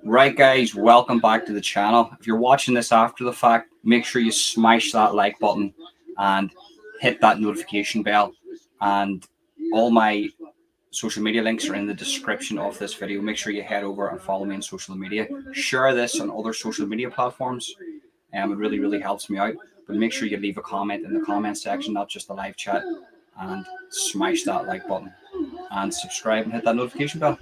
Right, guys, welcome back to the channel. If you're watching this after the fact, make sure you smash that like button and hit that notification bell. And all my social media links are in the description of this video. Make sure you head over and follow me on social media. Share this on other social media platforms. It really helps me out. But make sure you leave a comment in the comment section, not just the live chat. And smash that like button. And subscribe and hit that notification bell.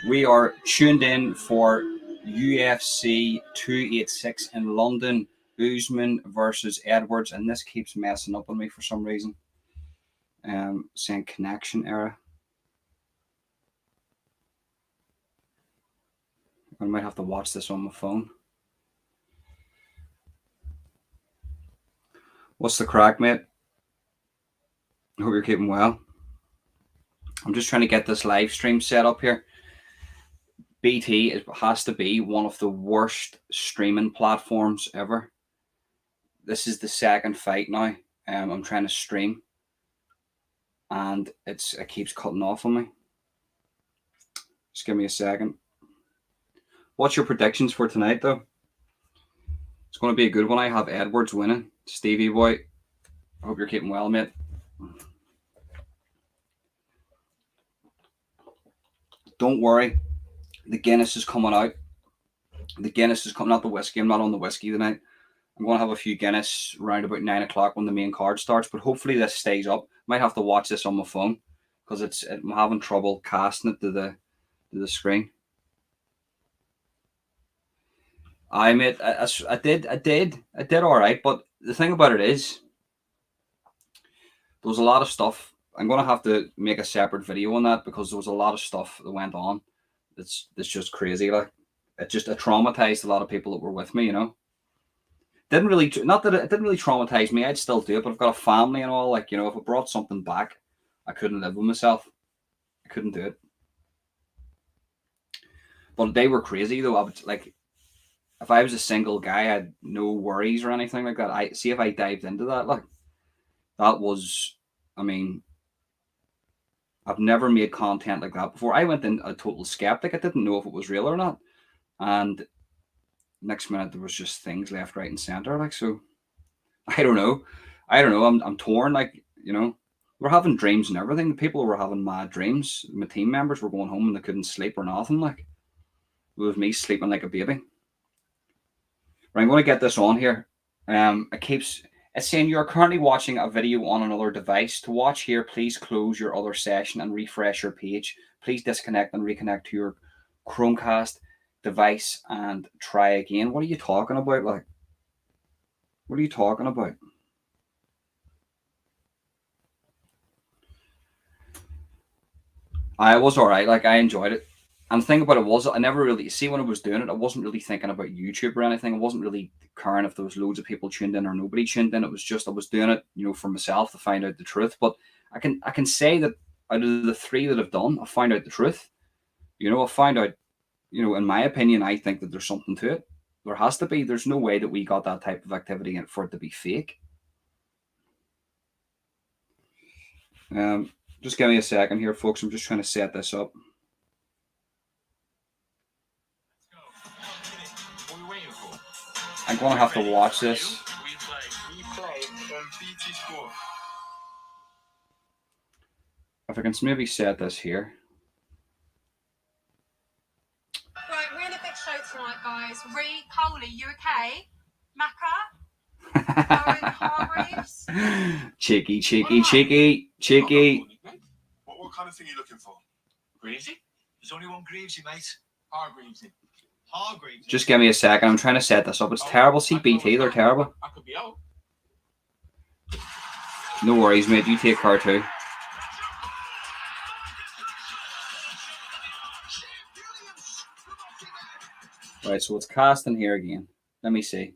We are tuned in for UFC 286 in London. Usman versus Edwards. And this keeps messing up on me for some reason. Saying connection error. I might have to watch this on my phone. What's the crack, mate? I hope you're keeping well. I'm just trying to get this live stream set up here. BT has to be one of the worst streaming platforms ever. This is the second fight now. I'm trying to stream, and it keeps cutting off on me. Just give me a second. What's your predictions for tonight, though? It's going to be a good one. I have Edwards winning. Stevie boy, I hope you're keeping well, mate. Don't worry. The Guinness is coming out. The Guinness is coming, not the whiskey. I'm not on the whiskey tonight. I'm going to have a few Guinness around about 9 o'clock when the main card starts, but hopefully this stays up. Might have to watch this on my phone because I'm having trouble casting it to the screen. I did all right, but the thing about it is, there was a lot of stuff. I'm going to have to make a separate video on that because there was a lot of stuff that went on. It's just crazy. Like, it traumatized a lot of people that were with me, you know. Not that it didn't really traumatize me. I'd still do it, but I've got a family and all. Like, you know, if I brought something back, I couldn't live with myself. I couldn't do it. But they were crazy, though. I would, like, if I was a single guy, I had no worries or anything like that. If I dived into that, like, that was, I mean, I've never made content like that before. I went in a total skeptic. I didn't know if it was real or not. And next minute there was just things left, right, and center. Like, so I don't know. I'm torn. Like, you know, we're having dreams and everything. The people were having mad dreams. My team members were going home and they couldn't sleep or nothing. Like, with me sleeping like a baby. Right, I'm going to get this on here. It's saying you are currently watching a video on another device. To watch here, please close your other session and refresh your page. Please disconnect and reconnect to your Chromecast device and try again. What are you talking about? Like, what are you talking about? I was all right. Like, I enjoyed it. And the thing about it was, I never really see when I was doing it. I wasn't really thinking about YouTube or anything. I wasn't really caring if there was loads of people tuned in or nobody tuned in. It was just I was doing it, you know, for myself to find out the truth. But I can say that out of the 3 that I've done, I found out the truth. You know, I found out, you know, in my opinion, I think that there's something to it. There has to be. There's no way that we got that type of activity in for it to be fake. Just give me a second here, folks. I'm just trying to set this up. I'm going to have to watch this. If I can maybe set this here. Right, we're in a big show tonight, guys. Ree, Coley, you okay? Macca? Owen Hargreaves? Cheeky. What kind of thing are you looking for? Gravesy? There's only one Gravesy, mate. Hargreavesy. Just give me a second. I'm trying to set this up. It's terrible. CBT, they're terrible. I could be out. No worries, mate. You take car too. Right, so it's casting here again. Let me see.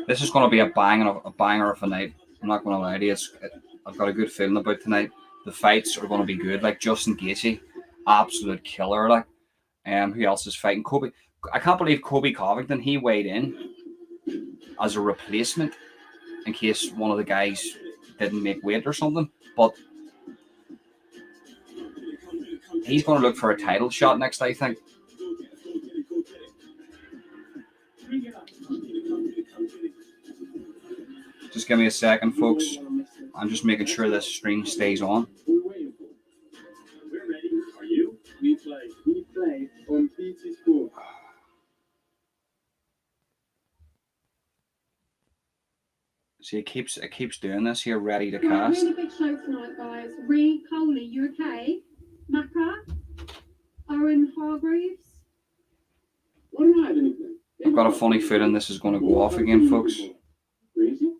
This is going to be a banger of a night. I'm not going to lie to you. I've got a good feeling about tonight. The fights are going to be good. Like Justin Gaethje, absolute killer. Like, who else is fighting? Kobe. I can't believe Kobe Covington. He weighed in as a replacement in case one of the guys didn't make weight or something. But he's going to look for a title shot next, I think. Just give me a second, folks. I'm just making sure this stream stays on. We're ready. Are you? We play on BT Sport. See, it keeps doing this here, ready to Right, cast. really big show tonight, guys. Ree, Coley, you okay? Macca? Owen Hargreaves? What am I doing? I've got a funny feeling this is going to go off again, folks. Crazy?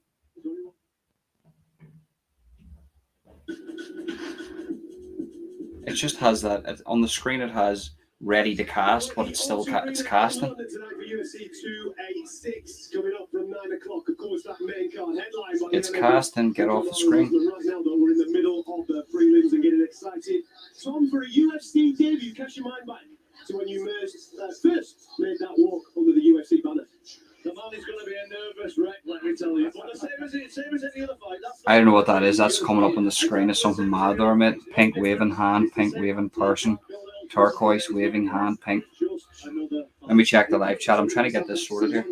It just has that on the screen. It has ready to cast, but it's still it's casting. It's casting. Get off the screen. Right now, though, we're in the middle of the prelims and getting excited. Tom, for a UFC debut, catch your mind back to when you first made that walk under the UFC banner. The man is going to be a nervous wreck, let me tell you. But the same as any other fight. I don't know what that is. That's coming up on the screen as something mad there, mate. Pink waving hand, pink waving person, turquoise waving hand, pink. Let me check the live chat. I'm trying to get this sorted here.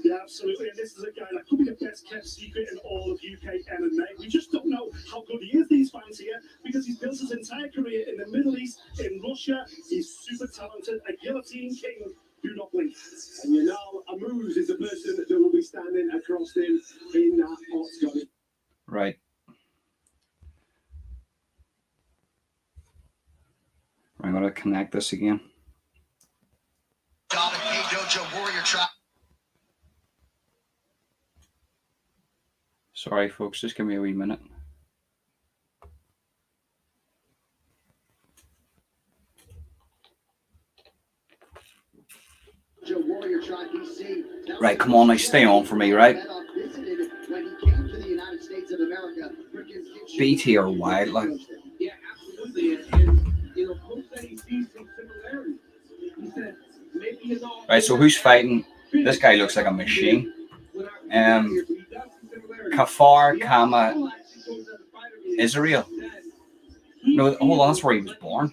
Yeah, absolutely. And this is a guy that could be the best kept secret in all of UK MMA. We just don't know how good he is, these fans here, because he's built his entire career in the Middle East, in Russia. He's super talented, a guillotine king. Do not blink. And you know, Amuz is the person that will be standing across him in that octagon. Right. I'm going to connect this again. Sorry, folks. Just give me a wee minute. Right, come on, now stay on for me, right? BT are wild, like. Yeah, absolutely. And Right, so who's fighting? This guy looks like a machine. Kafar Kama Israel. No, hold on, that's where he was born.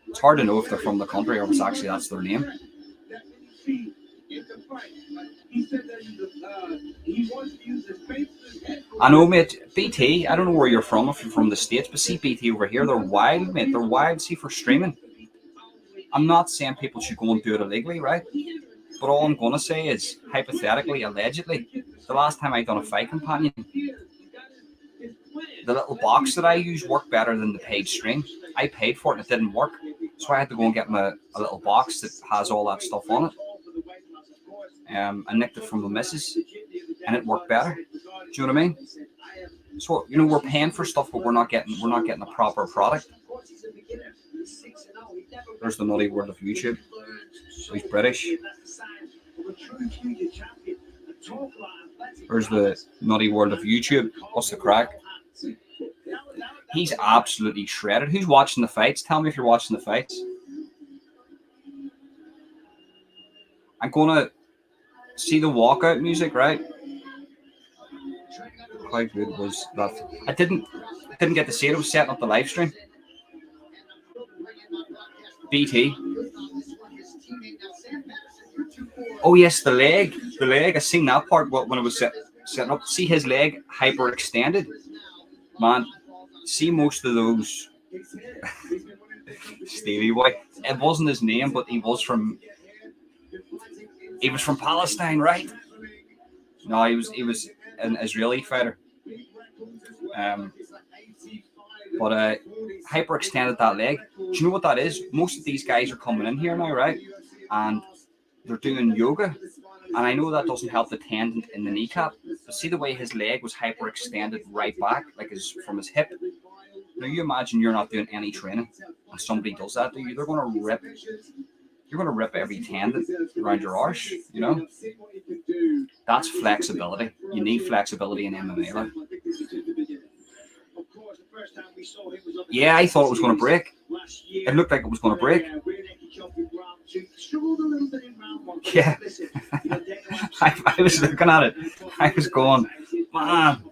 It's hard to know if they're from the country or if it's actually that's their name. I know, mate. BT, I don't know where you're from, if you're from the States, but see BT over here, they're wild, mate. They're wild, see, for streaming. I'm not saying people should go and do it illegally, right? But all I'm going to say is, hypothetically, allegedly, the last time I done a fight companion, the little box that I used worked better than the paid stream. I paid for it and it didn't work. So I had to go and get a little box that has all that stuff on it. I nicked it from the missus and it worked better. Do you know what I mean? So, you know, we're paying for stuff, but we're not getting a proper product. There's the nutty world of YouTube. So he's British. There's the nutty world of YouTube. What's the crack? He's absolutely shredded. Who's watching the fights? Tell me if you're watching the fights. I'm gonna see the walkout music, right? How good was that? I didn't get to see it. I was setting up the live stream. BT. Oh yes, the leg. I seen that part when it was setting up. See his leg hyperextended. Man, see most of those. Stevie Boy. It wasn't his name, but he was from Palestine, right? No, he was an Israeli fighter. But hyperextended that leg. Do you know what that is? Most of these guys are coming in here now, right? And they're doing yoga. And I know that doesn't help the tendon in the kneecap. But see the way his leg was hyperextended right back, like from his hip. Now you imagine you're not doing any training and somebody does that to you, they're going to rip. You're going to rip every tendon around your arse, you know? That's flexibility. You need flexibility in MMA. Like. Yeah, I thought it was going to break. It looked like it was going to break. Yeah. I was looking at it. I was going, man.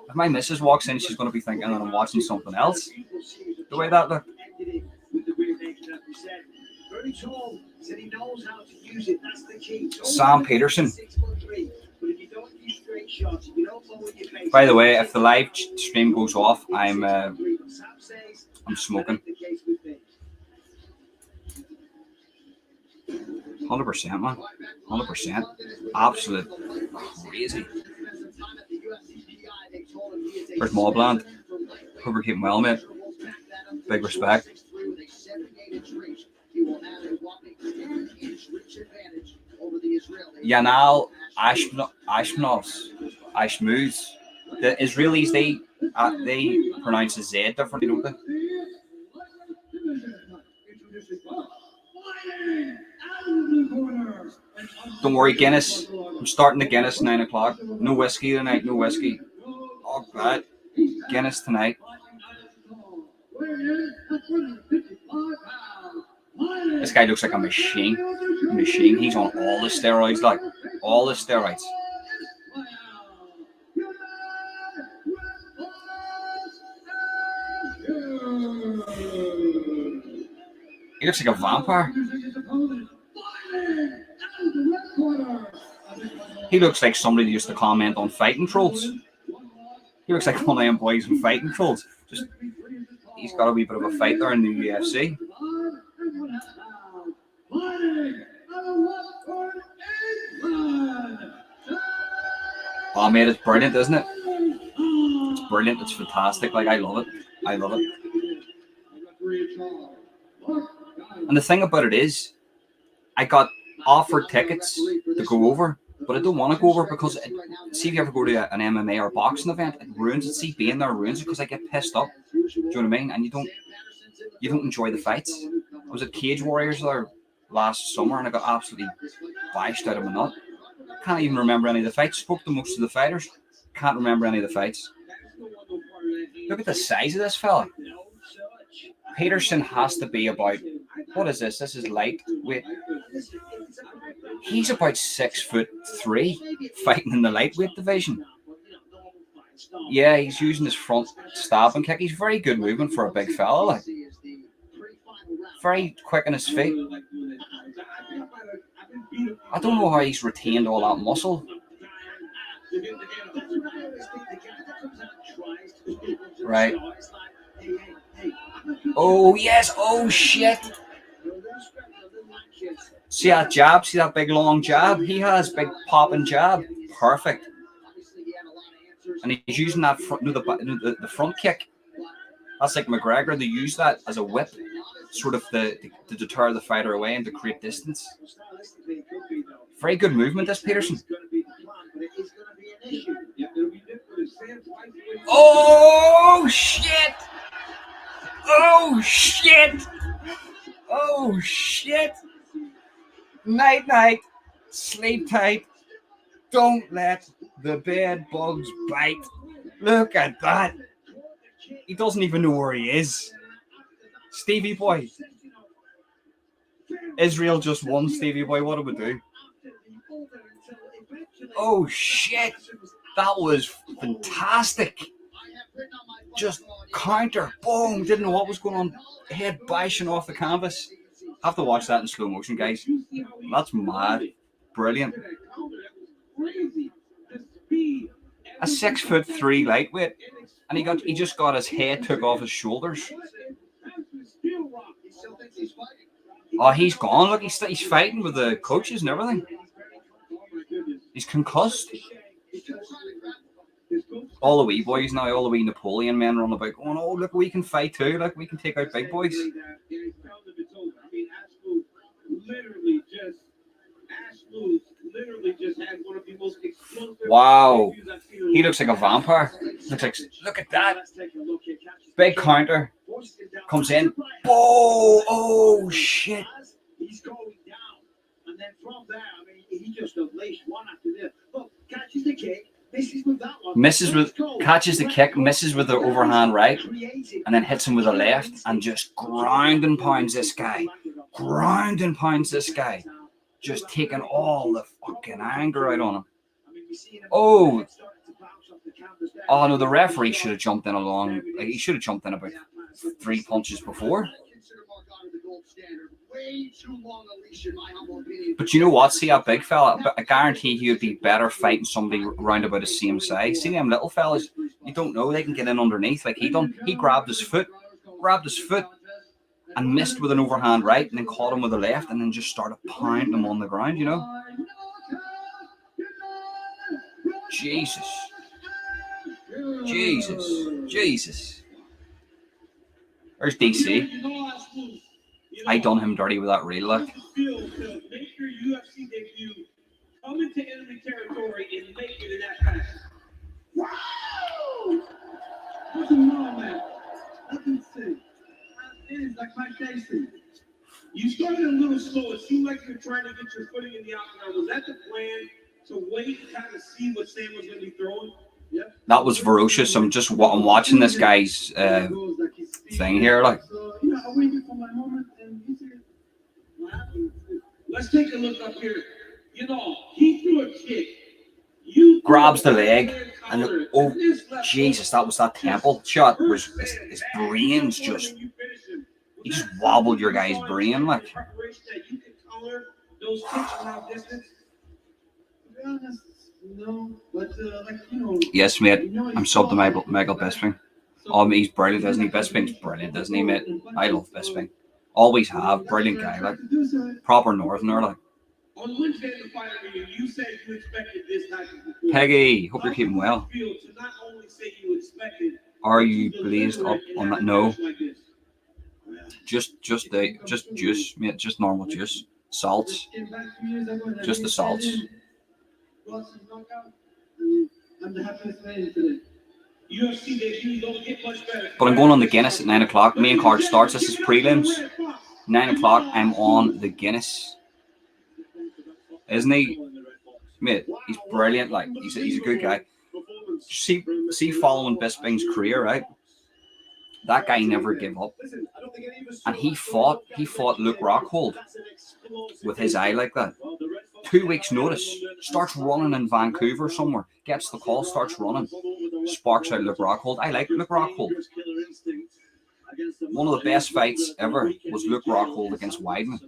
If my missus walks in, she's going to be thinking that I'm watching something else. The way that looked. Sam Peterson. By the way, if the live stream goes off, I'm smoking. 100%, man. 100%. Absolute crazy. There's Mobland. Hope you're keeping well, mate. Big respect. Yanal Ashmuz. The Israelis, they pronounce the Z differently, don't they? Don't worry, Guinness. I'm starting the Guinness 9 o'clock. No whiskey tonight, no whiskey. Oh, God. Guinness tonight. This guy looks like a machine. He's on all the steroids, like all the steroids. He looks like a vampire. He looks like somebody that used to comment on fighting trolls. He looks like one of them boys from fighting trolls. Just, he's got a wee bit of a fight there in the UFC. Oh, mate, it's brilliant, isn't it? It's brilliant. It's fantastic. Like, I love it. I love it. And the thing about it is, I got offered tickets to go over, but I don't want to go over because, see if you ever go to an MMA or boxing event, it ruins it. See, being there ruins it because I get pissed up. Do you know what I mean? And you don't enjoy the fights. I was at Cage Warriors there last summer and I got absolutely bashed out of my nut. Can't even remember any of the fights. Spoke to most of the fighters. Can't remember any of the fights. Look at the size of this fella. Peterson has to be about, what is this? This is lightweight. He's about 6'3" fighting in the lightweight division. Yeah, he's using his front stab and kick. He's very good movement for a big fella. Like. Very quick on his feet. I don't know how he's retained all that muscle. Right. Oh, yes. Oh, shit. See that jab? See that big long jab? He has big popping jab. Perfect. And he's using that the front kick. That's like McGregor. They use that as a whip, sort of to deter the fighter away and to create distance. Very good movement, this Peterson. Oh, shit! Oh, shit! Oh, shit! Night, night. Sleep tight. Don't let the bed bugs bite. Look at that. He doesn't even know where he is. Stevie boy. Israel just won, Stevie boy. What do we do? Oh, shit. That was fantastic. Just counter. Boom. Didn't know what was going on. Head bashing off the canvas. Have to watch that in slow motion, guys. That's mad. Brilliant. A 6'3" lightweight. And he just got his head took off his shoulders. Oh, he's gone. Look, he's fighting with the coaches and everything. He's concussed. All the wee boys now, all the wee Napoleon men run about going, oh, look, we can fight too. Look, we can take out big boys. Wow. He looks like a vampire. Look at that. Big counter. Comes in. Oh shit. He's going down. And then from there, I mean, he just unleashed one after the other. Look, catches the kick, misses with that one. Catches the kick, misses with the overhand right, and then hits him with a left, and just ground and pounds this guy. Ground and pounds this guy. Just taking all the fucking anger out on him. Oh no, the referee should have jumped in along. Like, he should have jumped in about 3 punches before. But you know what? See that big fella? But I guarantee he would be better fighting somebody around about the same size. See them little fellas? You don't know, they can get in underneath like he done. He grabbed his foot, and missed with an overhand right, and then caught him with a left, and then just started pounding him on the ground. You know? Jesus. There's DC. I done him dirty with that reel, like. Make your UFC debut, come into enemy territory and make it in that pass. Wow! Nothing wrong, man. Nothing sick. It is like Mike Tyson. You started a little slow. It seemed like you were trying to get your footing in the octagon. Was that the plan? To wait and kind of see what Sam was going to be throwing? Yep. That was ferocious. I'm watching this guy's thing here, like. I waited for my moment, and he said, "What happened?" Let's take a look up here. You know, he threw a kick. You grabs the leg, and oh Jesus, that was that temple shot. Was his brains just? He just wobbled your guy's brain, like. Yes, mate. I'm subbed to Michael Bisping. Oh, he's brilliant, isn't he? Bisping's brilliant, isn't he, mate? I love Bisping. Always have. Brilliant guy, like. Proper Northerner, like. On Wednesday in the fight meeting, you said you expected this type of performance. Peggy, hope you're keeping well. Are you blazed up on that? No. Just juice, mate. Just normal juice. Salts. Just the salts. But I'm going on the Guinness at 9 o'clock. Main card starts. This is prelims. 9 o'clock. I'm on the Guinness. Isn't he? Mate, he's brilliant. Like, he's a good guy. See, following Bisping's career, right? That guy never gave up, and he fought Luke Rockhold with his eye like that. 2 weeks notice, starts running in Vancouver somewhere, gets the call, starts running, sparks out Luke Rockhold. I like Luke Rockhold. One of the best fights ever was Luke Rockhold against Weidman.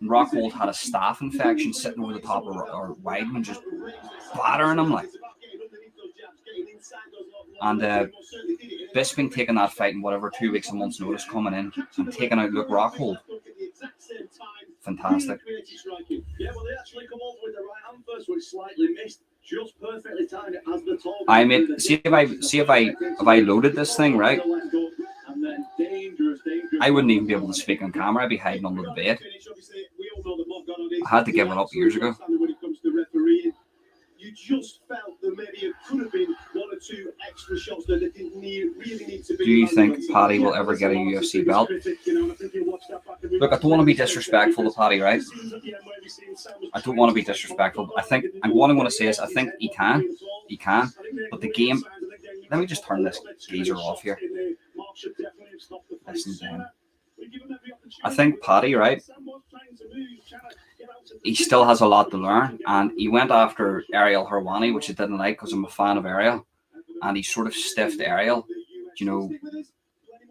And Rockhold had a staph infection sitting over the top of Weidman, just battering him like. And Bisping taking that fight in whatever 2 weeks, a month's notice, coming in and taking out Luke Rockhold. Fantastic. I made. See if I loaded this thing right. I wouldn't even be able to speak on camera. I'd be hiding under the bed. I had to give it up years ago. You just felt that maybe it could have been one or two extra shots that it didn't really need to be. Do you think Paddy will ever get a UFC belt? Look, I don't want to be disrespectful to Paddy, right? I don't want to be disrespectful. I think what I'm going to say is I think he can. He can. But the game. Let me just turn this geezer off here. Listen down. I think Paddy, right? He still has a lot to learn, and he went after Ariel Helwani, which I didn't like because I'm a fan of Ariel, and he sort of stiffed Ariel, you know,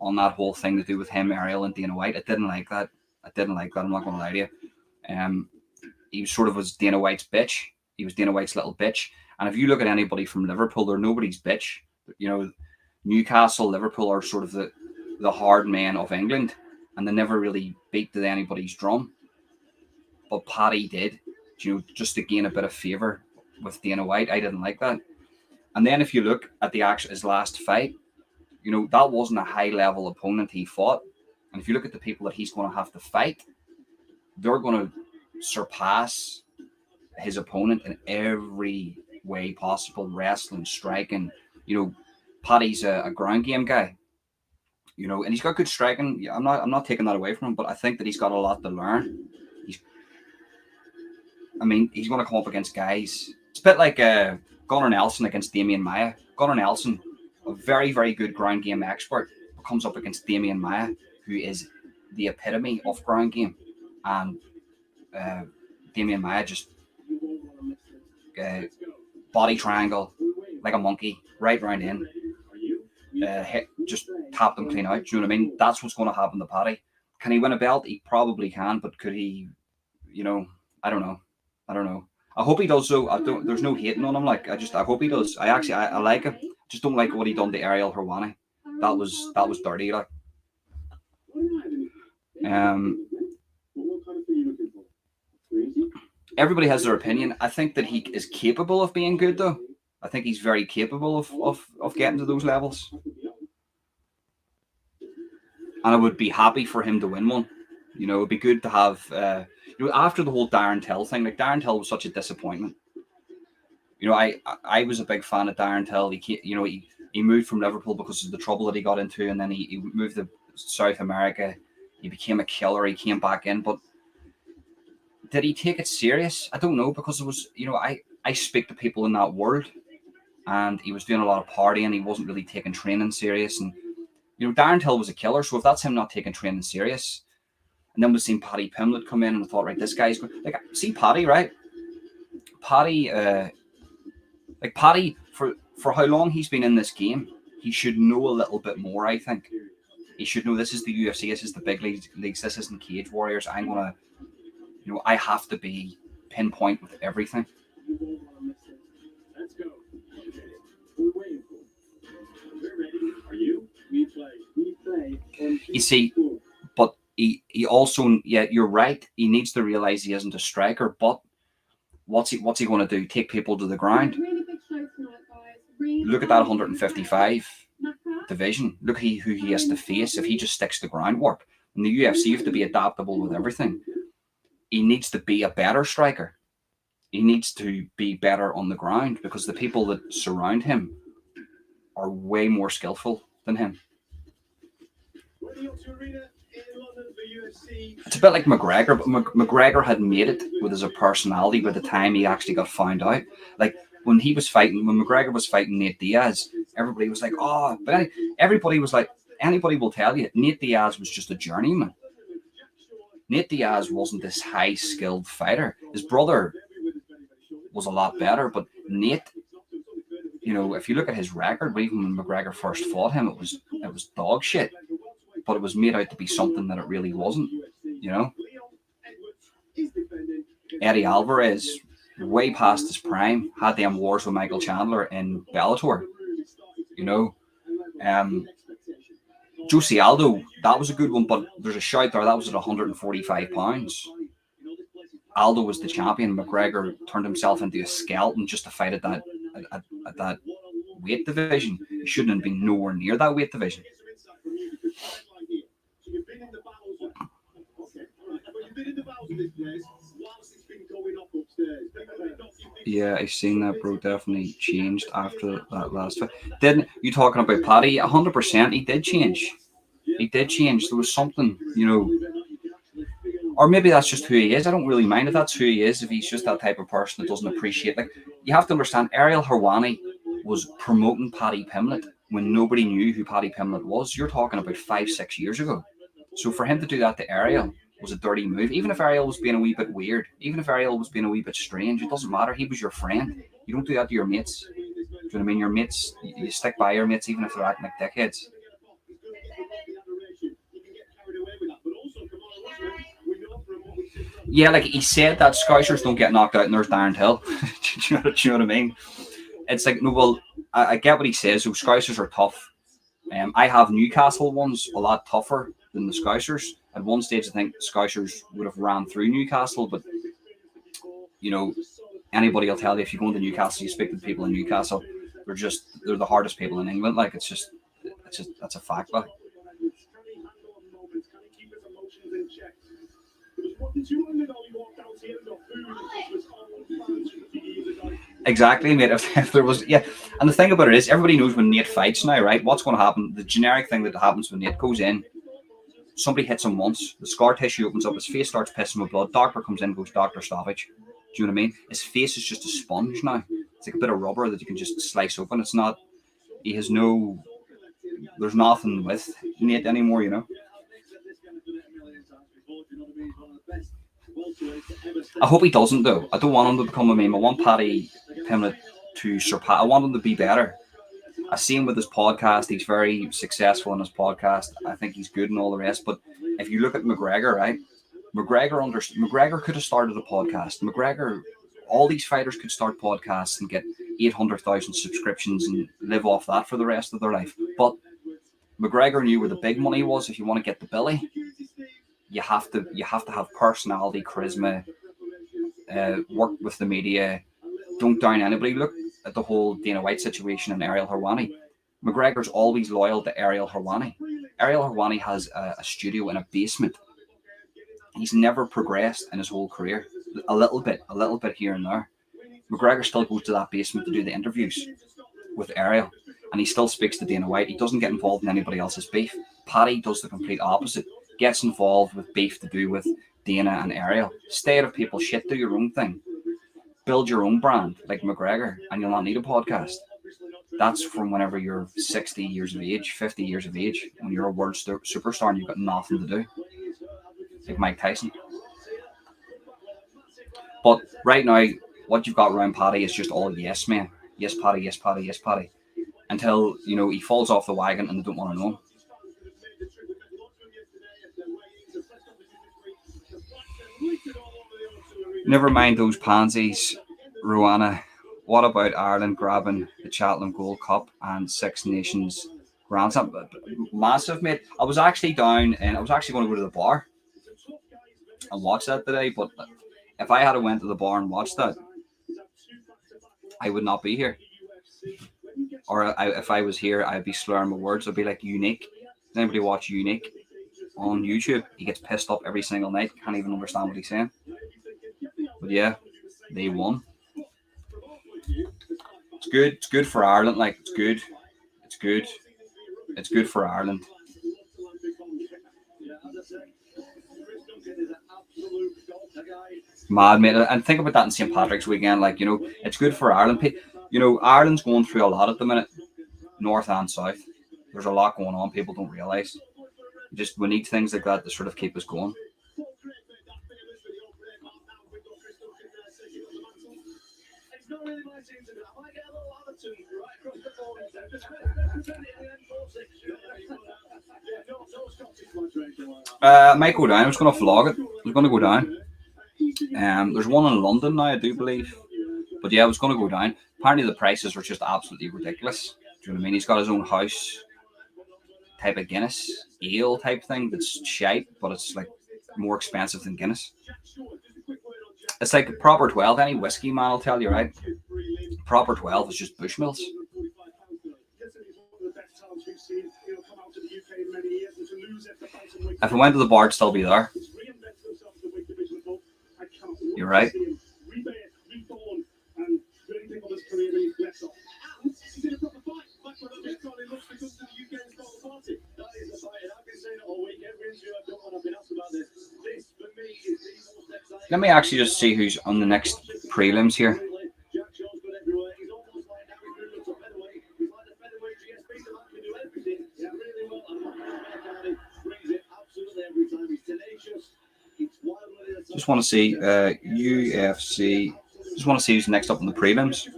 on that whole thing to do with him, Ariel, and Dana White. I didn't like that. I'm not going to lie to you. He sort of was Dana White's bitch. He was Dana White's little bitch. And if you look at anybody from Liverpool, they're nobody's bitch. You know, Newcastle, Liverpool are sort of the hard men of England, and they never really beat to anybody's drum. But Paddy did, you know, just to gain a bit of favour with Dana White. I didn't like that. And then if you look at his last fight, you know, that wasn't a high-level opponent he fought. And if you look at the people that he's going to have to fight, they're going to surpass his opponent in every way possible, wrestling, striking. You know, Paddy's a ground game guy. you know, and he's got good striking. Yeah, I'm not taking that away from him, but I think that he's got a lot to learn. He's going to come up against guys. It's a bit like Gunnar Nelson against Damian Maia. Gunnar Nelson, a very, very good ground game expert, comes up against Damian Maia, who is the epitome of ground game. And Damian Maia just body triangle like a monkey, right round in. Just tap them clean out. Do you know what I mean? That's what's going to happen to Paddy. Can he win a belt? He probably can, but could he? You know, I don't know. I hope he does. So I don't. There's no hating on him. Like I hope he does. I like him. Just don't like what he done to Ariel Helwani. That was dirty. Like, everybody has their opinion. I think that he is capable of being good, though. I think he's very capable of getting to those levels. And I would be happy for him to win one. You know, it'd be good to have, after the whole Darren Till thing, like Darren Till was such a disappointment. You know, I was a big fan of Darren Till. He moved from Liverpool because of the trouble that he got into, and then he moved to South America. He became a killer. He came back in, but did he take it serious? I don't know, because it was, I speak to people in that world, and he was doing a lot of partying. He wasn't really taking training serious, and Darren Till was a killer. So if that's him not taking training serious, and then we've seen Paddy Pimblett come in, and I thought, right, this guy's good. Like, see Paddy, right? Paddy, Paddy, for how long he's been in this game, he should know a little bit more. I think he should know this is the UFC, this is the big leagues. This isn't Cage Warriors. I'm gonna, I have to be pinpoint with everything. Let's go. We're waiting for. We're ready. Are you? We play. You see, but he also, yeah, you're right. He needs to realize he isn't a striker. But what's he going to do? Take people to the ground? Look at that 155 division. Look who he has to face if he just sticks to groundwork. In the UFC, you have to be adaptable with everything. He needs to be a better striker. He needs to be better on the ground, because the people that surround him are way more skillful than him. It's a bit like McGregor, but McGregor had made it with his personality by the time he actually got found out. Like when McGregor was fighting Nate Diaz, everybody was like, oh, but everybody was like, anybody will tell you, Nate Diaz was just a journeyman. Nate Diaz wasn't this high-skilled fighter. His brother was a lot better, but Nate, if you look at his record, even when McGregor first fought him, it was dog shit, but it was made out to be something that it really wasn't. Eddie Alvarez, way past his prime, had them wars with Michael Chandler in Bellator. Jose Aldo, that was a good one, but there's a shout there, that was at 145 pounds. Aldo was the champion. McGregor turned himself into a skeleton just to fight at that weight division. He shouldn't have been nowhere near that weight division. Yeah, I've seen that, bro. Definitely changed after that last fight. Didn't you talking about Paddy? 100%. He did change. There was something, or maybe that's just who he is. I don't really mind if that's who he is. If he's just that type of person that doesn't appreciate, like, you have to understand, Ariel Helwani was promoting Paddy Pimblett when nobody knew who Paddy Pimblett was. You're talking about 5-6 years ago. So for him to do that to Ariel was a dirty move. Even if Ariel was being a wee bit weird, even if Ariel was being a wee bit strange, it doesn't matter. He was your friend. You don't do that to your mates. Do you know what I mean? Your mates, you stick by your mates even if they're acting like dickheads. Yeah, like he said that Scousers don't get knocked out and there's Darren Till. do you know what I mean? It's like, no, well, I get what he says. So Scousers are tough. I have Newcastle ones a lot tougher than the Scousers. At one stage, I think Scousers would have ran through Newcastle, but anybody will tell you if you go into Newcastle, you speak to the people in Newcastle, they're the hardest people in England. Like it's just that's a fact. Like. Exactly, mate. If there was, yeah, and the thing about it is, everybody knows when Nate fights now, right? What's going to happen? The generic thing that happens when Nate goes in, somebody hits him once, the scar tissue opens up, his face starts pissing with blood. Doctor comes in, goes, doctor stoppage. Do you know what I mean? His face is just a sponge now. It's like a bit of rubber that you can just slice open. It's not. He has no. There's nothing with Nate anymore. You know. I hope he doesn't though. I don't want him to become a meme. I want Paddy Pimlet to surpass. I want him to be better. I see him with his podcast. He's very successful in his podcast. I think he's good and all the rest. But if you look at McGregor, right? McGregor could have started a podcast. McGregor, all these fighters could start podcasts and get 800,000 subscriptions and live off that for the rest of their life. But McGregor knew where the big money was. If you want to get the billy, you have to have personality, charisma, work with the media, don't down anybody. Look at the whole Dana White situation and Ariel Helwani. McGregor's always loyal to Ariel Helwani. Ariel Helwani has a studio in a basement. He's never progressed in his whole career. A little bit here and there. McGregor still goes to that basement to do the interviews with Ariel, and he still speaks to Dana White. He doesn't get involved in anybody else's beef. Paddy does the complete opposite. Gets involved with beef to do with Dana and Ariel. Stay out of people's shit. Do your own thing. Build your own brand like McGregor, and you'll not need a podcast. That's from whenever you're 60 years of age, 50 years of age, when you're a world superstar and you've got nothing to do. Like Mike Tyson. But right now, what you've got around Paddy is just all yes, man. Yes, Paddy, yes, Paddy, yes, Paddy. Until, he falls off the wagon and they don't want to know him. Never mind those pansies, Rwanda. What about Ireland grabbing the Cheltenham Gold Cup and Six Nations Grand Slam? Massive, mate. I was actually down and I was actually going to go to the bar and watch that today, but if I had went to the bar and watched that, I would not be here. Or if I was here, I'd be slurring my words. I'd be like Unique. Does anybody watch Unique on YouTube? He gets pissed up every single night. Can't even understand what he's saying. But yeah, they won. It's good. It's good for Ireland. Like, it's good. It's good. It's good for Ireland. Mad, mate. And think about that in St. Patrick's weekend. Like, it's good for Ireland. Ireland's going through a lot at the minute, north and south. There's a lot going on. People don't realise. We need things like that to sort of keep us going. I might go down. I was going to vlog it. I was going to go down. There's one in London now, I do believe. But yeah, I was going to go down. Apparently the prices are just absolutely ridiculous. Do you know what I mean? He's got his own house type of Guinness ale type thing that's shite, but it's like more expensive than Guinness. It's like proper 12. Any whiskey man will tell you, right? Proper 12 is just Bushmills. If I went to the bar, I'd still be there. You're right. Let me actually just see who's on the next prelims here. Just want to see UFC. Just want to see who's next up in the prelims.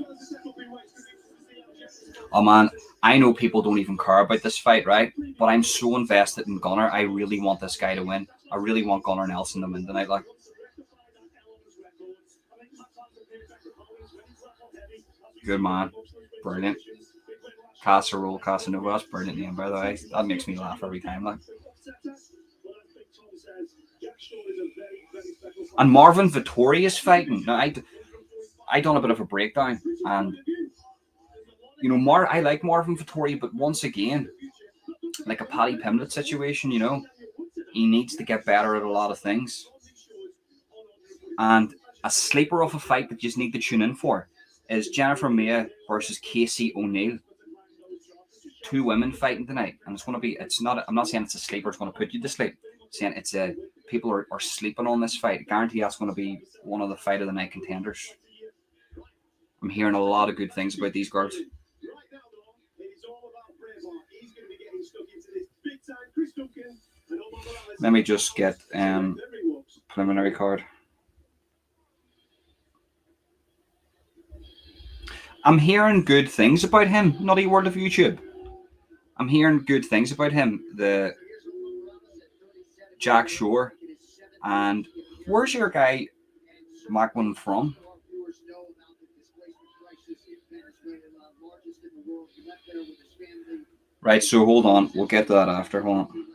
Oh man, I know people don't even care about this fight, right? But I'm so invested in Gunnar. I really want this guy to win. I really want Gunnar Nelson to win tonight. Like, good man, brilliant. Casanova, that's brilliant name, by the way. That makes me laugh every time. Like. And Marvin Vettori is fighting. Now, I done a bit of a breakdown, and I like Marvin Vettori, but once again, like a Paddy Pimlet situation, he needs to get better at a lot of things. And a sleeper of a fight that you just need to tune in for. is Jennifer Maya versus Casey O'Neill. 2 women fighting tonight, and it's going to be. It's not. I'm not saying it's a sleeper. It's going to put you to sleep. I'm saying it's a. People are sleeping on this fight. I guarantee that's going to be one of the fight of the night contenders. I'm hearing a lot of good things about these girls. Let me just get preliminary card. I'm hearing good things about him, Nutty World of YouTube. I'm hearing good things about him. The Jack Shore. And where's your guy Macklin from? Right, so hold on. We'll get to that after. Hold on.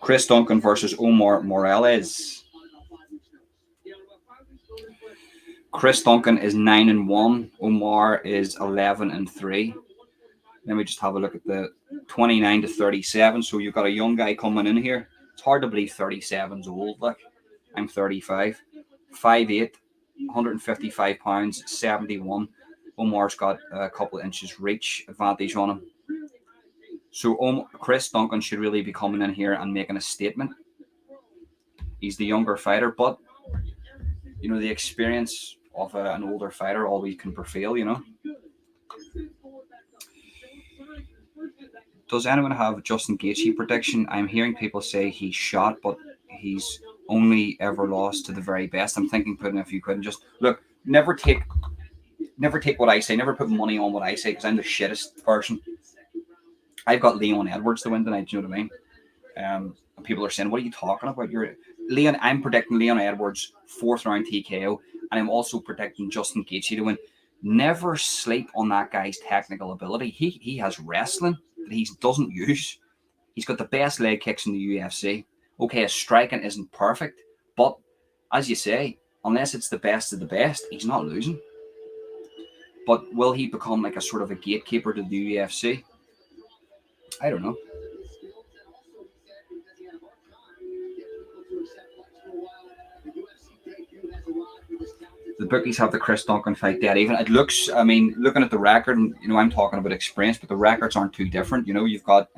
Chris Duncan versus Omar Morales. Chris Duncan is 9-1. Omar is 11-3. Let me just have a look at the 29 to 37. So you've got a young guy coming in here. It's hard to believe 37's old. Like, I'm 35. 5'8", 155 pounds, 71. Omar's got a couple of inches reach advantage on him. So Chris Duncan should really be coming in here and making a statement. He's the younger fighter, but you know the experience of an older fighter always can prevail. You know. Does anyone have Justin Gaethje prediction? I'm hearing people say he's shot, but he's only ever lost to the very best. I'm thinking putting a few quid and just look. Never take what I say. Never put money on what I say because I'm the shittest person. I've got Leon Edwards to win tonight. Do you know what I mean? And people are saying, "What are you talking about?" I'm predicting Leon Edwards 4th round TKO, and I'm also predicting Justin Gaethje to win. Never sleep on that guy's technical ability. He has wrestling that he doesn't use. He's got the best leg kicks in the UFC. Okay, his striking isn't perfect, but as you say, unless it's the best of the best, he's not losing. But will he become like a sort of a gatekeeper to the UFC? I don't know. The bookies have the Chris Duncan fight dead even. It looks, I mean, looking at the record, and you know, I'm talking about experience, but the records aren't too different. You know, you've got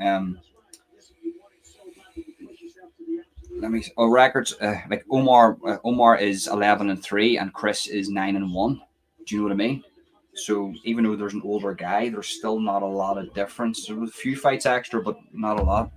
records like Omar is 11-3 and Chris is 9-1. Do you know what I mean? So even though there's an older guy, there's still not a lot of difference. There was a few fights extra, but not a lot.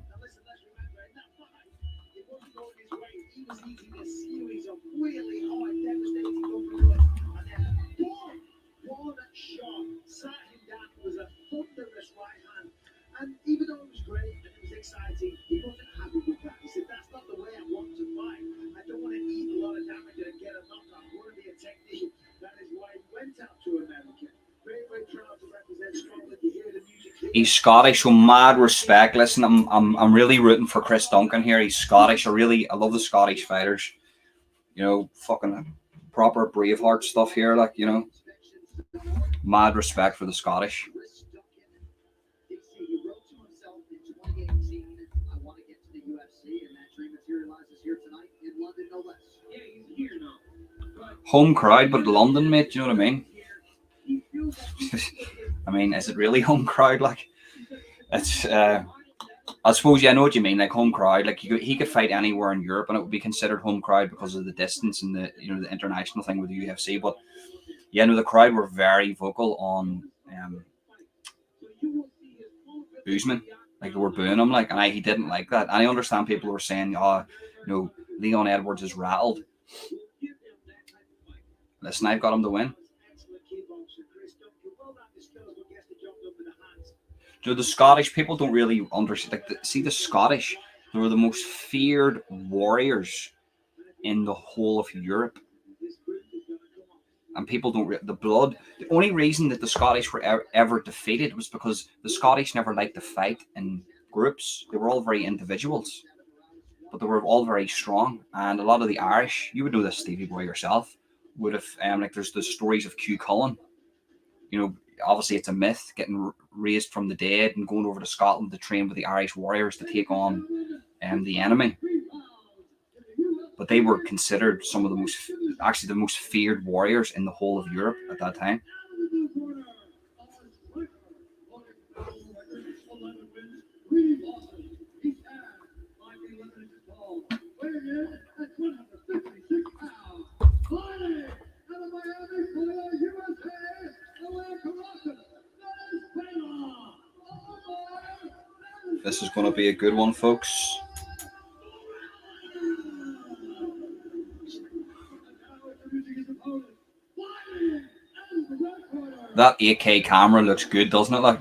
And even though it was great and it was exciting, he wasn't happy with that. He said, "That's not the way I want to fight. I don't want to eat a lot of damage and get a knockout. I want to be a technician." That is why he went out to America. Very, very proud to represent Scotland. You hear the music. He's Scottish, so mad respect. Listen, I'm really rooting for Chris Duncan here. He's Scottish. I love the Scottish fighters. You know, fucking proper Braveheart stuff here. Like, you know, mad respect for the Scottish. Home crowd, but London, mate. Do you know what I mean? I mean, is it really home crowd? Like, it's. I suppose, yeah, I know what you mean. Like home crowd, like he could fight anywhere in Europe, and it would be considered home crowd because of the distance and the the international thing with the UFC. But yeah, no, the crowd were very vocal on Usman. Like they were booing him, like, and he didn't like that. And I understand people were saying, "Oh, Leon Edwards is rattled." Listen, I've got him to win. The Scottish people don't really understand. Like, the Scottish, they were the most feared warriors in the whole of Europe, and people don't. The blood. The only reason that the Scottish were ever defeated was because the Scottish never liked to fight in groups. They were all very individuals, but they were all very strong. And a lot of the Irish, you would know this, Stevie Boy, yourself, would have like there's the stories of Q Cullen. You know, obviously it's a myth, getting raised from the dead and going over to Scotland to train with the Irish warriors to take on the enemy. but they were considered some of the most feared warriors in the whole of Europe at that time. This is going to be a good one, folks. That 8K camera looks good, doesn't it? Like,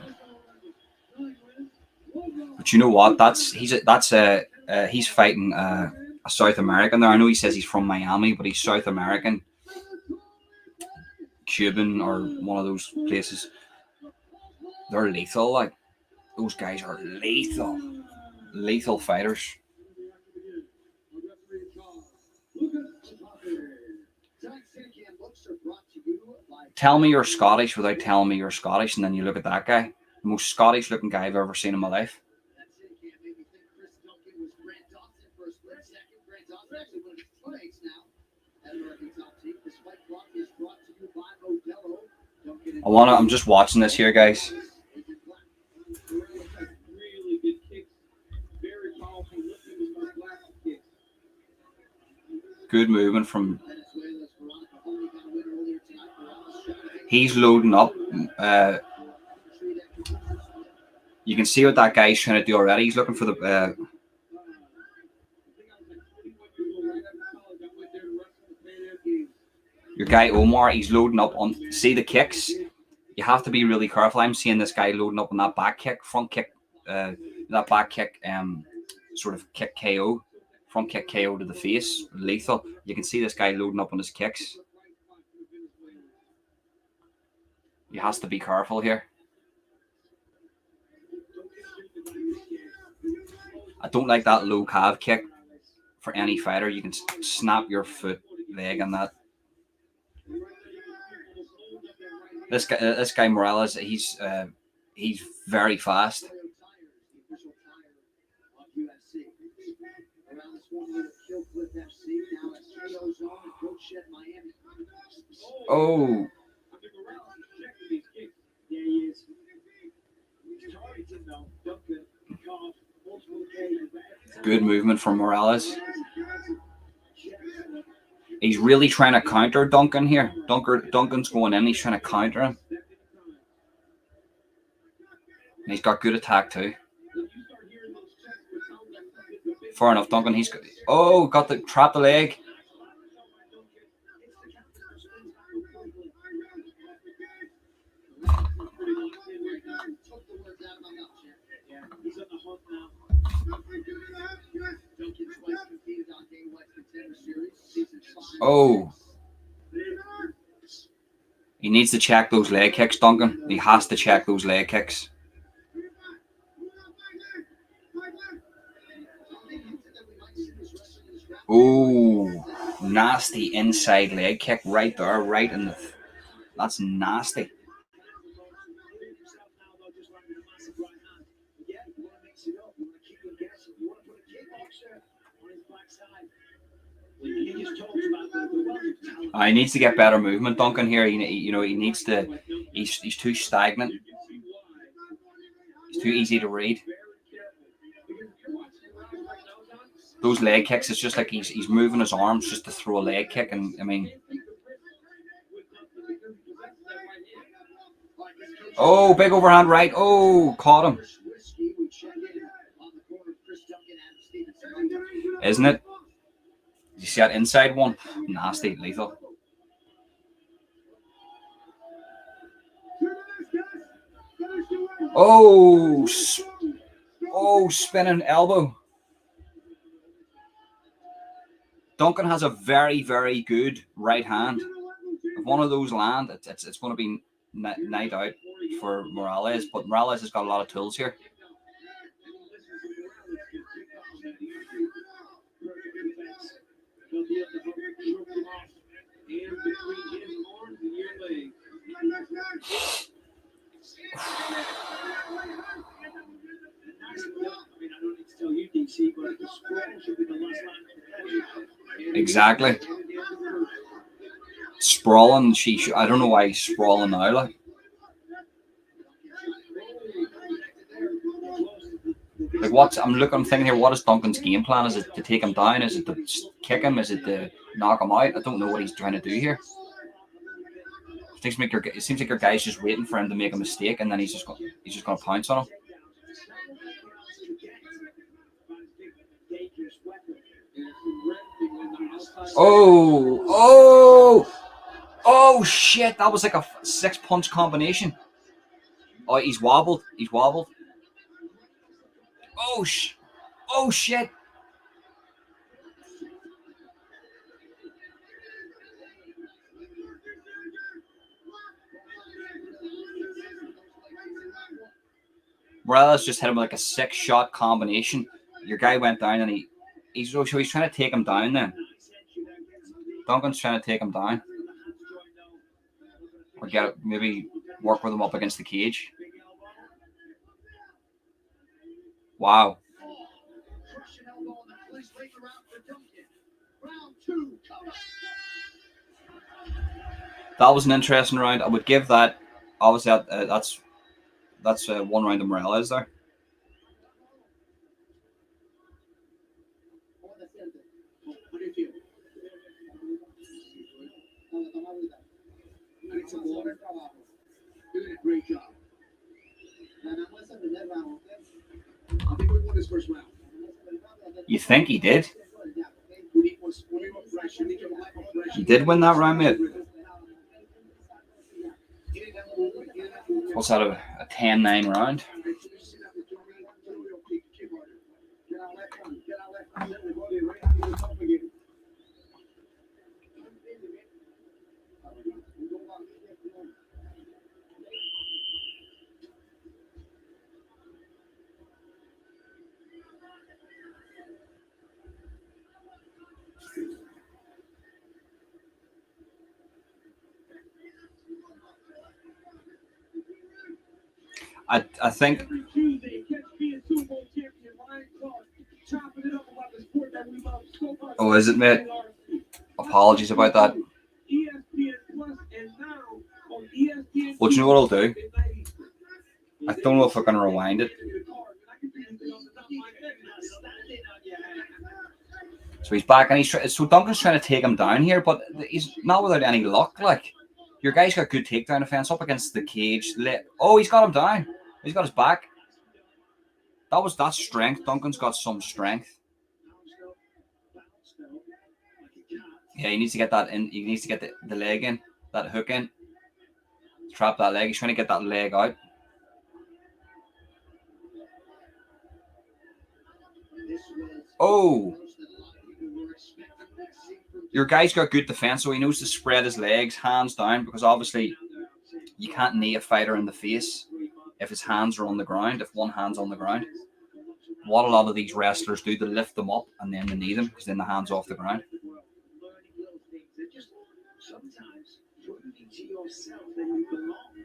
but you know what? He's fighting a South American there. I know he says he's from Miami, but he's South American, Cuban, or one of those places. They're lethal. Like, those guys are lethal fighters. Tell me you're Scottish without telling me you're Scottish, and then you look at that guy, the most Scottish looking guy I've ever seen in my life. I'm just watching this here, guys. Good movement from. He's loading up. You can see what that guy's trying to do already. He's looking for the. Your guy Omar, he's loading up on. See the kicks? You have to be really careful. I'm seeing this guy loading up on that back kick, front kick, that back kick, sort of kick KO, front kick KO to the face, lethal. You can see this guy loading up on his kicks. He has to be careful here. I don't like that low calf kick for any fighter. You can snap your leg on that. This guy Morales, he's very fast. Oh. Good movement from Morales. He's really trying to counter Duncan here. Duncan's going in. He's trying to counter him. And he's got good attack too. Fair enough, Duncan. Got the trap the leg. Oh. He needs to check those leg kicks, Duncan. He has to check those leg kicks. Oh, nasty inside leg kick right there, right in the. That's nasty. He needs to get better movement, Duncan. Here, he needs to. He's too stagnant. He's too easy to read. Those leg kicks, it's just like he's moving his arms just to throw a leg kick, and I mean. Oh, big overhand right. Oh, caught him. Isn't it? Did you see that inside one? Nasty, lethal. Oh, spinning elbow. Duncan has a very, very good right hand. If one of those land, it's going to be night out for Morales. But Morales has got a lot of tools here. Exactly. Sprawling. I don't know why he's sprawling now. Like what's I'm thinking here. What is Duncan's game plan? Is it to take him down? Is it to kick him? Is it to knock him out? I don't know what he's trying to do here. It seems like your guy's just waiting for him to make a mistake, and then he's just going to pounce on him. Oh shit! That was like a 6-punch combination. Oh, he's wobbled. Oh shit! Morales just hit him with like a 6-shot combination. Your guy went down, and he's trying to take him down. Then Duncan's trying to take him down, or maybe work with him up against the cage. Wow. That was an interesting round. I would give that. Obviously, that's 1 round of Morales there. You think he did? He did win that round, mate. What's that, a 10-9 round? I think. Oh, is it, mate? Apologies about that. Well, do you know what I'll do? I don't know if I can rewind it. So he's back, and so Duncan's trying to take him down here, but he's not without any luck. Like, your guy's got good takedown defense up against the cage. Oh, he's got him down. He's got his back. That's strength. Duncan's got some strength. Yeah, he needs to get that in. He needs to get the leg in, that hook in. Trap that leg. He's trying to get that leg out. Oh. Your guy's got good defense, so he knows to spread his legs, hands down, because obviously you can't knee a fighter in the face if his hands are on the ground, if one hand's on the ground. What a lot of these wrestlers do, they lift them up and then they knee them, because then the hand's off the ground. Sometimes you're looking to yourself that you belong.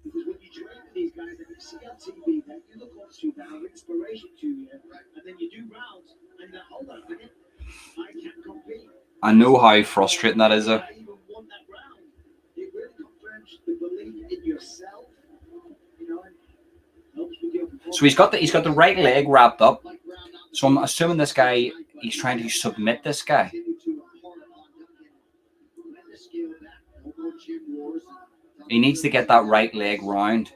Because when you train with these guys that you see on TV, that you look up to, that are inspiration to you, and then you do rounds, and then hold on a minute, I can't compete. I know how frustrating that is, though. I even won that round. It really confirms the belief in yourself, you know, and helps with your performance. So he's got the right leg wrapped up. So I'm assuming this guy, he's trying to submit this guy. He needs to get that right leg round.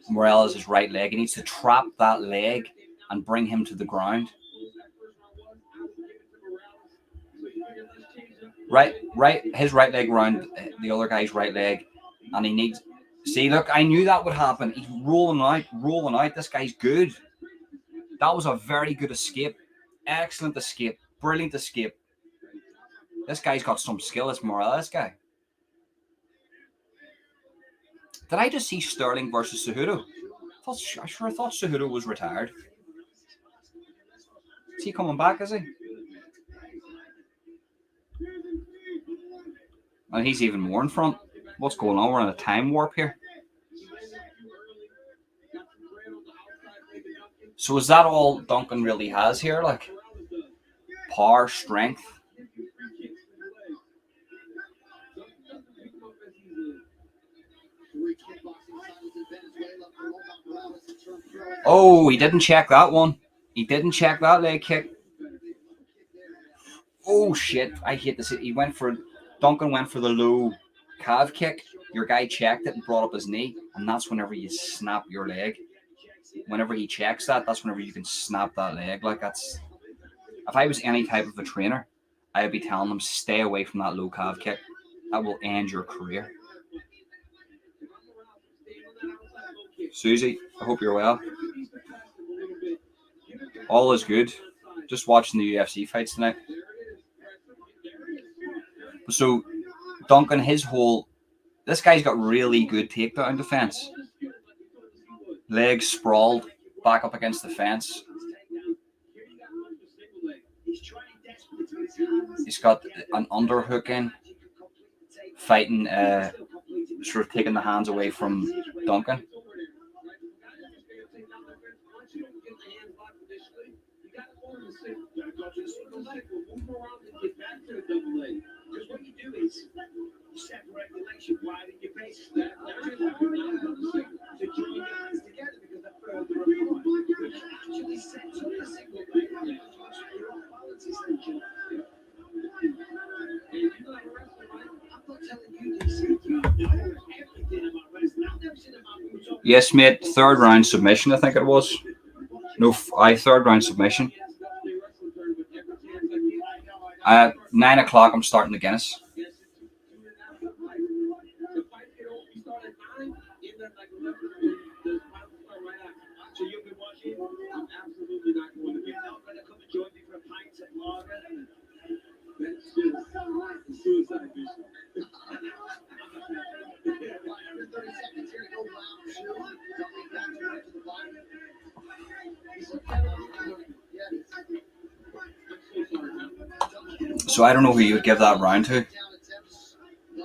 Morales' right leg. He needs to trap that leg and bring him to the ground. Right. His right leg round the other guy's right leg, and he needs. See, look, I knew that would happen. He's rolling out. This guy's good. That was a very good escape. Excellent escape. Brilliant escape. This guy's got some skill. This Morales guy. Did I just see Sterling versus Cejudo? I sure thought Cejudo was retired. Is he coming back, is he? And he's even more in front. What's going on? We're in a time warp here. So is that all Duncan really has here? Like, power, strength. Oh, he didn't check that one. He didn't check that leg kick. Oh shit! I hate this. Duncan went for the low calf kick. Your guy checked it and brought up his knee, and that's whenever you snap your leg. Whenever he checks that, that's whenever you can snap that leg. Like that's. If I was any type of a trainer, I'd be telling them stay away from that low calf kick. That will end your career. Susie, I hope you're well. All is good. Just watching the UFC fights tonight. So, Duncan, this guy's got really good takedown defense. Legs sprawled, back up against the fence. He's got an underhook in, fighting, sort of taking the hands away from Duncan. Yes, mate. Third round submission, I think it was. No, third round submission. 9 o'clock, I'm starting the Guinness. So I don't know who you would give that round to. I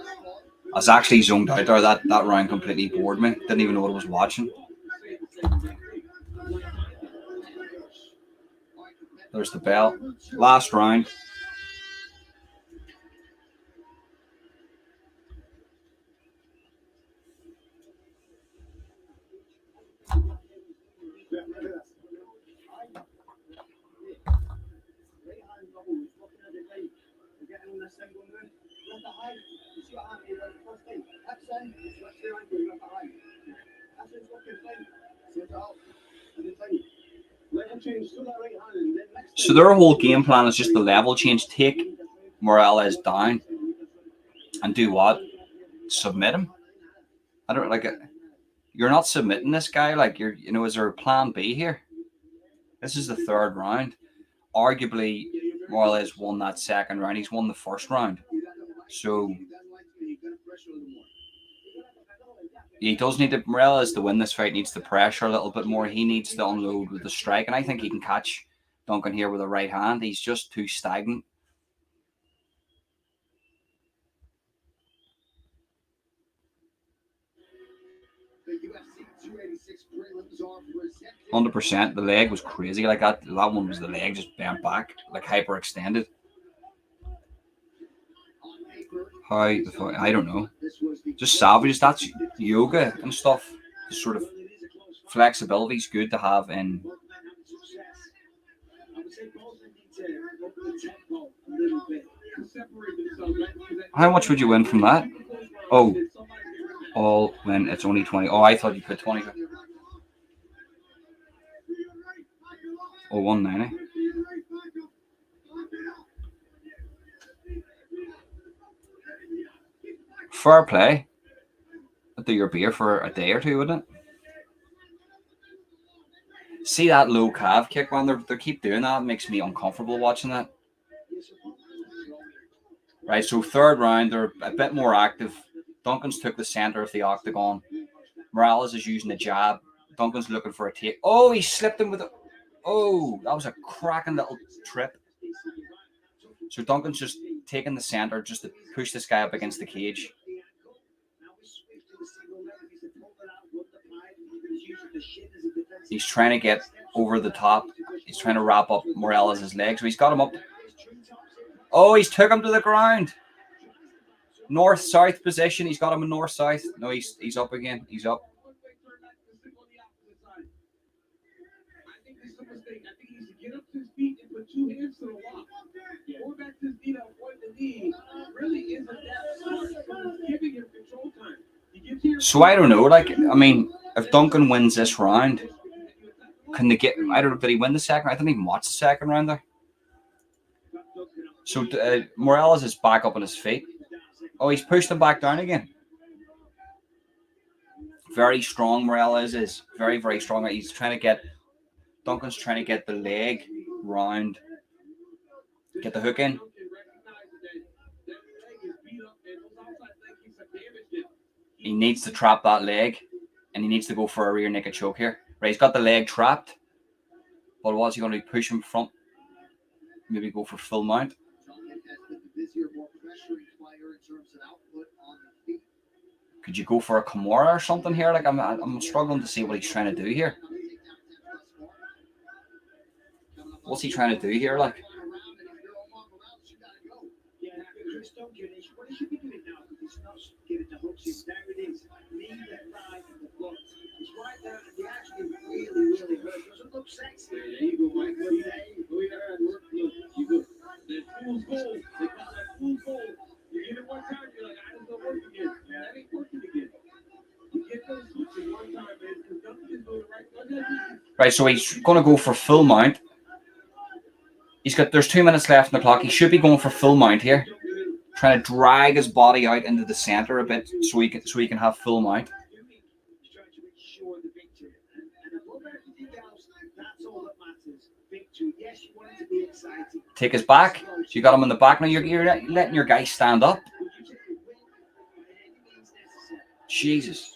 was actually zoned out there. That round completely bored me. Didn't even know what I was watching. There's the bell. Last round. So their whole game plan is just the level change. Take Morales down and do what? Submit him? I don't like it. You're not submitting this guy. Like is there a plan B here? This is the third round. Arguably, Morales won that second round. He's won the first round. So he does need to. Morales to win this fight needs to pressure a little bit more. He needs to unload with the strike, and I think he can catch Duncan here with a right hand. He's just too stagnant. %. The leg was crazy. Like that one was the leg just bent back, like hyperextended. How I don't know. Just savage. That's yoga and stuff. Just sort of flexibility is good to have in. How much would you win from that? Oh, all when it's only 20. Oh, I thought you put 20. Oh, 190. Fair play. I'd do your beer for a day or two, wouldn't it? See that low calf kick, man? They keep doing that. It makes me uncomfortable watching that. Right, so third round, they're a bit more active. Duncan's took the center of the octagon. Morales is using the jab. Duncan's looking for a take. Oh, he slipped him with a... Oh, that was a cracking little trip. So Duncan's just taking the center just to push this guy up against the cage. He's trying to get over the top. He's trying to wrap up Morales' legs. So he's got him up. Oh, he's took him to the ground. North-south position. He's got him in north-south. No, he's up again. He's up. I think this is a mistake. I think he needs to get up to his feet and put two hands to the lock. Going back to his knee to avoid the knee really isn't that smart. It's giving him control time. So I don't know. Like, I mean, if Duncan wins this round, can they get? I don't know. Did he win the second? I didn't even watch the second round there. So Morales is back up on his feet. Oh, he's pushed him back down again. Very strong. Morales is very, very strong. He's trying to get. Duncan's trying to get the leg round. Get the hook in. He needs to trap that leg, and he needs to go for a rear naked choke here. Right, he's got the leg trapped. But what's he going to do? Push him front. Maybe go for full mount. Could you go for a Kimura or something here? Like I'm struggling to see what he's trying to do here. What's he trying to do here? Like. Right, so he's going to go for full mount. There's 2 minutes left on the clock. He should be going for full mount here, trying to drag his body out into the center a bit so he can have full mount. Take his back. So you got him in the back now. You're letting your guy stand up. Jesus.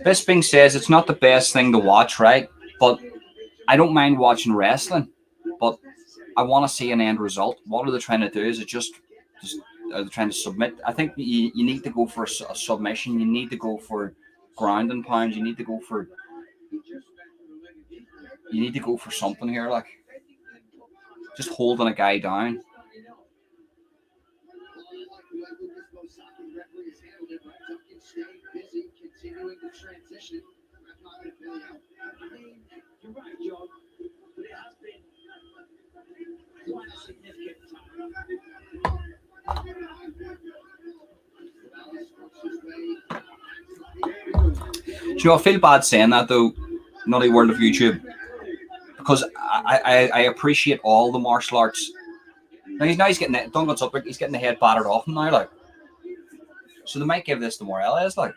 Bisping says it's not the best thing to watch, right? But I don't mind watching wrestling, but I want to see an end result. What are they trying to do? Is it just are they trying to submit? I think you need to go for a submission. You need to go for ground and pounds. You need to go for something here, like just holding a guy down. You know, I feel bad saying that though, Nutty World of YouTube, because I appreciate all the martial arts. Now he's getting it. Duncan's up. He's getting the head battered off him now, like. So they might give this to Morales, like.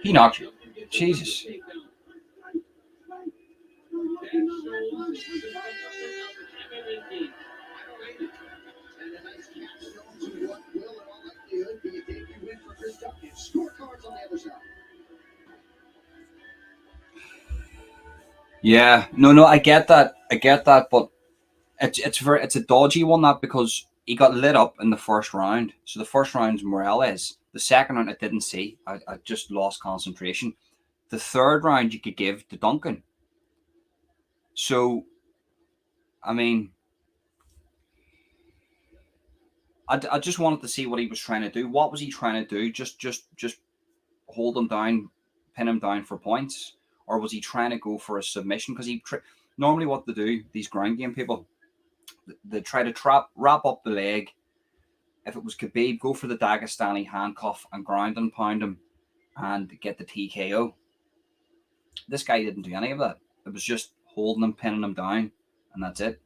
He knocked you. Jesus. Yeah, no, I get that, but it's a dodgy one, that, because he got lit up in the first round. So the first round's Morales. The second round I didn't see. I just lost concentration. The third round you could give to Duncan. So, I mean, I just wanted to see what he was trying to do. What was he trying to do? Just hold him down, pin him down for points, or was he trying to go for a submission? Because normally what they do, these ground game people, they try to wrap up the leg. If it was Khabib, go for the Dagestani handcuff and ground and pound him and get the TKO. This guy didn't do any of that. It was just holding him, pinning him down, and that's it.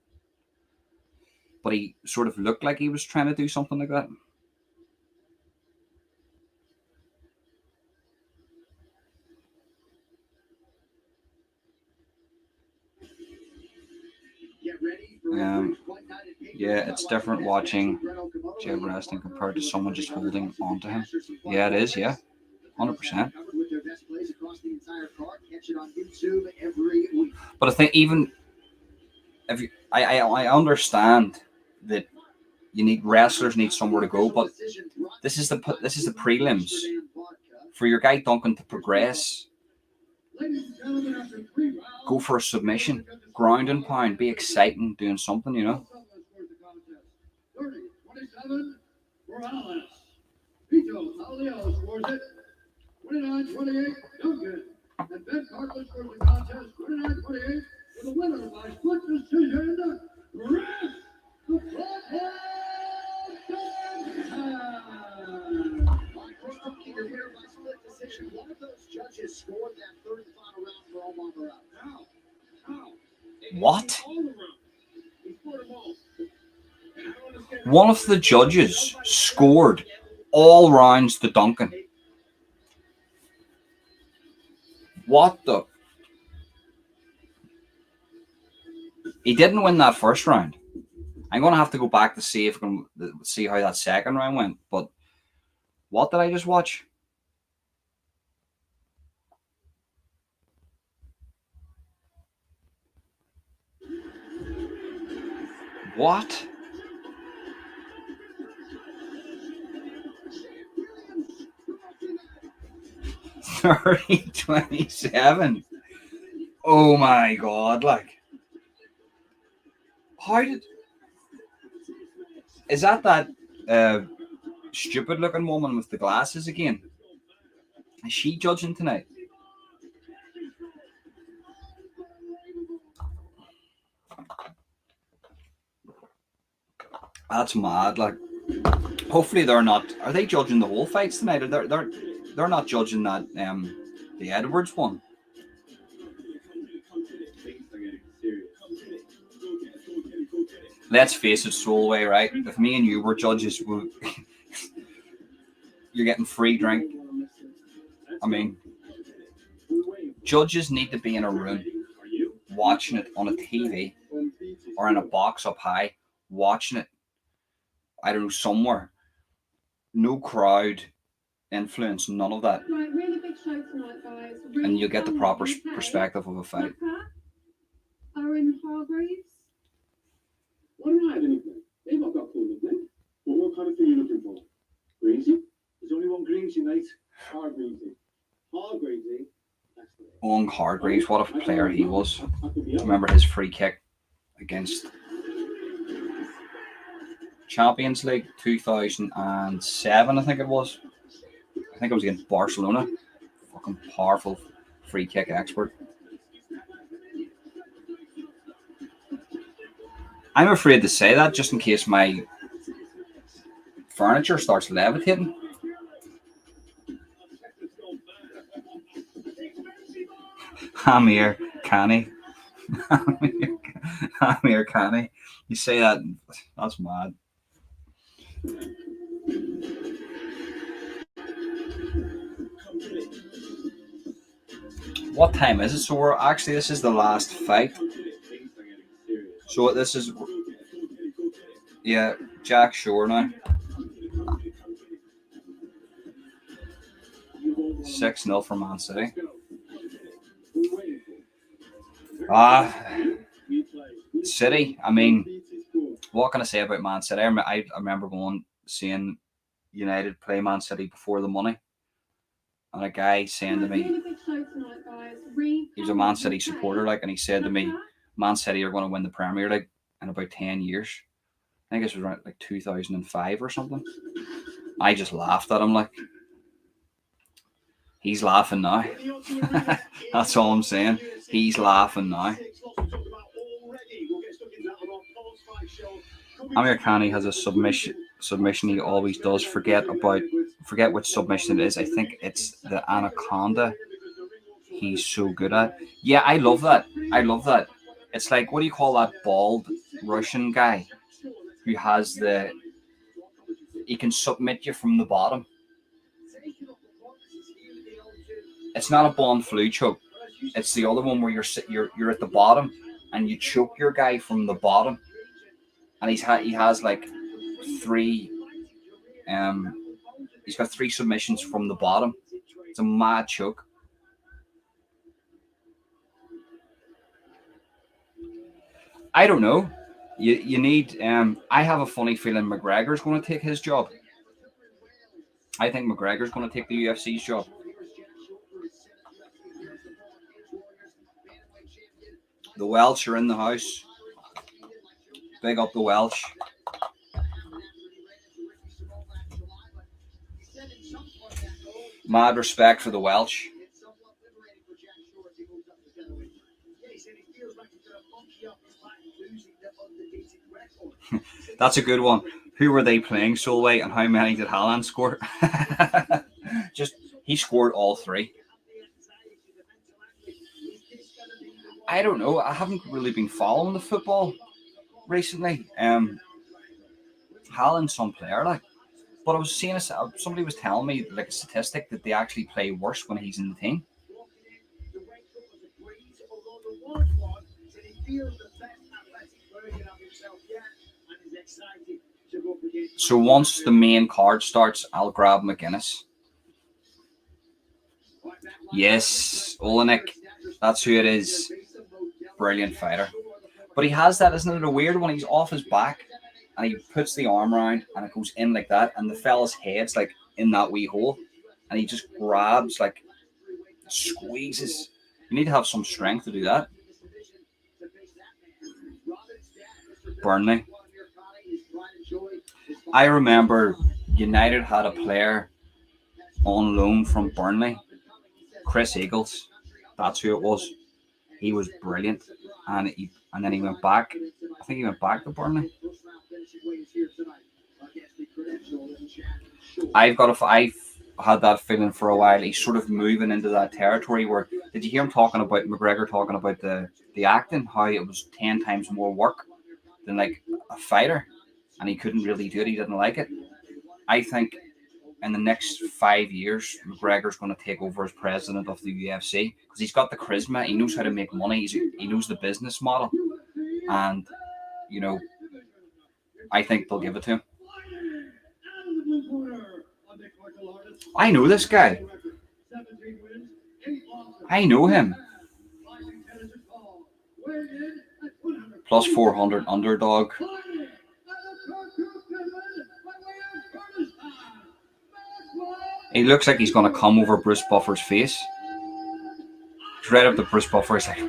But he sort of looked like he was trying to do something like that. Yeah, it's different watching Jeb wrestling compared to someone just holding onto him. Yeah, it is. Yeah, 100%. But I think even if you, I understand that you need wrestlers need somewhere to go, but this is the prelims for your guy Duncan to progress. Go for a submission, ground and pound, be exciting, doing something, you know. 27 Morales. Vito Paulio scores it. 29-28 Duncan. And Ben Carter scores the contest 29-28 for the winner by split decision. Ref the Flathead the winner by split decision. One of those judges scored that third and final round for Omar Morales. How? What? One of the judges scored all rounds to Duncan. What the? He didn't win that first round. I'm gonna have to go back to see if I can see how that second round went. But what did I just watch? What? $30-27. Oh my god! Like, how did? Is that stupid looking woman with the glasses again? Is she judging tonight? That's mad. Like, hopefully they're not. Are they judging the whole fights tonight? Or they're not judging that the Edwards one. Let's face it, Solway, right? If me and you were judges, you're getting free drink. I mean, judges need to be in a room watching it on a TV or in a box up high, watching it, I don't know, somewhere. No crowd influence, none of that. Right, really big show tonight, guys. Really And you get the fun proper UK. perspective of a fight. Owen Hargreaves. Why don't I have anything? They've not got cool nickname. Well, what kind of thing are you looking for? Greensy? There's only one Greensy, mate. Hargreavesy. Hargreavesy? That's the name. Owen Hargreaves, what a player he was. Remember his free kick against Champions League 2007, I think it was. I think it was against Barcelona. Fucking powerful free kick expert. I'm afraid to say that just in case my furniture starts levitating. Amir Khani. Amir Khani. You say that, that's mad. What time is it? So we're actually, this is the last fight. So this is, yeah, Jack Shore now. 6-0 for Man City. City, I mean, what can I say about Man City? I remember seeing United play Man City before the money. And a guy saying to me, he was a Man City supporter, like, and he said to me, Man City are going to win the Premier League in about 10 years. I think it was around like 2005 or something. I just laughed at him, like, he's laughing now. That's all I'm saying. He's laughing now. Amir Khani has a submission he always does. Forget which submission it is. I think it's the Anaconda. He's so good at. Yeah, I love that. It's like, what do you call that bald Russian guy who has he can submit you from the bottom. It's not a Bon Flu choke. It's the other one where you're at the bottom and you choke your guy from the bottom and he has like three. He's got 3 submissions from the bottom. It's a mad choke. I don't know. You need. I have a funny feeling McGregor's going to take his job. I think McGregor's going to take the UFC's job. The Welsh are in the house. Big up the Welsh. Mad respect for the Welsh. That's a good one. Who were they playing, Solway, and how many did Haaland score? He scored all 3. I don't know. I haven't really been following the football recently. Haaland's some player, like. But I was seeing somebody was telling me like a statistic that they actually play worse when he's in the team. So once the main card starts, I'll grab McGuinness. Yes, Olenek. That's who it is. Brilliant fighter. But he has that, isn't it a weird one? He's off his back and he puts the arm around and it goes in like that, and the fella's head's like in that wee hole, and he just grabs, like squeezes. You need to have some strength to do that. Burnley. I remember United had a player on loan from Burnley, Chris Eagles. That's who it was. He was brilliant, and then he went back. I think he went back to Burnley. I've had that feeling for a while. He's sort of moving into that territory where, did you hear him talking about McGregor talking about the acting, how it was 10 times more work than like a fighter, and he couldn't really do it. He didn't like it. I think in the next 5 years, McGregor's going to take over as president of the UFC because he's got the charisma. He knows how to make money. He knows the business model, and I think they'll give it to him. I know this guy. I know him. Plus 400 underdog. He looks like he's going to come over Bruce Buffer's face. He's right up to Bruce Buffer. He's like,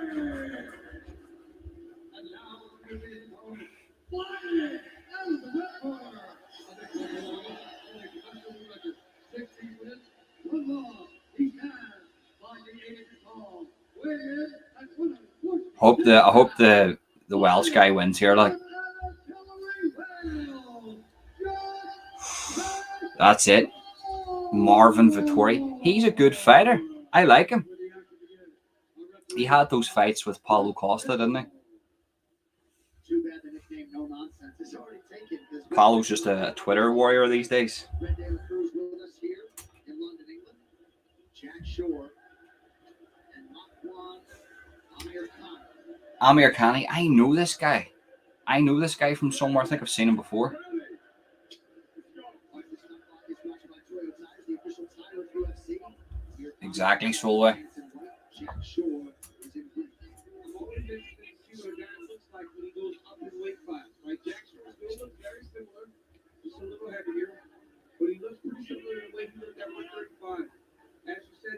I hope the Welsh guy wins here. Like, that's it. Marvin Vettori. He's a good fighter. I like him. He had those fights with Paulo Costa, didn't he? Paulo's just a Twitter warrior these days. Amir Khani. I know this guy. From somewhere. I think I've seen him before. Exactly, Solway.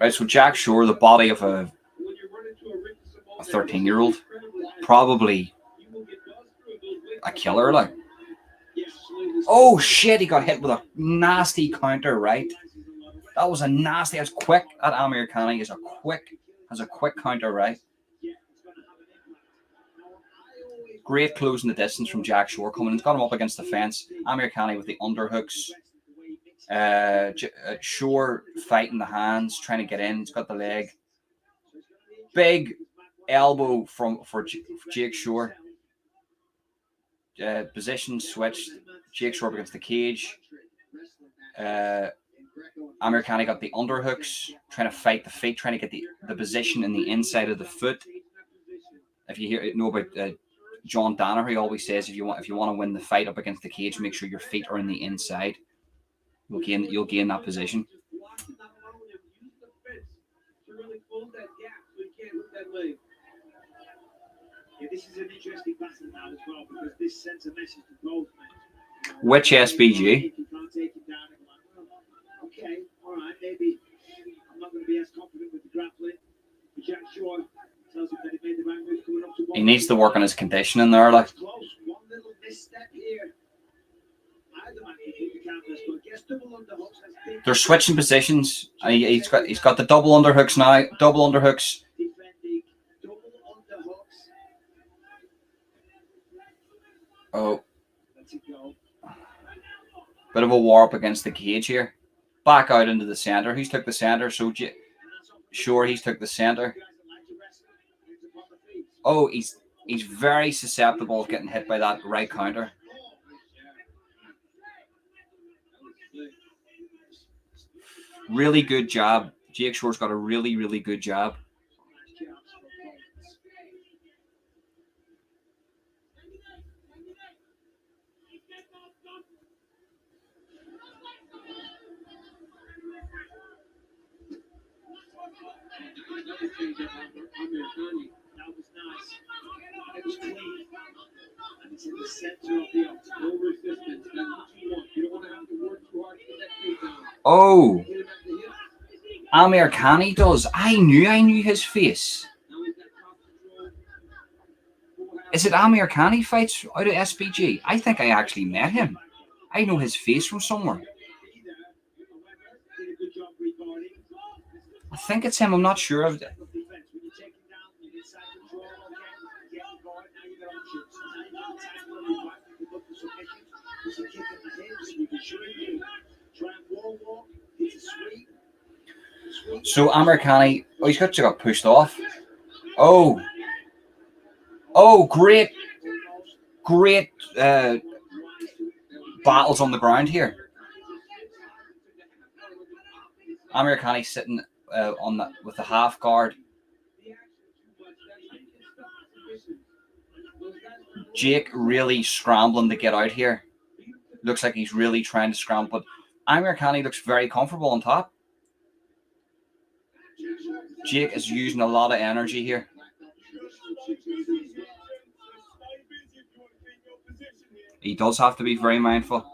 Right, so Jack Shore, the body of a 13-year-old, probably a killer, like. Oh shit, he got hit with a nasty counter, right? That was a nasty, that's quick. That Amir Khani has a quick counter, right? Great closing the distance from Jack Shore coming in. He's got him up against the fence. Amir Khani with the underhooks. Shore fighting the hands, trying to get in. He's got the leg. Big elbow for Jake Shore. Position switched. Jake Shore against the cage. Amir Khani got the underhooks, trying to fight the feet, trying to get the position in the inside of the foot. If you know about John Danaher always says, if you want to win the fight up against the cage, make sure your feet are in the inside. You'll gain that position. Yeah, this is an interesting battle now as well because this sends a message to both men. Which SBG? Okay, all right, maybe I'm not going to be as confident with the grappling. But Jack Shaw tells him that he made the right move coming up to one. He needs to work on his conditioning there, like. Close. One little misstep here. Either man can keep the counters, but gets double underhooks. They're switching positions. He's got the double underhooks now. Double underhooks. Defending double underhooks. Oh, Let's it go. bit of a war up against the cage here. Back out into the center. Who's took the center? So sure, he's took the center. Oh, he's very susceptible to getting hit by that right counter. Really good jab. Jake Shore's got a really, really good jab. That was nice. It was clean. And it's in the center of the octagon. No resistance. That's what you want. You don't want to have to work too hard to get that takedown. Oh, Get him at the hip. Amir Khan does. I knew his face. Now he's got top control. Is it Amir Khan fights out of SBG? I think I actually met him. I know his face from somewhere. Did a good job rebounding. I think it's him. I'm not sure of it. Defense. When you take him down, you get side control again. Get him going. Now you got options. Now you got time to run back. You can look for submission. There's a kick in the hips. You can shoot him. Try and wall walk. It's a sweep. So Amir Khan, he's got pushed off. Oh, great battles on the ground here. Amir Khan sitting on that with the half guard. Jake really scrambling to get out here. Looks like he's really trying to scramble, but Amir Khan looks very comfortable on top. Jake is using a lot of energy here. He does have to be very mindful.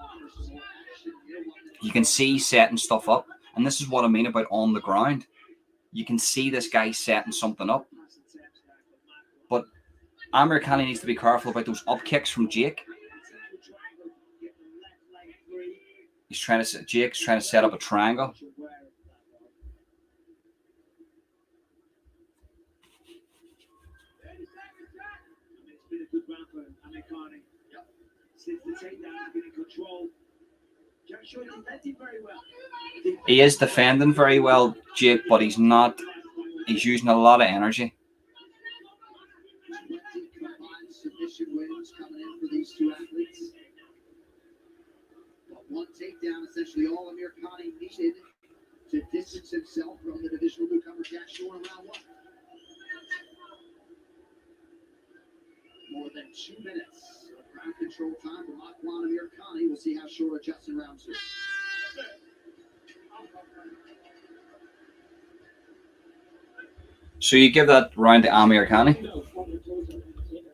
You can see setting stuff up. And this is what I mean about on the ground. You can see this guy setting something up. But Amir Khan needs to be careful about those up kicks from Jake. Jake's trying to set up a triangle. He is defending very well, Jake, but he's not. He's using a lot of energy. One takedown, essentially all Amir Khan needed to distance himself from the divisional newcomer Jack Shore in round one. More than 2 minutes of ground control time from Akwan Amir Khan. We'll see how Shore adjusts in round two. So you give that round to Amir Khan.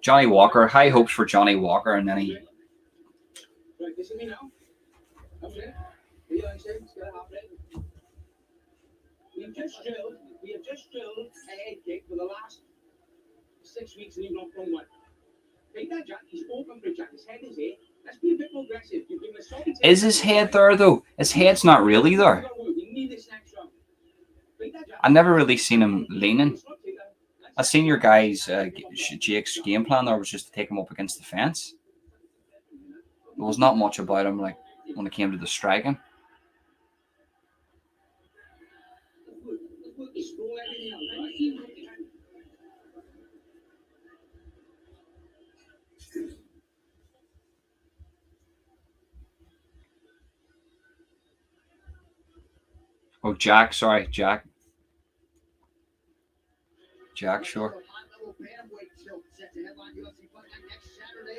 Johnny Walker, high hopes for Johnny Walker, and then he. We have just drilled a head kick for the last 6 weeks and you've not done one. Take that, Jack. He's open for Jack. His head is here. Let's be a bit more aggressive. You've been assaulted. Is his head there though? His head's not really there. We need this next round. I never really seen him leaning. I seen your guys, Jake's game plan there was just to take him up against the fence. There was not much about him like when it came to the striking. Oh, Jack, sorry, Jack. Jack, sure. High-level bantamweight tilt set to headline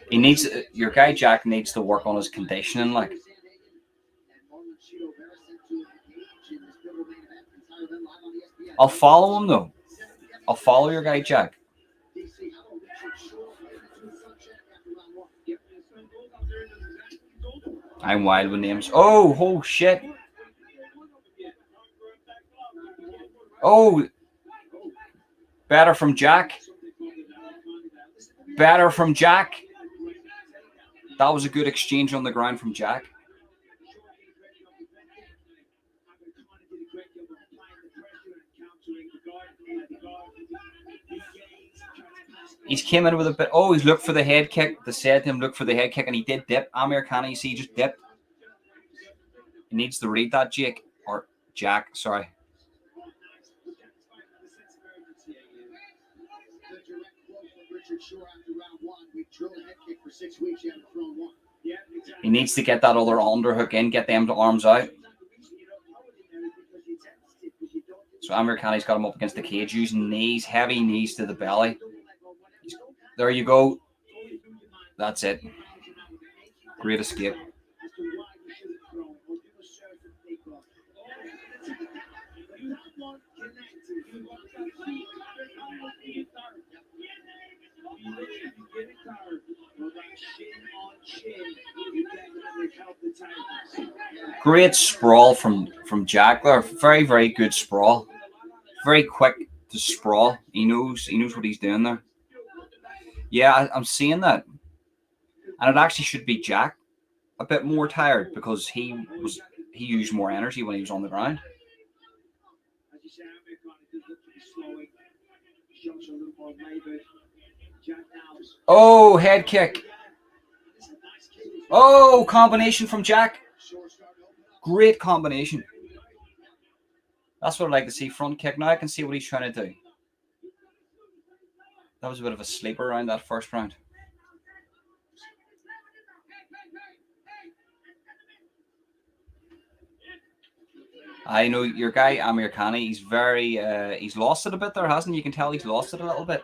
He needs your guy Jack needs to work on his conditioning. Like, I'll follow him though. I'll follow your guy Jack. I'm wild with names. Oh shit. Oh, better from Jack. Better from Jack. That was a good exchange on the ground from Jack. He's came in with a bit. Oh, he's looked for the head kick. They said to him, look for the head kick, and he did dip. Amir Khan, you see, he just dipped. He needs to read that, Jake. Or Jack, sorry. He needs to get that other underhook in, get them to arms out. So Amir Khan's got him up against the cage using knees, heavy knees to the belly. There you go. That's it. Great escape. Great sprawl from Jack there. Very, very good sprawl. Very quick to sprawl. He knows what he's doing there. Yeah, I'm seeing that. And it actually should be Jack a bit more tired because he used more energy when he was on the ground. Oh, head kick. Oh, combination from Jack. Great combination. That's what I like to see. Front kick. Now I can see what he's trying to do. That was a bit of a sleeper round, that first round. I know your guy Amir Khan. He's very he's lost it a bit there, hasn't he? You can tell he's lost it a little bit.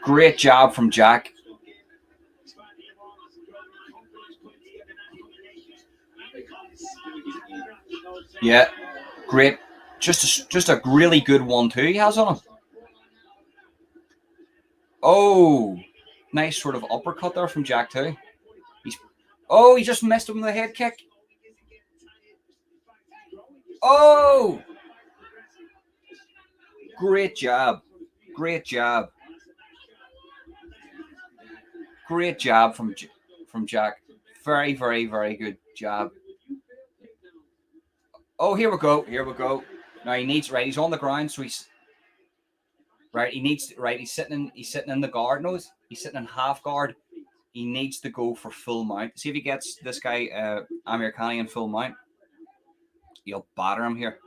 Great job from Jack. Yeah, great. Just a really good 1-2 he has on him. Oh, nice sort of uppercut there from Jack too. He just missed him with a head kick. Oh, great job. Great job. Great job from Jack. Very, very, very good job. Oh, here we go. Here we go. Now he needs he's on the ground, so he's he's sitting in the guard. No, he's sitting in half guard. He needs to go for full mount. See if he gets this guy Amir Khan in full mount. He'll batter him here.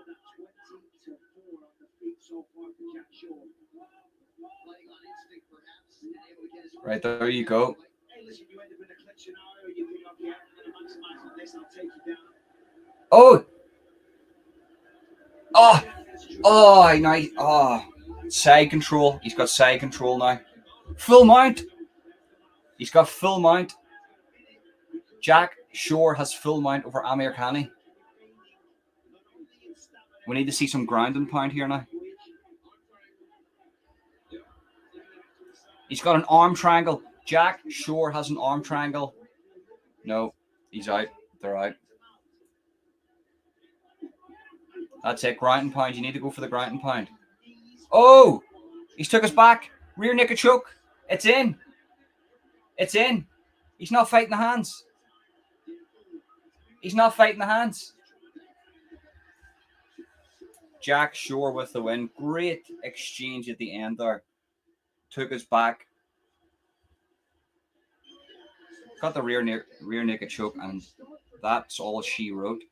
Right, there you go. Nice. Side control. He's got side control now. Full mount. He's got full mount. Jack Shore has full mount over Amir Khan. We need to see some ground and pound here now. He's got an arm triangle. Jack Shore has an arm triangle. No, he's out. They're out. That's it. Ground and pound. You need to go for the ground and pound. Oh, he's took us back. Rear naked choke. It's in. It's in. He's not fighting the hands. He's not fighting the hands. Jack Shore with the win. Great exchange at the end there. Took us back. Got the rear naked choke, and that's all she wrote.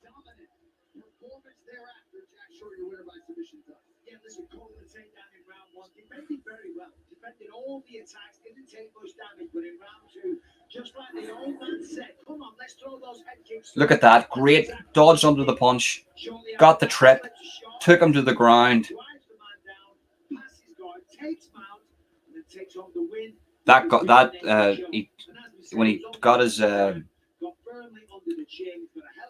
one. Defended very well. Defended all the attacks. Didn't take much damage, but in round two, just like the old man said, come on, let's throw those head kicks. Look at that. Great. Dodged under the punch. Got the trip. Took him to the ground. Drives the man down, passes guard, takes mount, and then takes home the win. That got that. When he got his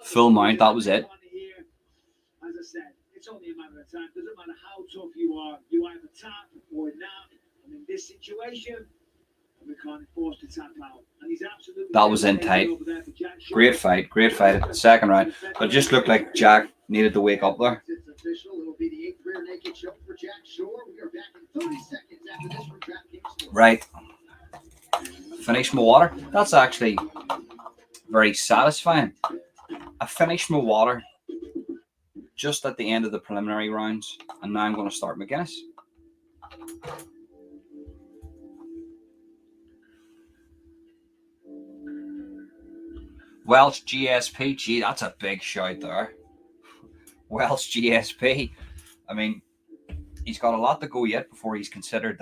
full mount, that was it. As I said, it's only a matter of time. Doesn't matter how tough you are, you either tap or not. And in this situation, McCartney forced to tap out. And he's absolutely That was in tight. Great fight at the second round. But it just looked like Jack needed to wake up there. It's official. It'll be the 8th rear naked choke for Jack Shore. We are back in 30 seconds after this from DraftKings. Right. Finish my water. That's actually very satisfying. I finished my water just at the end of the preliminary rounds, and now I'm going to start my Guinness. Welsh GSP. Gee, that's a big shout there. Welsh GSP. I mean, he's got a lot to go yet before he's considered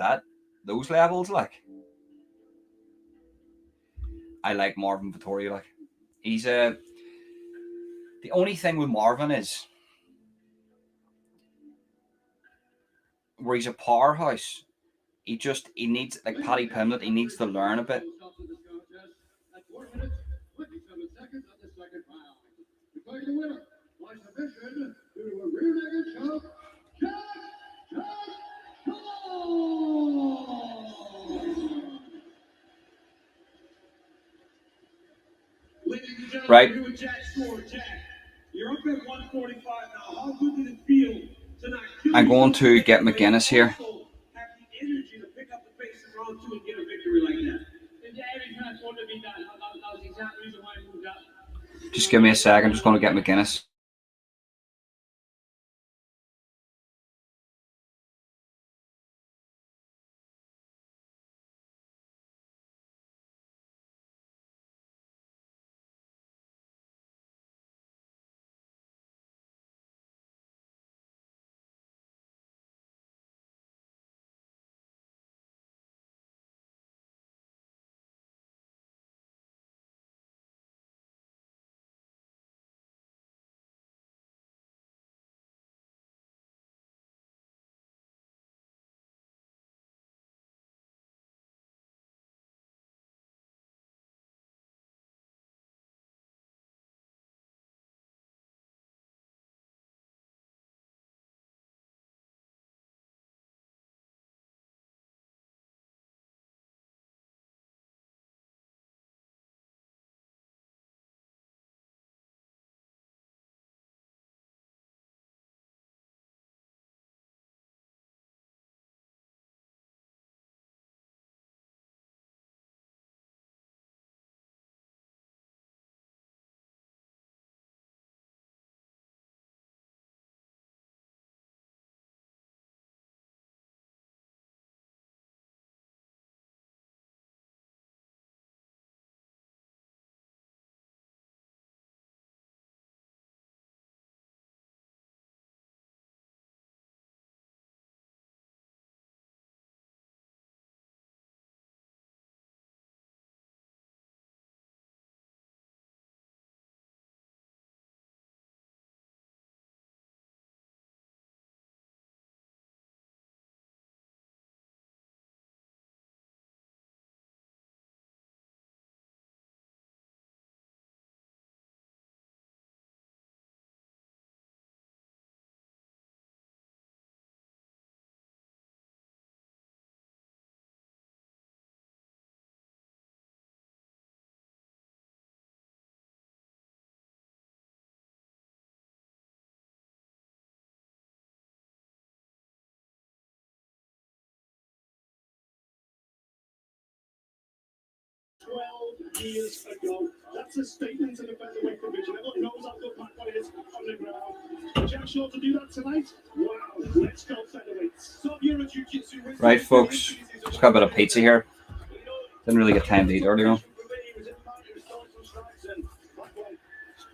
those levels. Like, I like Marvin Vettori. Like, he's the only thing with Marvin is where he's a powerhouse. He needs, like Paddy Pimblett, he needs to learn a bit. Right. I'm going to get McGuinness here. Just give me a second. I'm just going to get McGuinness. Years ago. That's a statement to the featherweight division. Everyone knows how good Macron is on the ground. Jack Shaw to do that tonight? Wow, let's go featherweights. Right, folks. Just got a bit of pizza here. Didn't really get time to eat earlier on.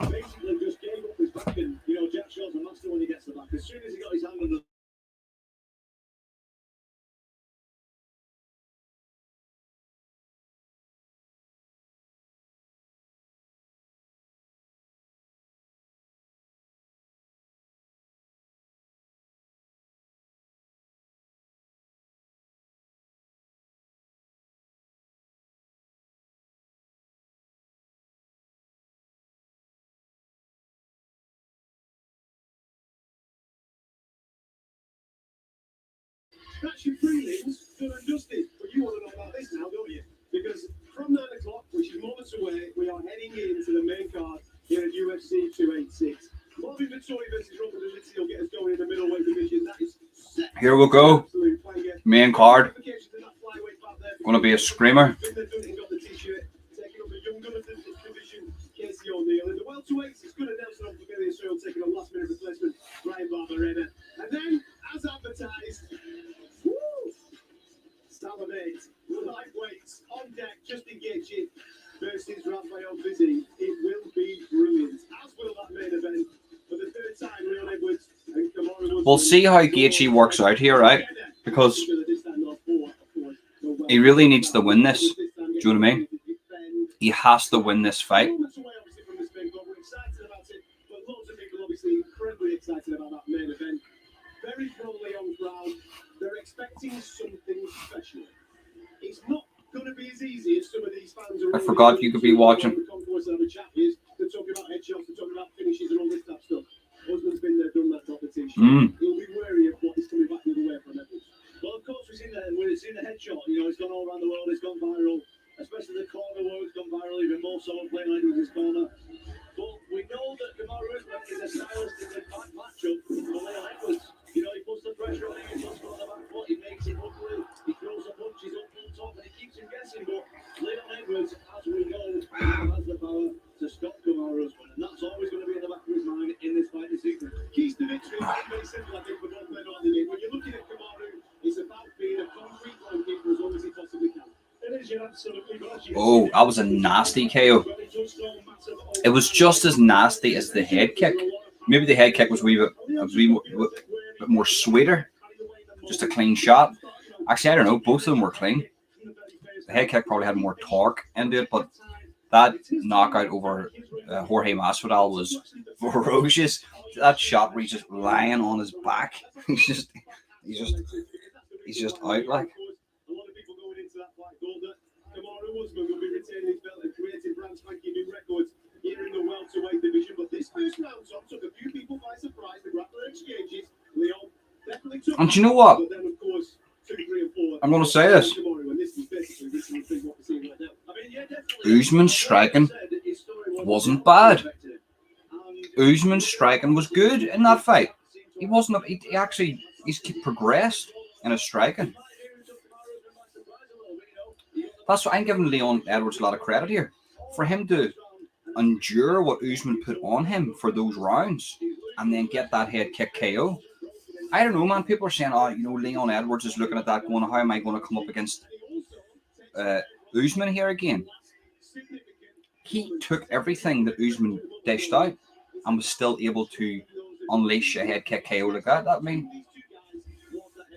Basically just gave up his back, and Jack Shaw's a master when he gets the back. As soon as he got his hand on the That's your prelims done and dusted. But you want to know about this now, don't you? Because from 9 o'clock, which is moments away, we are heading into the main card here at UFC 286. Marvin Vittori versus Robert Elitzi will get us going in the middleweight division. That is set. Here we go. Main card. Gonna be a screamer. Casey O'Neill. In the welterweights, it's good Nelson Ogbonnia Searle taking on last minute replacement Ryan Barberena. And then, as advertised, Salamate, lightweights on deck, just engaging versus Rafael Vizzi. It will be brilliant, as will that main event. For the third time, Leon Edwards and Kamaru. We'll see how Gaethje works out here, right? Because he really needs to win this. Do you know what I mean? He has to win this fight. Excited about that main event. Very pro Leon crowd. They're expecting something special. It's not going to be as easy as some of these fans are. I forgot you could be watching. They're talking about headshots, they're talking about finishes and all this type of stuff. Husband's been there, done that competition. He'll be wary of what is coming back the other way from Edwards. Well, of course, we've seen the headshot. You know, it's gone all around the world. It's gone viral, especially the corner where it's gone viral. Even more so on playing Edwards' corner. But we know that Kamaru is a stylistically bad matchup for Leon Edwards. You know, he puts the pressure on him, he puts on the back foot, he makes it ugly, he throws the punches up on top, and he keeps him guessing. But Leon Edwards, as we know, has the power to stop Kamaru's win, and that's always going to be in the back of his mind in this fight this evening. Keys to victory, very simple, I think, for both men on the game. When you're looking at Kamaru, it's about being a concrete groundkeeper as long as he possibly can. Oh, that was a nasty KO. It was just as nasty as the head kick. Maybe the head kick was a wee bit more sweeter. Just a clean shot. Actually, I don't know. Both of them were clean. The head kick probably had more torque into it, but that knockout over Jorge Masvidal was ferocious. That shot where he's just lying on his back. he's just out like. Kamaru Usman will be retaining his belt and creating brand spanking new records here in the welterweight division. But this first round, Tom, took a few people by surprise. The grappler exchanges, Leon definitely took. And do you know what? But then, of course, 2, 3, and 4. I'm going to say this. Usman's striking wasn't bad. Usman's striking was good in that fight. He wasn't. He's progressed in his striking. That's what I'm giving Leon Edwards a lot of credit here. For him to endure what Usman put on him for those rounds and then get that head kick KO. I don't know, man. People are saying, Leon Edwards is looking at that going, how am I going to come up against Usman here again? He took everything that Usman dished out and was still able to unleash a head kick KO like that. I mean,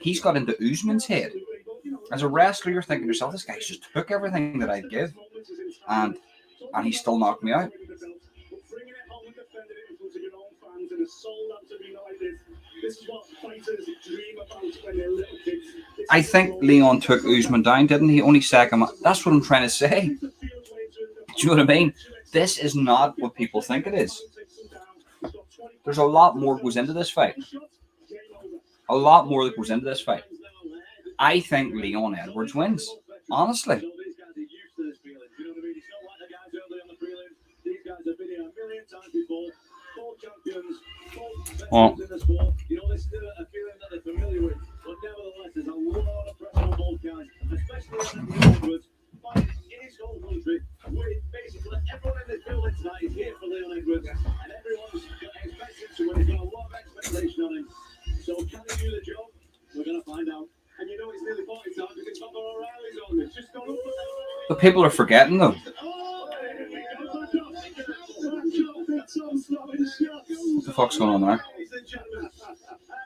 he's got into Usman's head. As a wrestler, you're thinking to yourself, this guy just took everything that I'd give, and he still knocked me out. I think Leon took Usman down, didn't he? Only second. That's what I'm trying to say. Do you know what I mean? This is not what people think it is. There's a lot more that goes into this fight. A lot more that goes into this fight. I think Leon Edwards wins. Honestly. Oh. So can he do the job? We're going to find out. And you know it's nearly 40 times because Bob O'Reilly's on this. Just go up. But people are forgetting though. What the fuck's going on there?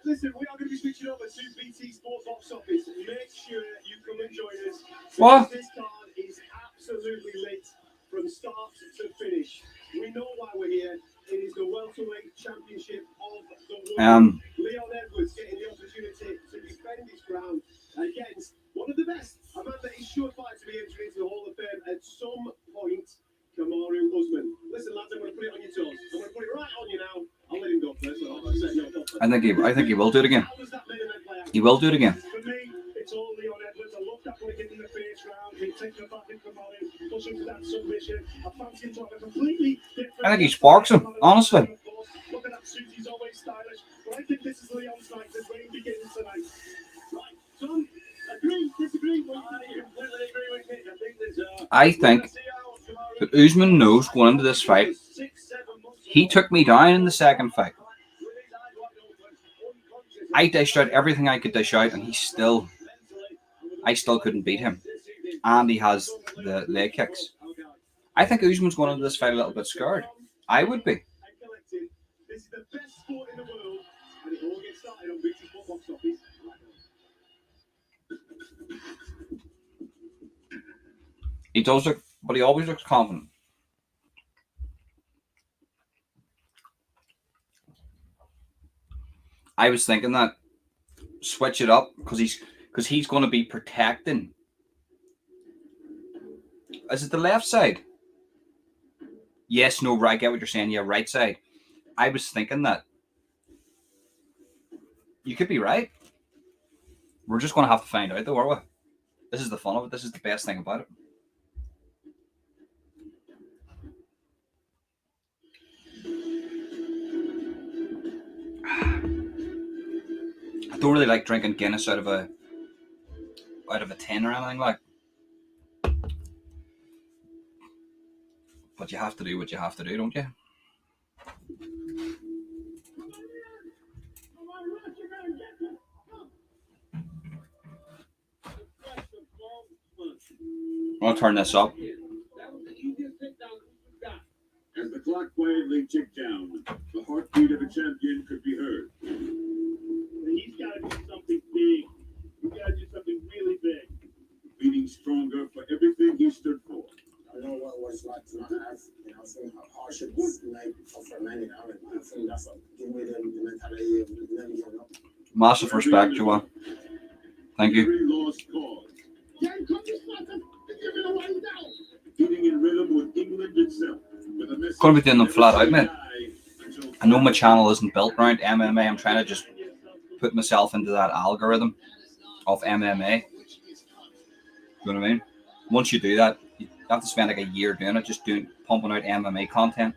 Listen, we are going to be switching over to BT Sports Box Office. Make sure you come and join us. What? This card is absolutely lit from start to finish. We know why we're here. It is the welterweight championship of the world. Leon Edwards getting the opportunity to defend his crown against one of the best, a man that is surefire to be entering into the Hall of Fame at some point, Kamaru Usman. Listen, lads, I'm going to put it on your toes. I'm going to put it right on you now. I'll let him go first. I think he will do it again. He will do it again. For me, Leon Edwards. I love that putting it in the first round. He's taking it back into Molly, pushing for that submission. I fancy him to have a completely different. I think he sparks him, honestly. Look at that suit, he's always stylish. But I think this is Leon's night. His reign begins tonight. Right, John, agree, disagree? I completely agree with Nick. I think there's I think that Usman knows going into this fight, he took me down in the second fight. I dished out everything I could dish out, and I still couldn't beat him. And he has the leg kicks. I think Usman's going into this fight a little bit scared. I would be. This is the best sport in the world, and it all gets started on British box office. He does look, but he always looks confident. I was thinking that switch it up because he's going to be protecting. Is it the left side? Yes, no, right. I get what you're saying. Yeah, right side. I was thinking that. You could be right. We're just going to have to find out, though, aren't we? This is the fun of it. This is the best thing about it. I don't really like drinking Guinness out of a tin or anything like. But you have to do what you have to do, don't you? I'll turn this up. As the clock quietly ticked down, the heartbeat of a champion could be heard. He's got to do something big. He's got to do something really big. Feeling stronger for everything he stood for. I know what was like to not have, some hardships like for many now, and I think that's what give me the mentality of never giving up. Massive respect, Joanne. Thank you. Every lost cause. Getting in rhythm with England itself. Gonna be doing them flat out, mate. I know my channel isn't built around MMA. I'm trying to just put myself into that algorithm of MMA. You know what I mean? Once you do that, you have to spend like a year doing it, just pumping out MMA content.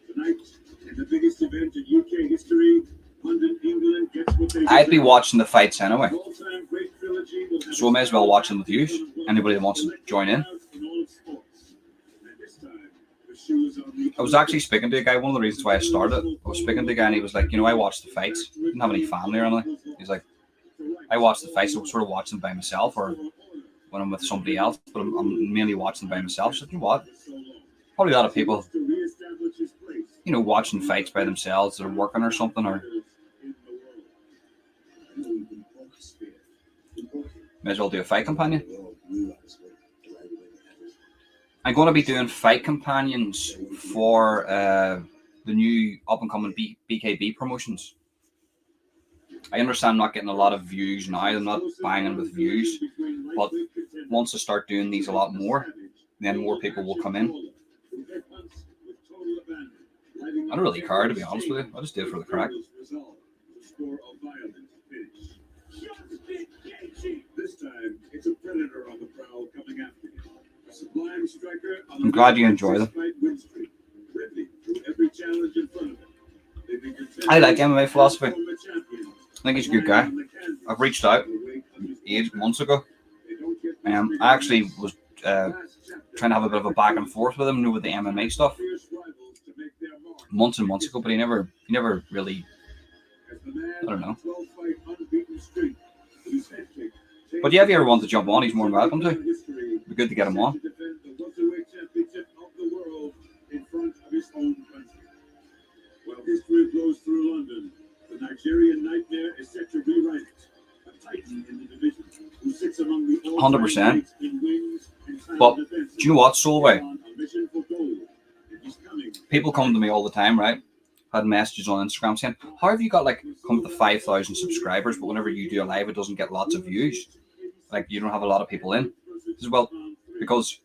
Tonight, in the biggest event in UK history, London, England gets what they I'd be deserve. watching the fights anyway, The all-time great trilogy will have so I may as well watch them with you. Anybody that wants to join in. all of sports. And this time, the shoes on the I was actually speaking to a guy. One of the reasons why I started, I was speaking to a guy, and he was like, I watched the fights. He didn't have any family or anything. He's like, I watched the fights. So I'm sort of watching by myself, or when I'm with somebody else, but I'm mainly watching by myself. So you know what? Probably a lot of people, watching fights by themselves, they're working or something, or may as well do a fight companion. I'm going to be doing fight companions for the new up-and-coming BKB promotions. I understand I'm not getting a lot of views now. I'm not banging with views. But once I start doing these a lot more, then more people will come in. I don't really care, to be honest with you. I just do it for the crack. This time, it's a predator on the prowl coming after you. A sublime striker on I'm glad you enjoy them. Ridley through every challenge in front of him. I like MMA philosophy. I think he's a good guy. I've reached out months ago. I actually was trying to have a bit of a back and forth with him, with the MMA stuff, months and months ago, but he never really, I don't know. But yeah, if you ever want to jump on, he's more than welcome to. It'd be good to get him on. While history flows through London, the Nigerian nightmare is set to rewrite it. A titan in the division who sits among the 100%. But do you know what, Solway? People come to me all the time, right? Had messages on Instagram saying, how have you got like come to 5,000 subscribers, but whenever you do a live, it doesn't get lots of views. Like, you don't have a lot of people in. As well, because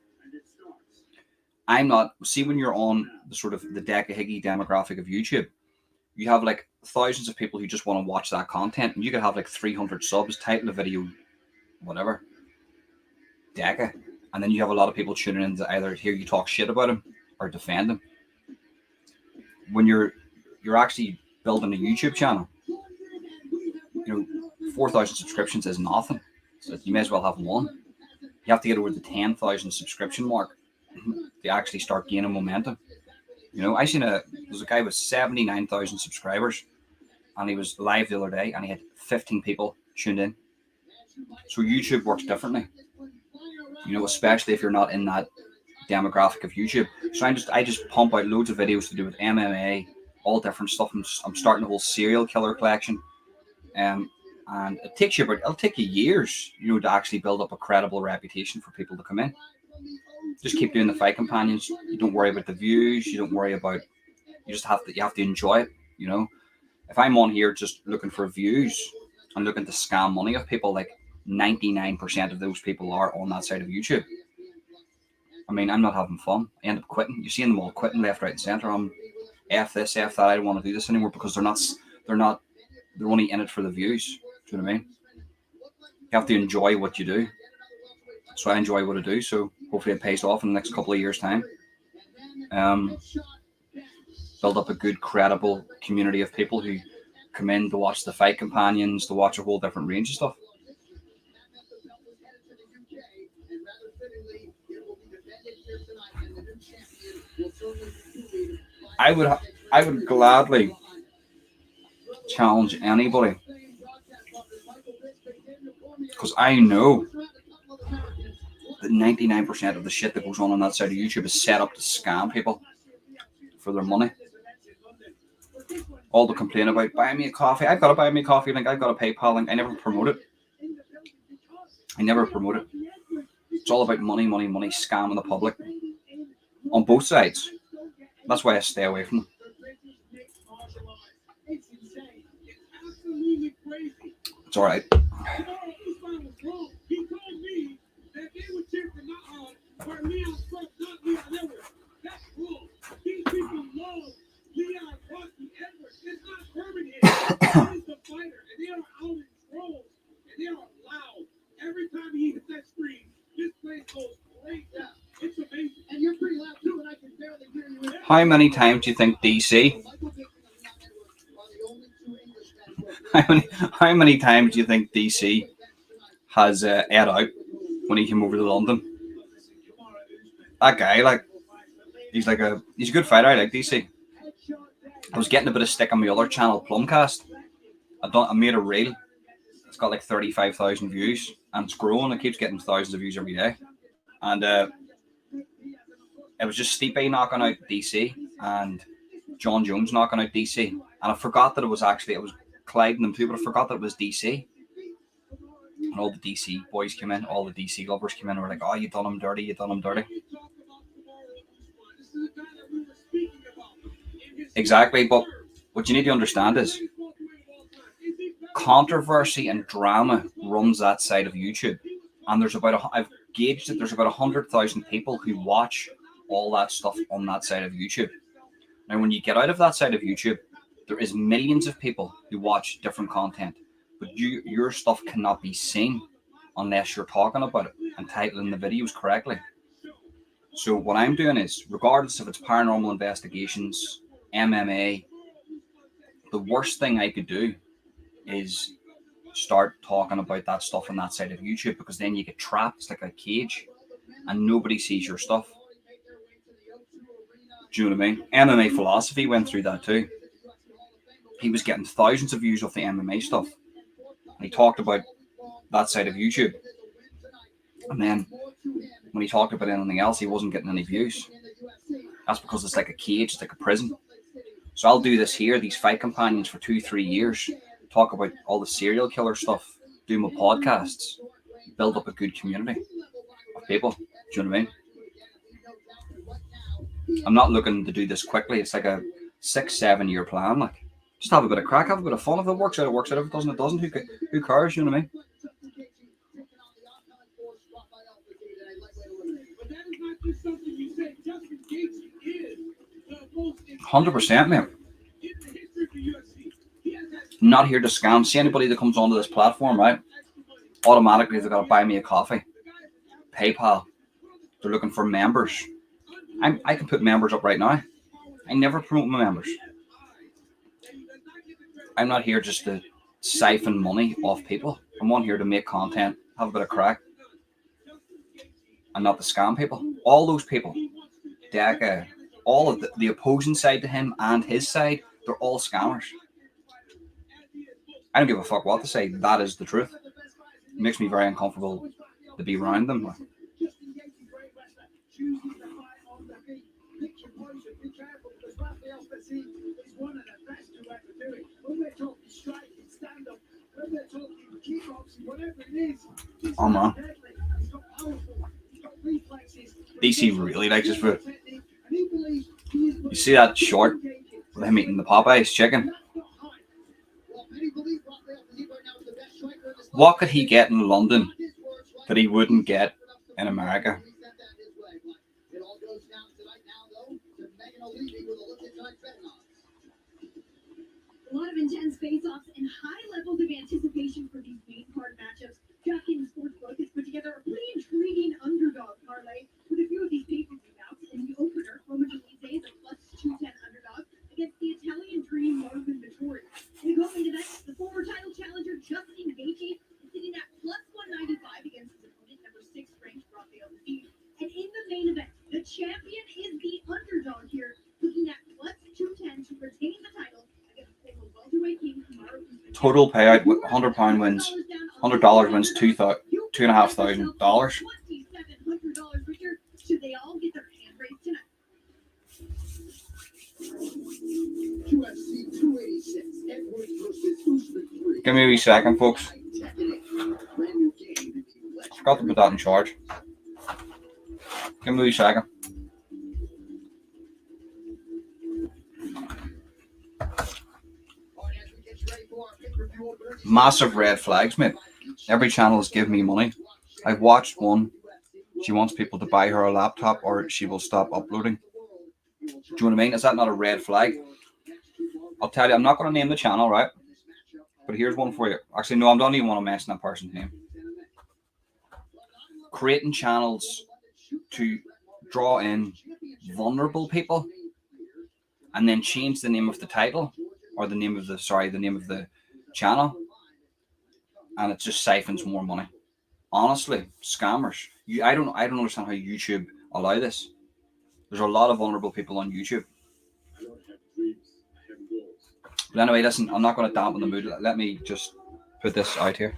I'm not, see, when you're on the sort of the Decahiggy demographic of YouTube, you have like thousands of people who just want to watch that content, and you could have like 300 subs, title the video, whatever, Deca, and then you have a lot of people tuning in to either hear you talk shit about him or defend him. When you're actually building a YouTube channel, 4,000 subscriptions is nothing. So you may as well have one. You have to get over the 10,000 subscription mark to actually start gaining momentum. I seen there's a guy with 79,000 subscribers, and he was live the other day, and he had 15 people tuned in. So YouTube works differently, especially if you're not in that demographic of YouTube. So I just pump out loads of videos to do with MMA, all different stuff. I'm starting a whole serial killer collection, and it'll take you years, to actually build up a credible reputation for people to come in. Just keep doing the fight companions. You don't worry about the views. You don't worry about. You have to enjoy it. If I'm on here just looking for views and looking to scam money of people, like 99% of those people are on that side of YouTube. I mean, I'm not having fun. I end up quitting. You're seeing them all quitting left, right, and center. I'm F this, F that. I don't want to do this anymore because they're only in it for the views. Do you know what I mean? You have to enjoy what you do. So I enjoy what I do. So hopefully it pays off in the next couple of years' time. Build up a good, credible community of people who come in to watch the fight companions, to watch a whole different range of stuff. I would gladly challenge anybody, because I know that 99% of the shit that goes on that side of YouTube is set up to scam people for their money. All the complain about, buy me a coffee. I've got to buy me a coffee link. I've got a PayPal link. I never promote it. It's all about money, scamming the public on both sides. That's why I stay away from them. It's all right. Every time he hits that screen, this place goes straight down. It's amazing. And you're pretty loud too, and I can barely hear you. How many times do you think DC? How many times do you think DC has aired out when he came over to London? That guy, he's a good fighter. I like DC. I was getting a bit of stick on my other channel, Plumcast. I made a reel. It's got like 35,000 views, and it's growing. It keeps getting thousands of views every day. And it was just Stipe knocking out DC and John Jones knocking out DC. And I forgot that it was Clyde and them too, but I forgot that it was DC. And all the DC boys came in, all the DC lovers came in and were like, oh, you done him dirty. Exactly, but what you need to understand is controversy and drama runs that side of YouTube. And I've gauged that there's about 100,000 people who watch all that stuff on that side of YouTube. Now, when you get out of that side of YouTube, there is millions of people who watch different content, but your stuff cannot be seen unless you're talking about it and titling the videos correctly. So what I'm doing is, regardless if it's paranormal investigations, MMA, the worst thing I could do is start talking about that stuff on that side of YouTube, because then you get trapped. It's like a cage and nobody sees your stuff. Do you know what I mean? MMA Philosophy went through that too. He was getting thousands of views off the MMA stuff. And he talked about that side of YouTube. And then when he talked about anything else, he wasn't getting any views. That's because it's like a cage, it's like a prison. So I'll do this here, these fight companions, for 2-3 years, talk about all the serial killer stuff, do my podcasts, build up a good community of people. Do you know what I mean? I'm not looking to do this quickly. It's like a 6-7 year plan. Just have a bit of crack, have a bit of fun. If it works out, it works out. If it doesn't, it doesn't. Who cares? You know what I mean? But that is not just something you say. Justin Gaethje is the most 100%, mate. in the history of the UFC. He has had Not here to scam. See anybody that comes onto this platform, right? Automatically, they've got to buy me a coffee. PayPal. They're looking for members. I can put members up right now. I never promote my members. I'm not here just to siphon money off people. I'm on here to make content, have a bit of crack, and not to scam people. All those people, Deca, all of the opposing side to him and his side, they're all scammers. I don't give a fuck what they say. That is the truth. It makes me very uncomfortable to be around them. Justin Gaethje, great wrestler, chooses to fight on the feet. Pick your poison, be careful, because Rafael Fazil is one of the best to ever do it. When we're talking striking, stand up, when we're talking kickboxing, whatever it is, he's Oh, man. deadly. He's got powerful, he's got reflexes. DC really likes his food. Technique, and he believes he is You see that short with him eating the Popeyes chicken? Well, many believe Rafael Fazil right now is the best striker in this What could he get in London that he wouldn't get in America? It all goes down tonight now, though, to Megan O'Leary with a look at tonight's betting odds. A lot of intense face-offs and high levels of anticipation for these main card matchups. DraftKings Sportsbook has put together a pretty intriguing underdog parlay with a few of these pay-per-view bouts. In the opener, Roma Jalise is a plus 210 underdog against the Italian Dream Marvin Vittori. In the co-main event, the former title challenger Justin Gaethje is sitting at plus 195 against his opponent, number 6 ranked Rafael Fazil. And in the main event, the champion is the underdog here, looking at plus 210 to retain the title against former welterweight king Kamaru Usman. Total payout £100 wins. $100 wins $2,500. $2,700, Richard. Should they all get their hand raised tonight? UFC 286, Edwards versus Usman 3. Give me a wee second, folks. Brand new game. Forgot to put that in charge. Give me a wee second. Massive red flags, mate. Every channel is giving me money. I've watched one. She wants people to buy her a laptop or she will stop uploading. Do you know what I mean? Is that not a red flag? I'll tell you, I'm not going to name the channel, right? But here's one for you. Actually, no, I don't even want to mention that person's name. Creating channels to draw in vulnerable people and then change the name of the title or the name of the channel, and it just siphons more money. Honestly, scammers. I don't understand how YouTube allow this. There's a lot of vulnerable people on YouTube. I don't have dreams, I have goals. But anyway, listen, I'm not going to dampen the mood. Let me just put this out here.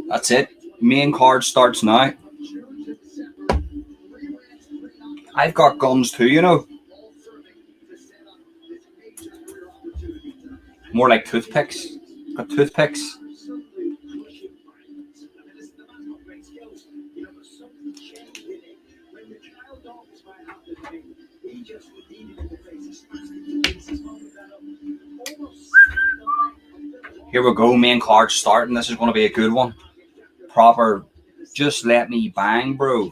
That's it. Main card starts now. I've got guns too, you know. More like toothpicks. Got toothpicks. Here we go, main card starting. This is going to be a good one. Proper, just let me bang, bro.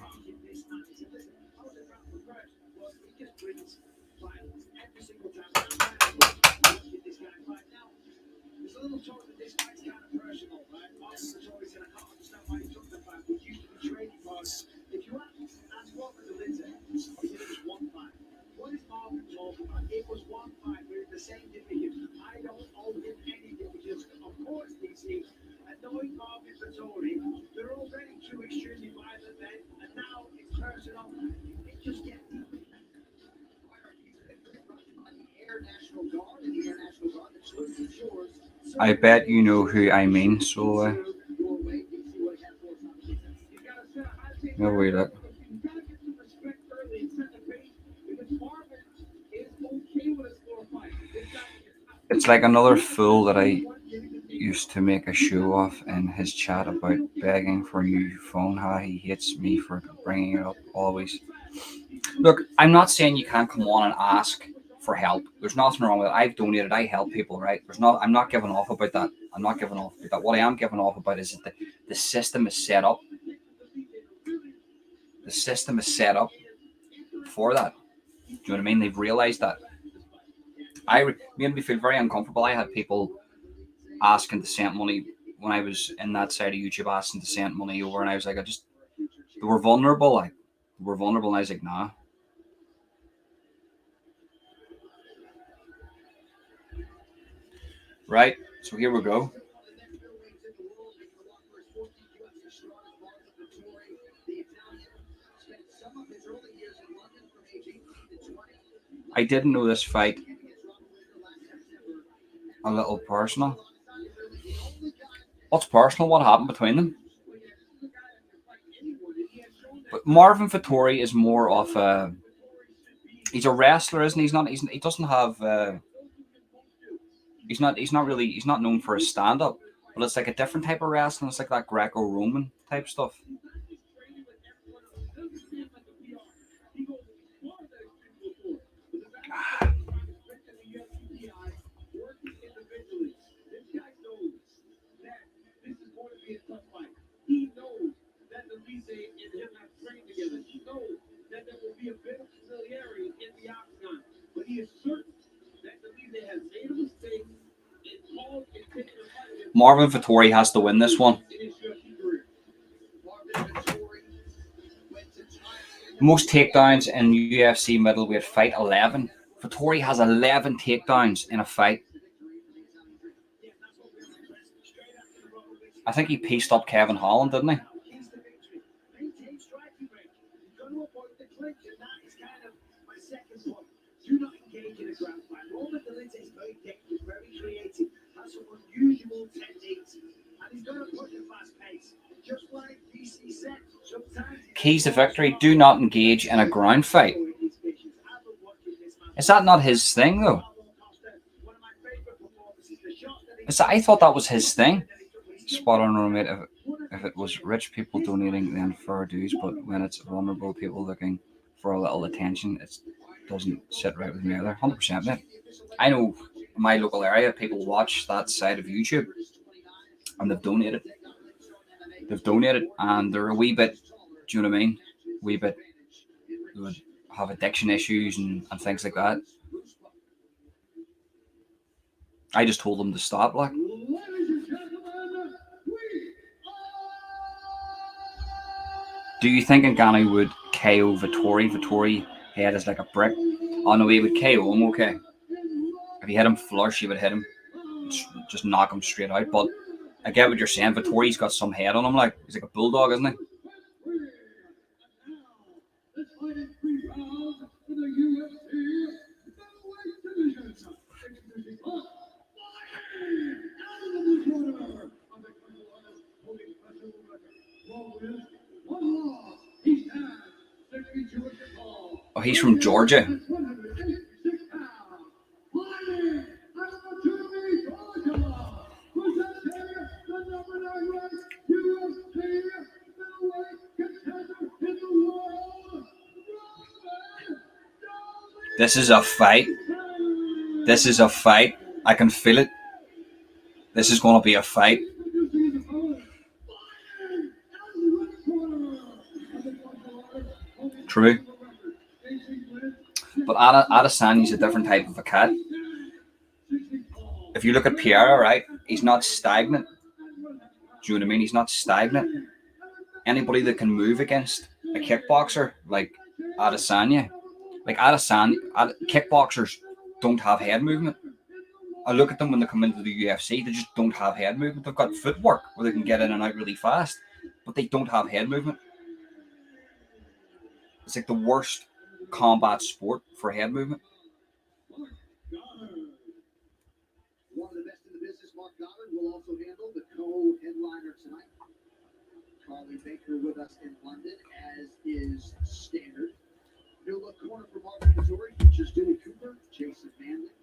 I bet you know who I mean, so no way look. It's like another fool that I used to make a show of in his chat about begging for a new phone. How he hates me for bringing it up always. Look, I'm not saying you can't come on and ask for help. There's nothing wrong with it. I've donated. I help people, right? I'm not giving off about that. I'm not giving off about that. What I am giving off about is that the system is set up. The system is set up for that. Do you know what I mean? They've realized that. Made me feel very uncomfortable. I had people asking to send money when I was in that side of YouTube, asking to send money over, and I was like, they were vulnerable. Like, they were vulnerable, and I was like, nah. Right. So here we go. I didn't know this fight. A little personal. What's personal? What happened between them? But Marvin Vettori is more of a. He's a wrestler, isn't he? He doesn't have. He's not. He's not really. He's not known for his stand up. But it's like a different type of wrestling. It's like that Greco-Roman type stuff. Marvin Vettori has to win this one. Most takedowns in UFC middleweight fight 11. Vettori has 11 takedowns in a fight. I think he pieced up Kevin Holland, didn't he? Keys to victory: do not engage in a ground fight. Is that not his thing, though? I thought that was his thing. Spot on, roommate. If it was rich people donating, then fair dues. But when it's vulnerable people looking for a little attention, it doesn't sit right with me either. 100%, mate. I know in my local area, people watch that side of YouTube, and they've donated. And they're a wee bit. Do you know what I mean? A wee bit. They would have addiction issues and things like that. I just told them to stop, like. Do you think Ngannou would KO Vettori? Vettori head is like a brick. Oh no, he would KO him, okay. If he hit him flush, he would hit him. Just knock him straight out. But I get what you're saying. Vettori's got some head on him, like he's like a bulldog, isn't he? he's from Georgia. This is a fight. This is a fight. I can feel it. This is going to be a fight. True. But Adesanya's a different type of a cat. If you look at Pierre, right, he's not stagnant. Do you know what I mean? He's not stagnant. Anybody that can move against a kickboxer like Adesanya, kickboxers don't have head movement. I look at them when they come into the UFC, they just don't have head movement. They've got footwork where they can get in and out really fast, but they don't have head movement. It's like the worst combat sport for head movement. One of the best in the business, Mark Goddard, will also handle the co-headliner tonight. Carly Baker with us in London, as is standard. New look corner for Marvin Vettori features Dewey Cooper, Jason Manley,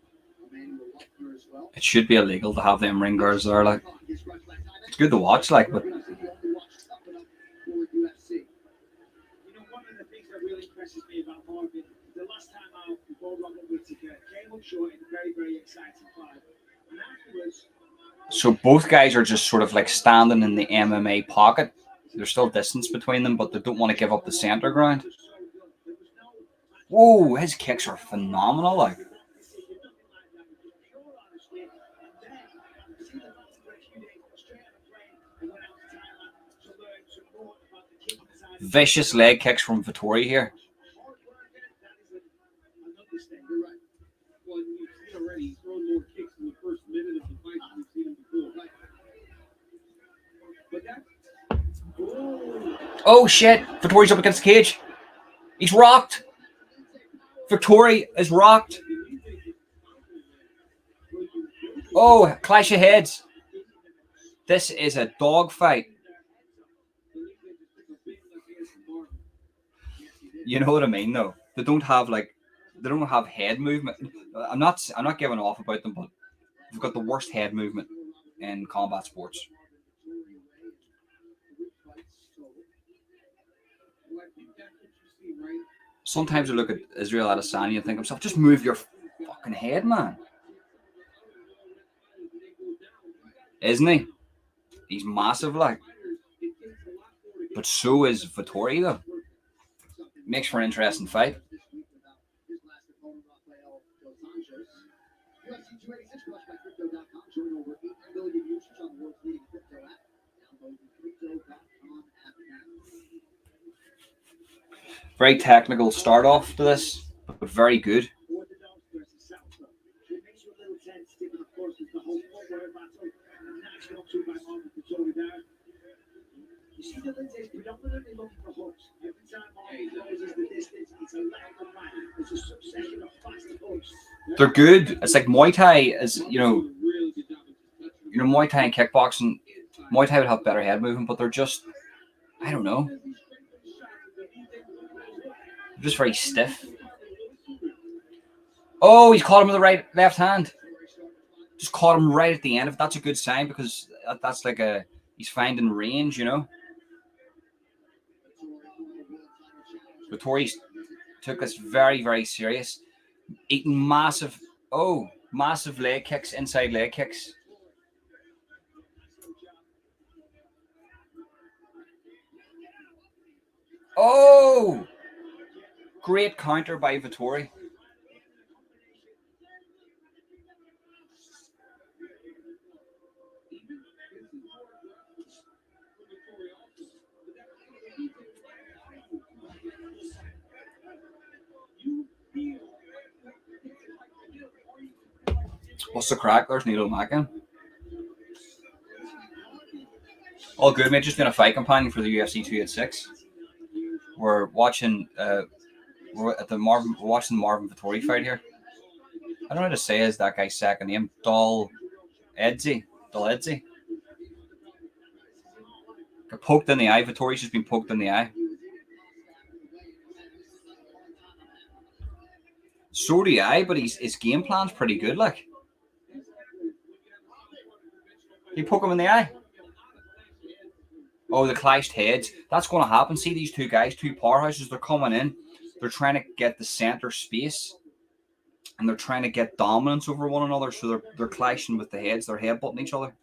Emmanuel Luckner as well. It should be illegal to have them ring guards there. Like, it's good to watch, like, but You know, one of the things that really impresses me about Marvin, the last time out before Robert Whittaker came up short in a very, very exciting fight. And afterwards, so both guys are just sort of like standing in the MMA pocket. There's still distance between them, but they don't want to give up the center ground. Whoa, his kicks are phenomenal. Like, vicious leg kicks from Vettori here. Oh shit, Vettori's up against the cage. He's rocked. Vettori is rocked. Oh, clash of heads. This is a dog fight. You know what I mean, though. They don't have head movement. I'm not giving off about them, but they've got the worst head movement in combat sports. Sometimes I look at Israel Adesanya and think to myself, just move your fucking head, man. Isn't he? He's massive, like. But so is Vettori, though. Makes for an interesting fight. Very technical start off to this, but very good. They're good. It's like Muay Thai is, Muay Thai and kickboxing. Muay Thai would have better head movement, but they're just, I don't know. They're just very stiff. Oh, he's caught him with the left hand. Just caught him right at the end. If that's a good sign, because that's like he's finding range, Vettori took this very, very serious. Eating massive leg kicks, inside leg kicks. Oh! Great counter by Vettori. What's the crack? There's Neil Mackin. All good, mate. Just been a fight companion for the UFC 286. We're watching. We're watching the Marvin Vettori fight here. I don't know how to say is that guy's second name. Dal Edzi. Got poked in the eye. Vettori's just been poked in the eye. So do I, but his game plan's pretty good. Like, you poke him in the eye. Oh, the clashed heads. That's going to happen. See these two guys, two powerhouses. They're coming in. They're trying to get the center space, and they're trying to get dominance over one another. So they're clashing with the heads. They're headbutting each other.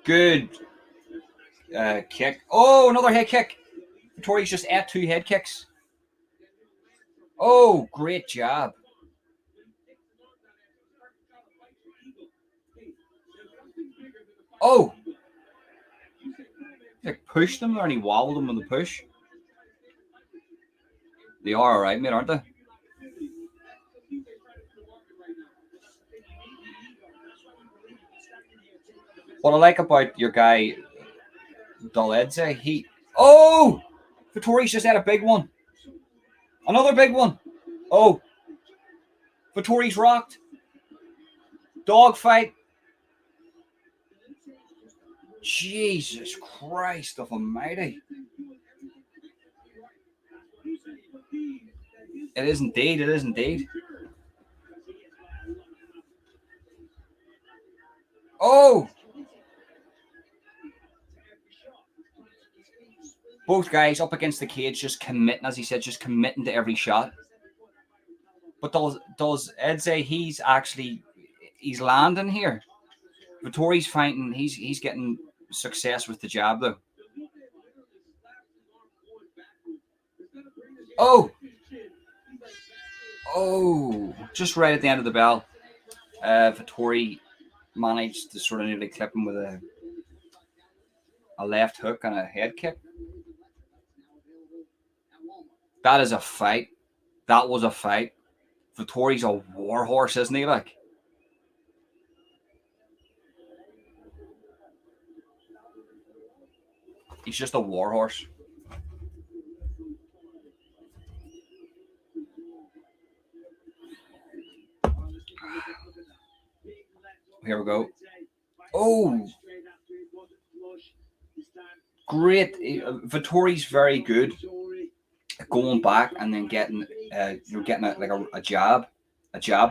Good kick. Oh, another head kick. Vittori's just at 2 head kicks. Oh, great job. Oh. He pushed him there and he wobbled him with the push. They are all right, mate, aren't they? What I like about your guy, Daledze, he... Oh! Vittori's just had a big one. Another big one. Oh. Vittori's rocked. Dog fight. Jesus Christ of Almighty. It is indeed. It is indeed. Oh! Both guys up against the cage, just committing, as he said, just committing to every shot. But does Edze, he's landing here. Vittori's fighting, he's getting success with the jab though. Oh! Oh! Just right at the end of the bell. Vittori managed to sort of nearly clip him with a left hook and a head kick. That is a fight. That was a fight. Vittori's a warhorse, isn't he? Like, he's just a warhorse. Here we go. Oh, great! Vittori's very good going back and then getting a jab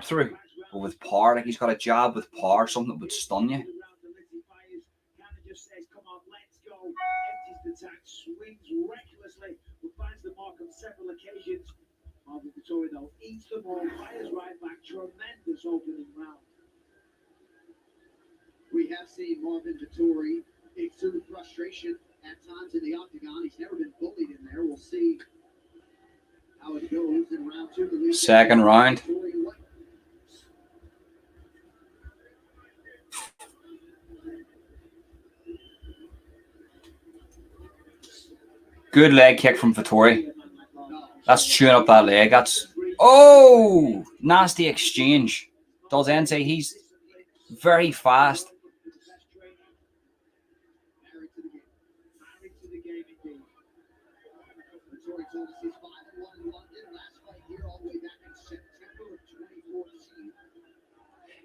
through, but with power. Like, he's got a jab with power, something that would stun you. Eats the ball, fires right back, tremendous opening round. We have seen Marvin Vettori exude frustration at times in the octagon. He's never been bullied in there. We'll see how it goes in round 2. Second round. Good leg kick from Vettori. That's chewing up that leg. That's... Oh! Nasty exchange. Daledze, he's very fast.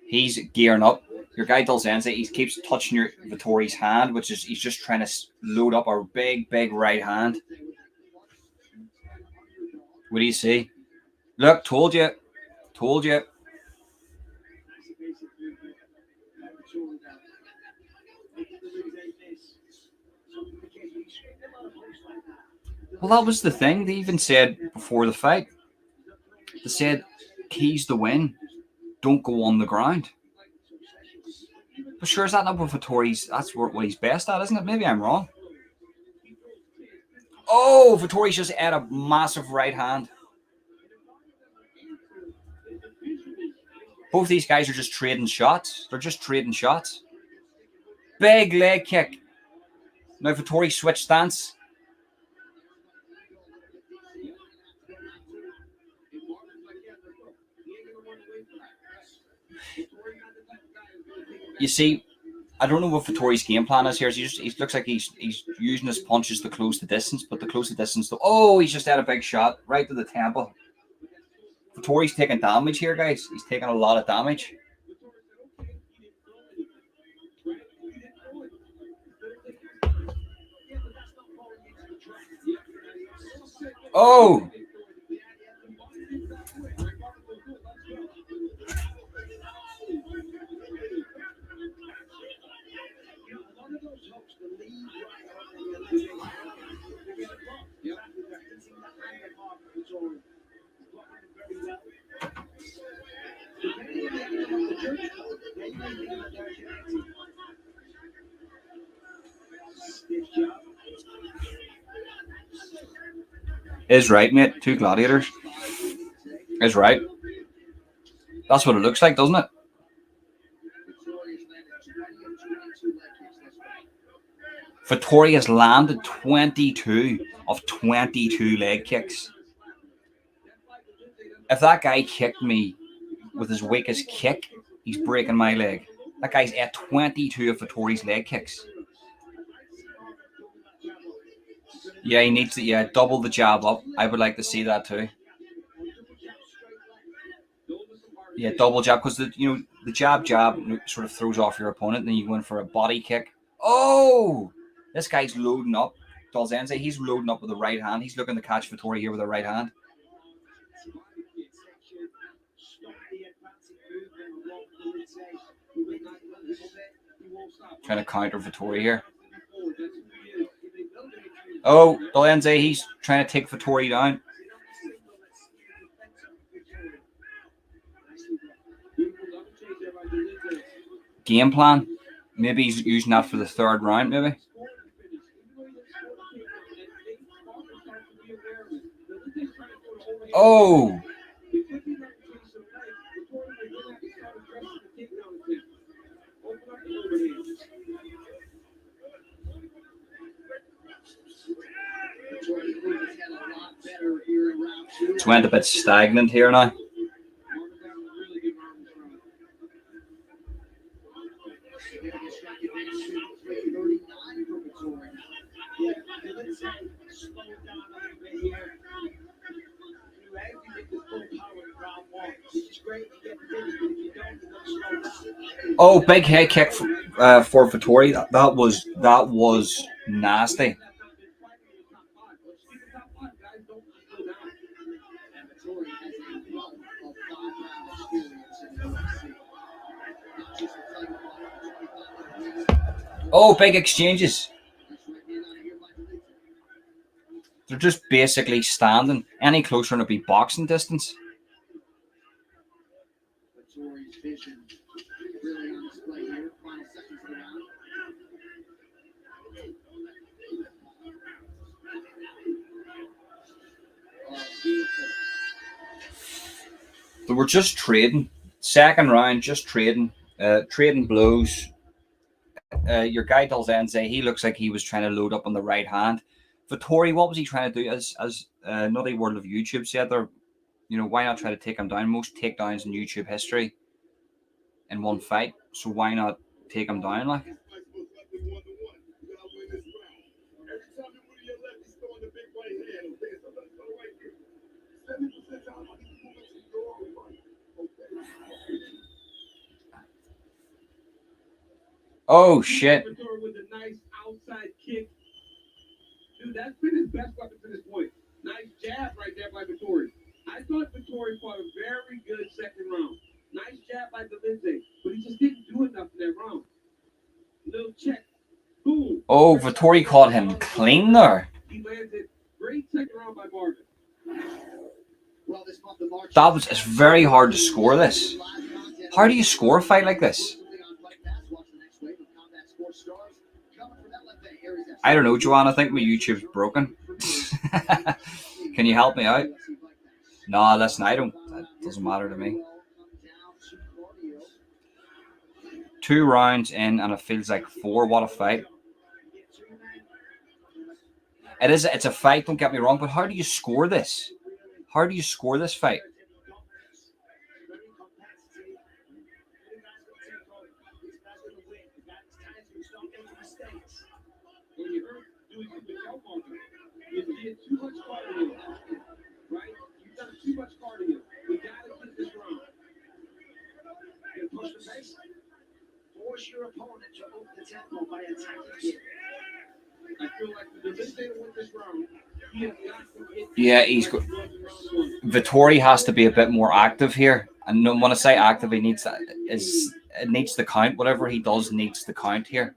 He's gearing up. Your guy Daledze, he keeps touching your Vittori's hand, which is he's just trying to load up a big right hand. What do you see? Look, told you. Told you. Well, that was the thing. They even said before the fight, they said, keys to win, don't go on the ground. But sure, is that not what Vittori's, that's what he's best at, isn't it? Maybe I'm wrong. Oh, Vittori's just at a massive right hand. Both these guys are just trading shots. They're just trading shots. Big leg kick. Now Vittori switched stance. You see, I don't know what Vittori's game plan is here. He looks like he's using his punches to close the distance, but to close the distance, oh, he's just had a big shot right to the temple. Vittori's taking damage here, guys. He's taking a lot of damage. Oh! Is right, mate. Two gladiators. Is right. That's what it looks like, doesn't it? Vittori has landed 22 of 22 leg kicks. If that guy kicked me with his weakest kick, he's breaking my leg. That guy's at 22 of Vittori's leg kicks. Yeah, he needs to double the jab up. I would like to see that too. Yeah, double jab, because the jab sort of throws off your opponent, and then you go in for a body kick. Oh, this guy's loading up. Dalzenze, he's loading up with the right hand. He's looking to catch Vittori here with the right hand. Trying to counter Vittori here. Oh, Dalzenze, he's trying to take Vittori down. Game plan. Maybe he's using that for the third round, maybe. Oh! It's went a bit stagnant here now. Oh, big head kick for Vittori. That was nasty. Oh, big exchanges. They're just basically standing. Any closer and it'd be boxing distance. They were just trading. Second round, just trading. Trading blows. Your guy Dalzenze, he looks like he was trying to load up on the right hand. Vittori, what was he trying to do? As Nutty World of YouTube said there, why not try to take him down? Most takedowns in YouTube history in one fight. So why not take him down like? Oh shit. With a nice outside kick. Dude, that's been his best weapon to this point. Nice jab right there by Vittori. I thought Vittori fought a very good second round. Nice jab by Dalzenze, but he just didn't do enough in that round. Little check. Boom. Oh, Vittori caught him clean there. He landed great second round by Marvin. It's very hard to score this. How do you score a fight like this? I don't know, Joanne. I think my YouTube's broken. Can you help me out? No, listen, I don't. That doesn't matter to me. 2 rounds in, and it feels like 4. What a fight! It is. It's a fight. Don't get me wrong, but how do you score this? How do you score this fight? Too much cardio, right? You've done too much cardio. We gotta keep this round. You push the pace. Force your opponent to open the tempo by attacking it. Yeah, Vittori has to be a bit more active here. And when I say active, he needs that it needs the count. Whatever he does needs the count here.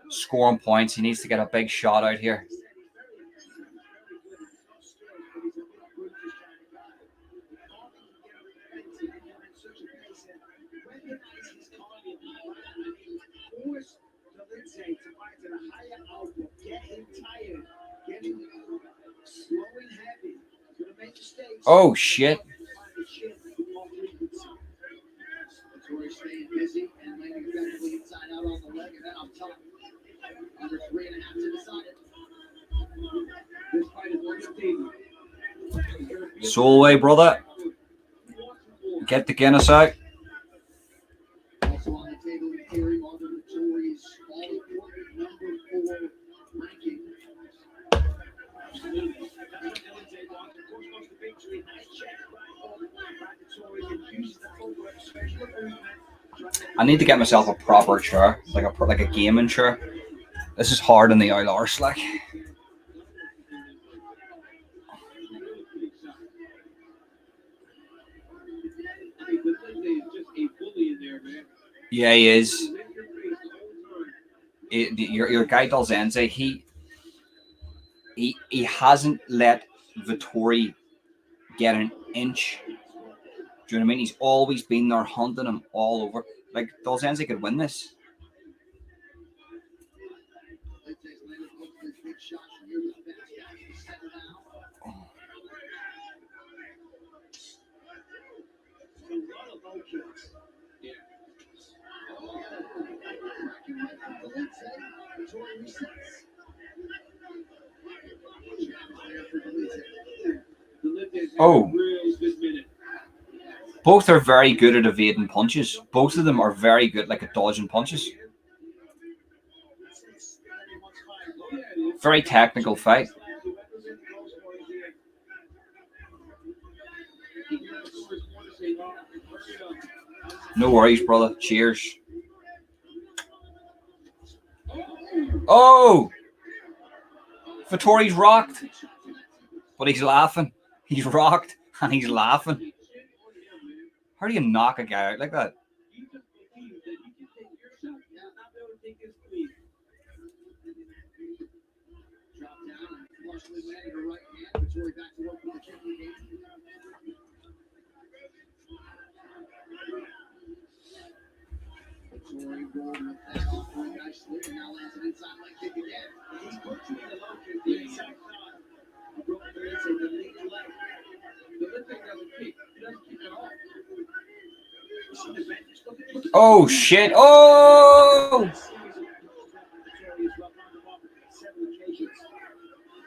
Scoring points. He needs to get a big shot out here. Oh shit. Vittori staying busy and landing effectively inside out on the leg and then up top. Under 3.5 to decide it. This fight is undefeated. Soul away, brother. Get the Guinness out. Also on the table in theory, Marvin Vittori's all-important number 4 ranking. I need to get myself a proper chair, like a gaming chair. This is hard in the old arse, like. Yeah, he is. Your guy Dalzenze, he hasn't let Vittori get an inch. Do you know what I mean? He's always been there hunting him all over. Like, Dalzenze could win this. Oh. Both are very good at evading punches. Both of them are very good, like at dodging punches. Very technical fight. No worries, brother. Cheers. Oh! Vittori's rocked. But he's laughing. He's rocked and he's laughing. How do you knock a guy out like that? Oh shit! Oh!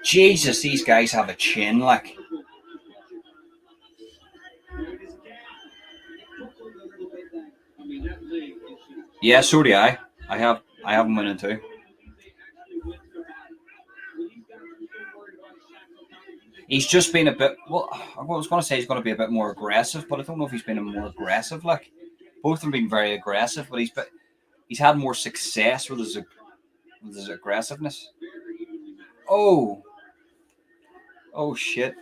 Jesus, these guys have a chin, like. Yeah, so do I. I have them winning too. He's just been a bit. Well, I was going to say he's going to be a bit more aggressive, but I don't know if he's been more aggressive. Like, both have been very aggressive, but he's had more success with his aggressiveness. Oh shit!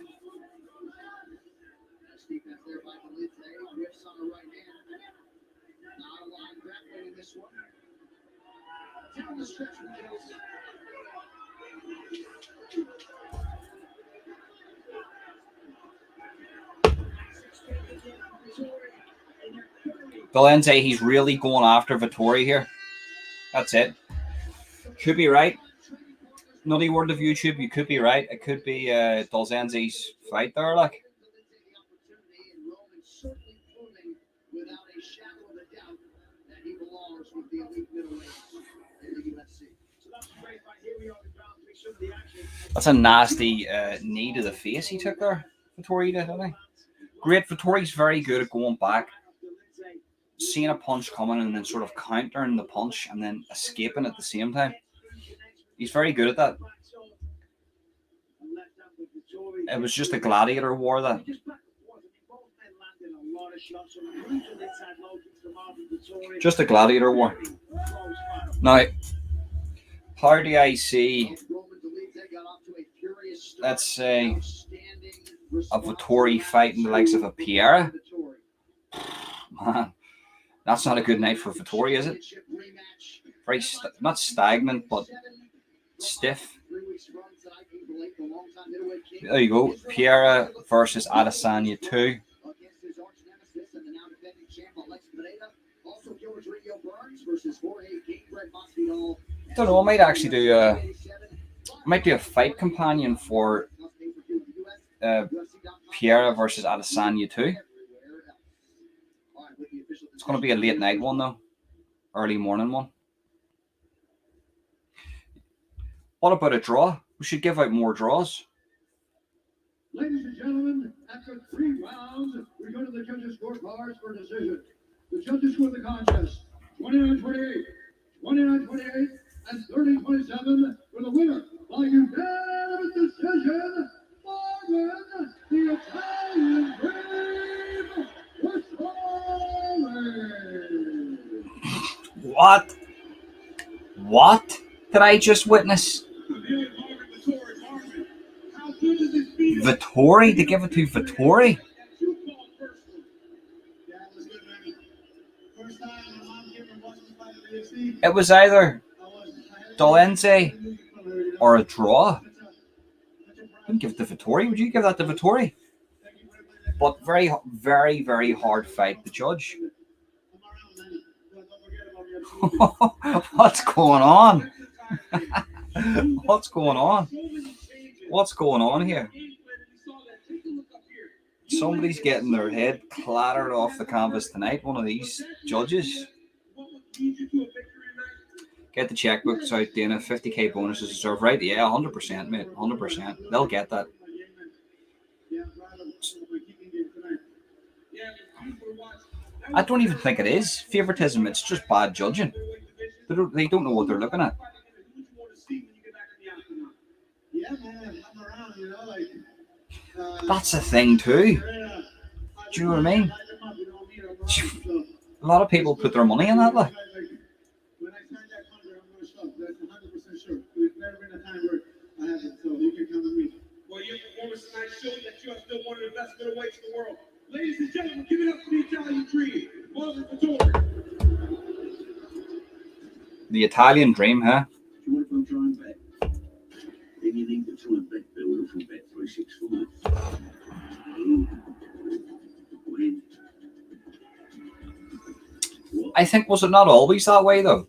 Valenze, he's really going after Vittori here. That's it. Could be right. Nutty word of YouTube, you could be right. It could be Dalzenze's fight there, like. That's a nasty knee to the face he took there. Vittori did, didn't he? Great. Vittori's very good at going back, seeing a punch coming and then sort of countering the punch and then escaping at the same time. He's very good at that. It was just a gladiator war, that. Just a gladiator war. Now, How do I see, let's say, a Vittori fighting the likes of a Piera? Man, that's not a good night for Vittori, is it? Very not stagnant, but stiff. There you go. Piera versus Adesanya 2. Don't know. I might actually do a fight companion for Piera versus Adesanya 2. It's going to be a late night one though, early morning one. What about a draw? We should give out more draws. Ladies and gentlemen, after 3 rounds, we go to the judges' scorecards for decision. The judges score the contest 29-28, 29-28, and 30-27 for the winner by unanimous decision, Marvin, the Italian Dream, Vittori. What did I just witness? Vittori? To give it to Vittori? It was either Dolence or a draw. I wouldn't give it to Vittori. Would you give that to Vittori? But very, very, very hard fight to judge. What's going on? What's going on? What's going on here? Somebody's getting their head clattered off the canvas tonight. One of these judges. Get the checkbooks out, Dana. 50k bonuses deserved, right? Yeah, 100%, mate. 100%. They'll get that. I don't even think it is favoritism. It's just bad judging. They don't know what they're looking at. That's the thing too. Do you know what I mean? A lot of people put their money in that. Like. Well, your performance tonight showed that you are still one of the best middleweights in the world. Ladies and gentlemen, give it up for the Italian Dream, Marvin Vittori. The Italian Dream, huh? Do you want to come try and bet? Then you need to try and bet Bill from Bet365. I think, was it not always that way though?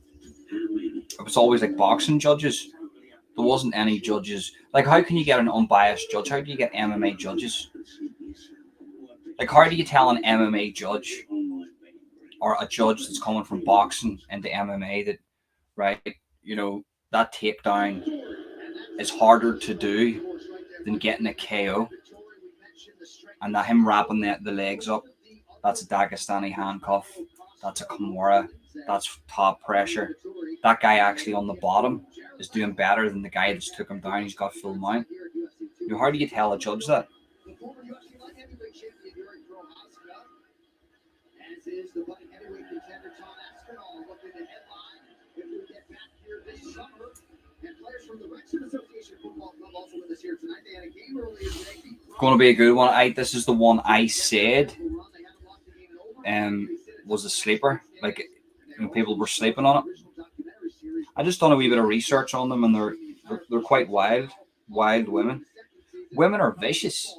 It was always like boxing judges. There wasn't any judges. Like, how can you get an unbiased judge? How do you get MMA judges? Like, how do you tell an MMA judge or a judge that's coming from boxing into MMA that, right, you know, that takedown is harder to do than getting a KO? And that him wrapping the legs up, that's a Dagestani handcuff, that's a Kimura, that's top pressure. That guy actually on the bottom is doing better than the guy that's took him down. He's got full mount. You know, how do you tell a judge that? Going to be a good one. This is the one I said was a sleeper. Like, you know, people were sleeping on it. I just done a wee bit of research on them, and they're quite wild women. Women are vicious.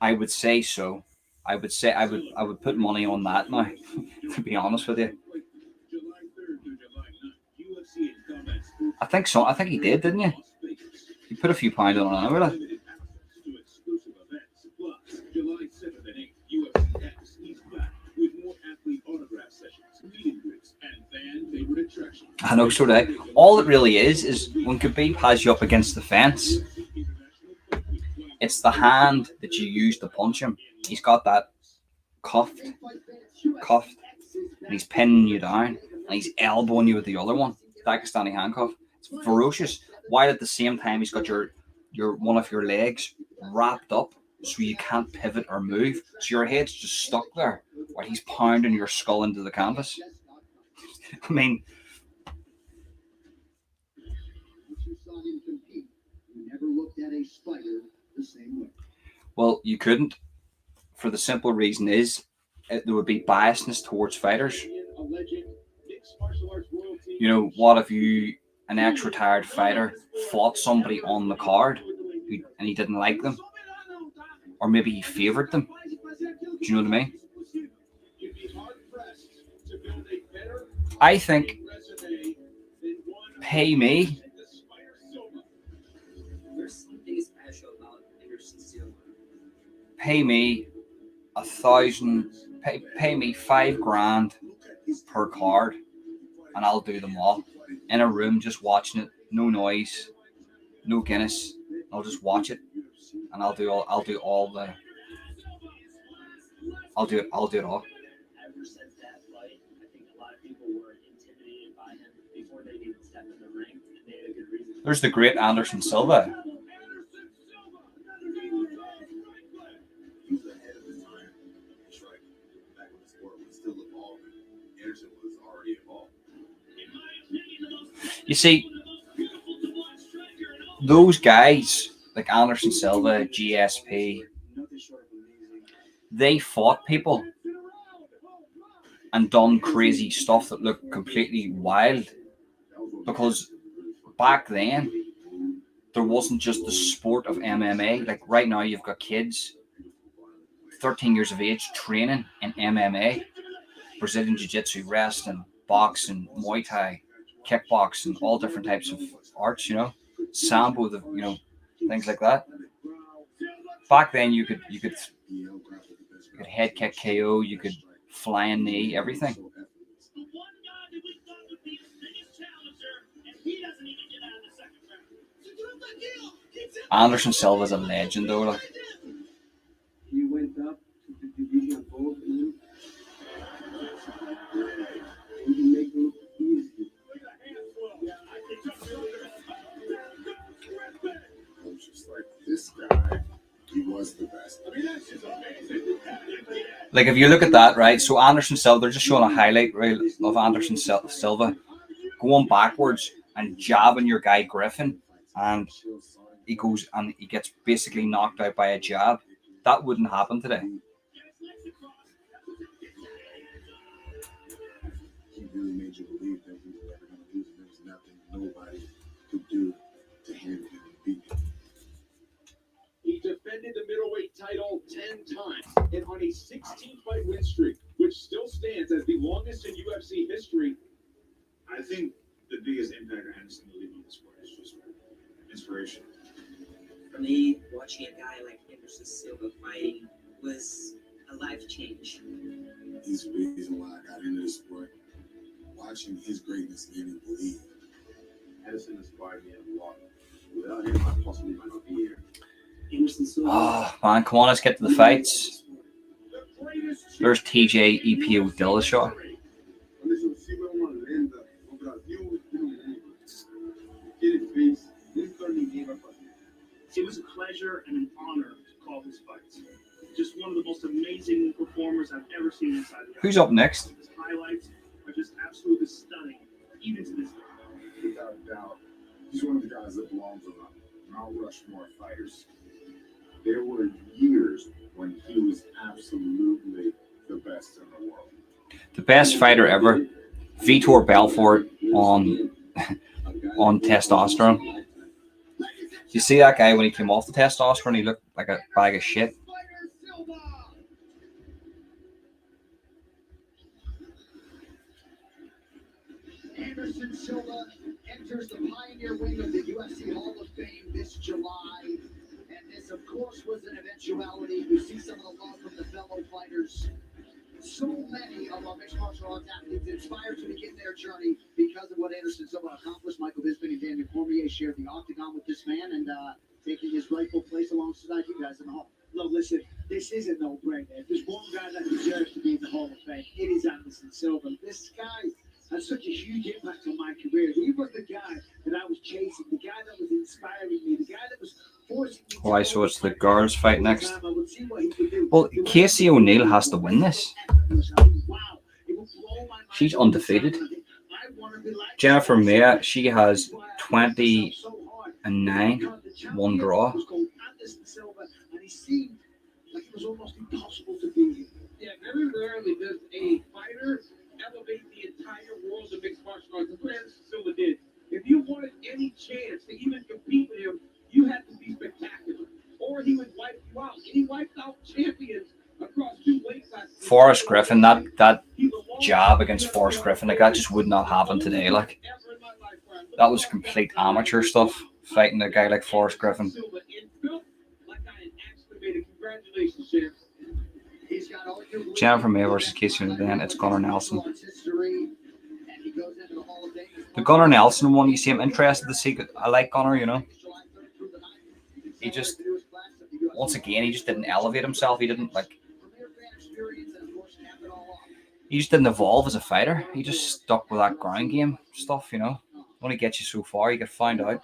I would say so. I would put money on that now, to be honest with you. I think so. I think he did, didn't you? He put a few pounds on it, really. I know, so do I. All it really is when Khabib has you up against the fence, it's the hand that you use to punch him. He's got that cuffed, and he's pinning you down, and he's elbowing you with the other one, Dagestani handcuff. It's ferocious. While at the same time, he's got your one of your legs wrapped up so you can't pivot or move. So your head's just stuck there while he's pounding your skull into the canvas. I mean, Once you saw him compete, you never looked at a spider the same way. well, you couldn't, for the simple reason is there would be biasness towards fighters. You know, what if you, an ex-retired fighter, fought somebody on the card and he didn't like them? Or maybe he favoured them? Do you know what I mean? I think pay me pay me 1,000, pay me $5,000 per card, and I'll do them all in a room, just watching it, no noise, no Guinness. I'll just watch it, and I'll do it all. Ever since that fight, I think a lot of people were intimidated by him before they even stepped in the ring, and they had a good reason. There's the great Anderson Silva. He's ahead of his time. That's right. Back when the sport was still evolving, Anderson was already evolved. You see, those guys like Anderson Silva, GSP, they fought people and done crazy stuff that looked completely wild, because back then there wasn't just the sport of MMA. Like right now, you've got kids 13 years of age training in MMA, Brazilian Jiu-Jitsu, wrestling, boxing, Muay Thai, kickboxing, all different types of arts, you know, Sambo, things like that. Back then, you could head kick KO, you could flying knee, everything. Anderson Silva's a legend, though. Like. He went up to the division above him. He can make it look easy. I was just like, this guy, he was the best. Like, if you look at that, right? So Anderson Silva, they're just showing a highlight reel of Anderson Silva going backwards and jabbing your guy Griffin, and he goes and he gets basically knocked out by a jab. That wouldn't happen today. He really made you believe that he was never going to lose, and there was nothing nobody could do to handle him and beat him. He defended the middleweight title 10 times and on a 16-fight win streak, which still stands as the longest in UFC history. I think the biggest impact Anderson will leave on the sport is just inspiration. For me, watching a guy like Anderson Silva fighting was a life change. He's the reason why I got into the sport. Watching his greatness made me believe. Anderson inspired me a lot. Without him, I possibly might not be here. Anderson Silva. Oh, man, come on, let's get to the fights. There's TJ EPO Dillashaw. It was a pleasure and an honor to call his fights. Just one of the most amazing performers I've ever seen inside the Who's up next? His highlights are just absolutely stunning, even to this day. Without a doubt, he's one of the guys that belongs on the Mount Rushmore fighters. There were years when he was absolutely the best in the world. The best fighter ever, Vitor Belfort on testosterone. You see that guy when he came off the testosterone, he looked like a bag of shit. Anderson Silva enters the pioneer wing of the UFC Hall of Fame this July. And this, of course, was an eventuality. You see some of the love from the fellow fighters. So many of our mixed martial arts athletes inspired to begin their journey because of what Anderson Silva accomplished. Michael Bisping and Daniel Cormier shared the octagon with this man and taking his rightful place alongside you guys in the hall. Look, listen, this is a no-brainer. If there's one guy that deserves to be in the Hall of Fame, it is Anderson Silva. This guy had such a huge impact on my career. He was the guy that I was chasing, the guy that was inspiring me, the guy that was Why? So it's the girls fight next. Well, Casey O'Neill has to win this. She's undefeated. Jennifer Maya, she has 20-9, one draw. Like it was almost impossible to beat. Yeah, very rarely does a fighter elevate the entire world of mixed martial arts. That's what Anderson Silva did. If you wanted any chance to even compete with him, you had to be spectacular, or he would wipe you out. And he wiped out champions across 2 weight classes. Forrest Griffin, that jab against Forrest Griffin, like that just would not happen today. Like that was complete amateur stuff. Fighting a guy like Forrest Griffin. Congratulations, champ. Jennifer May versus Casey O'Neill. Then it's Gunnar Nelson. The Gunnar Nelson one, you see, I'm interested to see. I like Gunnar, you know. He just, once again, he just didn't elevate himself. He didn't he just didn't evolve as a fighter. He just stuck with that ground game stuff, you know. Only gets you so far. You get found out.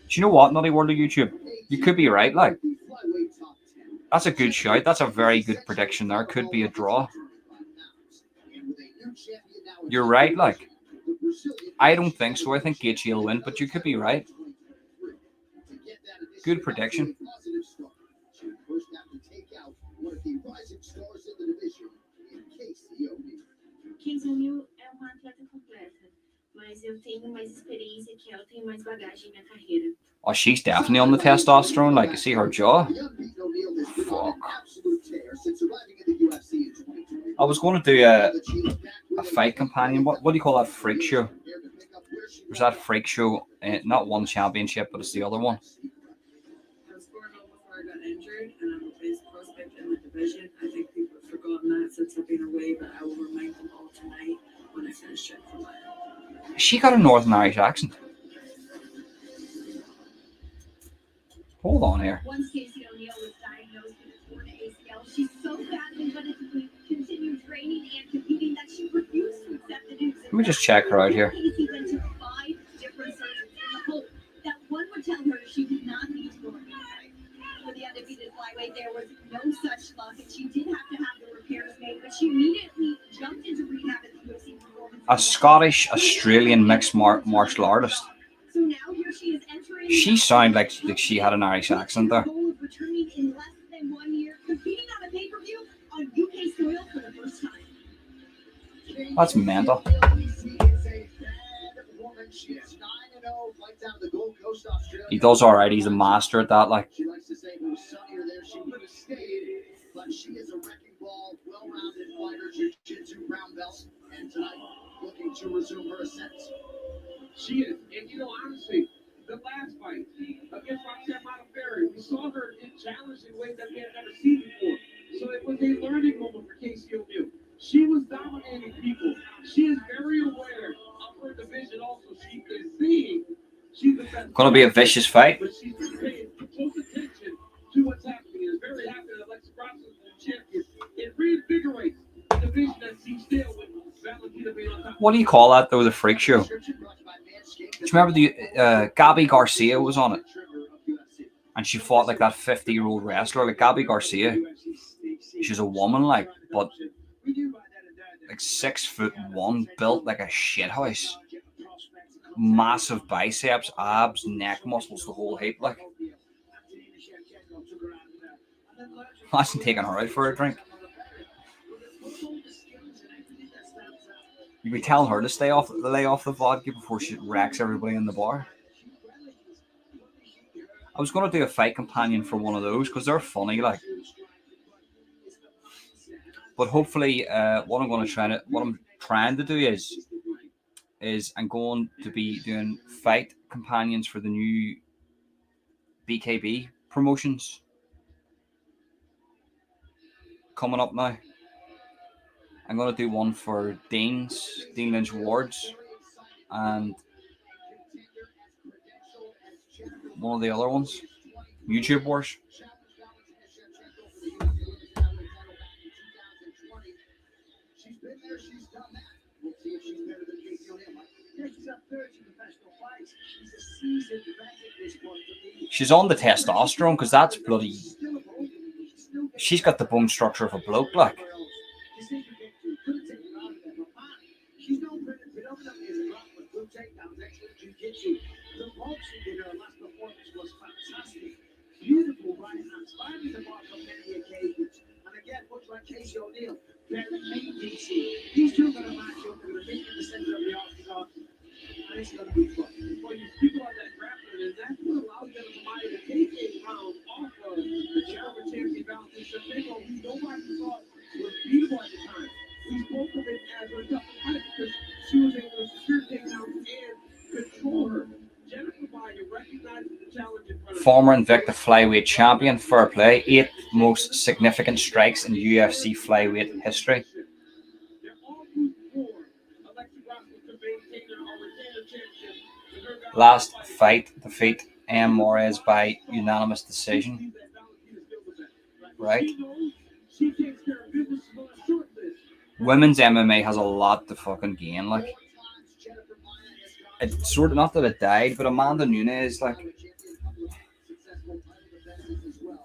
Do you know what, Nutty World of YouTube? You could be right, like. That's a good shout. That's a very good prediction there. Could be a draw. You're right, like. I don't think so. I think Gaethje will win, but you could be right. Good prediction. Casey O'Neill é uma atleta completa, mas eu tenho mais experiência que ela, tenho mais bagagem na carreira. Oh, she's definitely on the testosterone. Like, you see her jaw. Fuck. I was going to do a fight companion. What do you call that freak show? There's that freak show, not one championship, but it's the other one. I was 4-0 before I got injured, and I'm a base prospect in the division. I think people have forgotten that since I've been away, but I will remind them all tonight when I finish check for my. She got a Northern Irish accent. Hold on here. Once Casey O'Neill was diagnosed with a torn ACL, she's so badly wanted to continue training and competing that she refused to accept the news. Let me just check her out here. Casey went to 5 different surgeons in the hope that one would tell her she did not need to go on. For the undefeated flyweight, there was no such luck, and she did have to have the repairs made, but she immediately jumped into rehab at the UFC performance. A Scottish-Australian mixed martial artist. So now here she is entering. She sounded like she had an Irish accent there. Returning in less than 1 year, competing on a pay-per-view on UK soil for the first time. That's mental. He does alright. He's a master at that. Like. She likes to say it was sunnier there. She could have stayed, but she is a wrecking ball, well-rounded fighter, jiu-jitsu brown belt, and tonight looking to resume her ascent. She is, and honestly, the last fight against Roxanne Modafferi, we saw her in challenging ways that we had never seen before. So it was a learning moment for Casey O'Neill. She was dominating people. She is very aware of her division. Also, she is seeing she's the best. Gonna be a vicious fight. But she's paying close attention to what's happening. Is very happy that Alexa Bronson is the champion. It reinvigorates the division that seems stale with Valentina being on top. What do you call that though? The freak show. Do you remember the Gabby Garcia was on it, and she fought like that 50-year-old wrestler, like Gabby Garcia. She's a woman, like, but like 6'1", built like a shithouse. Massive biceps, abs, neck muscles, the whole heap. Like, imagine taking her out for a drink. You'd be telling her to lay off the vodka before she wrecks everybody in the bar. I was going to do a fight companion for one of those because they're funny, like. But hopefully, what I'm trying to do is I'm going to be doing fight companions for the new BKB promotions coming up now. I'm going to do one for Dean Lynch Wards, and one of the other ones. YouTube Wars. She's been there, she's done that. We'll see if she's better than Casey O'Neill. Yeah, she's got 30 professional fights. She's a seasoned vet at this point. She's on the testosterone because that's bloody. She's got the bone structure of a bloke, like. She's known predominantly as a grappler, good takedowns, excellent jiu-jitsu. The boxing in her last performance was fantastic. Beautiful right hands, finding the mark on many occasions. And again, much like Casey O'Neill, very DC. These two are going to match up. They're going to meet in the center of the octagon, and it's going to be fun. Well, you speak about that grappling, and that's what allows them to buy the takedown round off of the challenger champion Valentin Shevchenko, who nobody thought was beatable at the time. We spoke of it as her toughest fight because she was able to secure takedowns and control her. Jennifer Maia recognizes the challenge in front of her. Former Invicta flyweight champion, fair play. 8th most significant strikes in UFC flyweight history. Last fight, defeat M. Morez by unanimous decision. Right? Women's MMA has a lot to fucking gain. Like, it's sort of not that it died, but Amanda Nunes, like,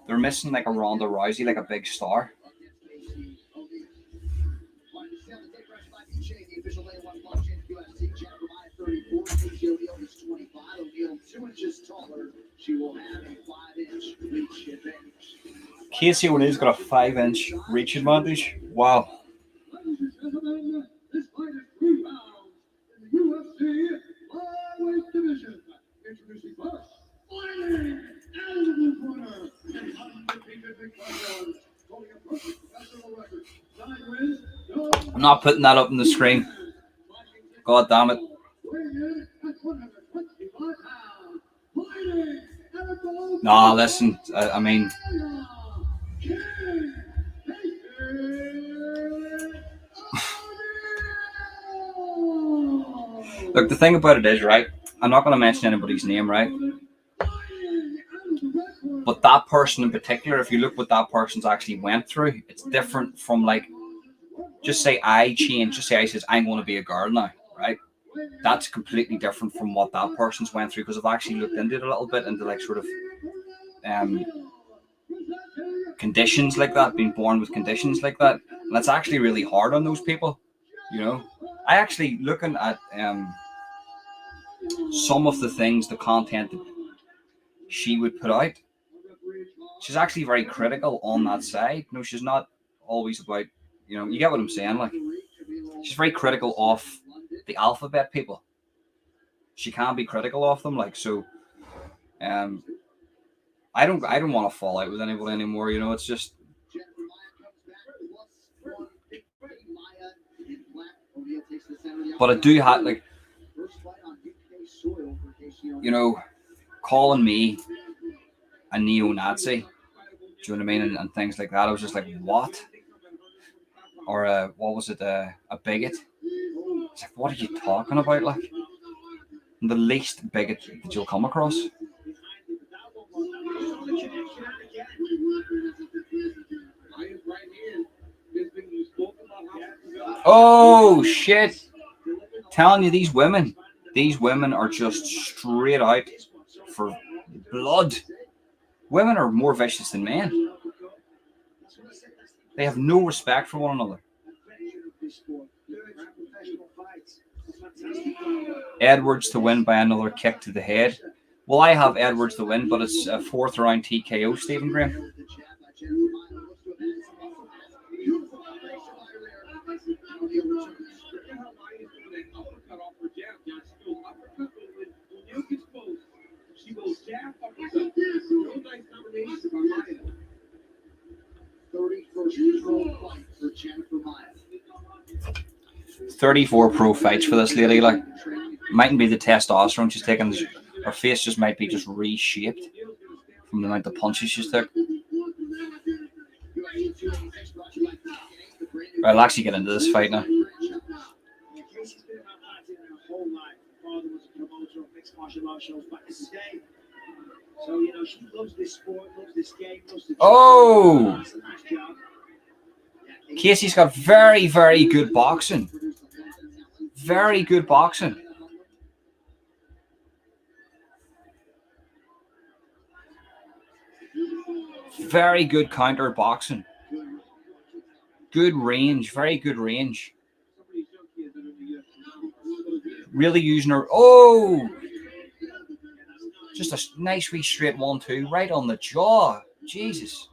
they're missing like a Ronda Rousey, like a big star. Casey O'Neill's got a 5-inch reach advantage. Wow. This fight is 3 rounds in the UFC flyweight division. Introducing first, fighting out of the blue corner, an undefeated victorian, holding a perfect professional record. 9 wins, no. I'm not putting that up on the screen. God damn it. Weighing in at 125 pounds, fighting out of the Nah, listen, I mean, look, the thing about it is, right, I'm not going to mention anybody's name, right, but that person in particular, if you look what that person's actually went through, it's different from, like, just say I says, I'm going to be a girl now, right? That's completely different from what that person's went through, because I've actually looked into it a little bit, into, like, sort of conditions like that, being born with conditions like that, and it's actually really hard on those people, you know. I actually, looking at some of the things, the content that she would put out, she's actually very critical on that side. No, she's not always about, you know, you get what I'm saying, like, she's very critical of the alphabet people. She can be critical of them, like, so I don't want to fall out with anybody anymore, you know. It's just, but I do have, like, you know, calling me a neo-Nazi, do you know what I mean, and things like that. I was just like, what? Or what was it, a bigot? It's like, what are you talking about? Like, I'm the least bigot that you'll come across. Oh shit! Telling you, these women are just straight out for blood. Women are more vicious than men. They have no respect for one another. Edwards to win by another kick to the head. Well, I have Edwards to win, but it's a 4th round TKO, Stephen Graham. Pro fight for Jennifer Maia. 34 pro fights for this lady. Like, mightn't be the testosterone she's taking. Her face just might be just reshaped from the amount of punches she's took. Right, I'll actually get into this fight now. So, you know, she loves this sport, loves this game, loves the Oh! That's a nice job. Casey's got very, very good boxing. Very good boxing. Very good counter boxing. Good range. Very good range. Really using her. Oh! Just a nice wee straight 1-2 right on the jaw. Jesus.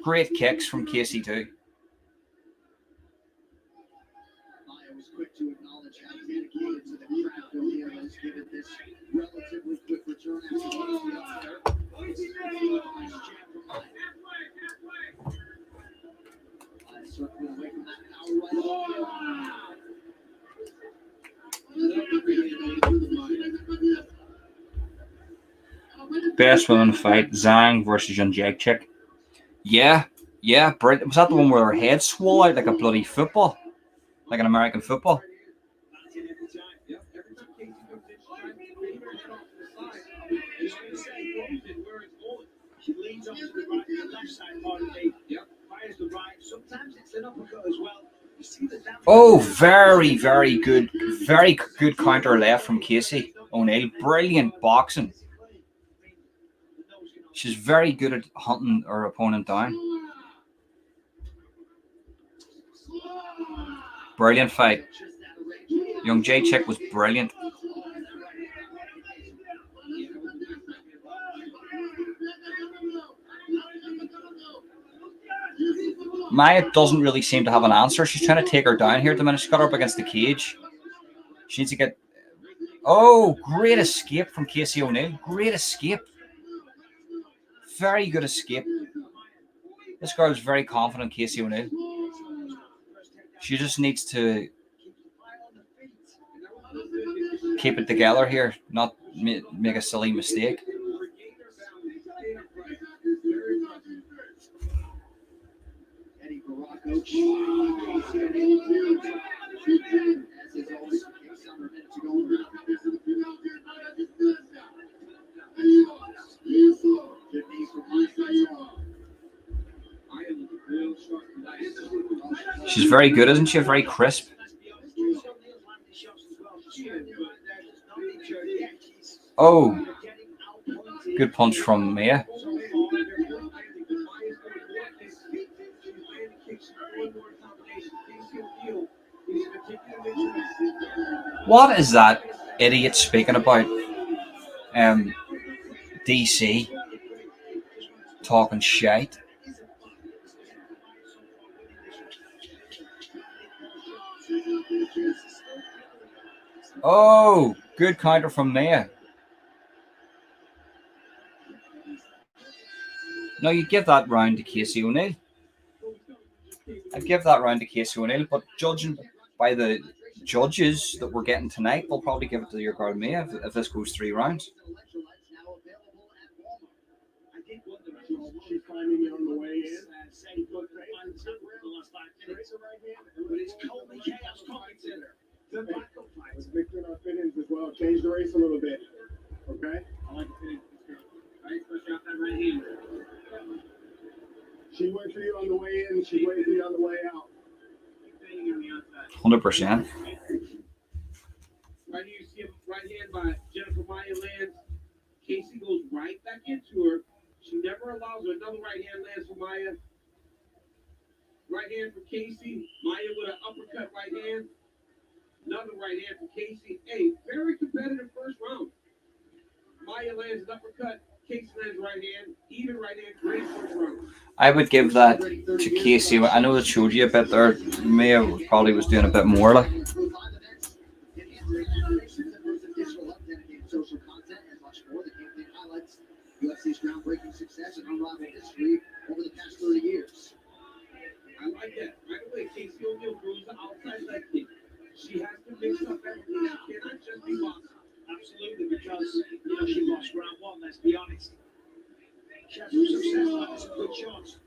Great kicks from Casey too. I was quick to acknowledge how dedicated to the craft O'Neal is given this relatively quick return after nice jab from Maya. Circling away from that power right. Best women fight: Zhang versus Jędrzejczyk. Yeah, brilliant. Was that the one where her head swole out like a bloody football? Like an American football? She leans onto the right, the left side part of me. Fires the right. Sometimes it's an uppercut as well. You see the damage. Oh, very, very good counter left from Casey O'Neal. Brilliant boxing. She's very good at hunting her opponent down. Brilliant fight. Jędrzejczyk was brilliant. Maya doesn't really seem to have an answer. She's trying to take her down here at the minute. She's got her up against the cage. She needs to get... Oh, great escape from Casey O'Neal. Great escape. Very good escape. This girl is very confident, Casey O'Neal. She just needs to keep it together here, not make a silly mistake. She's very good, isn't she? Very crisp. Oh, good punch from Mia. What is that idiot speaking about? DC talking shite. Oh, good counter from Mia. No, you give that round to Casey O'Neal. I'd give that round to Casey O'Neal, but judging by the judges that we're getting tonight, they'll probably give it to your girl Mia if this goes 3 rounds. She's finding it on the way in. But it's Colby Chaos Talking Center. The backup fights. Victor not fit in as well. Change the race a little bit. Okay? I like to fit in. Right, especially off that right hand. She went for you on the way in. She waited for you on the way out. 100%. Right here, you see a right hand by Jennifer Maya lands. Casey goes right back into her. She never allows her. Another right hand lands for Maya. Right hand for Casey. Maya with an uppercut right hand. Another right hand for Casey. Hey, very competitive first round. Maya lands an uppercut. Casey lands right hand. Even right hand. Great first round. I would give that to Casey. I know that showed you a bit there. Mia probably was doing a bit more. Like. UFC's groundbreaking success and unrivaled history over the past 30 years. I like that. Right away, Casey O'Neal throws the outside leg kick. She has to mix up everything. She cannot just be boxing. Absolutely, because she lost round 1, let's be honest. She had some success, some good shots,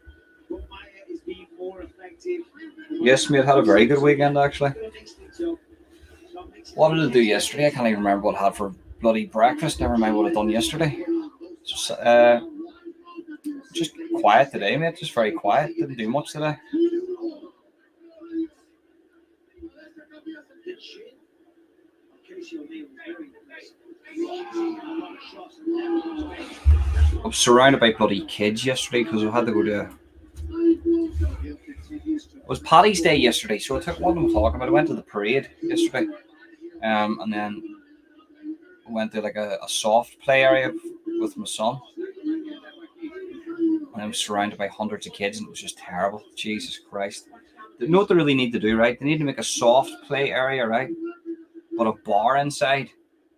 but Maya is being more effective. Yes, mate, had a very good weekend actually. What did I do yesterday? I can't even remember what I had for bloody breakfast. Never mind what I done yesterday. Just quiet today, mate. Just very quiet. Didn't do much today. I was surrounded by bloody kids yesterday because I had to go to. It was Paddy's Day yesterday, so I took what I'm talking about. I went to the parade yesterday, and then went to like a soft play area with my son, and I was surrounded by hundreds of kids, and it was just terrible. Jesus Christ! You know what they really need to do, right? They need to make a soft play area, right? But a bar inside,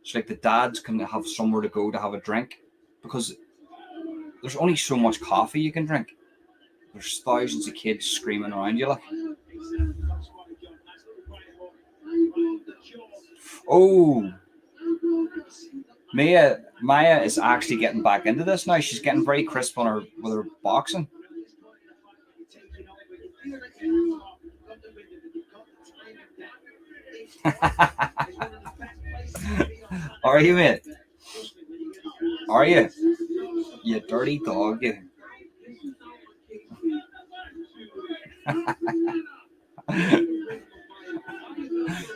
so like the dads can have somewhere to go to have a drink, because there's only so much coffee you can drink. There's thousands of kids screaming around you, like. Oh, Maya is actually getting back into this now. She's getting very crisp on her with her boxing. Are you, mate? Are you? You dirty dog, you.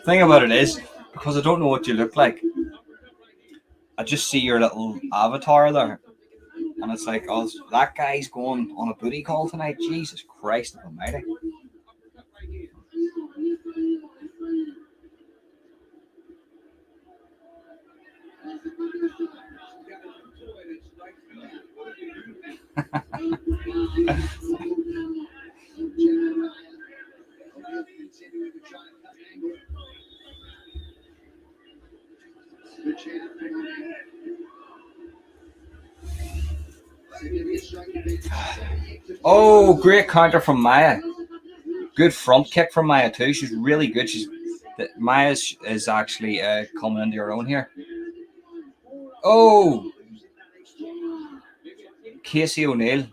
Thing about it is, because I don't know what you look like, I just see your little avatar there, and it's like, oh, that guy's going on a booty call tonight. Jesus Christ almighty. Oh, great counter from Maya. Good front kick from Maya too. She's really good. Maya is actually coming into her own here. Oh, Casey O'Neill.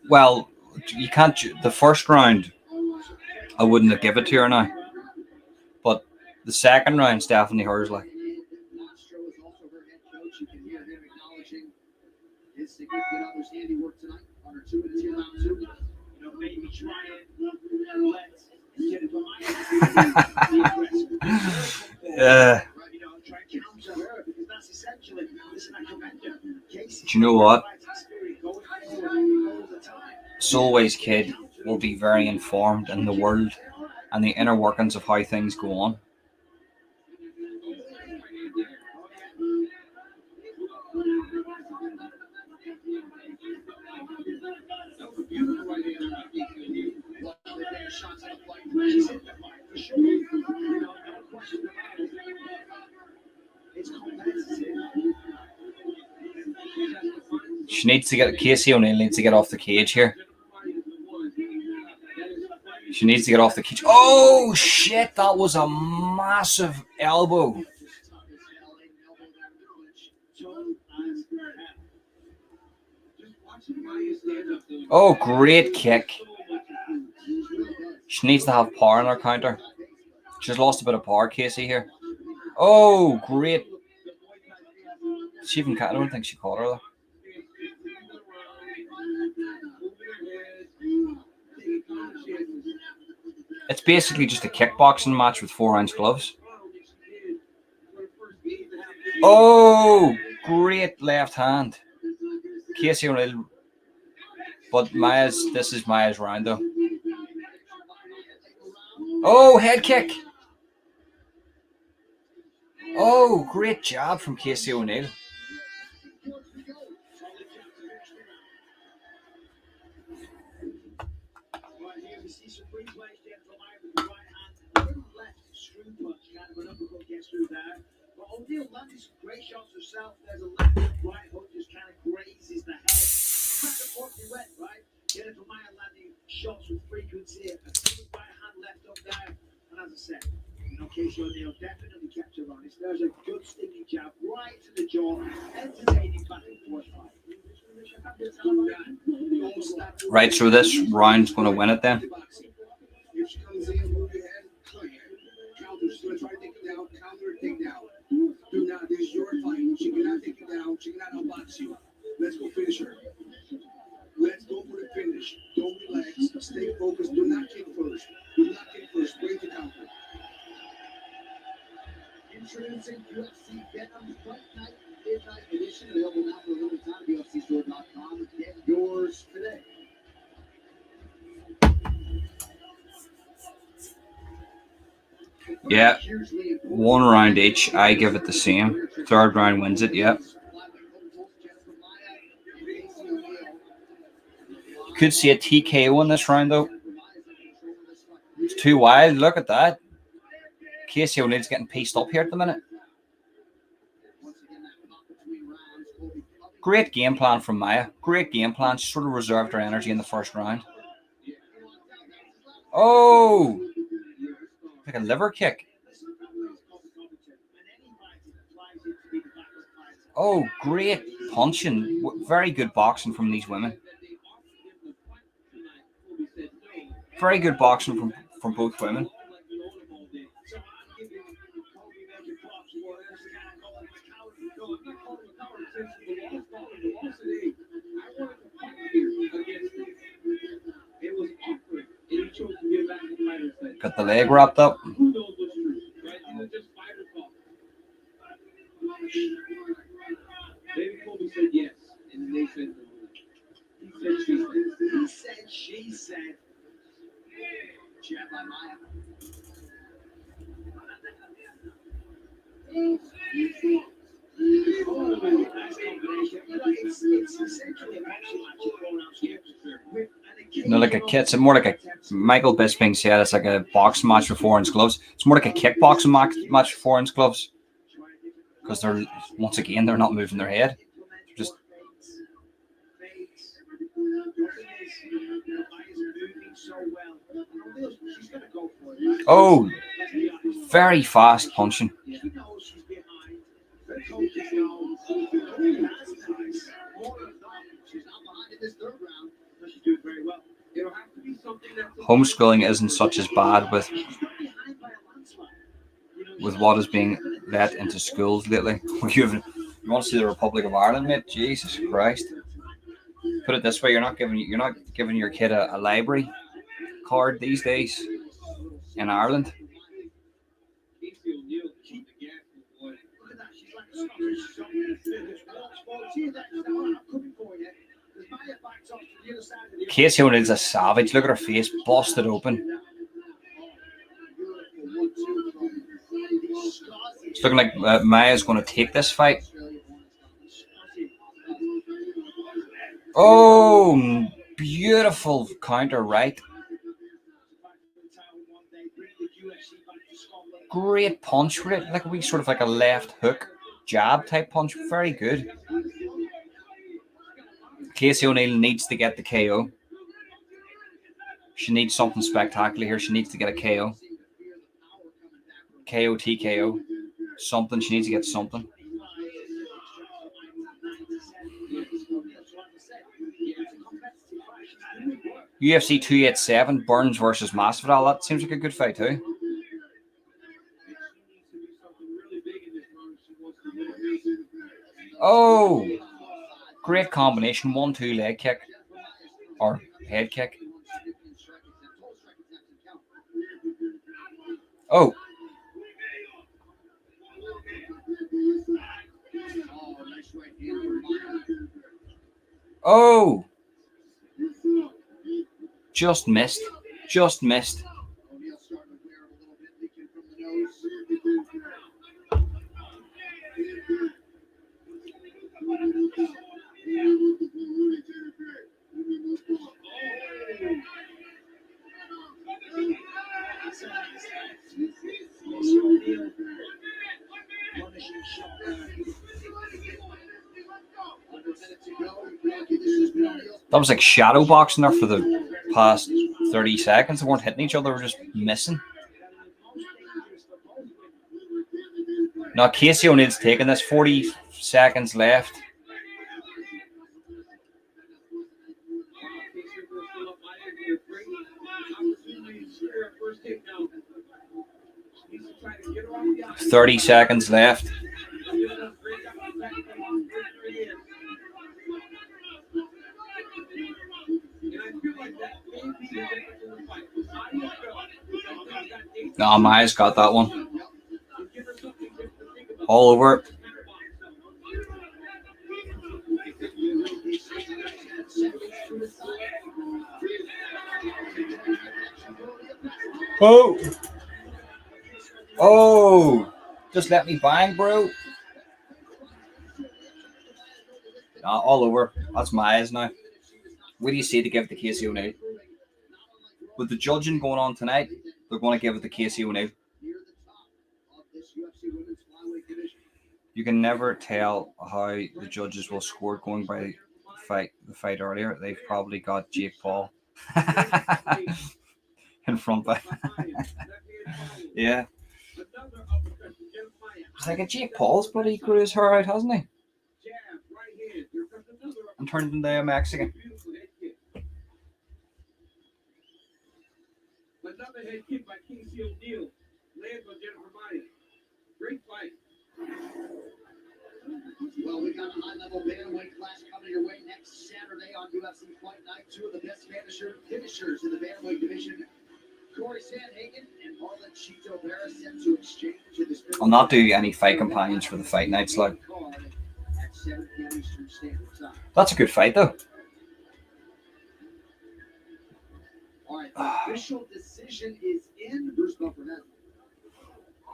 Well, you can't. The first round, I wouldn't have given it to her now, but the second round's definitely hers. Like. Do you know what? Solway's kid will be very informed in the world and the inner workings of how things go on. Casey O'Neill needs to get off the cage here. She needs to get off the cage. Oh, shit. That was a massive elbow. Oh, great kick. She needs to have power on her counter. She's lost a bit of power, Casey, here. Oh, great. She even I don't think she caught her, though. It's basically just a kickboxing match with 4-ounce gloves. Oh, great left hand. Casey O'Neill. But this is Maya's round, though. Oh, head kick. Oh, great job from Casey O'Neill. O'Neill landed some great shots herself. There's a left right hook just kind of grazes the head. That's the point we went, right? Jennifer Maya landing shots with frequency. A right hand left up there. And as I said, push O'Neill definitely kept her honest. There's a good stinging jab right to the jaw, entertaining back and forth fight. Right, so this round's going to win it then. If she comes in, move your head, counter. She's going to try to take you down, counter, take down. Do not, this is your fight. She cannot take you down. She cannot unbox you. Let's go finish her. Let's go for the finish. Don't relax. Stay focused. Do not kick first. Do not kick first. Wait to counter. Introducing UFC Venom Fight Night Midnight Edition, available now for a limited time at UFCstore.com. Get yours today. Yeah, 1 round each. I give it the same. Third round wins it. Yeah. Could see a TKO in this round though. It's too wild. Look at that. Casey O'Neill's getting paced up here at the minute. Great game plan from Maya. Great game plan. She sort of reserved her energy in the first round. Oh! Like a liver kick. Oh, great punching. Very good boxing from these women. Very good boxing from both women. Got the leg wrapped up. David Colby said yes, and they said no. He said, she said. Jab by Maya. No, like a kid. It's more like a Michael Bisping said. It's like a boxing match with 4-inch gloves. It's more like a kickboxing match with 4-inch gloves because they're once again they're not moving their head. They're just oh, very fast punching. Homeschooling isn't such as bad with what is being let into schools lately. You want to see the Republic of Ireland, mate? Jesus Christ! Put it this way: you're not giving your kid a library card these days in Ireland. Casey O'Neill's a savage. Look at her face, busted open. It's looking like Maya's going to take this fight. Oh, beautiful counter right. Great punch, like a wee sort of like a left hook jab type punch. Very good. Casey O'Neill needs to get the KO. She needs something spectacular here. She needs to get a KO. KO, TKO. Something. She needs to get something. UFC 287, Burns versus Masvidal. That seems like a good fight too. Oh, great combination. 1-2 leg kick or head kick. Oh. Oh. Just missed. Just missed. That was like shadow boxing there for the past 30 seconds. They weren't hitting each other, they were just missing. Now Casey O'Neill's taking this. 40 seconds left. $30 seconds left. No, Maya's got that one. All over. Oh! Oh! Just let me bang, bro. All over. That's Maya's now. What do you say to give it to Casey O'Neill? With the judging going on tonight, they're going to give it to Casey O'Neill. You can never tell how the judges will score going by the fight earlier. They've probably got Jake Paul in front of yeah. It's like a Jake Paul's bloody grew his hair out, hasn't he? And turned into a Mexican. Another head kick by Casey O'Neill. Lands on Jennifer Maya. Great fight. Well, we got a high-level bantamweight class coming your way next Saturday on UFC Fight Night. Two of the best finishers in the bantamweight division. Corey Sandhagen and Marlon Chito Vera set to exchange. I'll not do any fight companions for the fight nights, like. That's a good fight, though. All right, the official decision is in. Bruce Buffer has it.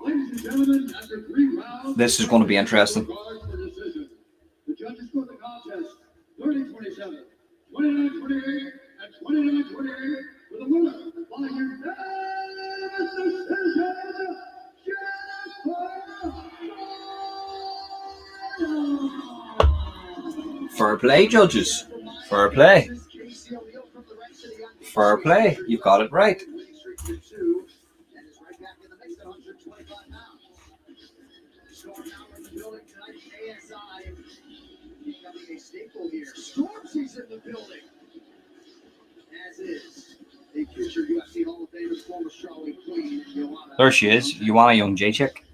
Ladies and gentlemen, after 3 rounds, this is going to be interesting. The judges scored the contest 30-27, 29-28, and 29-28 with a winner by unanimous decision, Fair play, judges. Fair play. Fair play. You've got it right. Stormzy's in the building. As is a future UFC Hall of Famer, former Charlie Queen, Joanna. There she is. Joanna Young J Chick.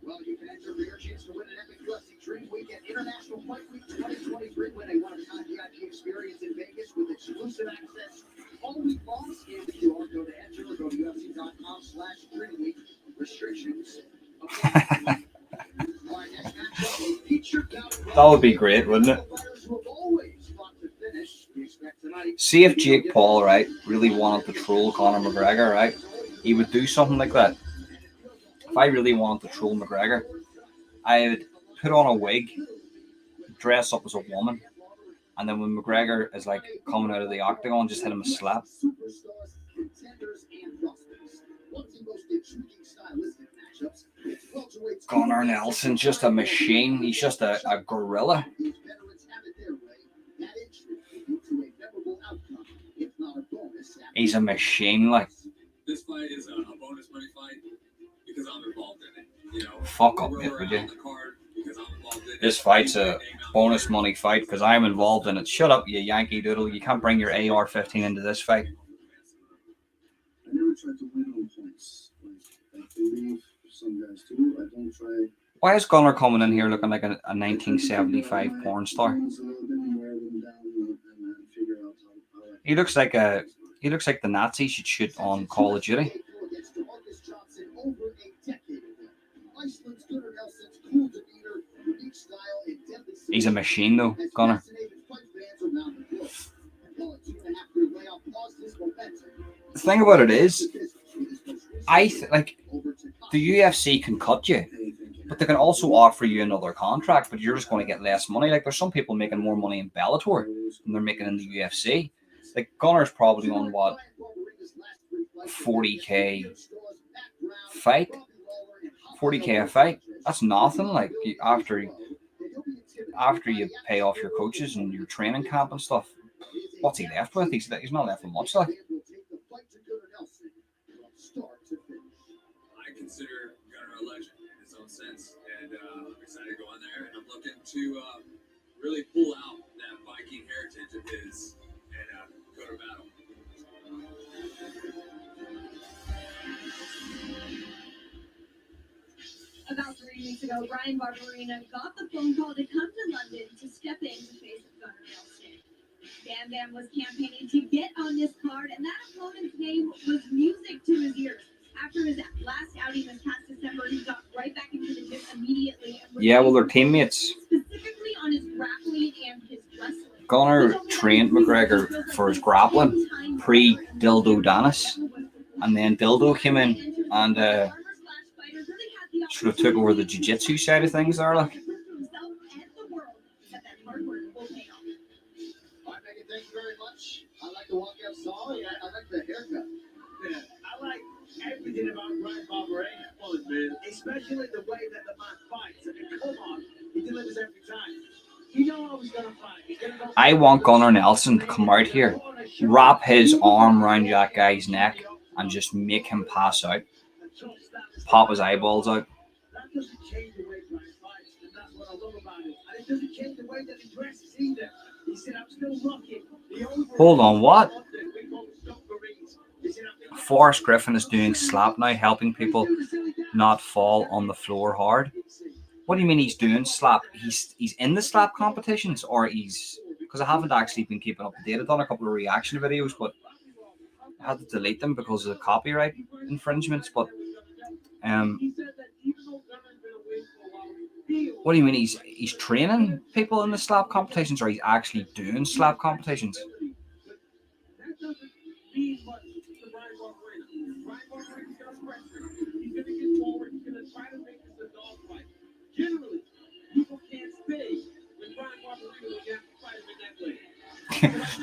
Well, you can enter for your chance to win an epic UFC Dream Weekend International Fight Week 2023. Win a one-of-a-kind VIP experience in Vegas with exclusive access all week long. Scan the QR code to enter or go to UFC.com/DreamWeek. Restrictions. That would be great, wouldn't it? See if Jake Paul, right, really wanted to troll Conor McGregor, right? He would do something like that. If I really wanted to troll McGregor, I would put on a wig, dress up as a woman, and then when McGregor is like coming out of the octagon, just hit him a slap. Gunnar Nelson's just a machine. He's just a gorilla. He's a machine, like. This fight is a bonus money fight because I'm involved in it. You know, fuck up, mate, would you? This fight's a bonus money fight because I'm involved in it. Shut up, you Yankee Doodle. You can't bring your AR-15 into this fight. I never try to win on points. I believe some guys do. I don't try. Why is Gunnar coming in here looking like a 1975 porn star? He looks like the Nazis should shoot on Call of Duty. He's a machine, though, Gunnar. The thing about it is, the UFC can cut you, but they can also offer you another contract, but you're just going to get less money. Like, there's some people making more money in Bellator than they're making in the UFC. Like, Gunnar's probably on, what, 40k fight? 40k a fight? That's nothing. Like, after you pay off your coaches and your training camp and stuff, what's he left with? He's not left with much, like. I consider Gunnar a legend in his own since, and I'm excited to go in there, and I'm looking to really pull out that Viking heritage of his and go to battle. About 3 weeks ago, Brian Barberina got the phone call to come to London to step in to face Gunnar Nelson. Bam Bam was campaigning to get on this card, and that opponent's name was music to his ears. After his last outing this past December, he got right back into the gym immediately. And Yeah, well, they're teammates. Specifically on his grappling and his wrestling. Gunnar trained McGregor for his grappling pre-Dildo Danis, and then Dildo came in and sort of took over the jiu-jitsu side of things there. Like. All right, Megan, thank you very much. I like the walkout song. I like the haircut. Yeah, I like everything about Brian Barberina, man. Especially the way that the man fights. I mean, come on, he delivers every time. You know how he's gonna fight. I want Gunnar Nelson to come out here, wrap his arm around that guy's neck, and just make him pass out. Pop his eyeballs out. That doesn't change the way Brian fights, and that's what I love about it. And it doesn't change the way that he dresses either. He said, I'm still rocking. Hold on, what? Forrest Griffin is doing slap now, helping people not fall on the floor hard. What do you mean he's doing slap? He's in the slap competitions, or he's... Because I haven't actually been keeping up to date. I've done a couple of reaction videos, but I had to delete them because of the copyright infringements. But what do you mean he's training people in the slap competitions, or he's actually doing slap competitions?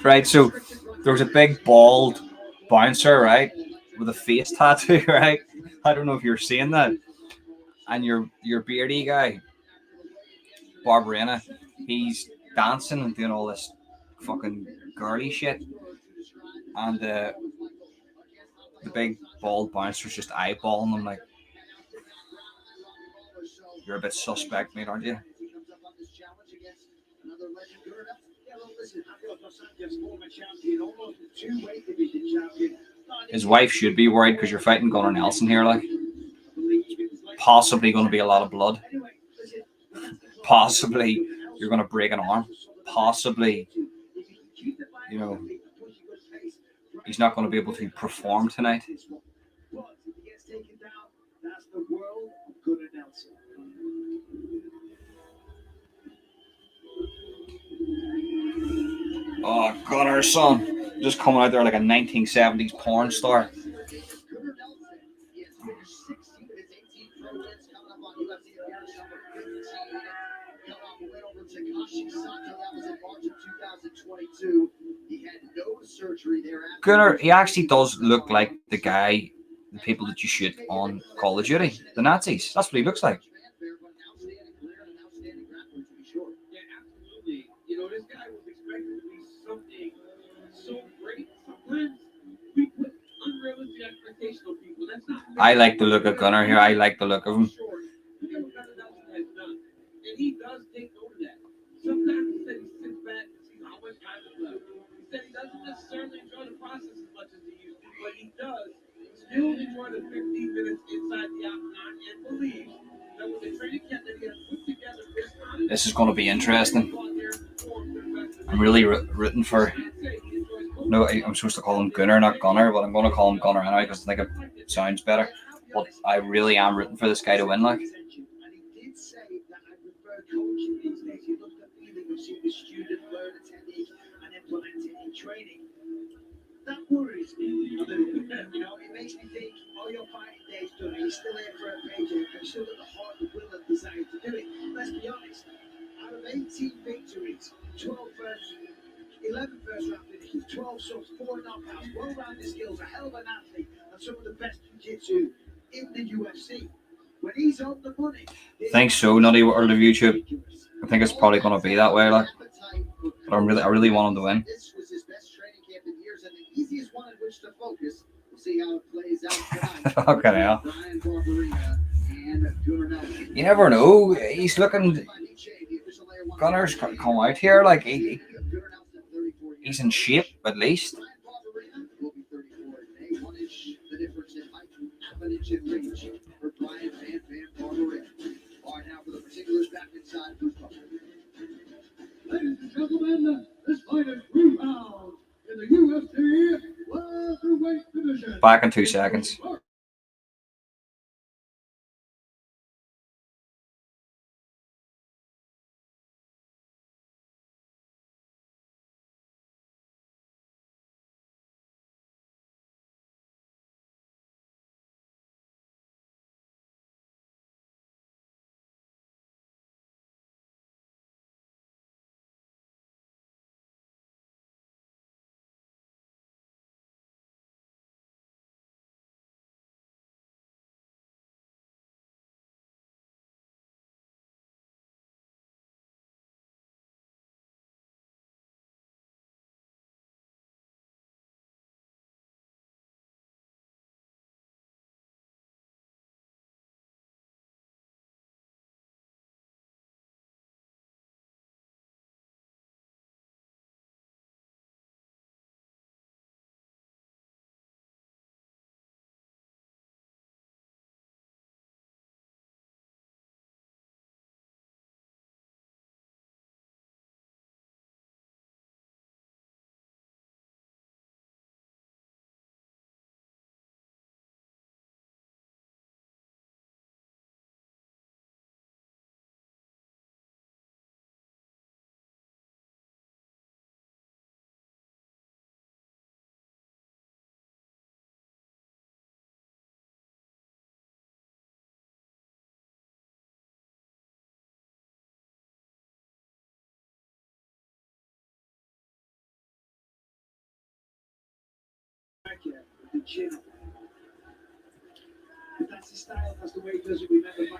Right, so there's a big bald bouncer, right, with a face tattoo, right? I don't know if you're seeing that. And your beardy guy, Barberina, he's dancing and doing all this fucking girly shit. And the big bald bouncer's just eyeballing him like, you're a bit suspect, mate, aren't you? His wife should be worried because you're fighting Gunnar Nelson here, like. Possibly going to be a lot of blood. Possibly you're going to break an arm. Possibly, you know, he's not going to be able to perform tonight. Oh, Gunnar, son. Just coming out there like a 1970s porn star. Gunnar, he actually does look like the guy, the people that you shoot on Call of Duty, the Nazis. That's what he looks like. You know, this guy was expected to be something so great. Sometimes we put unrealistic expectations on people. That's not. I like the look of Gunnar here. I like the look of him. And he does take note of that. Sometimes he said he sits back and sees how much time is left. He said he doesn't necessarily enjoy the process as much as he used to, but he does still enjoy the 15 minutes inside the octagon and believes that with the training camp that he has put together this time, this is going to be interesting. I'm really rooting for... No, I'm supposed to call him Gunnar, not Gunnar, but I'm going to call him Gunnar anyway because I think it sounds better. But I really am rooting for this guy to win, like. That worries me. You know, it makes me think, oh, your fighting day's done, you're still here for a paycheck, and you still got the heart, the will, and desire to do it. Let's be honest, out of 18 victories, 11 first round finishes, 12 subs, 4 knockouts, well-rounded skills, a hell of an athlete, and some of the best jiu-jitsu in the UFC. When he's on the money... Thanks so, Nutty World of YouTube. I think it's probably going to be that way, like. But I really want him to win. This was his best training camp in years and the easiest one in which to focus. We'll see how it plays out tonight. Okay, now. Brian Barberina and Gunnar Nelson. You never know. He's looking. Gunner's come out here like he's in shape at least. Will be 34 in May. 1 inch the difference in height, half an inch in reach for Brian Van Barberena. All right, now for the particulars back inside Bruce Buffer. Ladies and gentlemen, this fight is 3 pounds in the UFC welterweight division. Back in 2 seconds.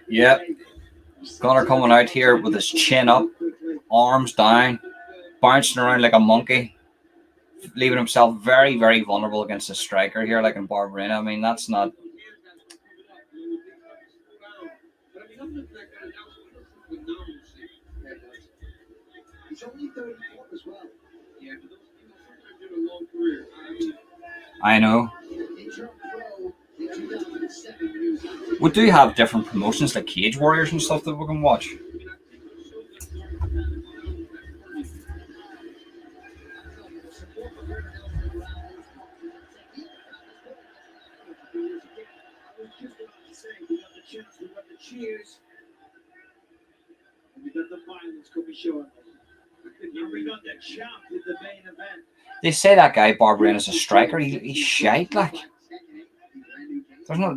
Yep. Gunner coming out here with his chin up, arms down, bouncing around like a monkey, leaving himself very, very vulnerable against a striker here like in Barberena. I mean, that's not. He's only 34 as well. Yeah, but those people sometimes have a long career. I mean, I know. He turned pro in 2007 when he was out. We do have different promotions like Cage Warriors and stuff that we can watch. Cheers. We got the violence coming shortly. And we got the champ with the main event. They say that guy Barberena is a striker. He's shite like.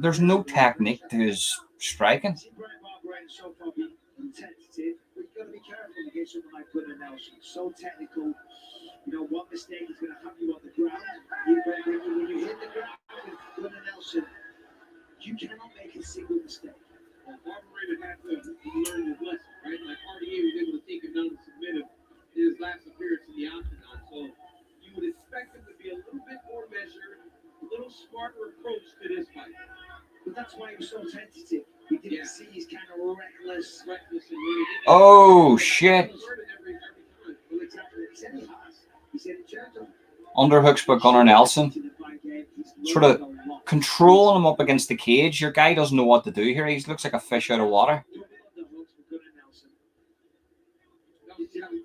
There's no technique to his striking. Brian Barberena so far been tentative, but you got to be careful against someone like Gunnar Nelson. So technical. You know, one mistake is going to have you on the ground. When you hit the ground with Gunnar Nelson, you cannot make a single mistake. well, Barberena had to learn his lesson, right? Like RDA was able to take him down and submit him in his last appearance in the octagon. So you would expect him to be a little bit more measured, a little smarter approach to this fight. But that's why he was so tentative. We didn't see his kind of reckless. And really Oh shit! every time. Well, exactly. He said he has. He said it turned on. Underhooks by Gunnar Nelson. Sort of controlling him up against the cage. Your guy doesn't know what to do here. He looks like a fish out of water. Sorry.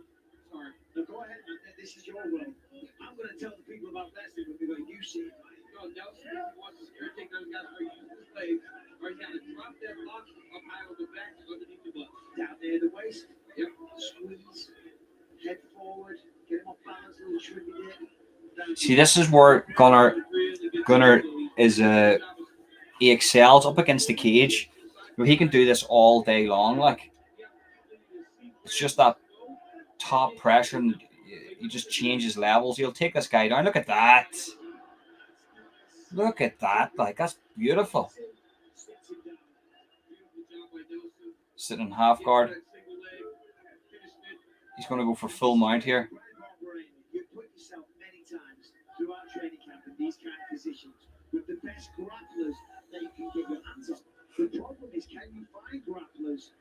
Now go ahead. This is your world. I'm going to tell the people about wrestling when we go, you see it. No, Nelson, if he wants to scare take those guys, are using his legs, or he's got to drop that box up high on the back underneath the butt. Down there, the waist. Yep. Squeeze. Head forward. Get him off balance. A little trigger there. See, this is where Gunnar is he excels up against the cage. He can do this all day long. Like it's just that top pressure, and he just changes levels. He'll take this guy down. Look at that. Look at that. Like that's beautiful. Sitting half guard. He's going to go for full mount here. You put yourself many times throughout training camp in these kind of positions with the best grapplers that you can get your hands on. The problem is, can you find grapplers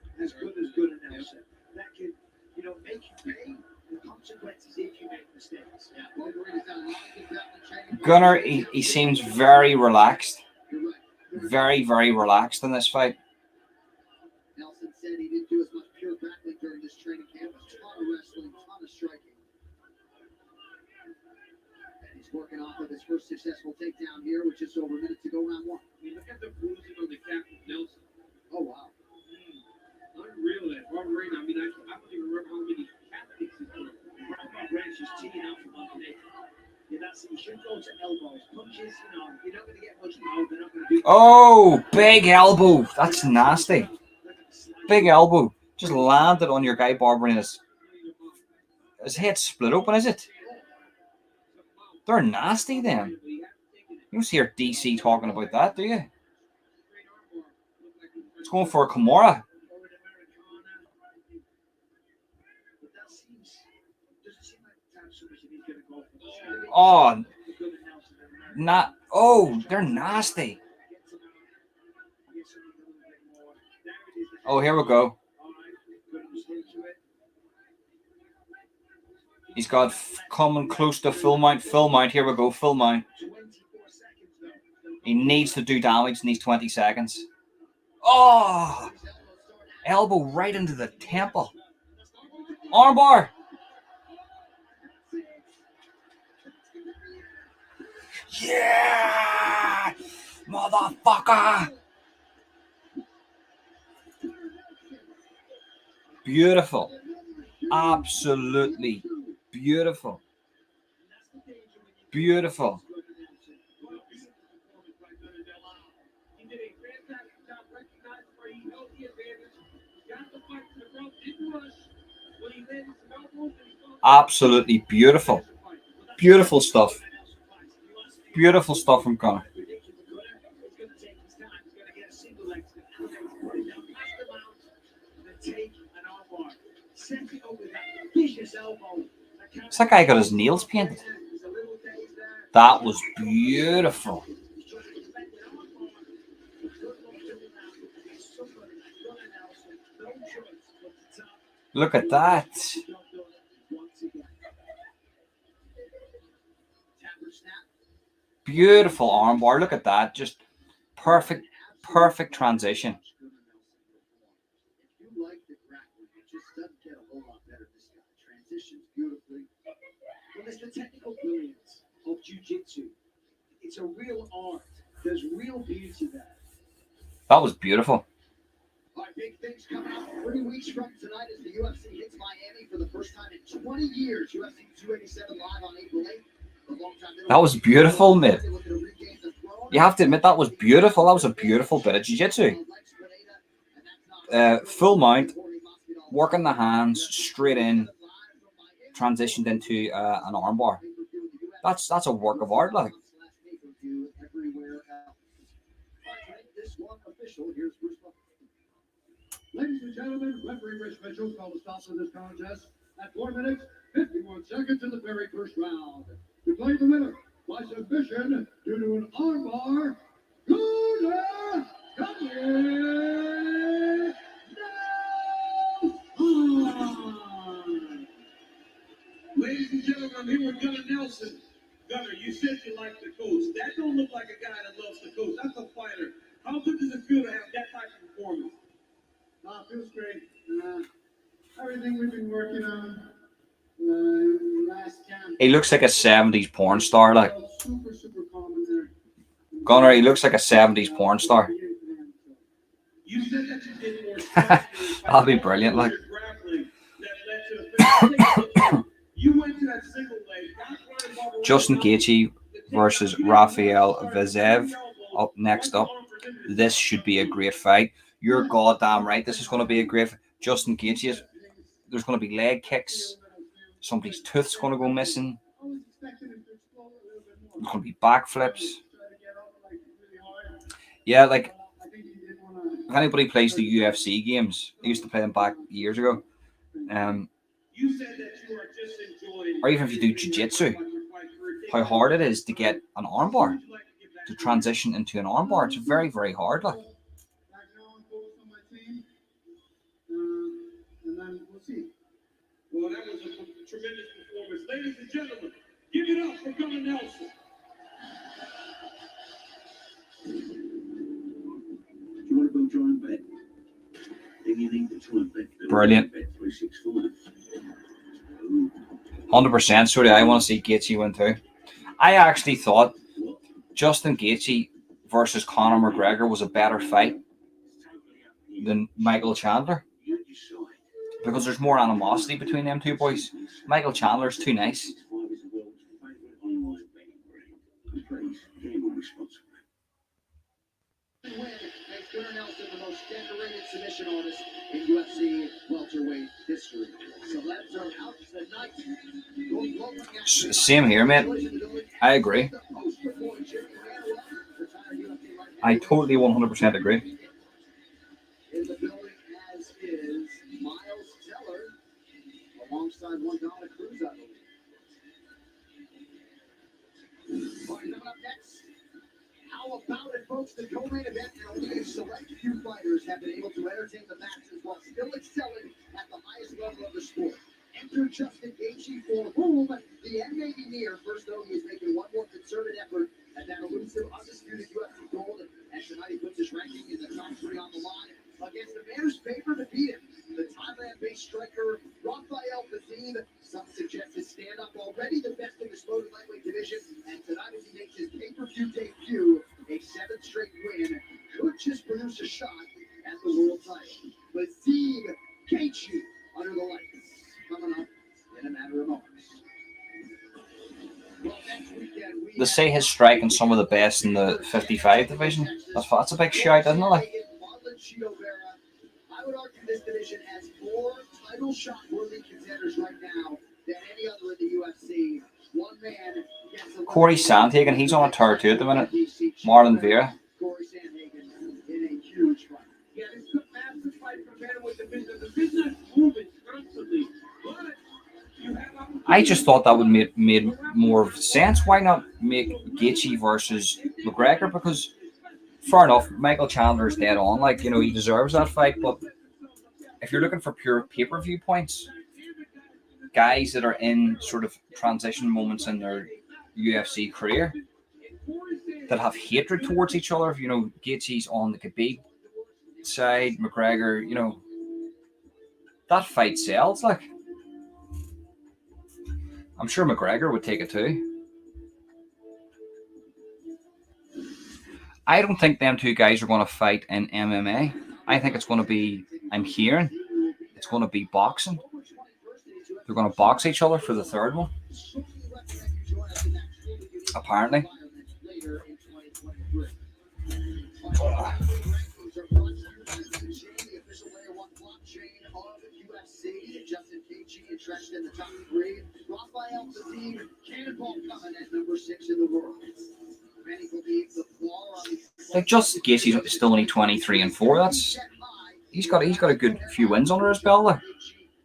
Gunnar, he seems very relaxed. Very, very relaxed in this fight. Nelson said he didn't do as much pure grappling during this training camp, a ton of wrestling, ton of striking. And he's working off of his first successful takedown here with just over a minute to go, round one. I mean, look at the bruising on the calf of Nelson. Oh, wow. Unreal that Barbarina. I mean, I don't even remember how many calf kicks he's doing. Barbarina's just teeing out from underneath. Yeah, that's it. You should go to elbows. Punches, you know, you're not going to get much more. They're not going to do. Oh, big elbow. That's nasty. Big elbow. Just landed on your guy, Barbarina's. His head split open, is it? They're nasty then. You don't hear DC talking about that, do you? It's going for a Kimura. Oh, not. Oh, they're nasty. Oh, here we go. He's got coming close to full mount. Full mount. Here we go. Full mount. He needs to do damage in these 20 seconds. Oh, elbow right into the temple. Armbar. Yeah, motherfucker. Beautiful. Absolutely beautiful. Beautiful. Absolutely beautiful. Beautiful stuff. Beautiful stuff from Connor. That guy got his nails painted. That was beautiful. Look at that. Beautiful armbar. Look at that. Just perfect transition. If you like the grappling, it just doesn't get a whole lot better. This guy transitions beautifully. Well, there's the technical brilliance of jiu-jitsu. It's a real art. There's real beauty there. That was beautiful. All right, big things coming up 3 weeks from tonight as the UFC hits Miami for the first time in 20 years. UFC 287 live on April 8th. That was beautiful, mate. You have to admit that was beautiful. That was a beautiful bit of jiu-jitsu. Full mount, working the hands straight in, transitioned into an armbar. That's a work of art, like. Ladies and gentlemen, referee Rich Mitchell called a stop to this contest at 4 minutes, 51 seconds in the very first round. Declared the winner by submission due to an armbar, Gunnar Nelson. Ladies and gentlemen, I'm here with Gunnar Nelson. Gunnar, you said you like the coast. That don't look like a guy that loves the coast. That's a fighter. How good does it feel to have that type of performance? It feels great. Everything we've been working on last camp. He looks like a 70s porn star, like. Super calm in there. Gunnar, he looks like a 70s porn star. You said that you did more That'll be brilliant, like. You went to that single leg. Justin Gaethje versus Rafael Vazev up next up. This should be a great fight. You're goddamn right. This is going to be a great. Justin Gaethje. There's going to be leg kicks. Somebody's tooth's going to go missing. There's going to be backflips. Yeah, like if anybody plays the UFC games, I used to play them back years ago. Or even if you do jiu-jitsu, how hard it is to get an armbar, to transition into an armbar. It's very, very hard. Like. And then we'll see. Well, that was a tremendous performance. Ladies and gentlemen, give it up for Gunnar Nelson. Do you want to build your own bed? Then you need the tool bed. Brilliant. Bed 365. 100%. Sorry, I want to see Gaethje win too. I actually thought Justin Gaethje versus Conor McGregor was a better fight than Michael Chandler because there's more animosity between them two boys. Michael Chandler's too nice. Win makes Gunnar Nelson the most decorated submission artist in UFC welterweight history. Celebs are out tonight. Same here, mate. I agree. I totally 100% agree. In the building, as is Miles Teller, alongside one Donna Cruz, I believe. Coming up next. How about it, folks? The co-main event, and only a select few fighters have been able to entertain the masses while still excelling at the highest level of the sport. Enter Justin Gaethje, for whom the end may be near. First, though, he is making one more concerted effort at that elusive, undisputed UFC gold. And tonight, he puts his ranking in the top 3 on the line against the man who's favored to beat him, the Thailand-based striker Rafael Fiziev. Some suggest his stand-up already the best in the exploded lightweight division. And tonight, as he makes his pay-per-view debut, a 7th straight win could just produce a shot at the world title. Fiziev Gaethje under the lights, coming up in a matter of moments. Well, next weekend, They say his striking some of the best in the 55 division. That's a big shout, isn't it? Like? I would argue this division has more title shot-worthy contenders right now than any other in the UFC. One man gets a Corey Sandhagen, he's on a tear too at the minute. Marlon Vera. Corey Sandhagen in a huge fight. Yeah, it's a massive fight for bantamweight division. The business moving constantly, but you have. I just thought that would make made more sense. Why not make Gaethje versus McGregor? Because fair enough, Michael Chandler's dead on. Like, you know, he deserves that fight. But if you're looking for pure pay-per-view points, guys that are in sort of transition moments in their UFC career that have hatred towards each other, you know, Gaethje's on the Khabib side, McGregor, you know, that fight sells. Like, I'm sure McGregor would take it too. I don't think them two guys are going to fight in MMA. I think it's going to be, I'm hearing, it's going to be boxing. They're going to box each other for the third one. Apparently. Justin Gaethje entrenched in the top 3. Rafael Fiziev, cannonball coming at number 6 in the world. Many believe the flaw on the Like, Justin Gaethje's still only 23 and 4. That's he's got a good few wins under his belt there.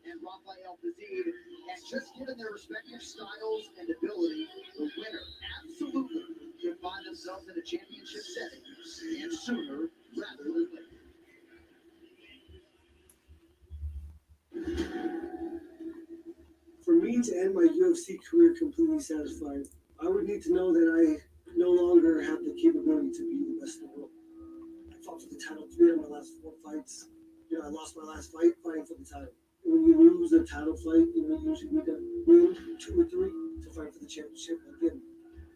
And Rafael Fiziev, and just given their respective styles and ability, the winner absolutely could find themselves in a championship setting, and sooner rather than later. For me to end my UFC career completely satisfied, I would need to know that I no longer have the capability to be the best in the world. I fought for the title 3 of my last 4 fights. You know, I lost my last fight fighting for the title. When you lose a title fight, you know, you usually need to win 2 or 3 to fight for the championship. Again,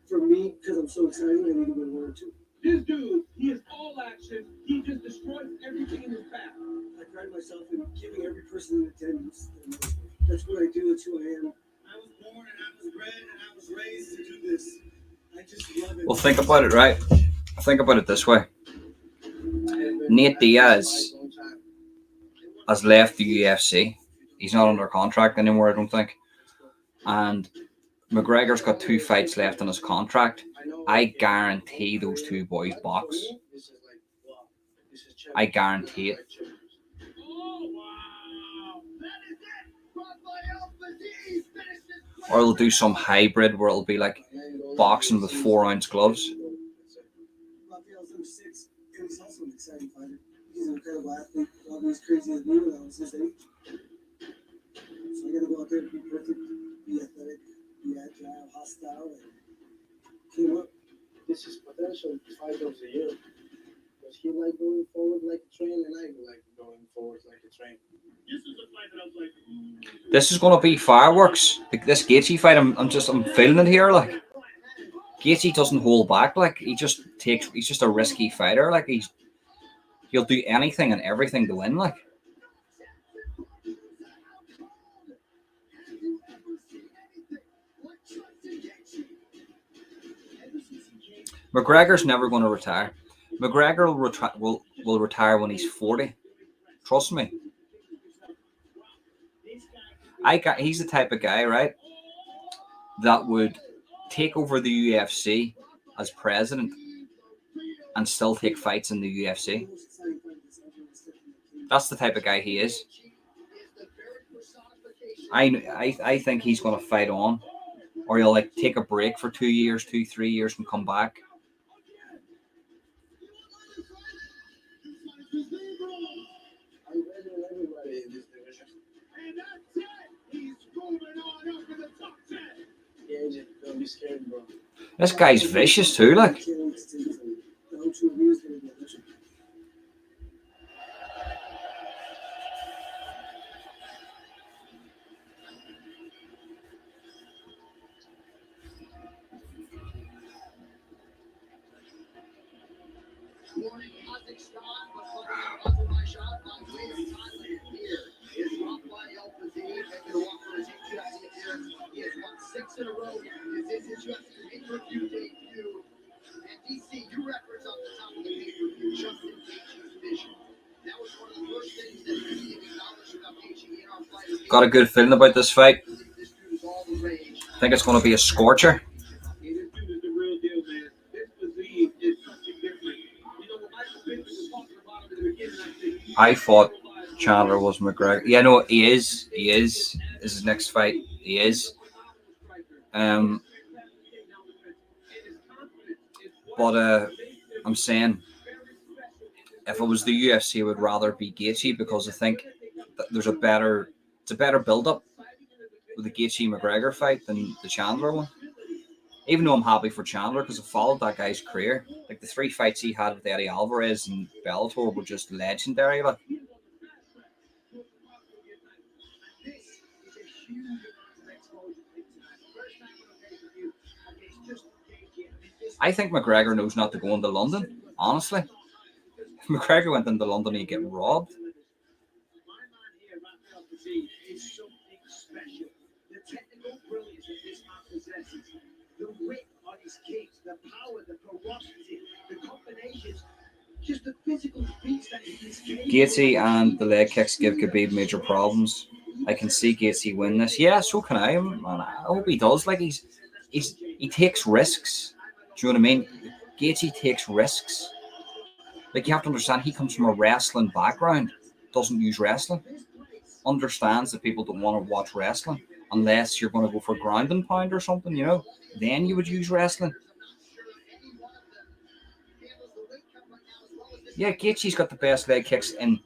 for me, because I'm so excited, I need to win 1 or 2. This dude, he is all action. He just destroys everything in his path. I pride myself in giving every person in attendance. That's what I do. That's who I am. I was born and I was bred and I was raised to do this. I just love it. Well, think about it, right? Think about it this way. Nate Diaz has left the UFC. He's not under contract anymore, I don't think. And McGregor's got 2 fights left on his contract. I guarantee those 2 boys box. I guarantee it. Or they'll do some hybrid where it'll be like boxing with 4-ounce gloves. Rafael's 6, and he's also an exciting fighter. He's an incredible athlete. All these crazy as me when I was his age. So I gotta go out there and be perfect, be athletic, be agile, hostile, and team up. This is potential fighters of the year. Does he like going forward like a train, and I like going forward like a train? This is a fight that I was like, This is going to be fireworks. Like this Gaethje fight, I'm feeling it here. Like Gaethje doesn't hold back. Like he's just a risky fighter. Like he'll do anything and everything to win. Like McGregor's never going to retire. McGregor will retire when he's 40. Trust me. He's the type of guy, right, that would take over the UFC as president and still take fights in the UFC. That's the type of guy he is. I think he's going to fight on, or he'll like take a break for 2 years, 3 years, and come back. I'm ready with everybody in this division. and that's it. He's moving on up in the top 10. Yeah, AJ, don't be scared, bro. This guy's vicious too. Like Morning, Kazakhstan, but coming out Azerbaijan on Wednesday, Thailand. Here is Rafael Faziev making a walk for his UFC appearance. He has won 6 in a row. This is his UFC pay-per-view debut. And DC, you referenced off the top of the pay-per-view Justin Gaethje's vision. That was one of the first things that he acknowledged about Gaethje in our fight. got a good feeling about this fight. This dude is all the rage. I think it's going to be a scorcher. Hey, this dude is the real deal, man. This physique is something different. You know, when Michael Bisping was talking about him in the beginning, I said, I thought Chandler was McGregor. Yeah, no, he is. He is. This is his next fight. He is. But I'm saying, if it was the UFC, I would rather be Gaethje because I think that it's a better build-up with the Gaethje McGregor fight than the Chandler one. Even though I'm happy for Chandler because I followed that guy's career. Like the 3 fights he had with Eddie Alvarez and Bellator were just legendary. Like This is a huge amount of exposure to tonight. First time on a pay-per-view against just Gaethje. I mean, this I think McGregor knows not to go into London. Honestly, if McGregor went into London, he'd get robbed. my man here, Rafael Faziev, is something special. The technical brilliance that this man possesses, the wit on his kicks, the power, the ferocity, the combinations, just the physical feats that he is capable Gaethje of and the leg kicks give Khabib major problems. I can see Gaethje win this. Yeah, so can I. Man, I hope he does. Like he takes risks. Do you know what I mean? Gaethje takes risks. Like you have to understand, he comes from a wrestling background. Doesn't use wrestling. Understands that people don't want to watch wrestling unless you're going to go for ground and pound or something. You know, then you would use wrestling. Yeah, Gaethje's got the best leg kicks in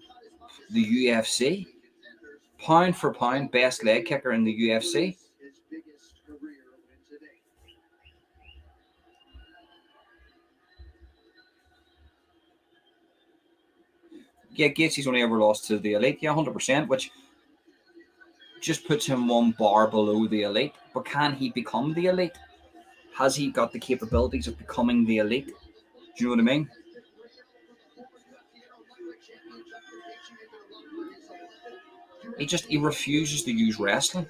the UFC. Pound for pound, best leg kicker in the UFC. his biggest career win today. Yeah, Gaethje's only ever lost to the elite. Yeah, 100%, which just puts him one bar below the elite. But can he become the elite? Has he got the capabilities of becoming the elite? Do you know what I mean? He refuses to use wrestling.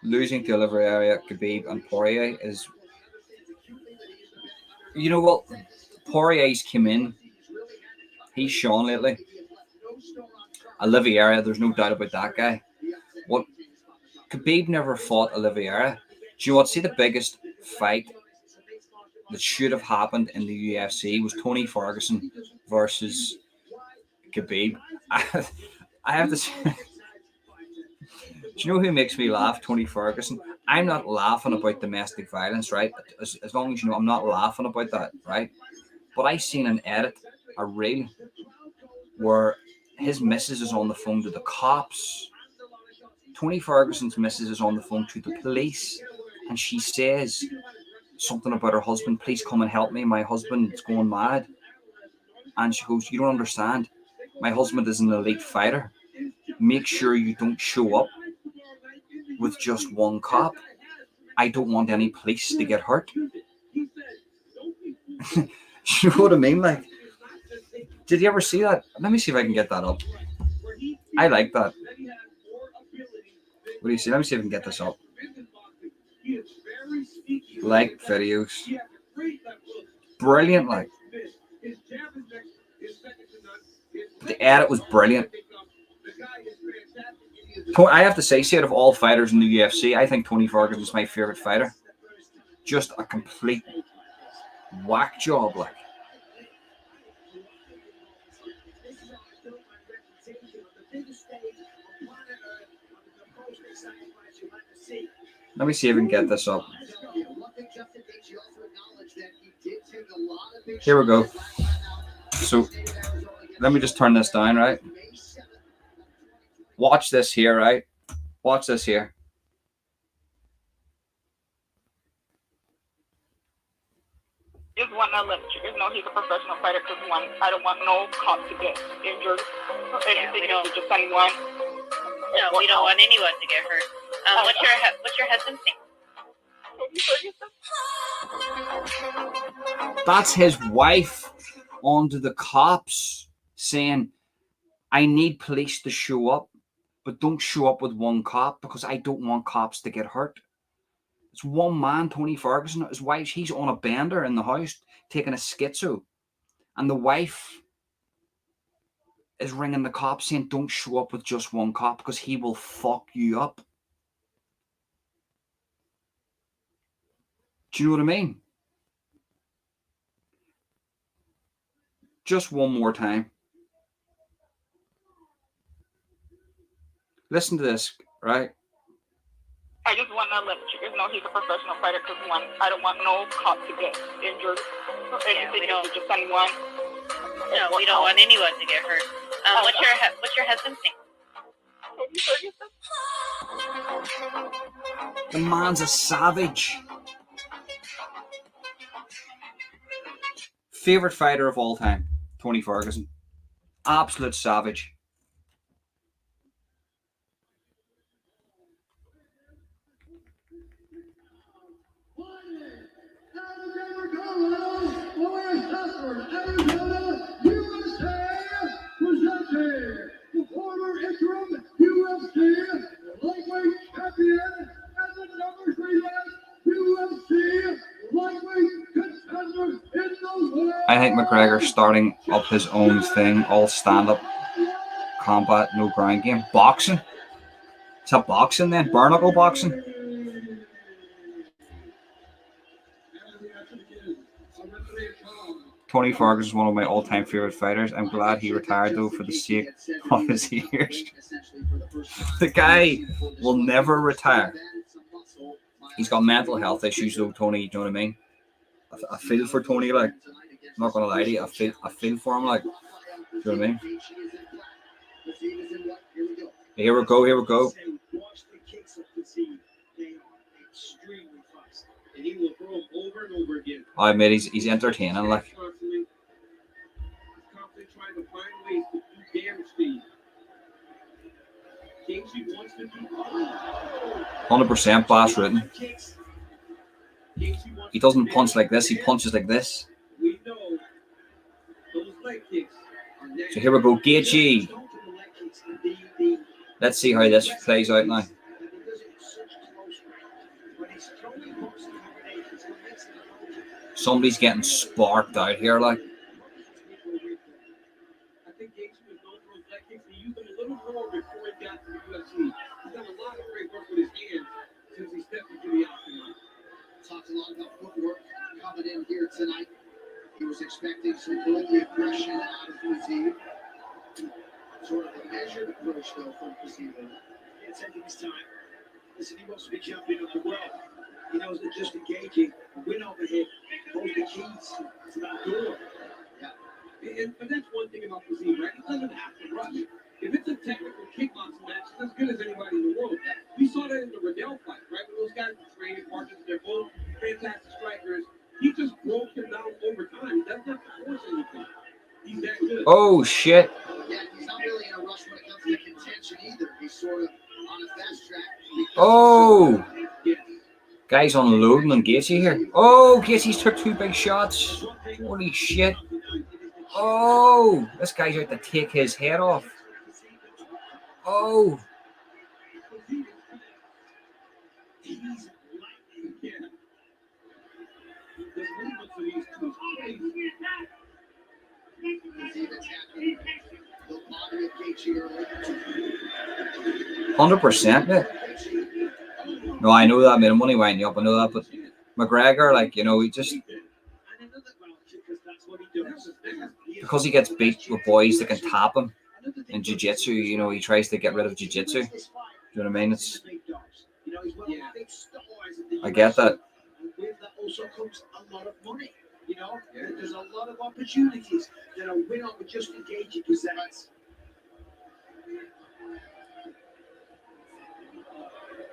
Losing to Oliveira, Khabib, and Poirier is, you know what? Poirier's come in. He's shown lately. Oliveira, there's no doubt about that guy. What? Khabib never fought Oliveira. Do you know what? See, the biggest fight that should have happened in the UFC was Tony Ferguson versus Khabib. I have to say, do you know who makes me laugh? Tony Ferguson. I'm not laughing about domestic violence, right? As long as you know, I'm not laughing about that, right? But I seen an edit, a reel, where his missus is on the phone to the cops. Tony Ferguson's missus is on the phone to the police, and she says something about her husband. Please come and help me. My husband's going mad. And she goes, you don't understand. My husband is an elite fighter. Make sure you don't show up with just one cop. I don't want any police to get hurt. You know what I mean? Like, did you ever see that? Let me see if I can get that up. I like that. What do you see? Let me see if I can get this up. Like videos. Brilliant, like. The edit was brilliant. I have to say, out of all fighters in the UFC, I think Tony Ferguson is my favorite fighter. Just a complete whack job, like. Let me see if we can get this up. Here we go. So, let me just turn this down, right? Watch this here, right? Watch this here. Just want to let you know he's a professional fighter because one, I don't want no cop to get injured or anything. Just anyone. No, we don't want anyone to get hurt. What's your husband's name? That's his wife onto the cops saying, I need police to show up, but don't show up with one cop because I don't want cops to get hurt. It's one man, Tony Ferguson. His wife, he's on a bender in the house taking a schizo. And the wife is ringing the cops saying, don't show up with just one cop because he will fuck you up. Do you know what I mean? Just one more time. Listen to this, right? I just want to let you know he's a professional fighter because one, I don't want no cop to get injured or anything. Just anyone. No, we don't want anyone to get hurt. What's your husband's name? The man's a savage. Favorite fighter of all time, Tony Ferguson. Absolute savage. The former interim UFC lightweight champion and the number 3 UFC lightweight contender in the world. I think McGregor's starting up his own thing, all stand-up combat, no ground game. Boxing? Is that boxing then? Bare-knuckle boxing? Tony Ferguson is one of my all-time favorite fighters. I'm glad he retired though for the sake of his ears. The guy will never retire. He's got mental health issues though, Tony. You know what I mean? I feel for Tony, like. I'm not gonna lie to you. I feel for him, like. You know what I mean? Here we go. I admit he's entertaining, like. 100% Bass written. He doesn't punch like this, he punches like this. So here we go, Gaethje. Let's see how this plays out now. Somebody's getting sparked out here, like. Talked a lot about footwork coming in here tonight. He was expecting some early aggression out of Fiziev. Sort of a measured approach, though, from Fiziev. It's taking his time. Listen, he wants to be champion of the world. He knows that just engaging, win over him, hold the keys to that door. Yeah. But that's one thing about Fiziev, right? He doesn't have to rush. If it's a technical kickboxing match, it's as good as anybody in the world. We saw that in the Riddell fight, right? When those guys were training partners, they're both fantastic strikers. He just broke him down over time. He doesn't have to force anything. He's that good. Oh shit! Yeah, he's not really in a rush when it comes to contention either. He's sort of on a fast track. Oh, guys unloading on Gaethje here. Oh, Gaethje's took 2 big shots. Holy shit! Oh, this guy's out to take his head off. Oh. The body of Gaethje early. 100%, mate. No, I know that, man. I'm only winding you up. I know that, but McGregor, like, you know, he just because he gets beat with boys that can tap him in jiu-jitsu, you know, he tries to get rid of jiu-jitsu. Do you know what I mean? It's I get that. With that also comes a lot of money. You know, there's a lot of opportunities that a winner with Justin Gaethje presents.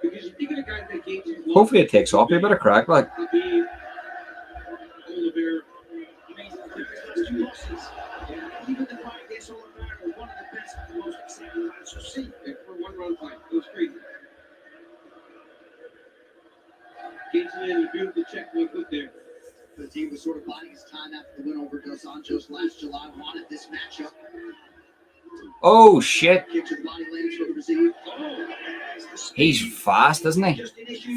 Because you think of the guys that Gaethje. Hopefully it takes off. You better crack, like. Even the fight against Oliveira was one of the best and most exciting fights you've seen. For one round fight. It was crazy. Gaethje in a beautiful check real quick there. The team was sort of biding his time after the win over Dos Anjos last July. Wanted this matchup. Oh shit! Kick to the body lands for Fiziev. He's fast, isn't he?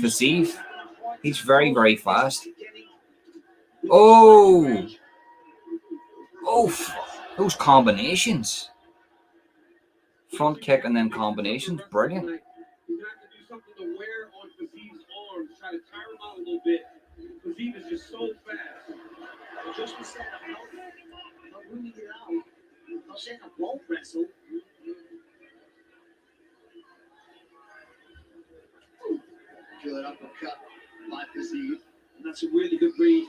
Fiziev. He's very, very fast. Oh! Oh! Those combinations. Front kick and then combinations. Brilliant. You're going to have to do something to wear on Fiziev's arms, try to tire him out a little bit. Fiziev is just so fast. Just to say, I'm not ruling it out. I'm not saying I won't wrestle. Good uppercut by Fiziev. And that's a really good read.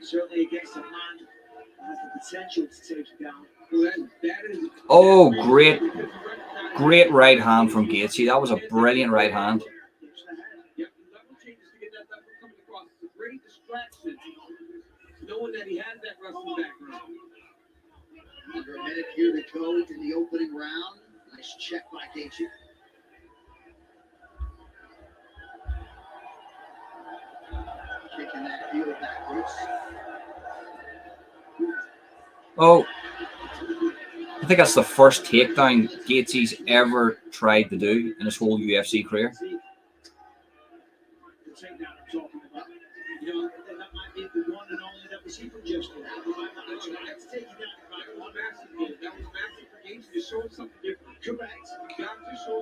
Certainly against a man that has the potential to take you down. Well, that is Oh, great. Great right hand from Gaethje. That was a brilliant right hand. Yep, level changes to get that level coming across. It's a great distraction, knowing that he has that wrestling background. Under a minute here to go in the opening round. Nice check by Gaethje. Kicking that heel backwards. Oh, I think that's the first takedown Gaethje's ever tried to do in his whole UFC career. The takedown I'm talking about. You know, that might be the one and only that we see from Justin. Let's take you down. That was massive for Gaethje to show something different. Correct.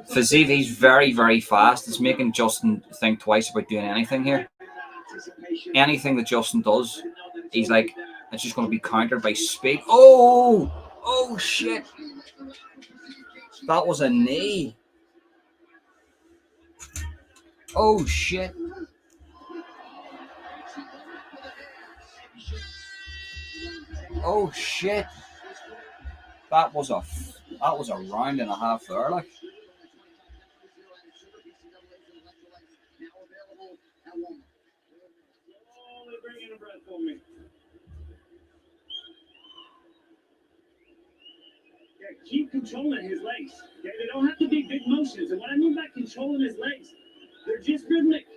Fiziev, he's very, very fast. It's making Justin think twice about doing anything here. Anything that Justin does, he's like, it's just going to be countered by speed. Oh! Oh, shit. That was a knee. Oh, shit. Oh, shit. That was a round and a half there, like. Bring in a breath for me. Yeah, keep controlling his legs. Okay, they don't have to be big motions. And what I mean by controlling his legs, they're just rhythmic.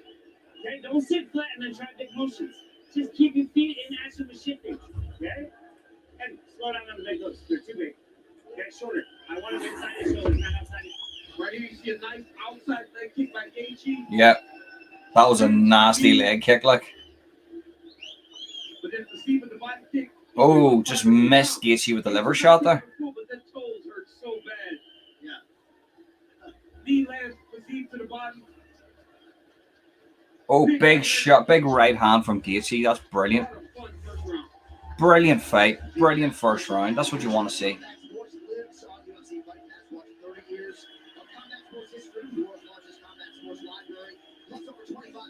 Okay, don't sit flat and then try big motions. Just keep your feet in action with shifting. Okay, and slow down on the big hooks. They're too big. Okay, shorter. I want them inside the shoulders, not outside. Right here, you see a nice outside leg kick by Gaethje. Yeah, that was a nasty leg kick, like. But then Fiziev with the body kick. Oh, just missed Gaethje with the liver shot there. But the toes hurt so bad. Yeah. Knee lands Fiziev to the body. Oh, big shot, big right hand from Gaethje. That's brilliant. Brilliant fight. Brilliant first round. That's what you want to see.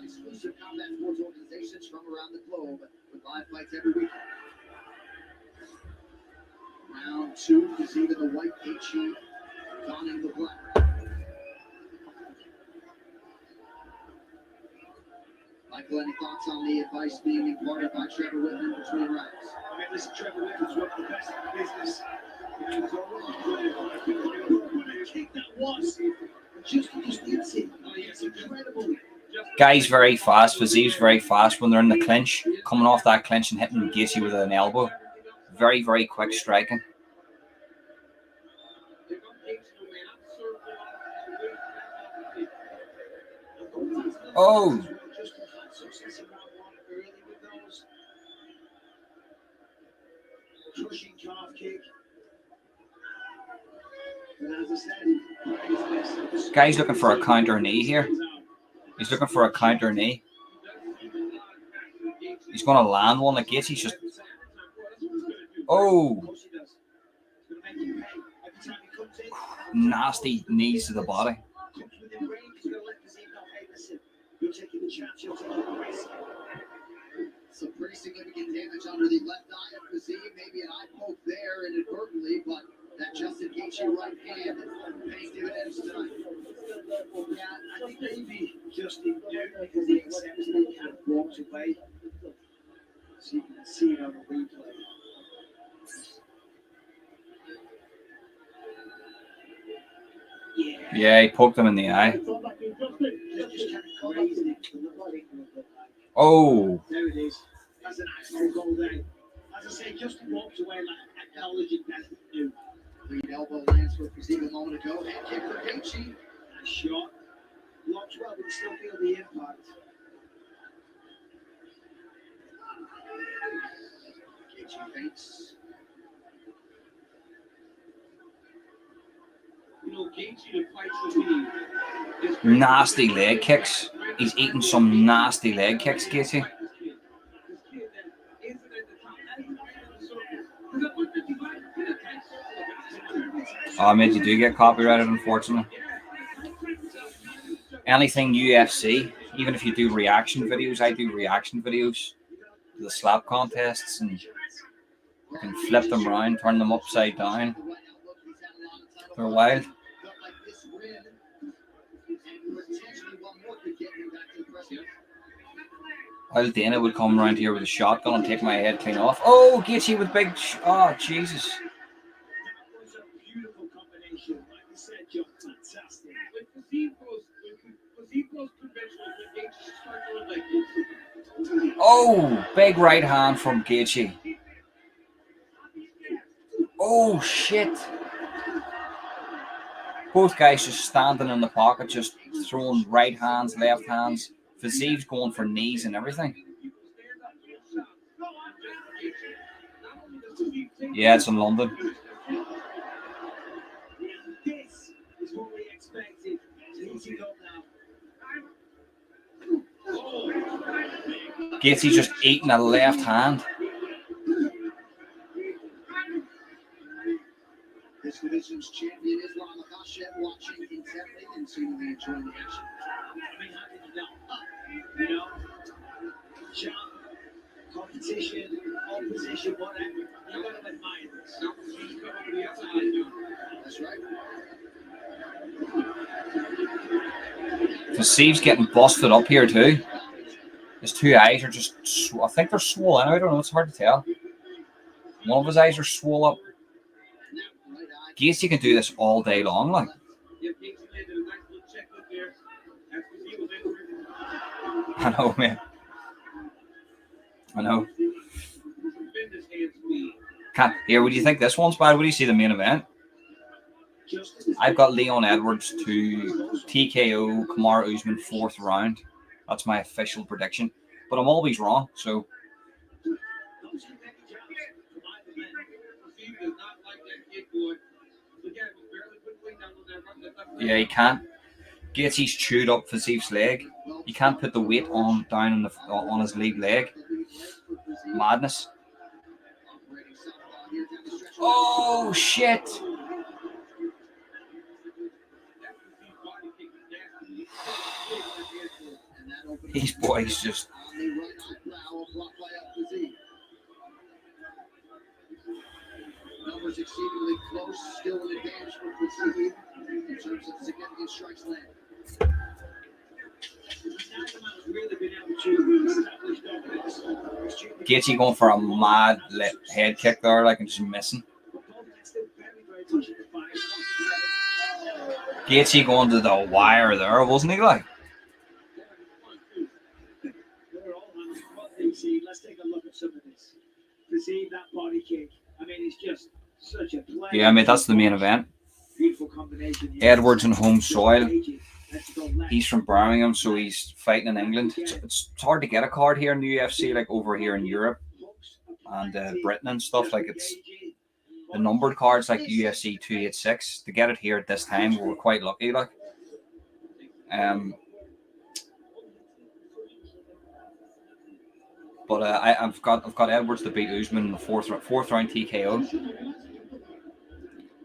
Exclusive combat sports organizations from around the globe with live fights every week. suit is even the white Gaethje donning the black. Michael, any thoughts on the advice being imparted by Trevor Whitman between rounds? I mean, listen, Trevor Whitman's one of the best in the business. There's always a kick that was. Just hits it. Oh, yes, incredible. Guy's very fast. Fizie's very fast when they're in the clinch, coming off that clinch and hitting Gaethje with an elbow. Very, very quick striking. Oh! Crushing calf kick. Guy's looking for a counter knee here. He's looking for a counter knee. He's going to land one like Gaethje's just... Oh! Nasty knees to the body. Some pretty significant damage under the left eye of Fiziev. Maybe an eye poke there inadvertently, but that Justin Gaethje right hand paying dividends tonight. Yeah, I think maybe Justin knew because he accepted that he had walked away. So you can see it on the replay. Yeah, he poked him in the eye. Oh! There it is. That's an actual goal there. As I say, Justin walked away like acknowledging that he knew. Lead elbow lands for Fiziev a moment ago. Head kick for Gaethje. Nice shot. Blocked well, but still feel the impact. Gaethje feints. You know, Gaethje, the fights with me. Nasty leg kicks. He's eating some nasty leg kicks, Gaethje. Oh, mate, you do get copyrighted, unfortunately. Anything UFC, even if you do reaction videos, I do reaction videos to the slap contests, and you can flip them around, turn them upside down. They're wild. While Dana would come around here with a shotgun and take my head clean off. Oh, Gaethje with big... Oh, Jesus. Oh, big right hand from Gaethje. Oh, shit. Both guys just standing in the pocket, just throwing right hands, left hands. Fiziev's going for knees and everything. Yeah, it's in London. Gaethje's just eating a left hand. This division's champion Islam Makhachev watching intently and seemingly enjoying the action. I mean, how did you know? You know, jump, competition, opposition, whatever. You gotta admire this. You come over the outside. That's right. Fiziev's getting busted up here too. His two eyes are just, I think they're swollen. I don't know, it's hard to tell. One of his eyes are swollen up. Gaethje can do this all day long, like. I know, man. I know. Can't. Here, would you think this one's bad? What do you see the main event? I've got Leon Edwards to TKO Kamaru Usman 4th round. That's my official prediction. But I'm always wrong, so. Yeah, he can't. Gaethje's chewed up Fiziev's leg. You can't put the weight on down on his lead leg. Madness. Oh shit! These boys just. numbers exceedingly close, still an advantage for Khabib in terms of significant strikes landed. Gaethje going for a mad head kick there, like, and just missing. Gaethje going to the wire there, wasn't he? Like, let's take a look at some of this. To see that body kick, I mean, it's just such a play. yeah, mate, that's the main event. Beautiful combination. Edwards on home soil. He's from Birmingham, so he's fighting in England. It's hard to get a card here in the UFC, like over here in Europe and Britain and stuff. Like, it's the numbered cards, like UFC 286. To get it here at this time, we were quite lucky. Like, but I've got Edwards to beat Usman in the fourth round TKO.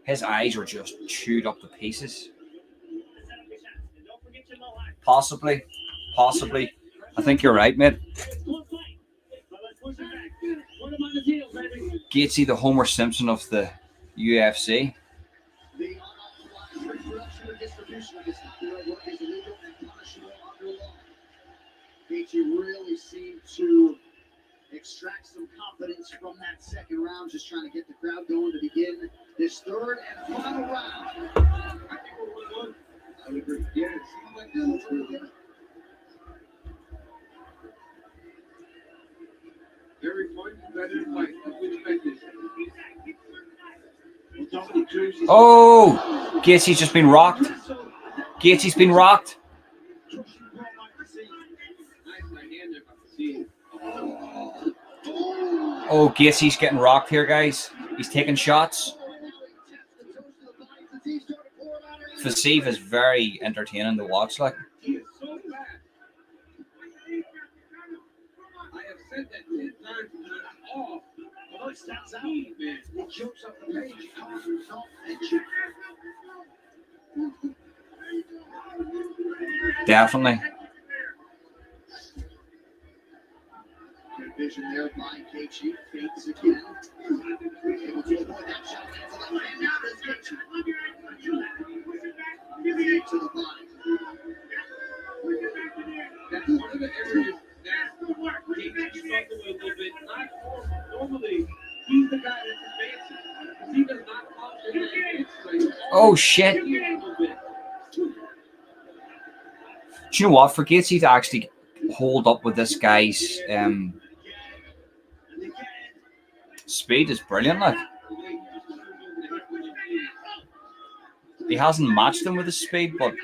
His eyes are just chewed up to pieces. Possibly. I think you're right, mate. Gaethje, the Homer Simpson of the UFC. The unauthorized production and distribution of this copyright work is illegal and punishable under law. Gaethje really seemed to extract some confidence from that second round, just trying to get the crowd going to begin this third and final round. I would agree. Yeah, it seemed like this was really good. Very fun, competitive fight. We expect this. Oh, Gaethje's just been rocked. Gaethje's been rocked. Oh, Gaethje's getting rocked here, guys. He's taking shots. Faceve is very entertaining to watch. Like, He is so bad. I have said that 10 times off. Although it stands out, man. It jumps up the page. You can't not mention. definitely. Good vision there by Gaethje. Feints again. Able to avoid that shot. Lands a left hand. Now there's Gaethje. Feet to the body. That's one of the areas that Gaethje struggled with a little bit. Not normally, he's the guy that's advancing. He does not function in the advance. Oh, shit. Do you know what? For Gaethje to actually hold up with this guy's speed is brilliant. Like, he hasn't matched him with his speed, but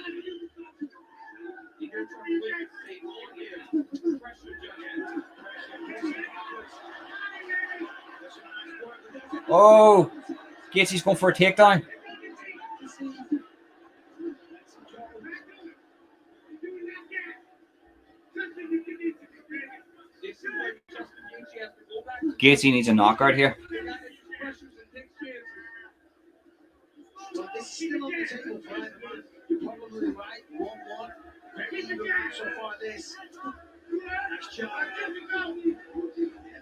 oh, Gaethje's going for a takedown. Gaethje needs a knockout here. But this is still on the table for either one. You're probably right. 1-1. Very even so far this. Nice job. And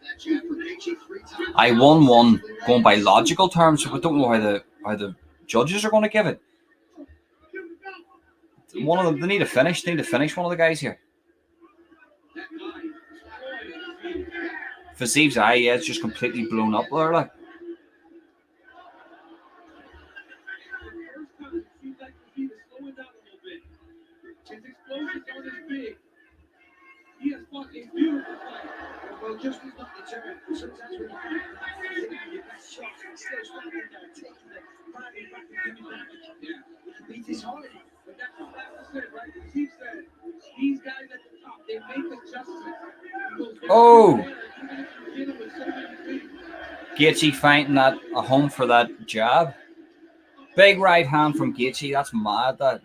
that jab for Gaethje 3 times. I won one going by logical terms, but don't know how the judges are going to give it. One of them, they need a finish. They need to finish one of the guys here. Fazeev's eye, yeah, it's just completely blown up there. Like, His explosions aren't as big. He has fucking beautiful fight. Well, just as not determined. Sometimes when you find your best shot, he's still standing there, taking it, fighting back and giving damage. Yeah. He can beat his heart. But that's what Master said, right? He said, these guys at the top, they make adjustments. oh, Gaethje fighting that a home for that jab. Big right hand from Gaethje. That's mad. That.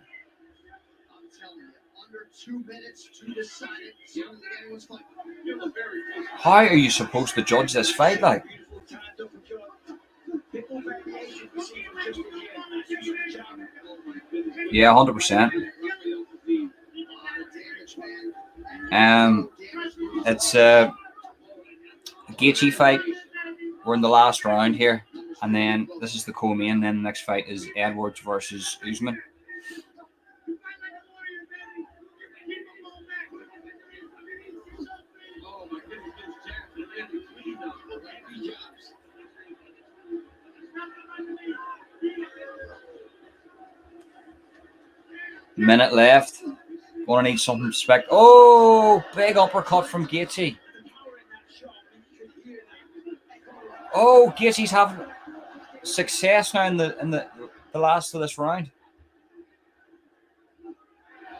I'm telling you, under 2 minutes to decide it. See, I don't think anyone's fighting. How are you supposed to judge this fight? Like, yeah, 100%. It's a Gaethje fight. We're in the last round here. And then this is the co-main. Then the next fight is Edwards versus Usman. Minute left. Gonna need something Oh, big uppercut from Gaethje. Oh, Gaethje's having success now in the last of this round.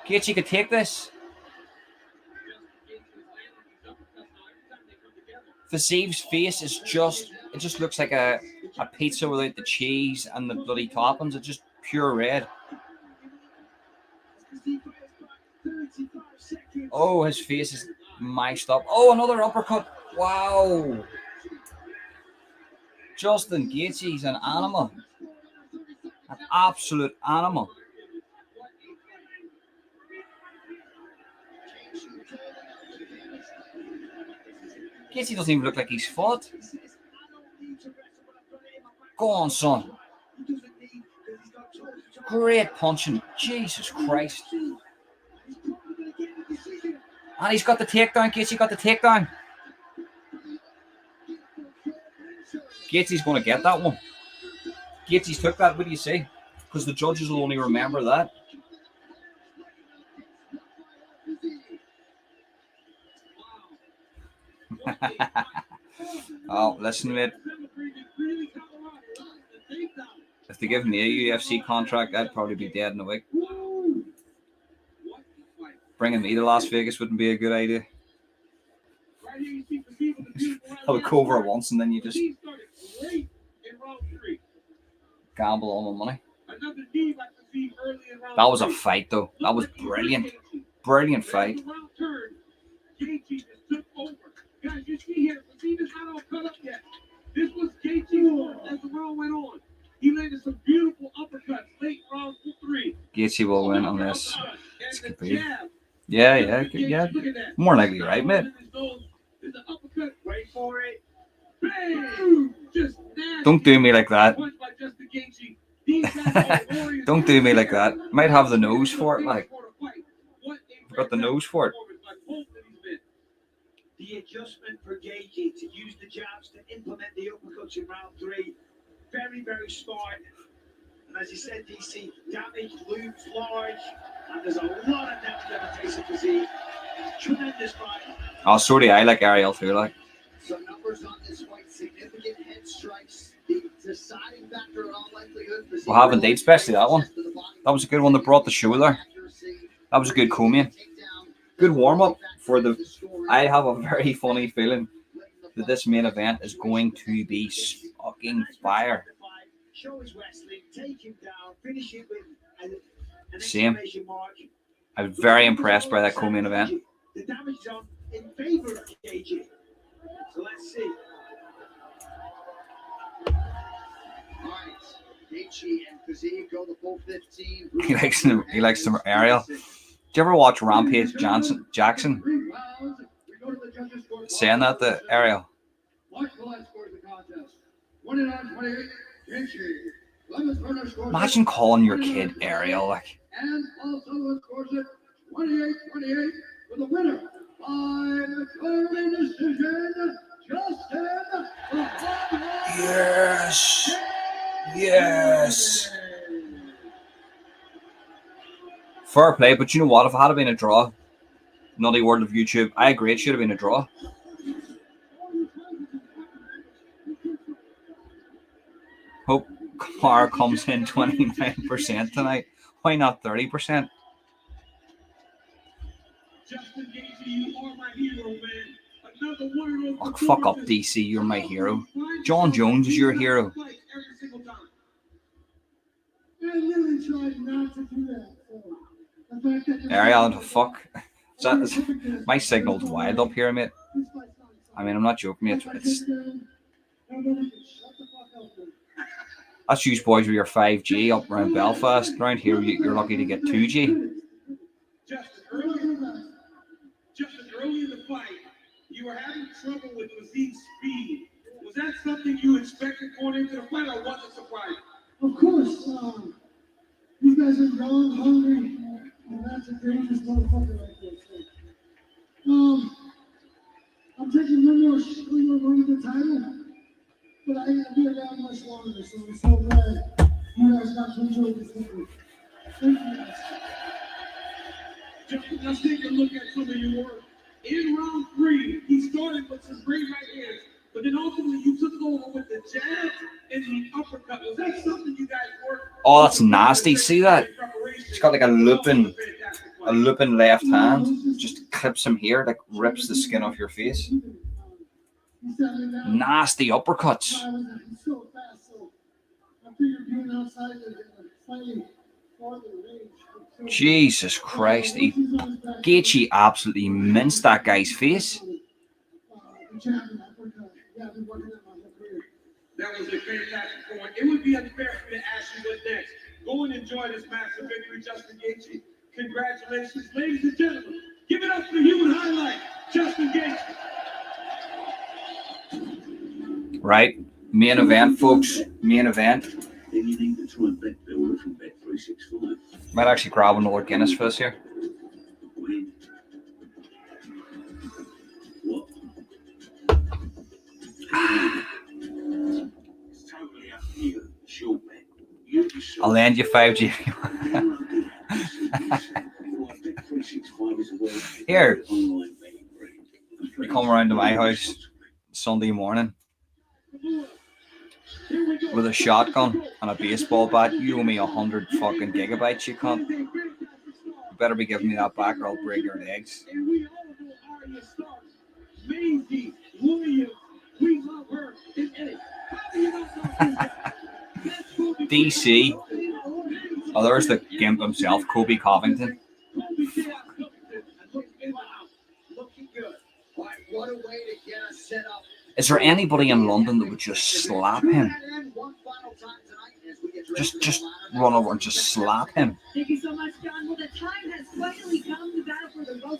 Gaethje could take this. Fizie's face is it just looks like a pizza without the cheese and the bloody toppings. It's just pure red. Oh, his face is mashed up. Oh, another uppercut. Wow. Justin Gaethje's an animal. An absolute animal. Gaethje doesn't even look like he's fought. Go on, son. Great punching. Jesus Christ. And he's got the takedown. Gaethje got the takedown. Gaethje's going to get that one. Gaethje's took that. What do you say? Because the judges will only remember that. Oh, listen, mate. If they give me a UFC contract, I'd probably be dead in a week. Bringing me to Las Vegas wouldn't be a good idea. I would go over it once and then you just gamble all my money. That was a fight, though. That was brilliant. Brilliant fight. Guys, you see here, Fizie's not all cut up yet. This was Gaethje as the round went on. He landed some beautiful uppercuts late round 3. Gaethje will win unless it's complete. Yeah. More likely, right, mate? Wait for it. Don't do me like that. Don't do me like that. Might have the nose for it, like. I've got the nose for it. The adjustment for Gaethje to use the jabs to implement the uppercuts in round 3. Very, very smart. And as you said, DC, damage looms large. And there's a lot of damage on the face of Fizie. Tremendous fight. Oh, sorry, I like Ariel too, like. So numbers on this fight, significant head strikes. The deciding factor in all likelihood. We'll have indeed, especially that one. That was a good one that brought the show there. That was a good co-main. Good warm-up for the... I have a very funny feeling that this main event is going to be fucking fire. Same. I was very impressed by that co-main event. The damage zone in favor of Gaethje. So let's see. All right, Gaethje and Fizie go the full 15. He likes some Ariel. Did you ever watch Rampage Jackson saying that to Ariel? Imagine calling your kid Ariel, like. And also, of course, 28-28 for the winner by declaring decision, Justin. Yes. Yes. Fair play, but you know what? If it had been a draw, Nutty World of YouTube, I agree, it should have been a draw. Hope Kamara comes in 29% tonight. Why not 30%? Oh, fuck up, DC. You're my hero. John Jones is your hero. Ariel, fuck. My signal's wild up here, mate. I mean, I'm not joking, mate. That's you boys with your 5G up around Belfast. Around here, you're lucky to get 2G. Just early in the fight, you were having trouble with Fizie's speed. Was that something you expected going into the fight, or was it surprising? Of course, these guys are young, hungry, and that's a dangerous motherfucker right there. So, I'm taking one more run at the title, but I ain't gonna be around much longer, so I'm so glad you guys got to enjoy this with me. Thank you guys. Justin, let's take a look at some of your work. In round 3, he started with some great right hands, but then ultimately you took over with the jab and the uppercut. Was that something you guys worked? Oh, that's nasty. See that? He's got like a looping left hand. Just clips him here, like rips the skin off your face. Nasty uppercuts. Jesus Christ. Gaethje absolutely minced that guy's face. That was a fantastic point. It would be unfair for me to ask you what next. Go and enjoy this massive victory, Justin Gaethje. Congratulations, ladies and gentlemen. Give it up for the human highlight, Justin Gaethje. Right, main event, folks. Main event. Might actually grab another Guinness for this here. I'll lend you 5G. Here, you come around to my house Sunday morning with a shotgun and a baseball bat. You owe me 100 fucking gigabytes, you cunt. You better be giving me that back or I'll break your legs. DC. Oh, there's the gimp himself, Kobe Covington. Is there anybody in London that would just slap him? Just run over and just slap him.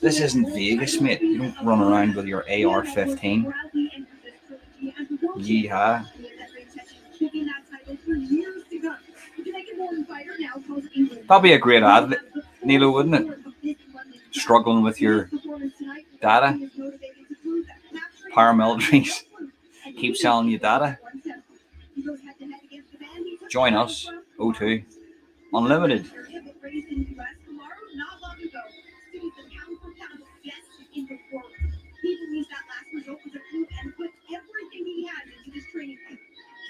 This isn't Vegas, mate. You don't run around with your AR-15. Yeehaw. That'd be a great ad, Nilo, wouldn't it? Struggling with your data. Paramilitaries keep selling you data. Join us, O2. Unlimited.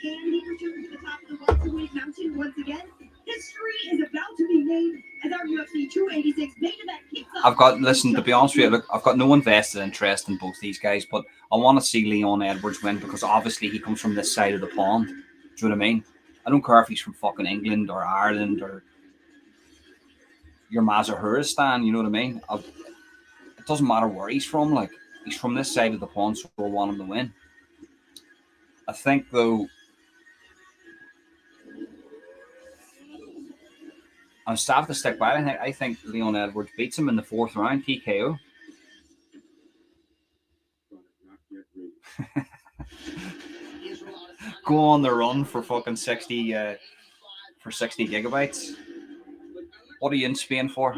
Can he return to the top of the welterweight mountain once again? History is about to be made as our UFC 286 main event kicks off. Listen, to be honest with you, look, I've got no invested interest in both these guys, but I want to see Leon Edwards win because obviously he comes from this side of the pond. Do you know what I mean? I don't care if he's from fucking England or Ireland or your Mazahuristan, you know what I mean? It doesn't matter where he's from, like, he's from this side of the pond, so I want him to win. I think, though, I'm staffed to stick by it. I think Leon Edwards beats him in the 4th round, TKO. Go on the run for fucking 60 gigabytes. What are you in Spain for?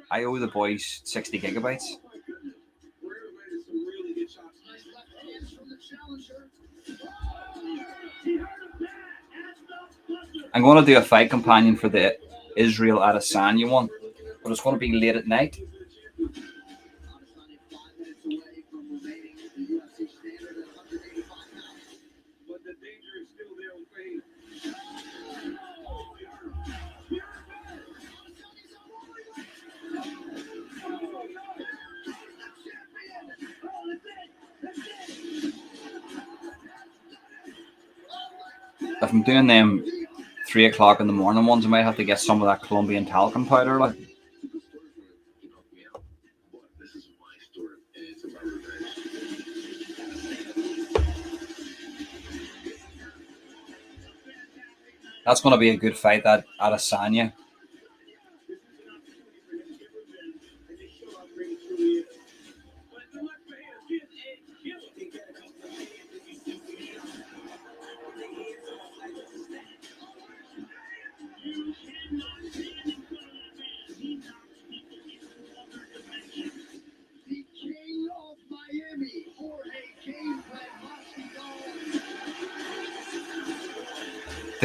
I owe the boys 60 gigabytes. I'm going to do a fight companion for the Israel Adesanya one, but it's going to be late at night. If I'm doing them 3 o'clock in the morning ones, I might have to get some of that Colombian talcum powder. Like. That's going to be a good fight, that Adesanya.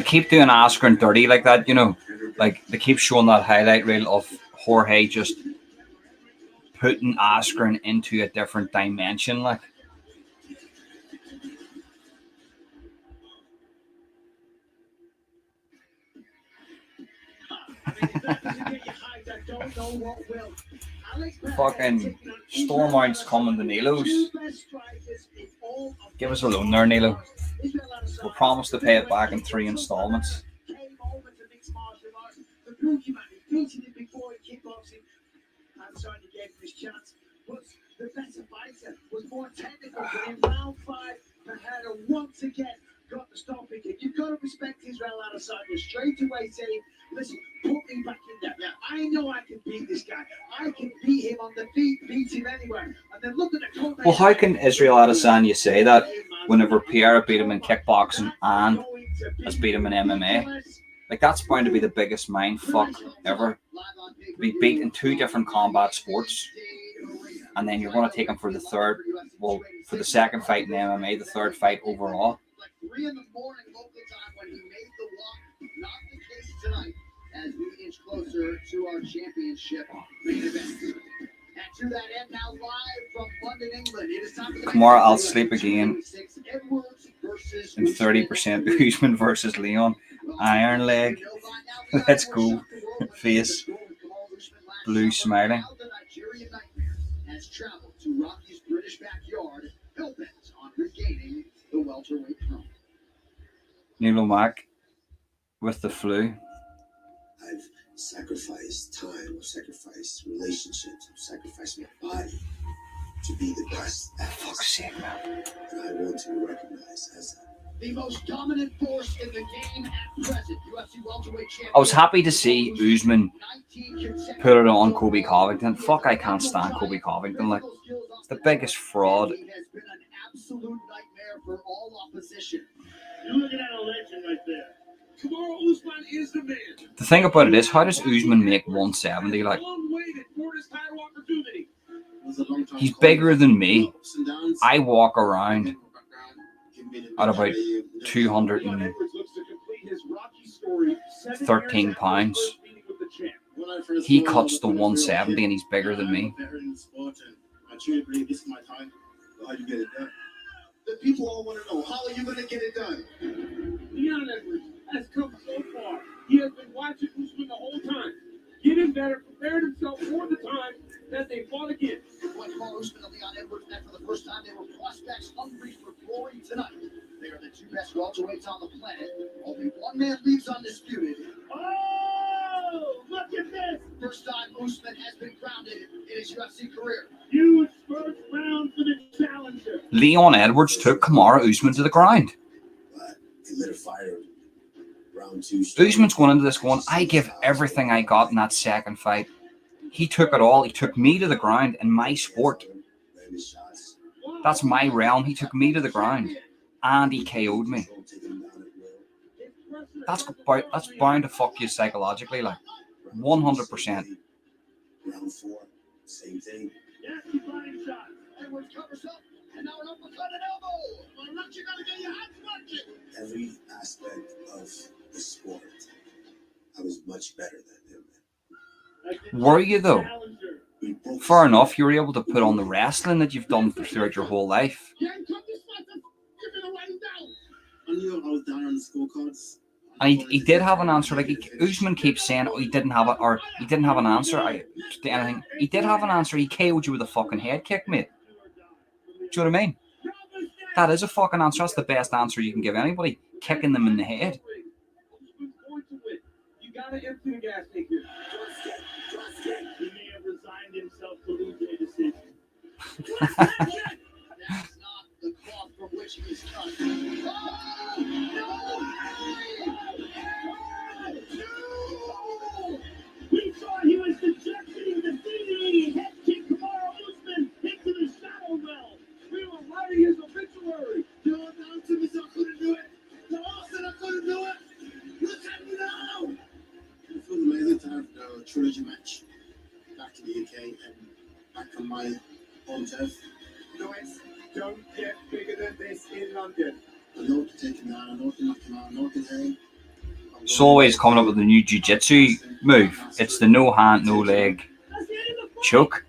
They keep doing Askren dirty like that, you know. Like they keep showing that highlight reel of Jorge just putting Askren into a different dimension, like. Fucking Stormount's coming to Nilo's. Give us a loan there, Nilo. We promised to pay it back in 3 installments. The better fighter was more technical, but in round 5, Pereira once again got the stopping kick. You've got to respect Israel Adesanya straight away saying, listen, put me back in there. Yeah, I know I can beat this guy. I can beat him on the feet, beat him anywhere. And then look at the Well, how can Israel Adesanya say that whenever Pereira beat him in kickboxing and has beat him in MMA? Like, that's bound to be the biggest mind fuck ever. To be beat in 2 different combat sports, and then you're going to take him for the third, well, for the second fight in MMA, the third fight overall. 3 in the morning local time when he made the walk. Not the case tonight as we inch closer to our championship main event. And to that end, now live from London, England, it is time for the Kamara, I'll sleep again. And 30% Usman versus Leon. Iron leg. Let's go. Face. Blue smiling. Has traveled to Rocky's British backyard, hell-bent on regaining the welterweight throne. Nilo Mack with the flu. I've sacrificed time, I've sacrificed relationships, I've sacrificed my body to be the best. Fuck's sake, man. And I want to be recognized as that. The most dominant force in the game at present, UFC welterweight champion. I was happy to see Usman put it on Kobe Covington. Fuck, I can't stand Kobe Covington. Like, it's the biggest fraud. He has been an absolute nightmare for all opposition. You're looking at a legend right there. Kamaru Usman is the man. The thing about it is, how does Usman make 170? Like, he's bigger than me. I walk around at about 213 pounds. He cuts the 170 and he's bigger than me. I truly believe this is my time. How you get it done? The people all want to know, how are you going to get it done? Leon Edwards has come so far. He has been watching Usman the whole time, getting better, preparing himself for the time that they fought again. When Kamaru Usman and Leon Edwards met for the first time, they were prospects hungry for glory tonight. They are the 2 best welterweights on the planet. Only one man leaves undisputed. Oh, look at this! First time Usman has been grounded in his UFC career. Huge first round for the challenger. Leon Edwards took Kamaru Usman to the ground. But it lit a fire. Round 2. Usman's going into this going, I give everything I got in that second fight. He took it all. He took me to the ground in my sport. That's my realm. He took me to the ground. And he KO'd me. That's bound to fuck you psychologically, like 100%. Round 4, same thing. Nasty body shot. Edwards covers up, and now an uppercut and elbow. Well, not you gotta get your hands watching. Every aspect of the sport, I was much better than him. Were you though? Fair enough, you were able to put on the wrestling that you've done throughout your whole life. I knew I was down on the scorecards. And he did have an answer. Like Usman keeps saying, oh, he didn't have it, or he didn't have an answer. To anything, he did have an answer. He KO'd you with a fucking head kick, mate. Do you know what I mean? That is a fucking answer. That's the best answer you can give anybody. Kicking them in the head. You gotta empty the gas tank here. He may have resigned himself to losing a decision. That's not the cloth from which he is cut. We thought he was dejecting the defeating head kick Kamaru Usman into the shadow realm. We were writing his obituary. You know, down to me, so I couldn't do it. No, I said I couldn't do it. Look at me now. It was amazing to have the trilogy match back in the UK and back on my home turf. Noise, don't get bigger than this in London. I know to take him down, I know to knock him out, I know to hang. It's always coming up with a new jiu-jitsu move. It's the no hand, no leg choke.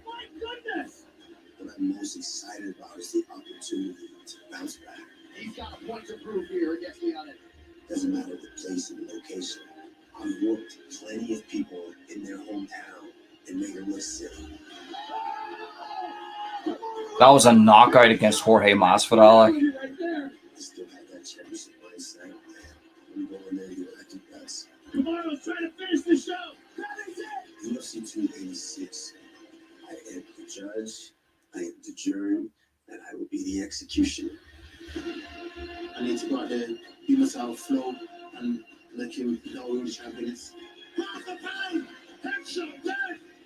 What I'm most excited about is the opportunity to bounce back. He's got a point to prove here against Leon. Doesn't matter the place and the location. I've whooped plenty of people in their hometown and made them look silly. That was a knockout against Jorge Masvidal. I still have that championship mindset. I'm going there to do what I do best. Tomorrow's trying to finish the show. UFC 286. I am the judge, I am the jury, and I will be the executioner. I need to go out there, be myself, flow, and let him know who the champion is.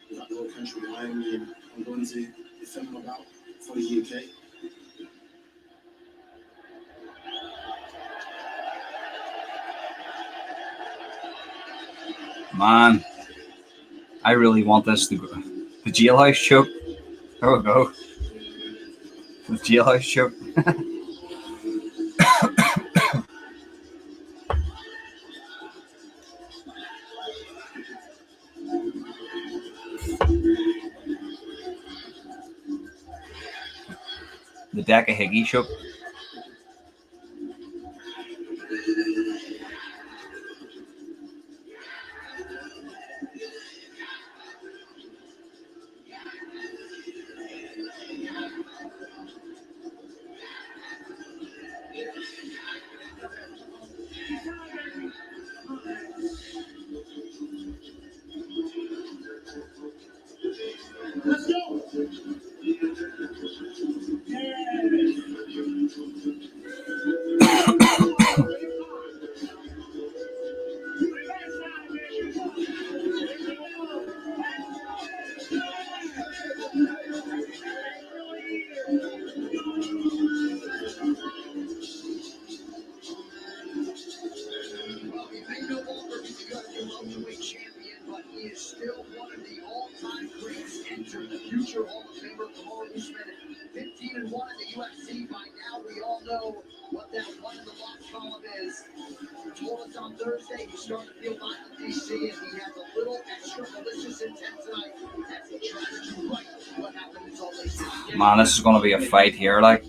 Without the whole country behind me, and I'm going to defend my belt for the UK. Man, I really want this to go. The jailhouse choke. There we go. The jailhouse choke. The Dakahigi choke. Let's go. Well, he may no longer be the welterweight champion, but he is still one of the all-time greats. Enter the future Hall of Famer Kamaru Usman, 15-1 in the UFC. By now, we all know what that one in the loss column is. He told us on Thursday he started to feel violent in DC, and he has a little extra malicious intent tonight as he tries to right what happened in Salt Lake City. Man, this is going to be a fight here, like.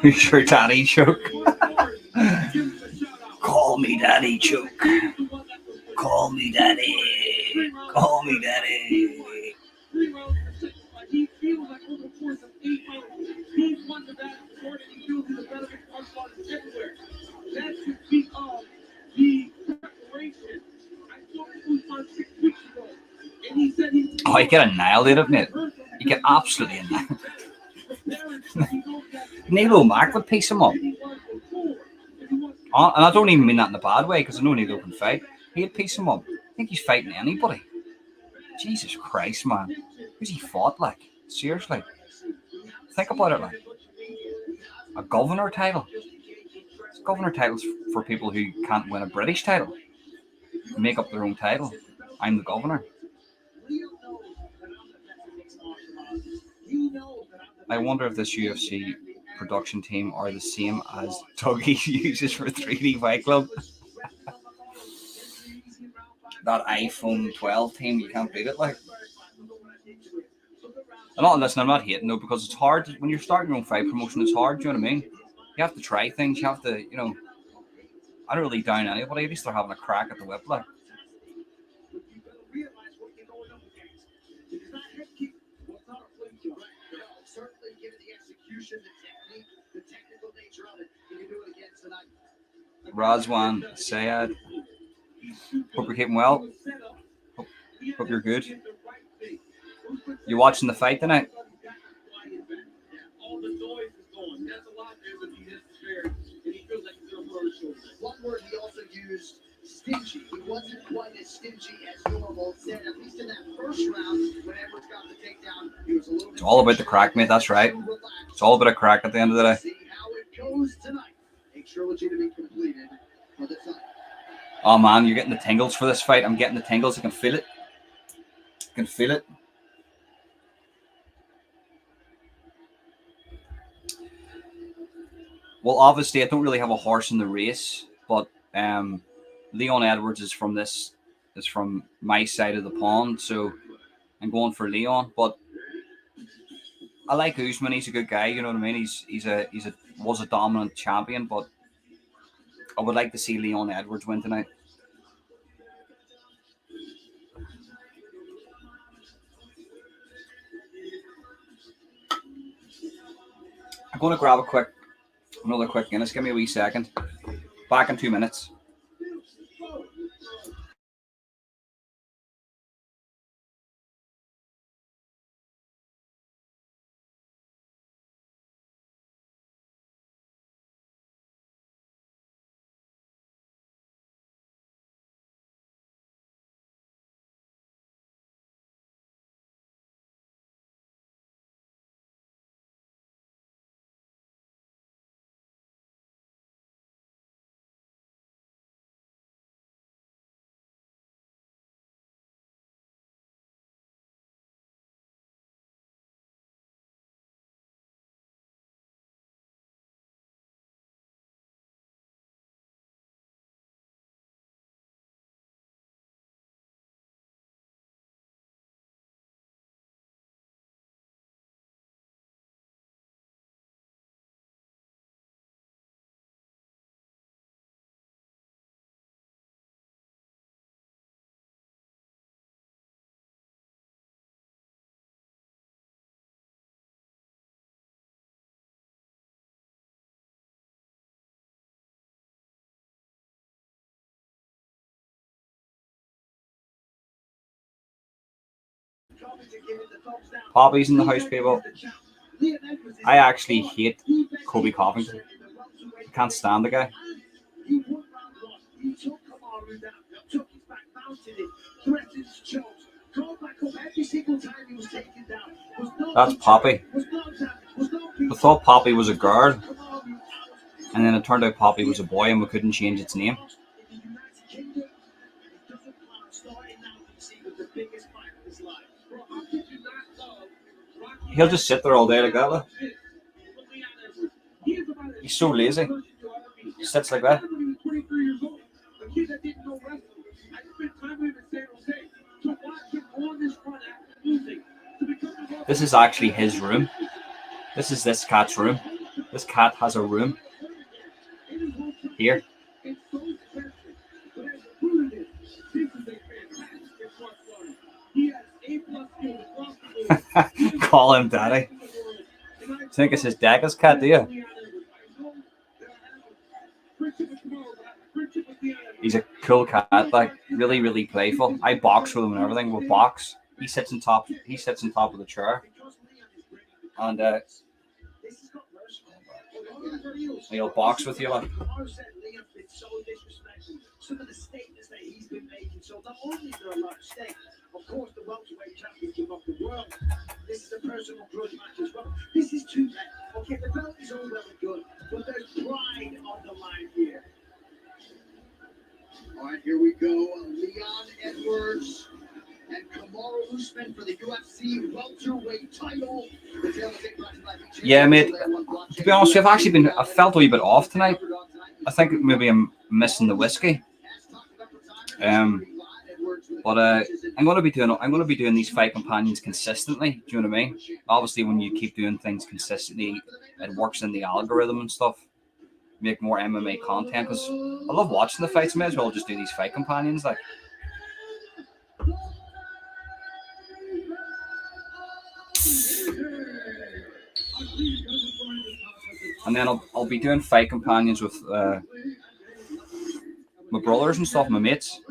Who's your daddy choke? Call me daddy choke. Call me daddy. Call me daddy. He feels like over the course of 8 rounds, he's won the battle for it, and he feels he's a better punch everywhere. That should speak of the preparation. I saw him punch 6 weeks ago, and he said he. Oh, he get annihilated, mate. He get absolutely annihilated. Nilo Mack would piece him up. And I don't even mean that in a bad way, because I know Nilo can fight. He'd piece him up. I think he's fighting anybody. Jesus Christ, man. Who's he fought, like? Seriously. Think about it, like. A governor title. Governor titles for people who can't win a British title. Make up their own title. I'm the governor. I wonder if this UFC production team are the same as Dougie uses for 3D Fight Club. That iPhone 12 team, you can't beat it, like. I'm not hating though, because it's hard when you're starting your own fight promotion. It's hard, do you know what I mean? You have to try things. You have to, you know. I don't really down anybody. At least they're having a crack at the whip, like. Certainly, given the execution, the technique, the technical nature of it, you can do it again tonight. Razwan Sayed. Hope you're keeping well. Hope you're good. You watching the fight tonight? One word he also used, stingy. He wasn't quite as stingy as normal. Said at least in that first round, when Edwards got the takedown, he was a little bit. It's all about the crack, mate. That's right. It's all about a crack at the end of the day. See how it goes tonight. A trilogy to be completed for the fight. Oh man, you're getting the tingles for this fight. I'm getting the tingles. I can feel it. I can feel it. Well, obviously, I don't really have a horse in the race, but Leon Edwards is from my side of the pond, so I'm going for Leon. But I like Usman. He's a good guy. You know what I mean? He's was a dominant champion, but I would like to see Leon Edwards win tonight. I'm going to grab another quick Guinness. Give me a wee second. Back in 2 minutes. Poppy's in the house, people. I actually hate Kobe Covington. I can't stand the guy. That's Poppy. I thought Poppy was a girl, and then it turned out Poppy was a boy, and we couldn't change its name. He'll just sit there all day like that. He's so lazy. He sits like that. This is actually his room. This is this cat's room. This cat has a room here. Call him daddy. I think it's his dad's cat, do you? He's a cool cat, like really, really playful. I box with him and everything. We'll box. He sits on top of the chair, and he'll box with you. Like. Some of the statements that he's been making. So not only is there a lot of stake, of course, the welterweight championship of the world. This is a personal grudge match as well. This is two men. Okay, the belt is all well and good, but there's pride on the line here. All right, here we go. Leon Edwards and Kamaru Usman for the UFC welterweight title. Yeah, mate. To be honest, I felt a wee bit off tonight. I think maybe I'm missing the whiskey. But I'm gonna be doing these fight companions consistently. Do you know what I mean? Obviously, when you keep doing things consistently, it works in the algorithm and stuff. Make more MMA content because I love watching the fights. I may as well just do these fight companions, like. And then I'll be doing fight companions with my brothers and stuff, my mates.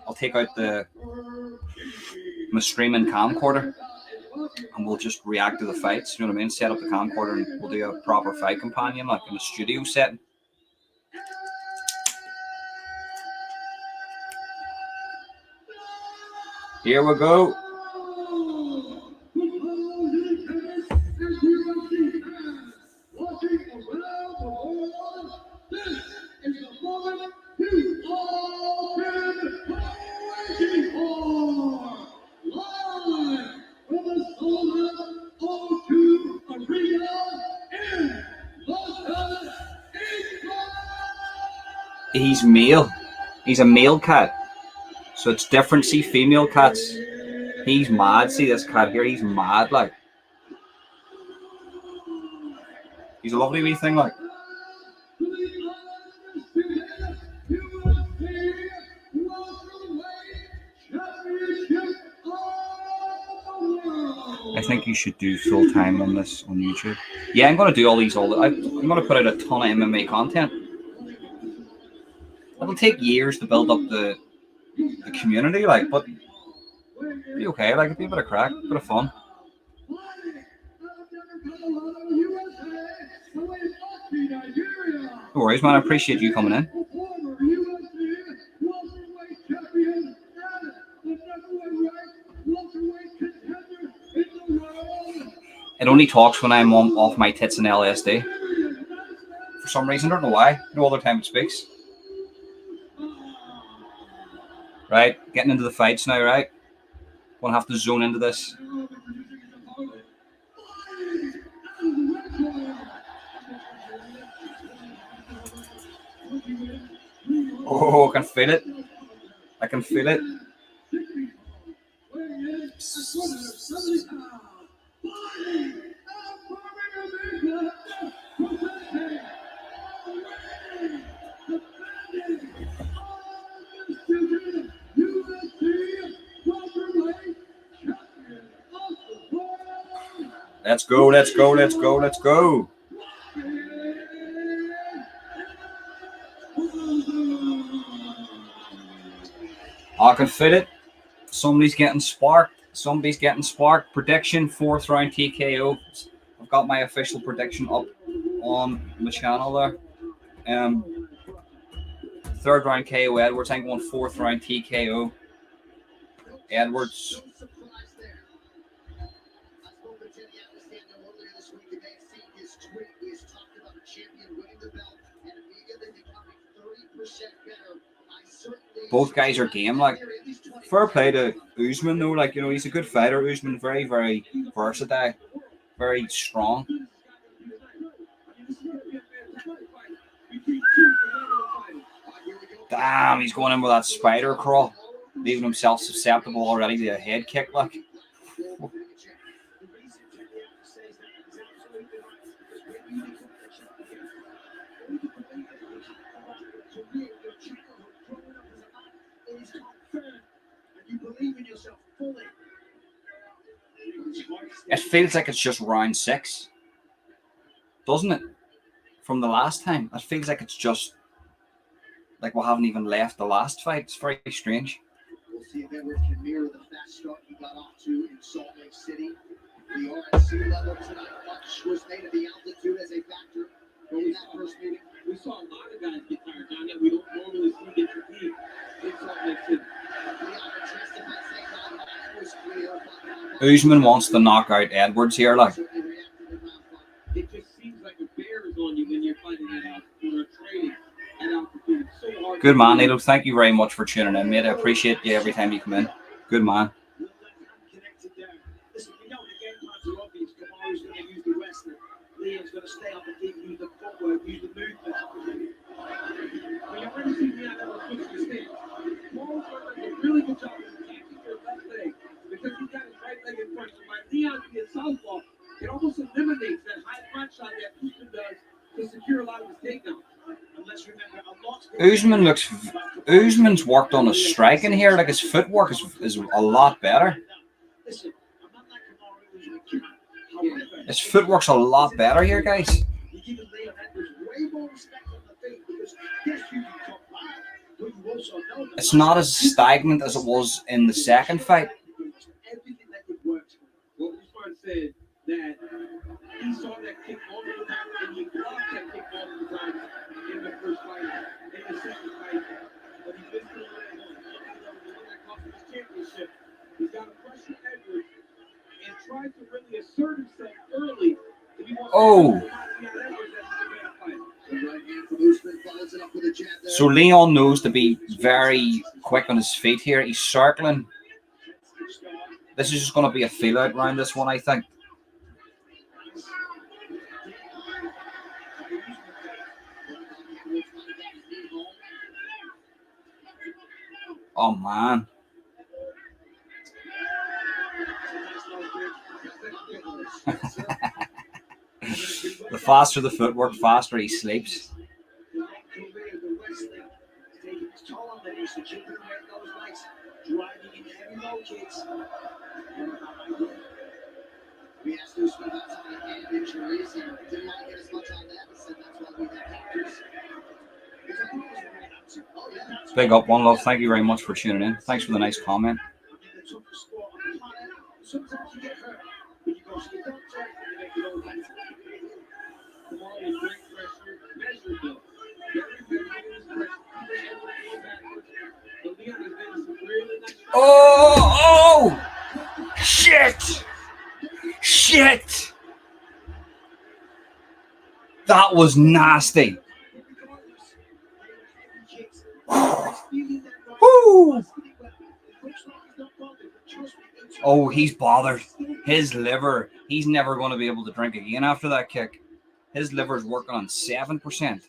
I'll take out my streaming camcorder and we'll just react to the fights. You know what I mean? Set up the camcorder and we'll do a proper fight companion, like in a studio setting. Here we go. He's male. He's a male cat. So it's different. See, female cats. He's mad. See this cat here? He's mad. Like, he's a lovely wee thing. Like, I think you should do full time on this on YouTube. Yeah, I'm gonna do all these. I'm gonna put out a ton of MMA content. It'll take years to build up the community, like, but it'll be okay. Like, it'll be a bit of crack, a bit of fun. No worries, man. I appreciate you coming in. It only talks when I'm off my tits and LSD. For some reason, I don't know why. No other time it speaks. Right, getting into the fights now, right? Gonna have to zone into this. Oh, I can feel it. I can feel it. Let's go, let's go, let's go, let's go. I can feel it. Somebody's getting sparked. Somebody's getting sparked. Prediction, 4th round TKO. I've got my official prediction up on the channel there. 3rd round KO Edwards. I'm going 4th round TKO Edwards. Both guys are game. Like, fair play to Usman though. Like, you know, he's a good fighter. Usman, very, very versatile, very strong. Damn, he's going in with that spider crawl, leaving himself susceptible already to a head kick. Like, it feels like it's just round 6, doesn't it? From the last time, it feels like it's just like we haven't even left the last fight. It's very strange. We'll see if Edwards can mirror the fast start he got off to in Salt Lake City. We are at sea level tonight. Much was made of the altitude as a factor in that first meeting. We saw a lot of guys get tired down there. We don't normally see get fatigued in Salt Lake City. Usman wants to knock out Edwards here, like. It just seems like a bear is on you when you're fighting at altitude or training at altitude. It's so hard. Good man, Needle. Thank you very much for tuning in, mate. I appreciate you every time you come in. Good man. Listen, we know the game plans are obvious. Kamaru's going to use the wrestling. Liam's going to stay up and keep use the footwork, use the movement. But you've already seen Liam Edwards push the stick. Kamaru's going to do a really good job of attacking your left leg because he's got his right leg in front. So by Leon being southpaw, it almost eliminates that high front shot that Usman does to secure a lot of his takedowns. Unless remember, Usman's worked on his striking here. Like, his footwork is a lot better. His footwork's a lot better here, guys. It's not as stagnant as it was in the second fight. Said that he saw that kick multiple times and he blocked that kick multiple times in the first fight, in the second fight, but he missed the last one. The one that cost him his championship. He's got to pressure Edwards and try to really assert himself early if he wants to So Leon knows to be very quick on his feet here. He's circling. This is just going to be a feel out round this one, I think. Oh man. The faster the footwork, faster he sleeps. We asked Usman about some of the hand injuries and didn't want to get as much on that. He said that's why we have doctors. Big up, One Love. Thank you very much for tuning in. Thanks for the nice comment. Sometimes you get hurt, but you go to the doctor and you make it all better. Tomorrow is great pressure, measurable. Very good news, but Leon has been some really nice. Oh! Shit! Shit! That was nasty. Woo! Oh, he's bothered. His liver, he's never going to be able to drink again after that kick. His liver's working on 7%.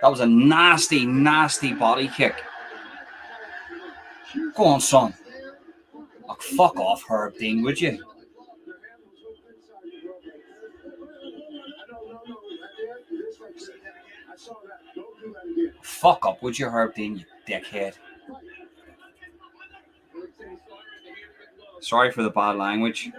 That was a nasty, nasty body kick. Go on, son. Oh, fuck off, Herb Dean, would you? Fuck up, would you, Herb Dean, you dickhead? Sorry for the bad language.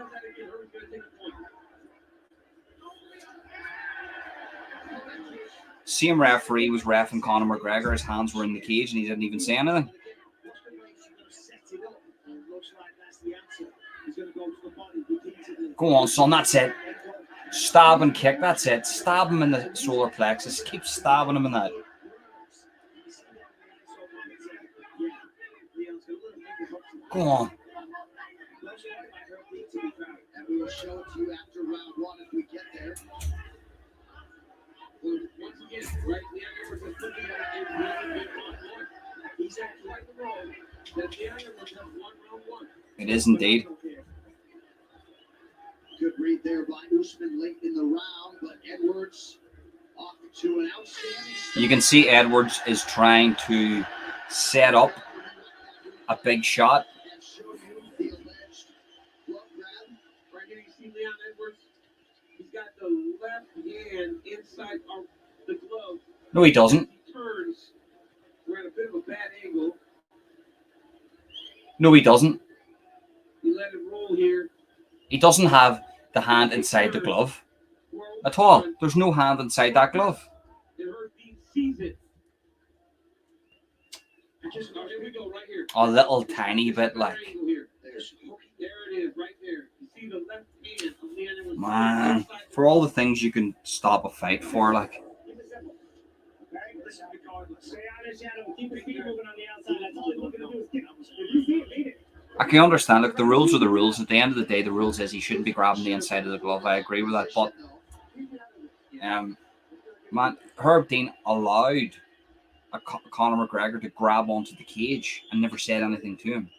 Same referee was reffing Conor McGregor. His hands were in the cage and he didn't even say anything. Go on, son, that's it. Stab and kick, that's it. Stab him in the solar plexus. Keep stabbing him in that. Go on. And we will show it to you after round one if we get there. Once again, right, Leon Edwards is looking at it in really good on one. He's at quite the role that Leon Edwards has won round one. It is indeed. Good read there by Usman late in the round, but Edwards off to an outstanding. You can see Edwards is trying to set up a big shot. Right here, you see Leon Edwards. He's got the left hand inside of the glove. No, he doesn't. He turns. We're at a bit of a bad angle. No, he doesn't. You let it roll here. He doesn't have the hand inside the glove at all. There's no hand inside that glove. A little tiny bit, like. Man, for all the things you can stop a fight for, like. I can understand. Look, the rules are the rules. At the end of the day, the rules is he shouldn't be grabbing the inside of the glove. I agree with that. But, man, Herb Dean allowed Conor McGregor to grab onto the cage and never said anything to him.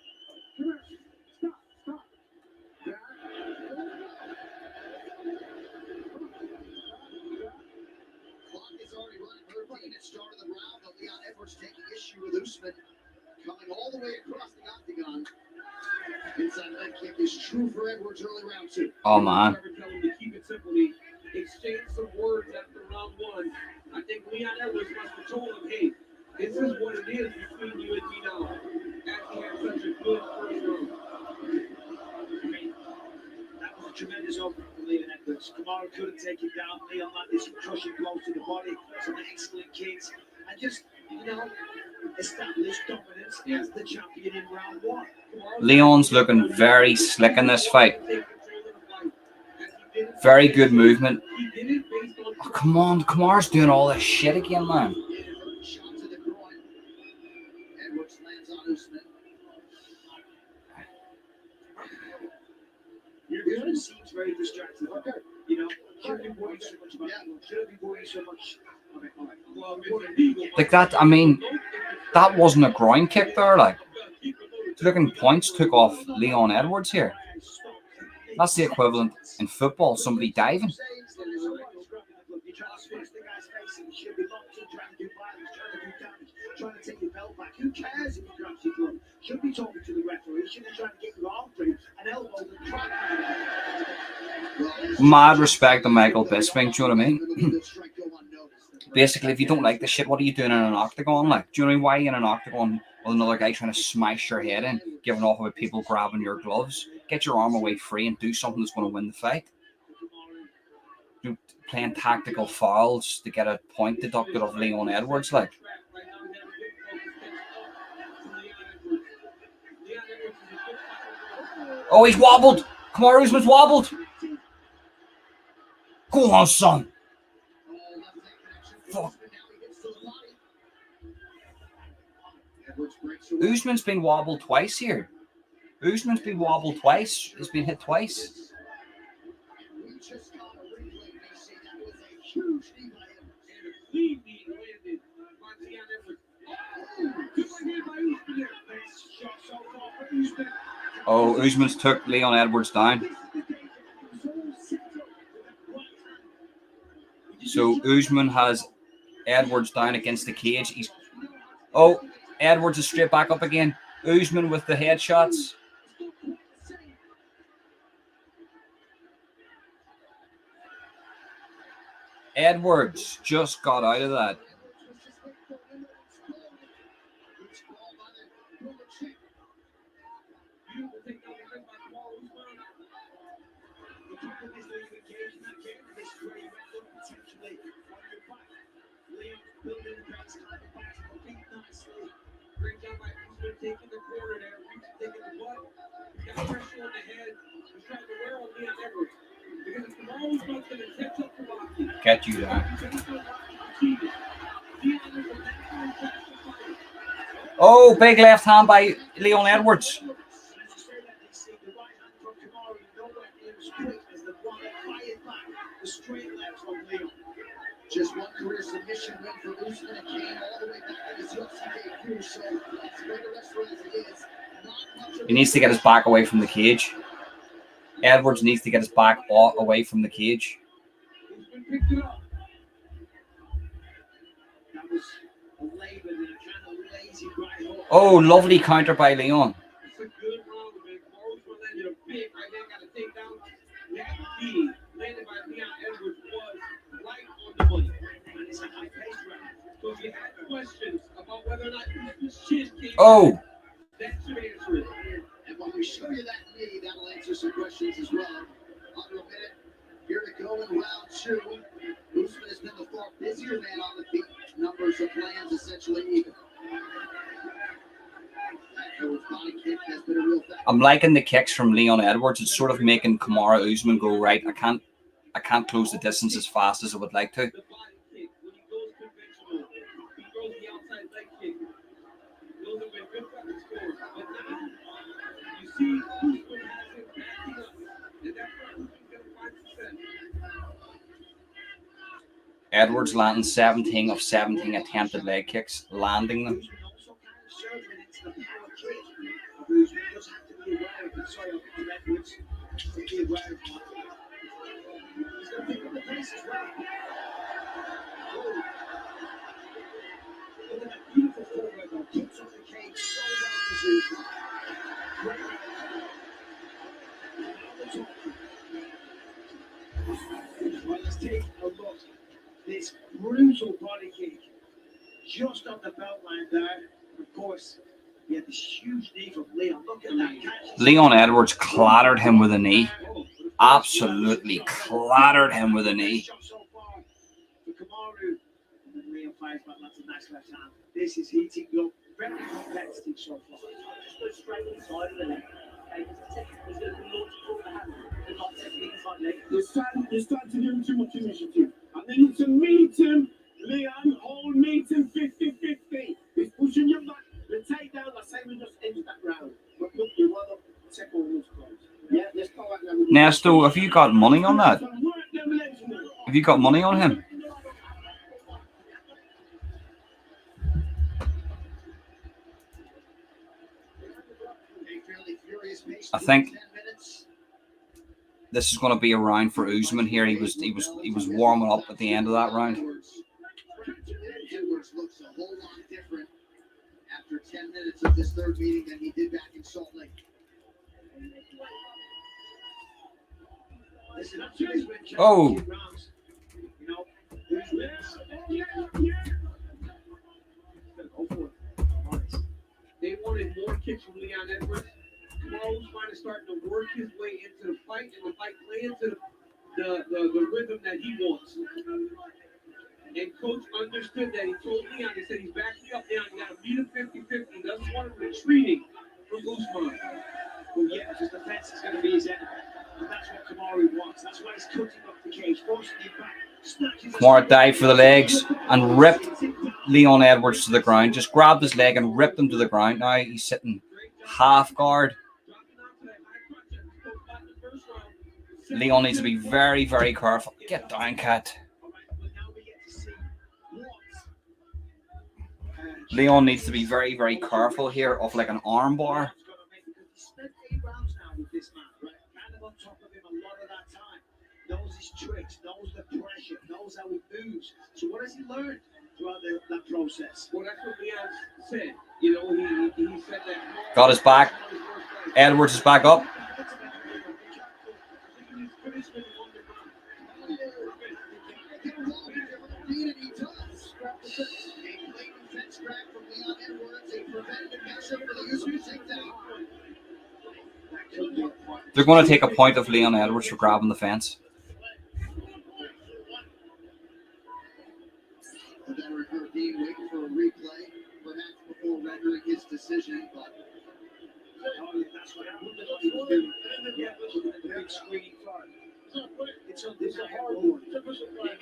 Start of the round, but Leon Edwards taking issue with Usman, coming all the way across the octagon. Inside leg kick is true for Edwards early round two. Oh man. Keep it simple. Exchange some words after round one. I think Leon Edwards must have told him, hey, this is what it is between you and me now. As he had such a good first round. That was a tremendous opening for Leon Edwards. Kamara couldn't take it down. Leon landed some crushing blows to the body, some excellent kicks, and just, established dominance as the champion in round one. Leon's looking very slick in this fight. Very good movement. Oh, come on, Kamara's doing all this shit again, man. Edwards lands on Usman. Usman seems very distracted. Shouldn't be worrying so much about shouldn't be worrying so much. Like that, I mean, that wasn't a groin kick there, like. Looking points took off Leon Edwards here. That's the equivalent in football, somebody diving. Trying to take your belt back. Who cares if he grabs your glove? Should be talking to the referee. Should be trying to get your arm through an elbow and crack. Mad respect to Michael Bisping, do you know what I mean? Basically, if you don't like the shit, what are you doing in an octagon? Like, do you know what I mean? Why are you in an octagon with another guy trying to smash your head in, giving off about people grabbing your gloves? Get your arm away free and do something that's going to win the fight. You're playing tactical fouls to get a point deducted of Leon Edwards, like. Oh, he's wobbled. Kamaru Usman's wobbled. Go on, son. Fuck. Usman's been wobbled twice here. Usman's been wobbled twice. He's been hit twice. Oh, Usman's took Leon Edwards down. So Usman has Edwards down against the cage. Edwards is straight back up again. Usman with the headshots. Edwards just got out of that. Get you down. Oh, big left hand by Leon Edwards. Just one career submission win for Usman and came all the way back to his UFC debut. So as great a wrestler as he is, he needs to get his back away from the cage. Edwards needs to get his back away from the cage. Oh, lovely counter by Leon. Oh. And when we show you that knee, that'll answer some questions as well. Under a minute, here to go in round two. Usman has been the far busier man on the feet. Numbers of plans essentially even. I'm liking the kicks from Leon Edwards. It's sort of making Kamaru Usman go right. I can't close the distance as fast as I would like to. Edwards landing 17 of 17 attempted leg kicks, landing them. Well, let's take a look. This brutal body kick just on the belt line there. Of course, he had this huge knee from Leon. Look at that catch. Leon Edwards clattered him with a knee. Absolutely clattered him with a knee. For Kamaru, and then Leon fires back. That's a nice left hand. This is heating up. Very competitive so far. Just go straight inside of the leg. You're starting to give him too much initiative. And they need to meet him, Leon, hold meet him 50-50. He's pushing you back. The takedown, I say we just ended that round. But look, you want to check all those close. Yeah, let's go out there. Nesto, have you got money on that? Have you got money on him? I think this is going to be a round for Usman here. He was warming up at the end of that round. Edwards looks a whole lot different after 10 minutes of this third meeting than he did back in Salt Lake. Oh. They wanted more kicks from Leon Edwards. Kamaru Usman is starting to work his way into the fight, and the fight play into the rhythm that he wants. And coach understood that. He told Leon, he said, he's backing me up, Leon. You got to beat him 50-50. He doesn't want him retreating from Usman. Well, yeah, because the fence is going to be his enemy. And that's what Kamaru wants. That's why he's cutting up the cage, forcing him back. Kamara dived for the legs and ripped Leon Edwards to the ground. Just grabbed his leg and ripped him to the ground. Now he's sitting half guard. Leon needs to be very, very careful. Get down, cat. Leon needs to be very, very careful here of like an arm bar. Knows his tricks, knows the pressure, knows how he moves. So what has he learned throughout that process? Well, that's what Leon said. You know, he said that. Got his back. Edwards is back up. They're going to take a point of Leon Edwards for grabbing the fence. The veteran Dean waiting for a replay, perhaps before rendering his decision, but that's what I wonder what he will do. Yeah, look at the big screen in front. It's a hard one.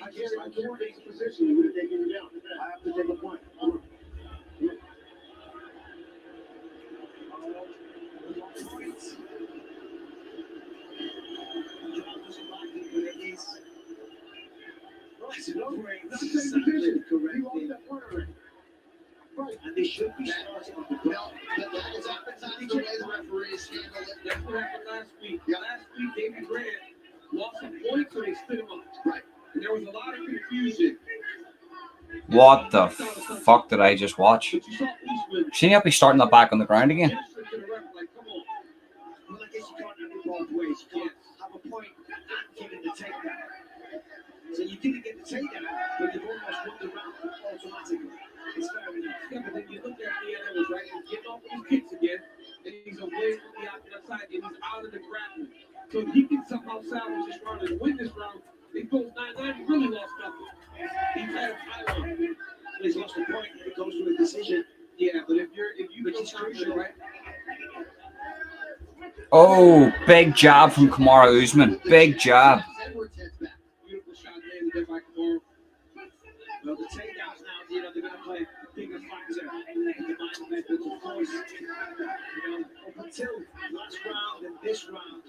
I can't take his position. He would have taken him down. I have to take a point. And they should be starting on the ground. That is oftentimes the way the referees handle it. That's what happened last week. Last week, David Grant lost some points, so they stood him up. Right. And there was a lot of confusion. What the fuck did I just watch? Shouldn't he be starting that back on the ground again? Well, I guess you can't have it both ways. You can't have a point and getting the takedown. So you didn't get the takedown, but you've almost won the round automatically. It's fair enough. Yeah, but then you look at Leon Edwards, right? He's getting off his kicks again, and he's away from the outside, and he's out of the grappling. So if he can somehow salvage this round and win this round, it goes 9-9. He really lost nothing. He's had a high one. He's lost the point. It goes to a decision. Yeah, but if you which is crucial, right? Oh, big jab from Kamaru Usman. Big jab. Beautiful shot landed there by Kamaru. Well, the takedowns now, they're going to play a bigger factor in the mind of Edwards, of course. Up until last round and this round,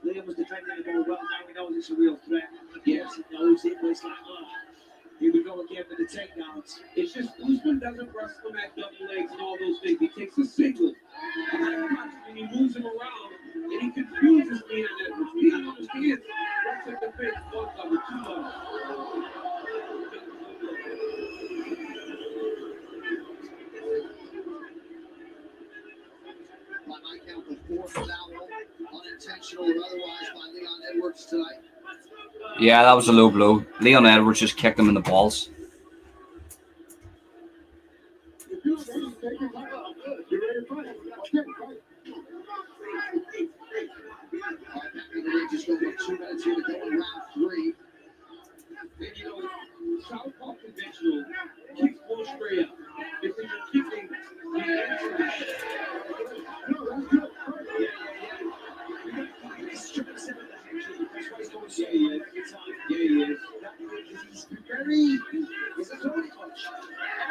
Liam was defending the ball well. Now we know it's a real threat. Yes, he knows it, but it's like, here we go again with the takedowns. It's just Usman doesn't wrestle him at double legs and all those things. He takes a single, and he moves him around, and he confuses Leon Edwards. Leon understands wrestling defense, 1 level, 2 level. By my count, the fourth foul, unintentional or otherwise, by Leon Edwards tonight. Yeah, that was a low blow. Leon Edwards just kicked him in the balls. Just over 2 minutes here to go in round 3. And you know, southpaw conventional kicks go straight up. If you're kicking the entrance.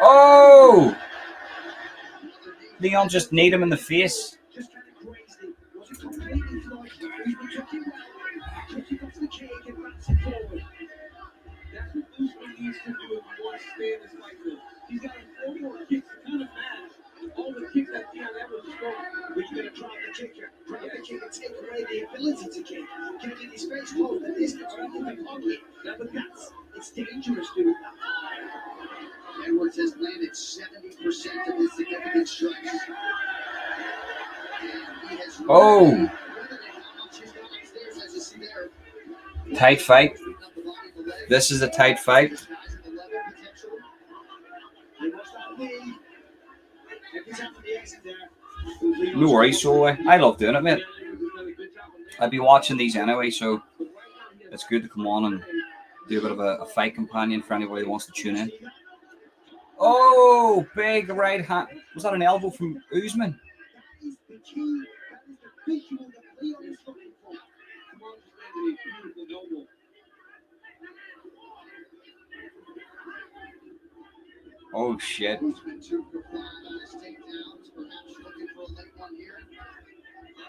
Oh! Leon just kneed him in the face. That's what Usman needs to do if he wants to stay in this fight. He's got 4 more kicks to kind of match all the kicks that Leon Edwards is throwing. But you got to drop the kicker. It's dangerous, dude. Edwards has landed 70% of his significant strikes. And he has Oh, limited how much he's gone upstairs, as you see there. tight fight. This is a tight fight. He wants that lead. Every time the exit there. No worries, Solway. I love doing it, mate. I'd be watching these anyway, so it's good to come on and do a bit of a fight companion for anybody who wants to tune in. Oh, big right hand. Was that an elbow from Usman? That is the key. That is the visual that Leon is looking for. Come on, just landed a beautiful elbow. Oh, shit. Usman 2 for 5 on his takedowns, perhaps looking for a late one here.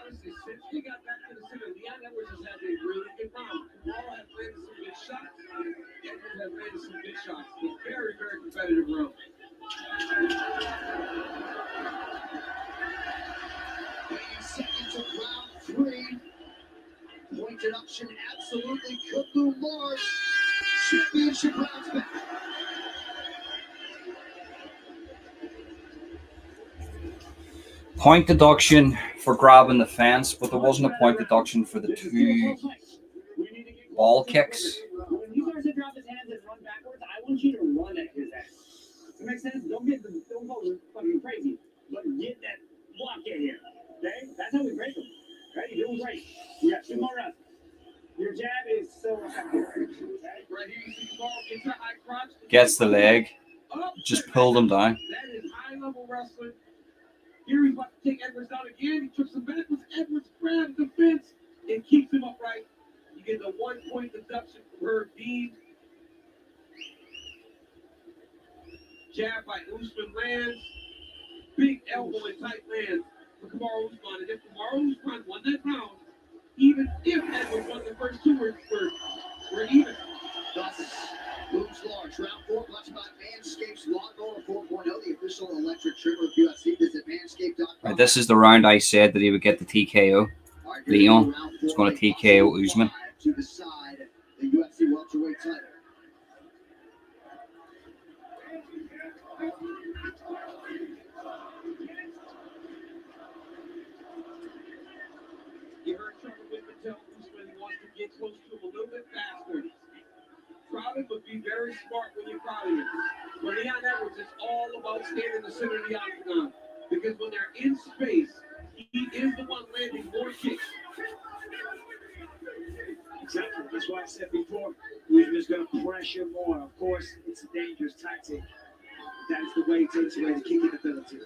Honestly, since we got back to the center, Leon Edwards has had a really good round. Kamal has landed some good shots. Edwards has landed some good shots. It's a very, very competitive round. 80 seconds of round 3. Point deduction absolutely could move Mars. Championship rounds back. Point deduction for grabbing the fence, but there wasn't a point deduction for the 2 ball kicks. When you guys drop his hands and run backwards, I want you to run at his ass. Does that make sense? Don't go fucking crazy, but get that block in here. Okay? That's how we break them. Right? You're doing great. You got 2 more reps. Your jab is so effective. Okay? Right here, you see the ball, get your high crotch. Gets the leg. Just pulled him down. That is high-level wrestling. Here he's about to take Edwards down again. He trips him backwards. Edwards grabs the fence and keeps him upright. You get the 1-point deduction for her beam. Jab by Usman lands. Big elbow and tight lands for Kamaru Usman. And if Kamaru Usman won that round, even if Edwards won the first 2, we're even. Thus, moves large. Round 4 brought to you by Manscaped's Lawnmower 4.0, the official electric trimmer of UFC. Visit manscaped.com. Right, this is the round I said that he would get the TKO. Leon is going to TKO Usman. To decide the UFC welterweight title. You heard Trevor Whitman tell Usman he wants to get close to him a little bit faster. Crowd him, but be very smart when you're crowding him. For Leon Edwards, it's all about staying in the center of the octagon. Because when they're in space, he is the one landing more kicks. Exactly. That's why I said before, Usman's going to pressure more. Of course, it's a dangerous tactic. That is the way he takes away the kicking ability.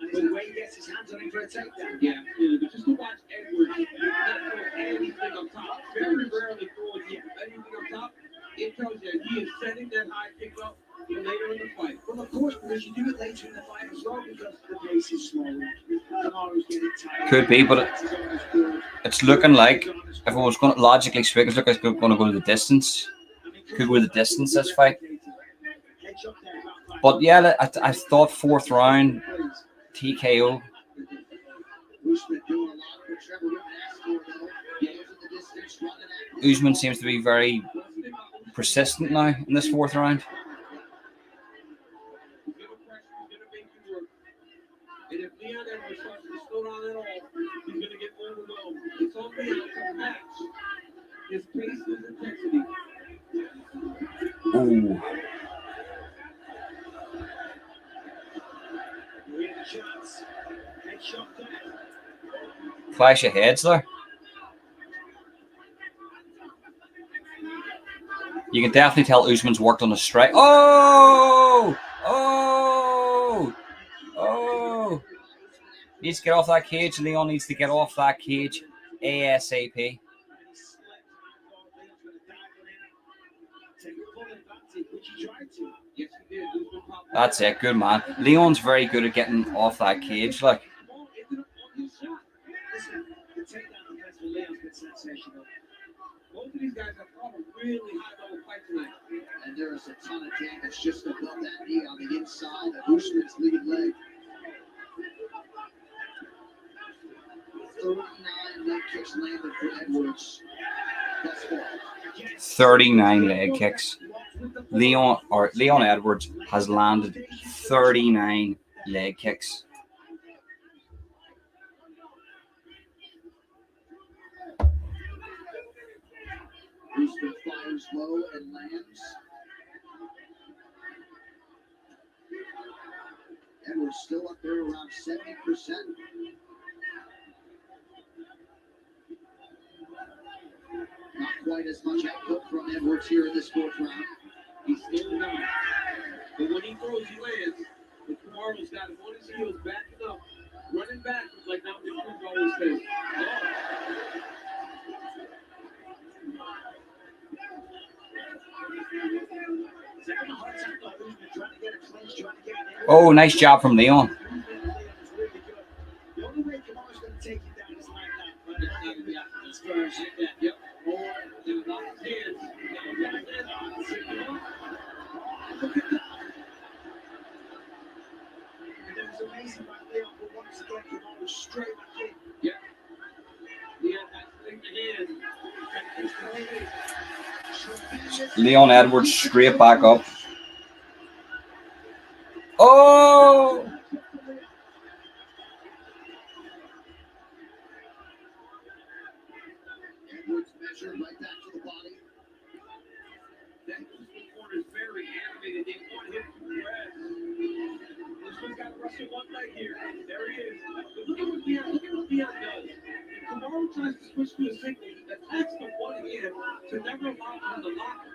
And it's the way he gets his hands on him for a takedown. Yeah, but just to watch Edwards not throw anything up top, very rarely throwing anything up top, it tells you he is setting that high kick up for later in the fight. Well, of course, because you do it later in the fight as well, because the pace is smaller. Kamaru's getting tired. Could be, but it's looking like, if I was going to logically speak, it's looking like it's going to go to the distance. Could go to the distance this fight. But yeah, I thought 4th round TKO. Usman seems to be very persistent now in this 4th round. And if Leon Edwards starts to slow down at all, he's going to get overwhelmed. It's on Leon to match his pace and intensity. Ooh. Clash of heads there. You can definitely tell Usman's worked on the strike. Oh! Oh! Oh! Needs to get off that cage. Leon needs to get off that cage ASAP. That's it. Good man. Leon's very good at getting off that cage. Like. Both of these guys have fought a really high-level fight tonight. And there is a ton of damage just above that knee on the inside of Usman's lead leg. 39 leg kicks landed for Edwards thus far. 39 leg kicks. Leon Edwards has landed 39 leg kicks. Usman fires low and lands. Edwards still up there around 70%. Not quite as much output from Edwards here in this fourth round. He's still down. But when he throws, he lands. But Kamaru's got him on his heels, backing up, running backwards like Dominic Cruz always says. Oh, nice job from Leon. The only way Kamaru's going to take you down is like that. Yep. Or they would lock his hands. Look at that. And it was amazing by Leon, but once again, Kamaru straight back in. Yep. Yeah, that's the hand. Leon Edwards straight back up. Oh! Edwards measured right back to the body. That corner is very animated. They want him to rest. This one's got to wrestle one leg here. There he is. But look at what Leon does. If Kamaru tries to switch to a single, he attacks the one hand to never allow him to lock it.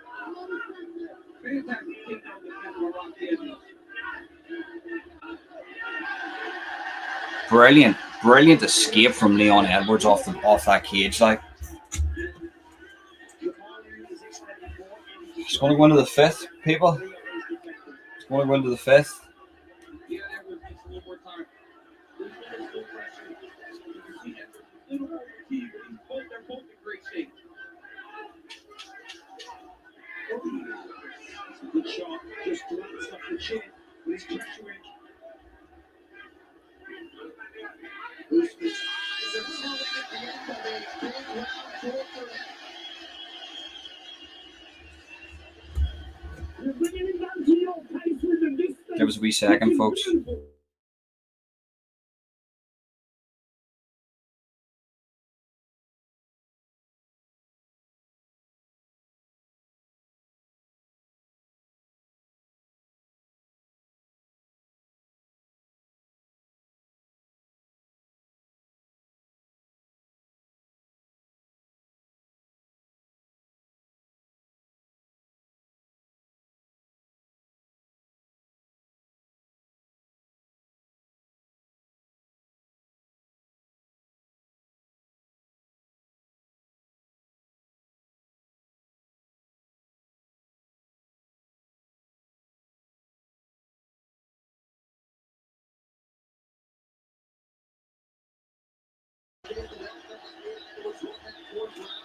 Fantastic takedown with Kamaru Rock Edwards. Brilliant escape from Leon Edwards off that cage. Like, he's going to go into the fifth, people. He's going to go into the fifth. Yeah, Edwards needs a little more time. This one is full pressure. You can see Edwards a little more fatigued, but they're both in great shape. It's a good shot. Just glanced off the chin with his pressuring. Usman's eyes are telling at the end of a big round four for him. You're bringing it down to your pace with them this time. Give us a wee second, folks.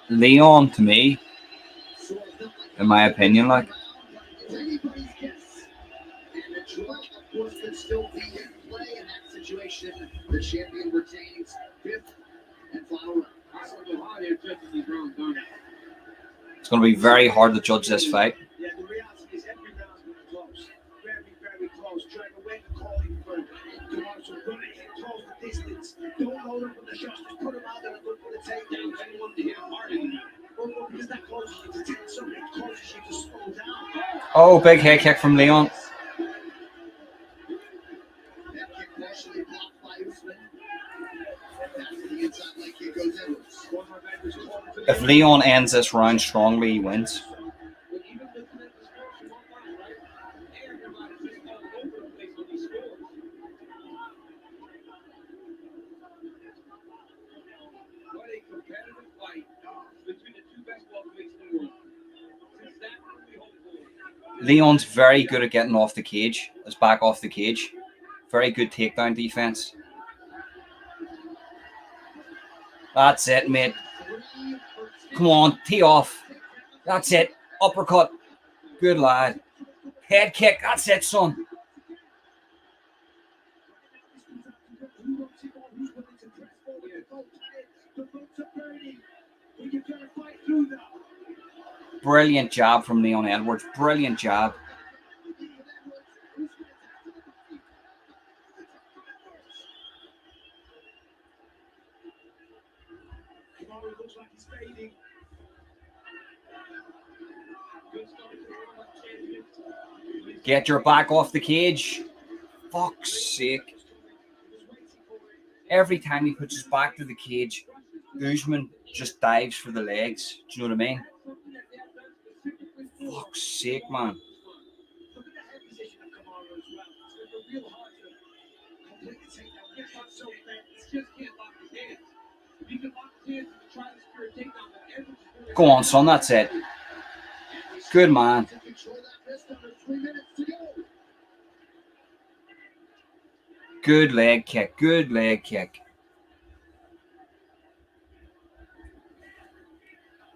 Leon, to me, in my opinion, like, Anybody's guess. And the draw, of course, could still be in play in that situation. The champion retains fifth and final round. it's going to be very hard to judge this fight. Yeah, the reality is every round's been close. Very, very close. Trying to wait and call him for Kamaru to run it in, close the distance. Don't load up with the shots, just put him out there and look for the takedown. Anyone to hit him hard in there. Well, because that closes you to 10, something causes you to slow down. Oh, big head kick from Leon. That kick partially blocked by Usman. Back to the inside leg kick goes Edwards. If Leon ends this round strongly, he wins. What a competitive fight between the two best welterweights in the world. Since that, we hope for. Leon's very good at getting off the cage, his back off the cage. Very good takedown defense. That's it, mate. Come on, tee off. That's it. Uppercut. Good lad. Head kick. That's it, son. Brilliant jab from Leon Edwards. Brilliant jab. Looks like he's fading. Get your back off the cage. Fuck's sake. Every time he puts his back to the cage, Usman just dives for the legs. Do you know what I mean? Fuck's sake, man. Look at the head position of Kamaru as well. It's real hard to completely take down. Get that so bad. It's just can't lock his hands. If you can lock his hands and try to secure a takedown, then Edwards. Go on, son. That's it. Good man. Good leg kick. Good leg kick.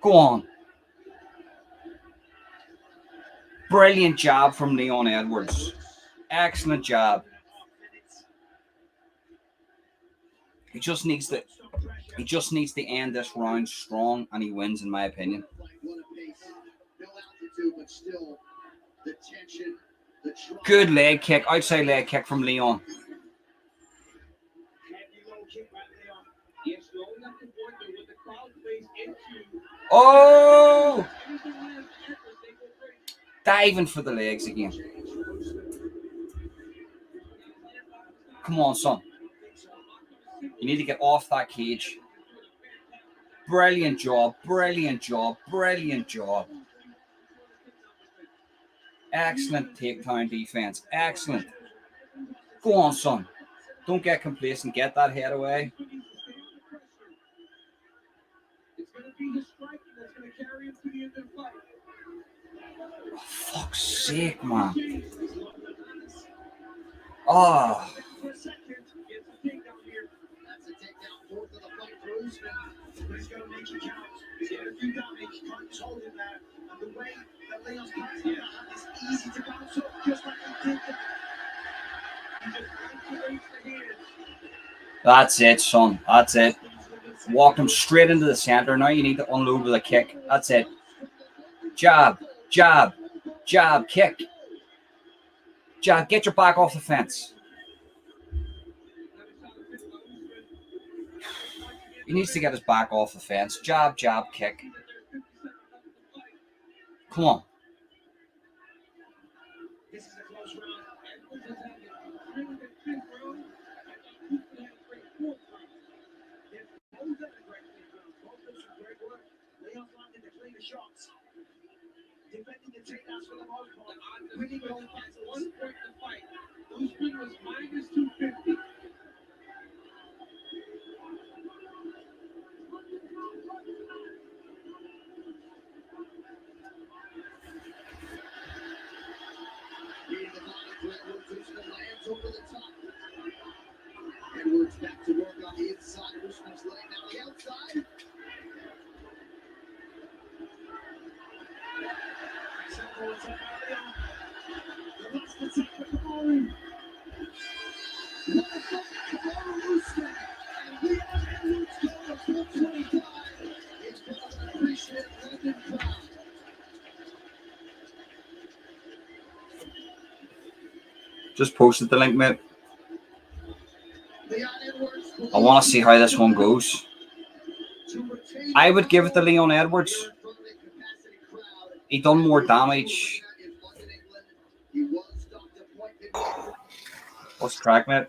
Go on. Brilliant job from Leon Edwards. Excellent job. He just needs to end this round strong, and he wins, in my opinion. Good leg kick, outside leg kick from Leon. Oh! Diving for the legs again. Come on, son. You need to get off that cage. Brilliant job, brilliant job, brilliant job. Excellent takedown defense. Excellent. Go on, son. Don't get complacent. Get that head away. It's going to be his striking that's going to carry him to the end of the fight. Oh, fuck's sake, man. Oh. For a second, gets a takedown here. That's a takedown fourth of the fight for Usman. But he's going to make it count. He's getting a few damage. Punch holding there. And the way that Leon's passing that is easy to bounce up, just like he did that. He just activates the hand. That's it, son. That's it. Walked him straight into the center. Now you need to unload with a kick. That's it. Jab, jab, jab, kick. Jab, get your back off the fence. He needs to get his back off the fence. Jab, jab, kick. Come on. This is a close round. Edwards has had a really good fifth round. I thought Usman had a great fourth round. They've both had a great fifth round. Both did some great work. Leon's landed the cleaner shots. Defending the takedowns for the most part. Winning those fights. 1 point to fight. Usman was minus 250. Over the top. Edwards back to work on the inside. Usman's laying down the outside. Just posted the link, mate. I want to see how this one goes. I would give it to Leon Edwards. He done more damage. What's the crack, mate?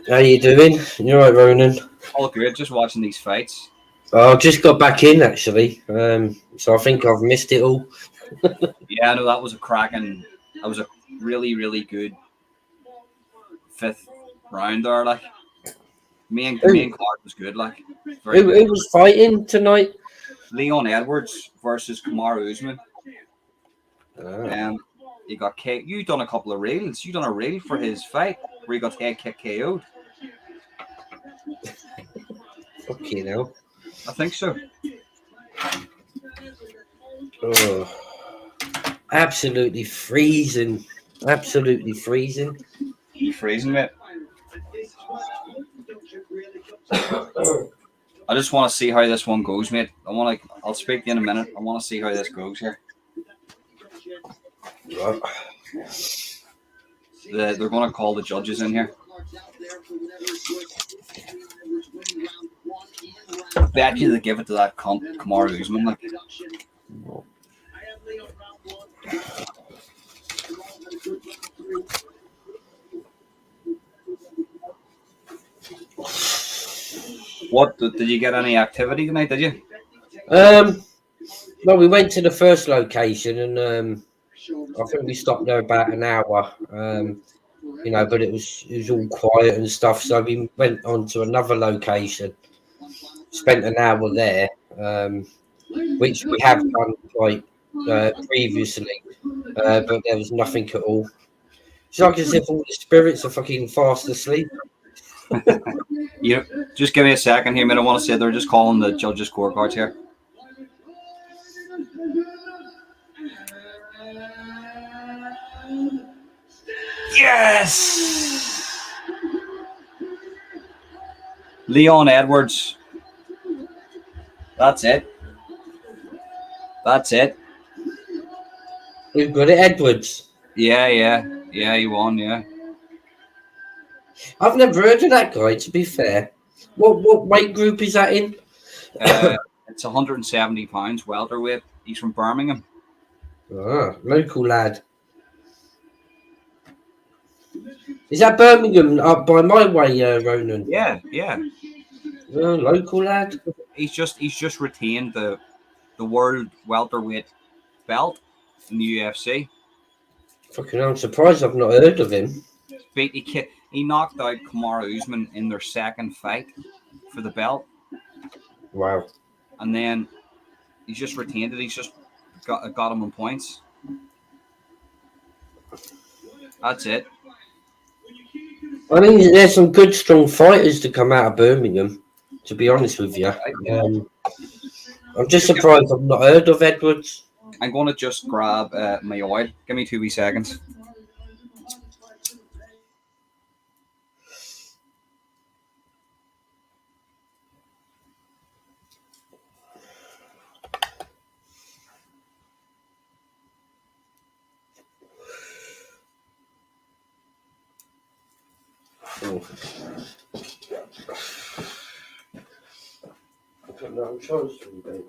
How you doing? You alright, Ronan? All good. Just watching these fights. Oh, I just got back in actually, so I think I've missed it all. Yeah, I know that was a cracking. That was a really, really good fifth round there. Like, main card was good. Like, who was fighting tonight? Leon Edwards versus Kamaru Usman. He got K. You done a couple of reels. You done a reel for his fight where he got head kick KO'd. Okay, now. I think so. Oh, absolutely freezing. Absolutely freezing. You freezing, mate? I just want to see how this one goes, mate. I'll speak to you in a minute. I want to see how this goes here. Right. They're going to call the judges in here. I bet you they give it to that cunt, Kamaru Usman. Like. What did you get any activity tonight? Did you? Well, we went to the first location, and I think we stopped there about an hour. You know, but it was all quiet and stuff. So we went on to another location, spent an hour there, which we have done like previously, but there was nothing at all. It's like as if all the spirits are fucking fast asleep. You just give me a second here, man. I want to say they're just calling the judges' scorecards here. Yes, Leon Edwards. That's it. That's it. We've got it, Edwards. Yeah. He won. Yeah. I've never heard of that guy. To be fair, what weight group is that in? It's 170 pounds welterweight. He's from Birmingham. Ah, local lad. Is that Birmingham up by my way, Ronan? Yeah. Local lad. He's just retained the world welterweight belt in the UFC. Fucking, I'm surprised I've not heard of him. He knocked out Kamaru Usman in their second fight for the belt. Wow. And then he's just retained it. He's just got him on points. That's it. I mean, there's some good, strong fighters to come out of Birmingham, to be honest with you. I'm just surprised I've not heard of Edwards. I'm going to just grab my oil. Give me 2 wee seconds. Oh. I'm trying to.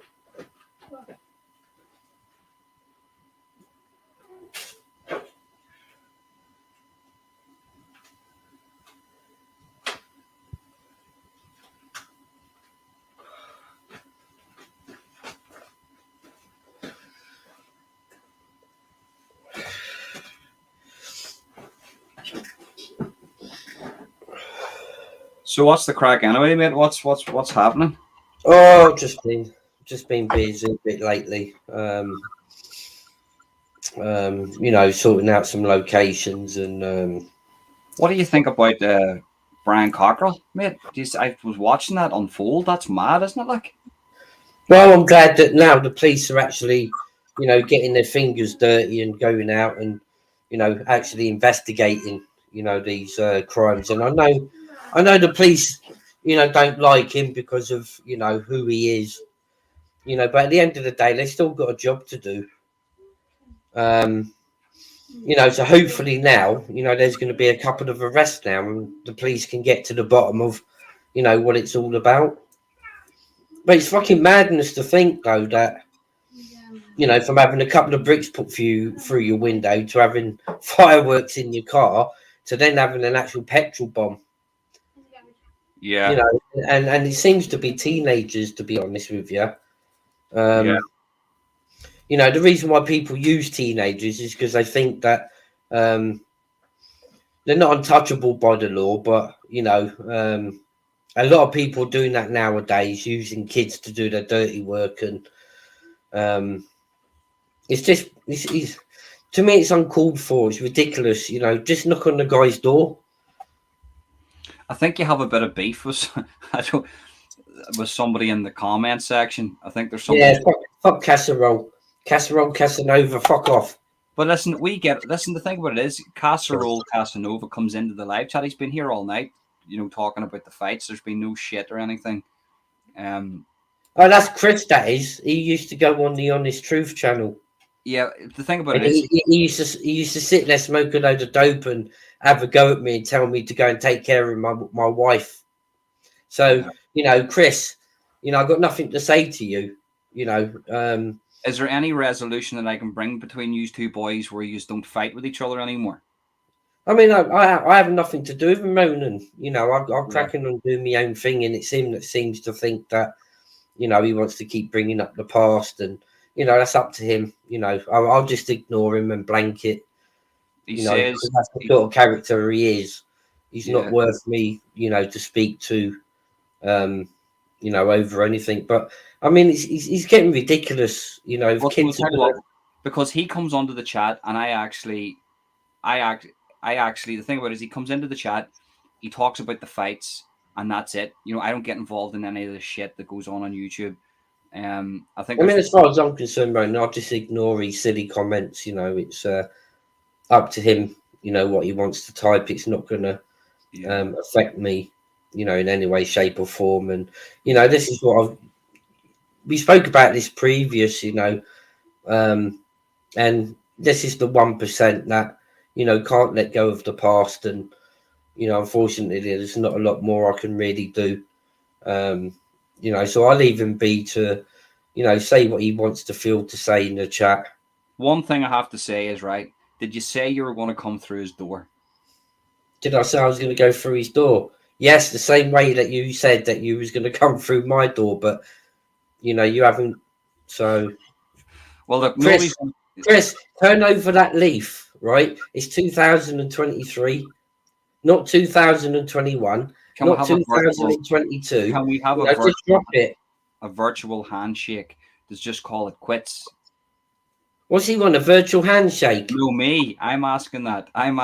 So what's the crack anyway, mate? What's happening? Oh, just been busy a bit lately. You know, sorting out some locations and. What do you think about Brian Cockrell, mate? I was watching that unfold. That's mad, isn't it? Like. Well, I'm glad that now the police are actually, you know, getting their fingers dirty and going out and, you know, actually investigating, you know, these crimes. And I know the police, you know, don't like him because of, you know, who he is, you know, but at the end of the day, they've still got a job to do. You know, so hopefully now, you know, there's going to be a couple of arrests now and the police can get to the bottom of, you know, what it's all about. But it's fucking madness to think, though, that, you know, from having a couple of bricks put through your window to having fireworks in your car to then having an actual petrol bomb. Yeah. You know, and it seems to be teenagers, to be honest with you. Yeah. You know, the reason why people use teenagers is because they think that they're not untouchable by the law, but, you know, a lot of people doing that nowadays, using kids to do their dirty work. And it's just, to me, it's uncalled for. It's ridiculous. You know, just knock on the guy's door. I think you have a bit of beef with somebody in the comment section. I think there's somebody. Yeah, fuck Casserole. Casserole, Casanova, fuck off. But listen, the thing about it is, Casserole Casanova comes into the live chat. He's been here all night, you know, talking about the fights. There's been no shit or anything. Oh, that's Chris, that is. He used to go on the Honest Truth channel. Yeah, the thing about And it is, he used to sit there, smoke a load of dope, and have a go at me and tell me to go and take care of my wife. So Chris, I've got nothing to say to you. Is there any resolution that I can bring between you two boys where you just don't fight with each other anymore? I mean, I have nothing to do with him moaning. I'm cracking on doing my own thing, and it's him that seems to think that, he wants to keep bringing up the past, and that's up to him. I'll just ignore him and blanket. He says that's the sort of character he is. He's not Yeah. worth me, to speak to, over anything. But I mean, he's getting ridiculous. If Well, kids tell are you what, because he comes onto the chat, and I actually, the thing about it is he comes into the chat, he talks about the fights, and that's it. I don't get involved in any of the shit that goes on YouTube. I think. I mean, as far as I'm concerned, right now, I'll just ignore his silly comments. It's up to him. What he wants to type. It's not going to affect me. In any way, shape, or form. And this is what we spoke about this previous. And this is the 1% that can't let go of the past. And unfortunately, there's not a lot more I can really do. So I leave him be to, say what he wants to feel to say in the chat. One thing I have to say is, right, did you say you were going to come through his door? Did I say I was going to go through his door? Yes, the same way that you said that you was going to come through my door, but you haven't. So, well, look, Chris, turn over that leaf. Right, it's 2023, not 2021, not 2022. Can we have just drop it? A virtual handshake? Just call it quits. What's he want? A virtual handshake? No, me. I'm asking that. I'm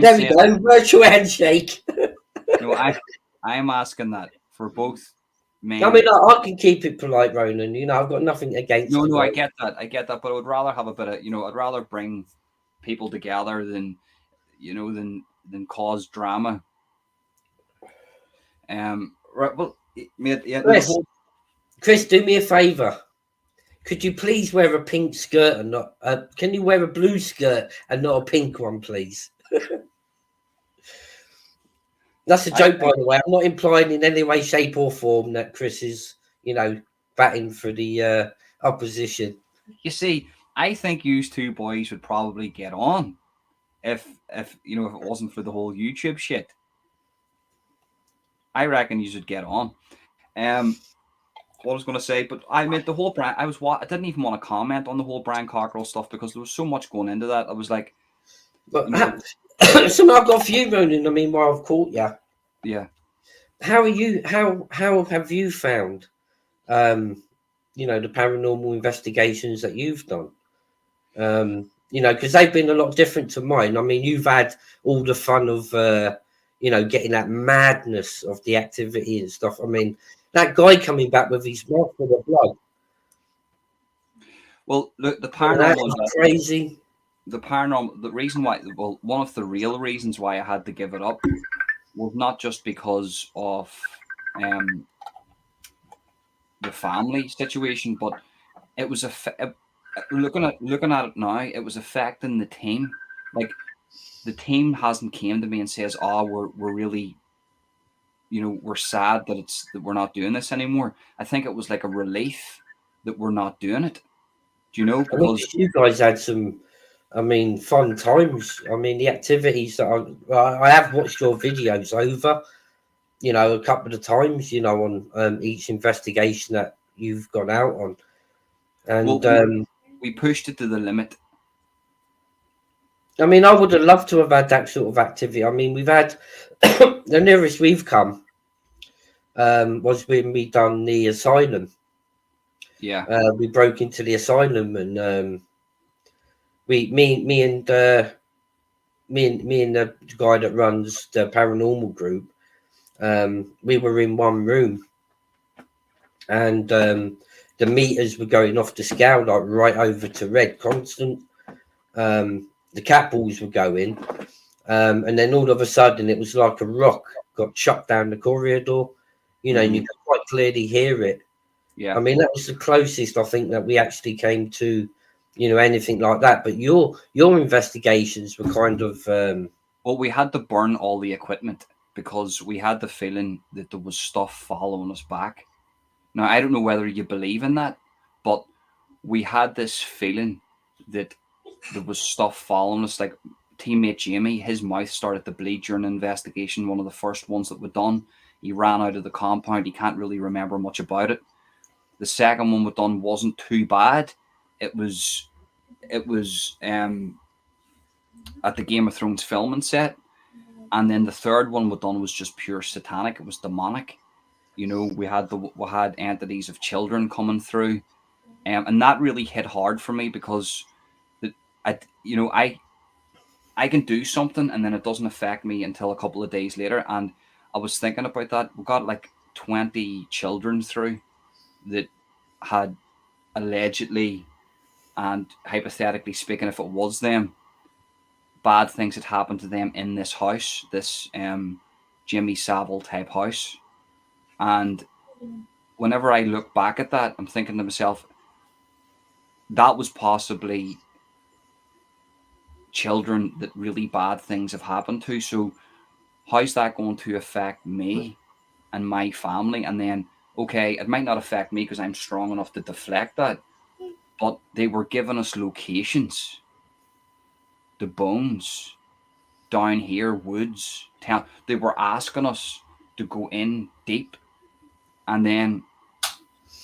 there we go. Virtual handshake. No, I'm asking that for both men. I mean, I can keep it polite, Ronan. I've got nothing against. No, I get that. But I would rather have a bit of, I'd rather bring people together than cause drama. Right. Well, mate, Chris, do me a favor. Could you please wear a pink skirt and not? Can you wear a blue skirt and not a pink one, please? That's a joke, by the way. I'm not implying in any way, shape, or form that Chris is, batting for the opposition. You see, I think you two boys would probably get on if it wasn't for the whole YouTube shit. I reckon you should get on. What I was going to say, but I made the whole brand. I didn't even want to comment on the whole Brian Cockrell stuff because there was so much going into that. I was like, but so I've got a few, Ronan. I mean, while I've caught you, yeah. How are you? How have you found, the paranormal investigations that you've done? Because they've been a lot different to mine. I mean, you've had all the fun of, getting that madness of the activity and stuff. I mean, that guy coming back with his mouth full of blood. Well, look, the paranormal is crazy. The paranormal. The reason why, one of the real reasons why I had to give it up was not just because of the family situation, but it was looking at it now, it was affecting the team. Like, the team hasn't came to me and says, "Oh, we're really, we're sad that we're not doing this anymore." I think it was like a relief that we're not doing it. Do you know? Because you guys had some, fun times. I mean, the activities that I have watched your videos over, a couple of times, on each investigation that you've gone out on. And we pushed it to the limit. I mean, I would have loved to have had that sort of activity. I mean, we've had the nearest we've come was when we done the asylum. Yeah, we broke into the asylum, and me and the guy that runs the paranormal group, we were in one room, and the meters were going off the scale, like right over to red, constant. The cat balls were going, and then all of a sudden it was like a rock got chucked down the corridor, and you could quite clearly hear it. Yeah. I mean, that was the closest I think that we actually came to, anything like that. But your investigations were kind of Well, we had to burn all the equipment because we had the feeling that there was stuff following us back. Now, I don't know whether you believe in that, but we had this feeling that there was stuff following us. Like teammate Jamie, his mouth started to bleed during an investigation, one of the first ones that were done. He ran out of the compound. He can't really remember much about it. The second one we done wasn't too bad. It was at the Game of Thrones filming set. And then the third one we done was just pure satanic. It was demonic. We had entities of children coming through, and that really hit hard for me because I you know I can do something and then it doesn't affect me until a couple of days later. And I was thinking about that. We got like 20 children through that had allegedly and hypothetically speaking, if it was them, bad things had happened to them in this house, this Jimmy Savile type house. And whenever I look back at that, I'm thinking to myself, that was possibly children that really bad things have happened to. So how's that going to affect me and my family? And then, okay, it might not affect me because I'm strong enough to deflect that, but they were giving us locations, the bones, down here, woods, town. They were asking us to go in deep. And then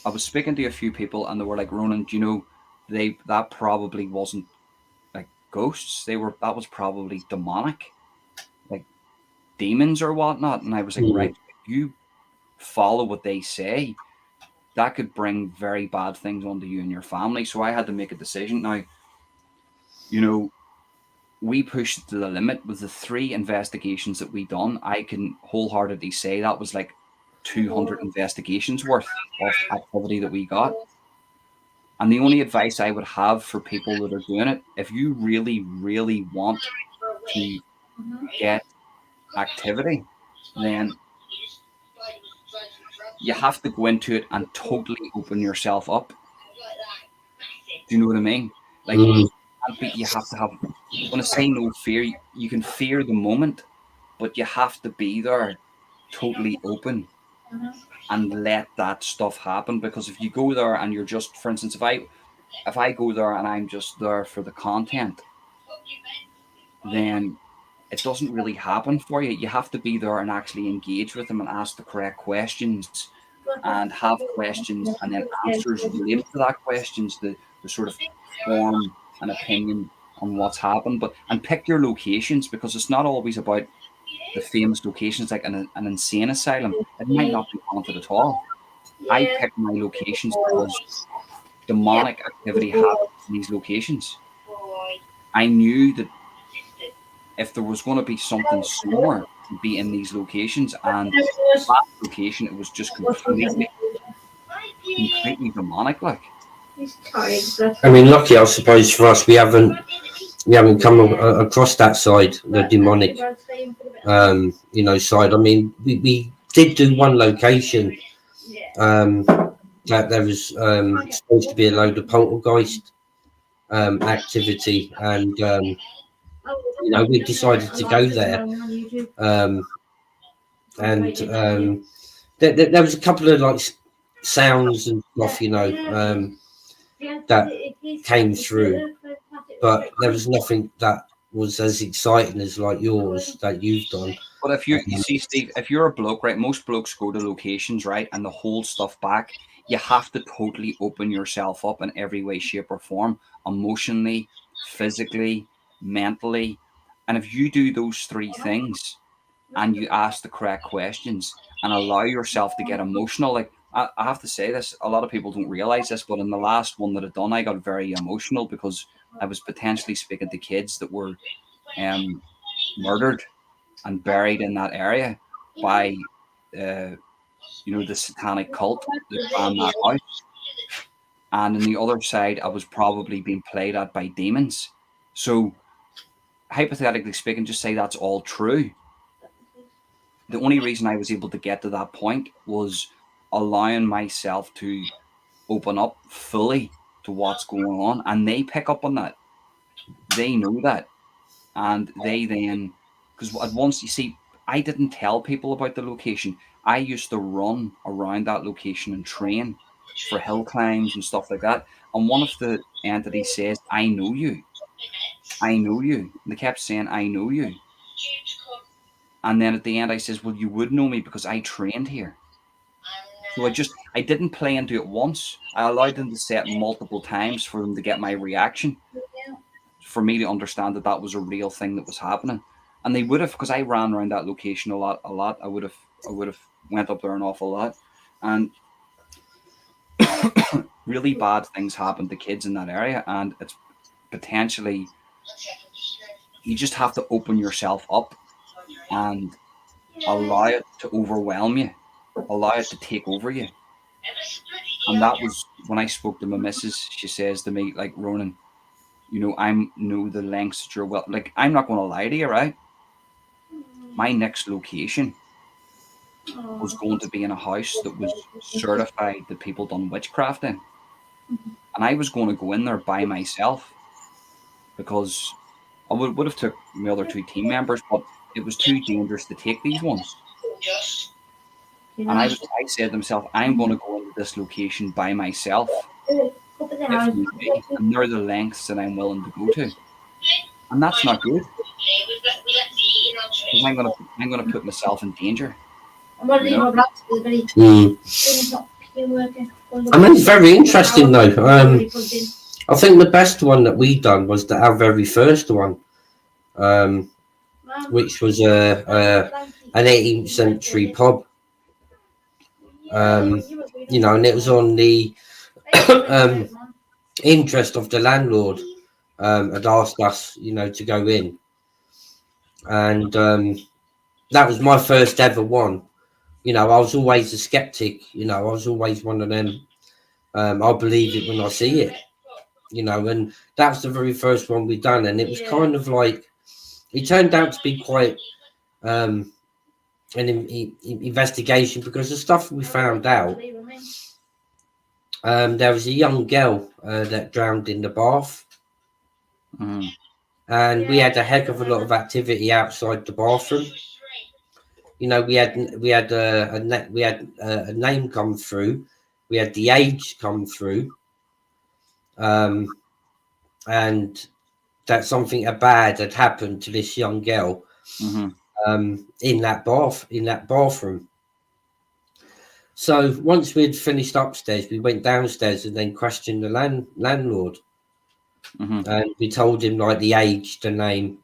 I was speaking to a few people and they were like, Ronan, do you know, that probably wasn't like ghosts. That was probably demonic, like demons or whatnot. And I was like, right, if you follow what they say, that could bring very bad things onto you and your family. So I had to make a decision. Now, we pushed to the limit with the 3 investigations that we done. I can wholeheartedly say that was like 200 investigations worth of activity that we got. And the only advice I would have for people that are doing it, if you really, really want to get activity, then you have to go into it and totally open yourself up. Do you know what I mean? Like, you have to have, when I say no fear, you can fear the moment, but you have to be there totally open and let that stuff happen. Because if you go there and you're just, for instance, if I go there and I'm just there for the content, then it doesn't really happen for you. You have to be there and actually engage with them and ask the correct questions and have questions and then answers related to that questions to sort of form an opinion on what's happened. And pick your locations, because it's not always about the famous locations like an insane asylum. It might not be haunted at all. I picked my locations because demonic activity happens in these locations. I knew that if there was going to be something similar, it would be in these locations. And that location, it was just completely demonic. Like, I mean, lucky I suppose for us, we haven't come across that side, the demonic, side. I mean, we did do one location that there was supposed to be a load of poltergeist activity, and we decided to go there, and there was a couple of like sounds and stuff, that came through, but there was nothing that was as exciting as like yours that you've done. But if you see, Steve, if you're a bloke, right, most blokes go to locations, right, and they hold stuff back. You have to totally open yourself up in every way, shape, or form, emotionally, physically, mentally. And if you do those 3 things and you ask the correct questions and allow yourself to get emotional, like I have to say this, a lot of people don't realize this, but in the last one that I've done, I got very emotional because I was potentially speaking to kids that were murdered and buried in that area by the satanic cult that ran that house. And on the other side, I was probably being played at by demons. So hypothetically speaking, just say that's all true. The only reason I was able to get to that point was allowing myself to open up fully to what's going on, and they pick up on that. They know that, and they then, because at once, you see, I didn't tell people about the location. I used to run around that location and train for hill climbs and stuff like that. And one of the entities says, "I know you, I know you." And they kept saying, "I know you." And then at the end, I says, "Well, you would know me because I trained here." So I didn't play into it once. I allowed them to say it multiple times for them to get my reaction, for me to understand that that was a real thing that was happening. And they would have, because I ran around that location a lot, a lot. I would have went up there an awful lot, and really bad things happen to kids in that area. And it's potentially, you just have to open yourself up and allow it to overwhelm you, allow it to take over you. And that was when I spoke to my missus. She says to me, like, "Ronan, I'm know the lengths that you're well. Like, I'm not going to lie to you, right? My next location was going to be in a house that was certified that people done witchcraft in, and I was going to go in there by myself because I would have took my other two team members, but it was too dangerous to take these ones. And I said to myself, I'm going to go into this location by myself if need be, and they're the lengths that I'm willing to go to, and that's not good because I'm gonna put myself in danger. Mm. I mean, it's very interesting though. I think the best one that we done was our very first one, which was an 18th century pub. And it was on the interest of the landlord. Had asked us, to go in, and that was my first ever one. I was always a skeptic. I was always one of them. I'll believe it when I see it. And that was the very first one we done, and it was kind of like, it turned out to be quite an investigation, because the stuff we found out, there was a young girl that drowned in the bath. Mm. And we had a heck of a lot of activity outside the bathroom. We had a name come through, we had the age come through, and that something bad had happened to this young girl. Mm-hmm. In that bathroom. So once we'd finished upstairs, we went downstairs and then questioned the landlord. Mm-hmm. And we told him like the age, the name,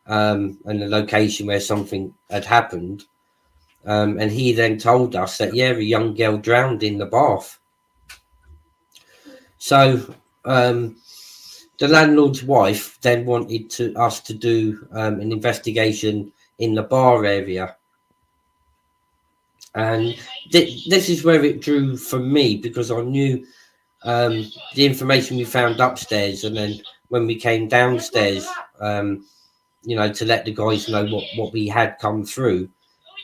and the location where something had happened. And he then told us that, a young girl drowned in the bath. So the landlord's wife then wanted us to do an investigation in the bar area. And this is where it drew from me, because I knew the information we found upstairs, and then when we came downstairs, to let the guys know what we had come through,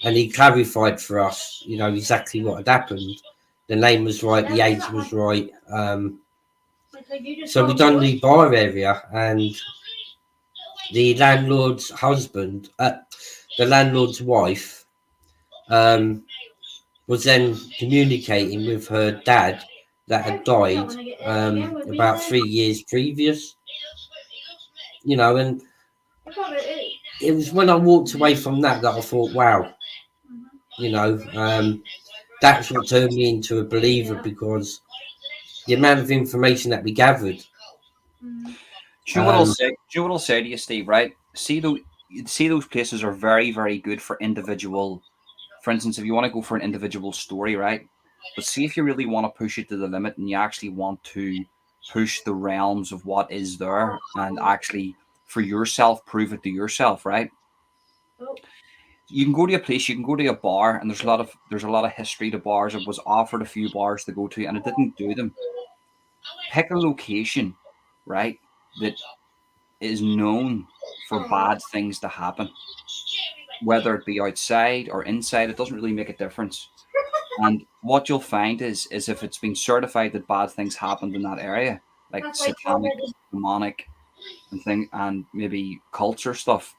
and he clarified for us, exactly what had happened. The name was right, the age was right. So we done the bar area, and the landlord's husband, the landlord's wife, was then communicating with her dad that had died about 3 years previous. And it was when I walked away from that I thought, wow, that's what turned me into a believer, because the amount of information that we gathered. Do you know what I'll say? Do you know what I'll say to you, Steve? Right? See those places are very, very good for individual. For instance, if you want to go for an individual story, right? But see if you really want to push it to the limit, and you actually want to push the realms of what is there, and actually for yourself prove it to yourself, right? You can go to a place, you can go to a bar, and there's a lot of history to bars. I was offered a few bars to go to, and I didn't do them. Pick a location, right, that is known for bad things to happen, whether it be outside or inside. It doesn't really make a difference. And what you'll find is if it's been certified that bad things happened in that area, like satanic, demonic, and maybe culture stuff,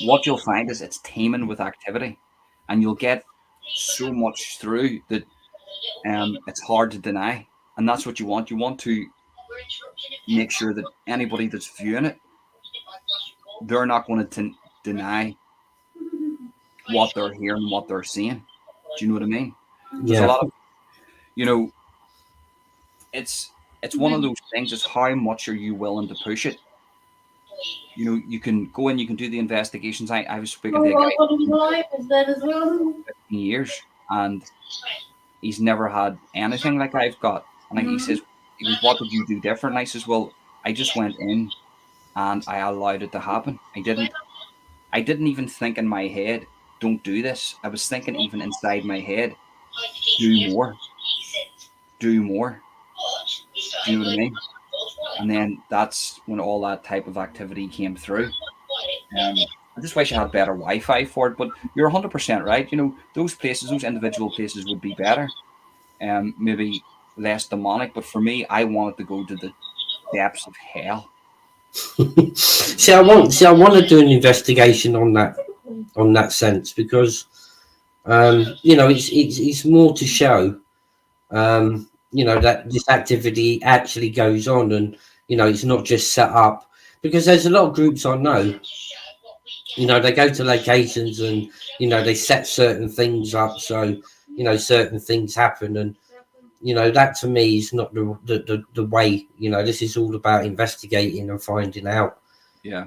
what you'll find is it's teeming with activity, and you'll get so much through that it's hard to deny. And that's what you want. You want to make sure that anybody that's viewing it, they're not going to deny what they're hearing, what they're seeing. Do you know what I mean? There's a Yeah. lot of, you know, it's one of those things. Is how much are you willing to push it? You know, you can go in, you can do the investigations. I was speaking to a guy for 15 years, and he's never had anything like I've got. And he says, "What did you do different?" And I says, "Well, I just went in and I allowed it to happen. I didn't even think in my head, don't do this. I was thinking even inside my head, do more, do more. Do you know what I mean?" And then that's when all that type of activity came through. I just wish I had better Wi-Fi for it, but you're 100% right. You know, those places, those individual places would be better. Maybe less demonic, but for me, I wanted to go to the depths of hell. See, I want to do an investigation on that sense, because you know, it's more to show, you know, that this activity actually goes on, and you know, it's not just set up, because there's a lot of groups I know, you know, they go to locations and you know, they set certain things up so you know, certain things happen, and you know, that to me is not the way. You know, this is all about investigating and finding out. Yeah.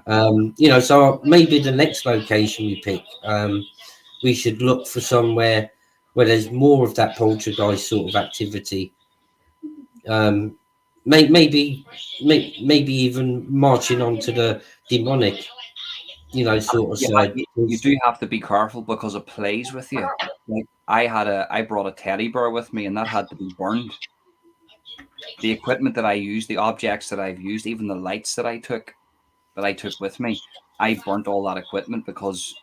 You know, so maybe the next location we pick, we should look for somewhere where there's more of that poltergeist sort of activity. Maybe even marching on to the demonic, you know, sort of side. You do have to be careful because it plays with you. Like I brought a teddy bear with me, and that had to be burned. The equipment that I used, the objects that I've used, even the lights that I took with me, I burnt all that equipment because,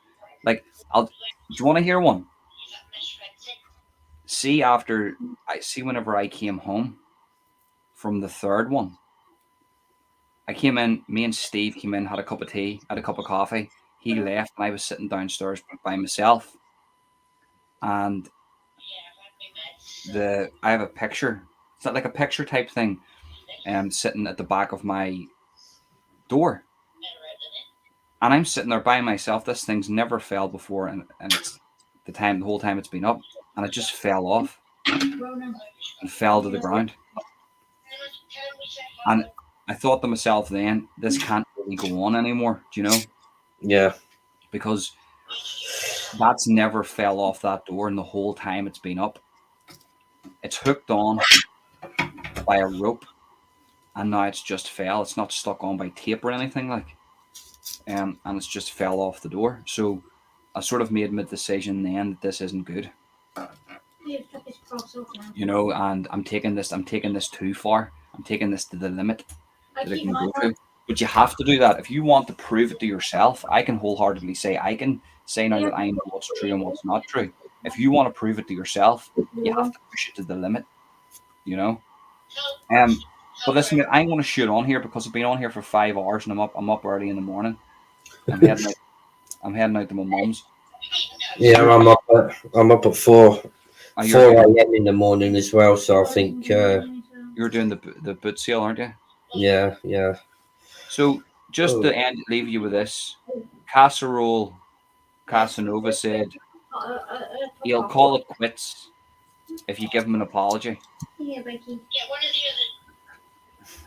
like, do you want to hear one? See, whenever I came home from the third one, I came in, me and Steve came in, had a cup of tea, had a cup of coffee. He left, and I was sitting downstairs by myself. And I have a picture. It's not like a picture type thing, sitting at the back of my door. And I'm sitting there by myself. This thing's never fell before, and it's the whole time it's been up, and it just fell off and fell to the ground. And I thought to myself then, this can't really go on anymore. Do you know? Yeah. Because that's never fell off that door in the whole time it's been up. It's hooked on by a rope, and now it's just fell. It's not stuck on by tape or anything like, and it's just fell off the door. So I sort of made my decision then that this isn't good. You know, and I'm taking this too far. I'm taking this to the limit that it can go to. But you have to do that if you want to prove it to yourself. I can wholeheartedly say now that I know what's true and what's not true. If you want to prove it to yourself, you have to push it to the limit. You know. But listen, I'm going to shoot on here because I've been on here for 5 hours and I'm up early in the morning. I'm heading out to my mum's. Yeah, I'm up at 4 a.m. in the morning as well. So I think you're doing the boot sale, aren't you? Yeah. So just to leave you with this, Casserole Casanova said he'll call it quits if you give him an apology.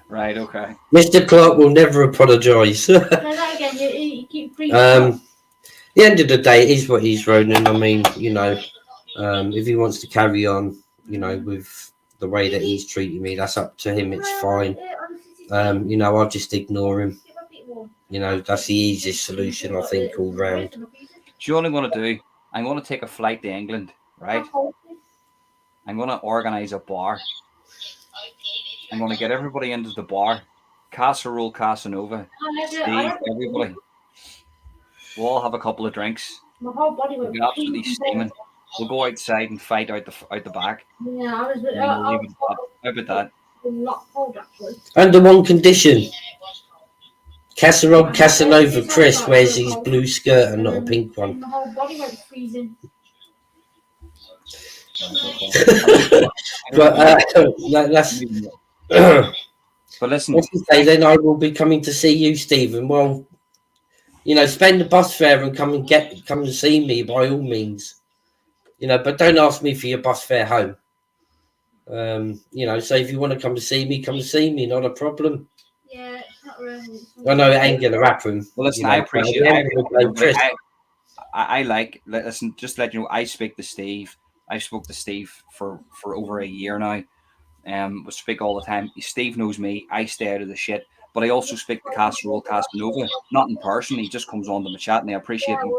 Right, okay. Mr. Clark will never apologise. The end of the day, it is what he's, Ronan. I mean, you know, if he wants to carry on, you know, with the way that he's treating me, that's up to him. It's fine. You know, I'll just ignore him. You know, that's the easiest solution, I think, all round. Do you know what I'm going to do? I'm going to take a flight to England, right? I'm going to organise a bar. I'm going to get everybody into the bar. Casserole Casanova. Steve, everybody. We'll all have a couple of drinks. We'll be absolutely steaming. We'll go outside and fight out the back. Yeah, I was. And then we'll leave it at that. How about that? A lot cold actually. Under one condition. Casanova Chris wears his blue skirt and not a pink one. My whole body went freezing. But that's. But listen, what's to say, then I will be coming to see you, Stephen. Well, you know, spend the bus fare and come to see me by all means. You know, but don't ask me for your bus fare home. You know, so if you want to come to see me, come to see me. Not a problem. Yeah, it's not really. I know it ain't gonna happen. Well, listen, you know, I appreciate. I like. Listen, just to let you know, I speak to Steve. I spoke to Steve for over a year now. We speak all the time. Steve knows me. I stay out of the shit. But I also speak to Casanova, not in person. He just comes on to my chat, and I appreciate him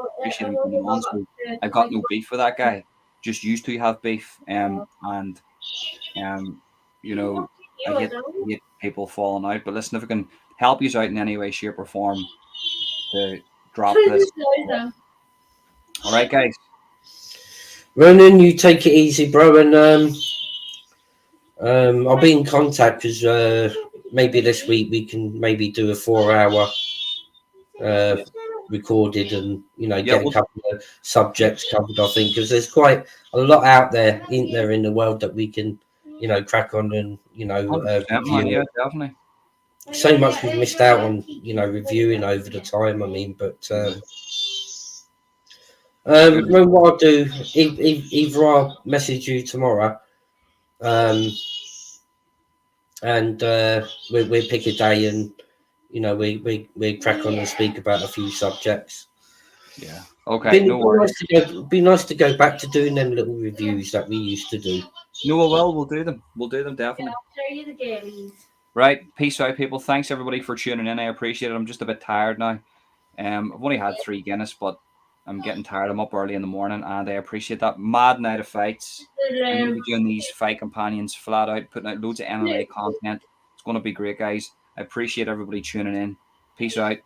coming on. So I've got no beef with that guy. Just used to have beef. And you know, I hate people falling out. But listen, if I can help you out in any way, shape, or form, to drop this. All right, guys. Ronan, you take it easy, bro, and I'll be in contact because maybe this week we can maybe do a 4-hour recorded and get a couple of subjects covered. I think because there's quite a lot out there, isn't there, in the world that we can crack on and review. Yeah, definitely. So much we've missed out on reviewing over the time. I mean, but what I'll do, either I'll message you tomorrow, and we'll pick a day and we crack on and speak about a few subjects. Yeah. Okay. No worries. Be nice to go back to doing them little reviews that we used to do. No, we'll do them. We'll do them definitely. I'll show you the games. Right. Peace out, people. Thanks everybody for tuning in. I appreciate it. I'm just a bit tired now. I've only had 3 Guinness, but I'm getting tired. I'm up early in the morning, and I appreciate that. Mad night of fights. I'm going to be doing these fight companions flat out, putting out loads of MMA content. It's going to be great, guys. I appreciate everybody tuning in. Peace out.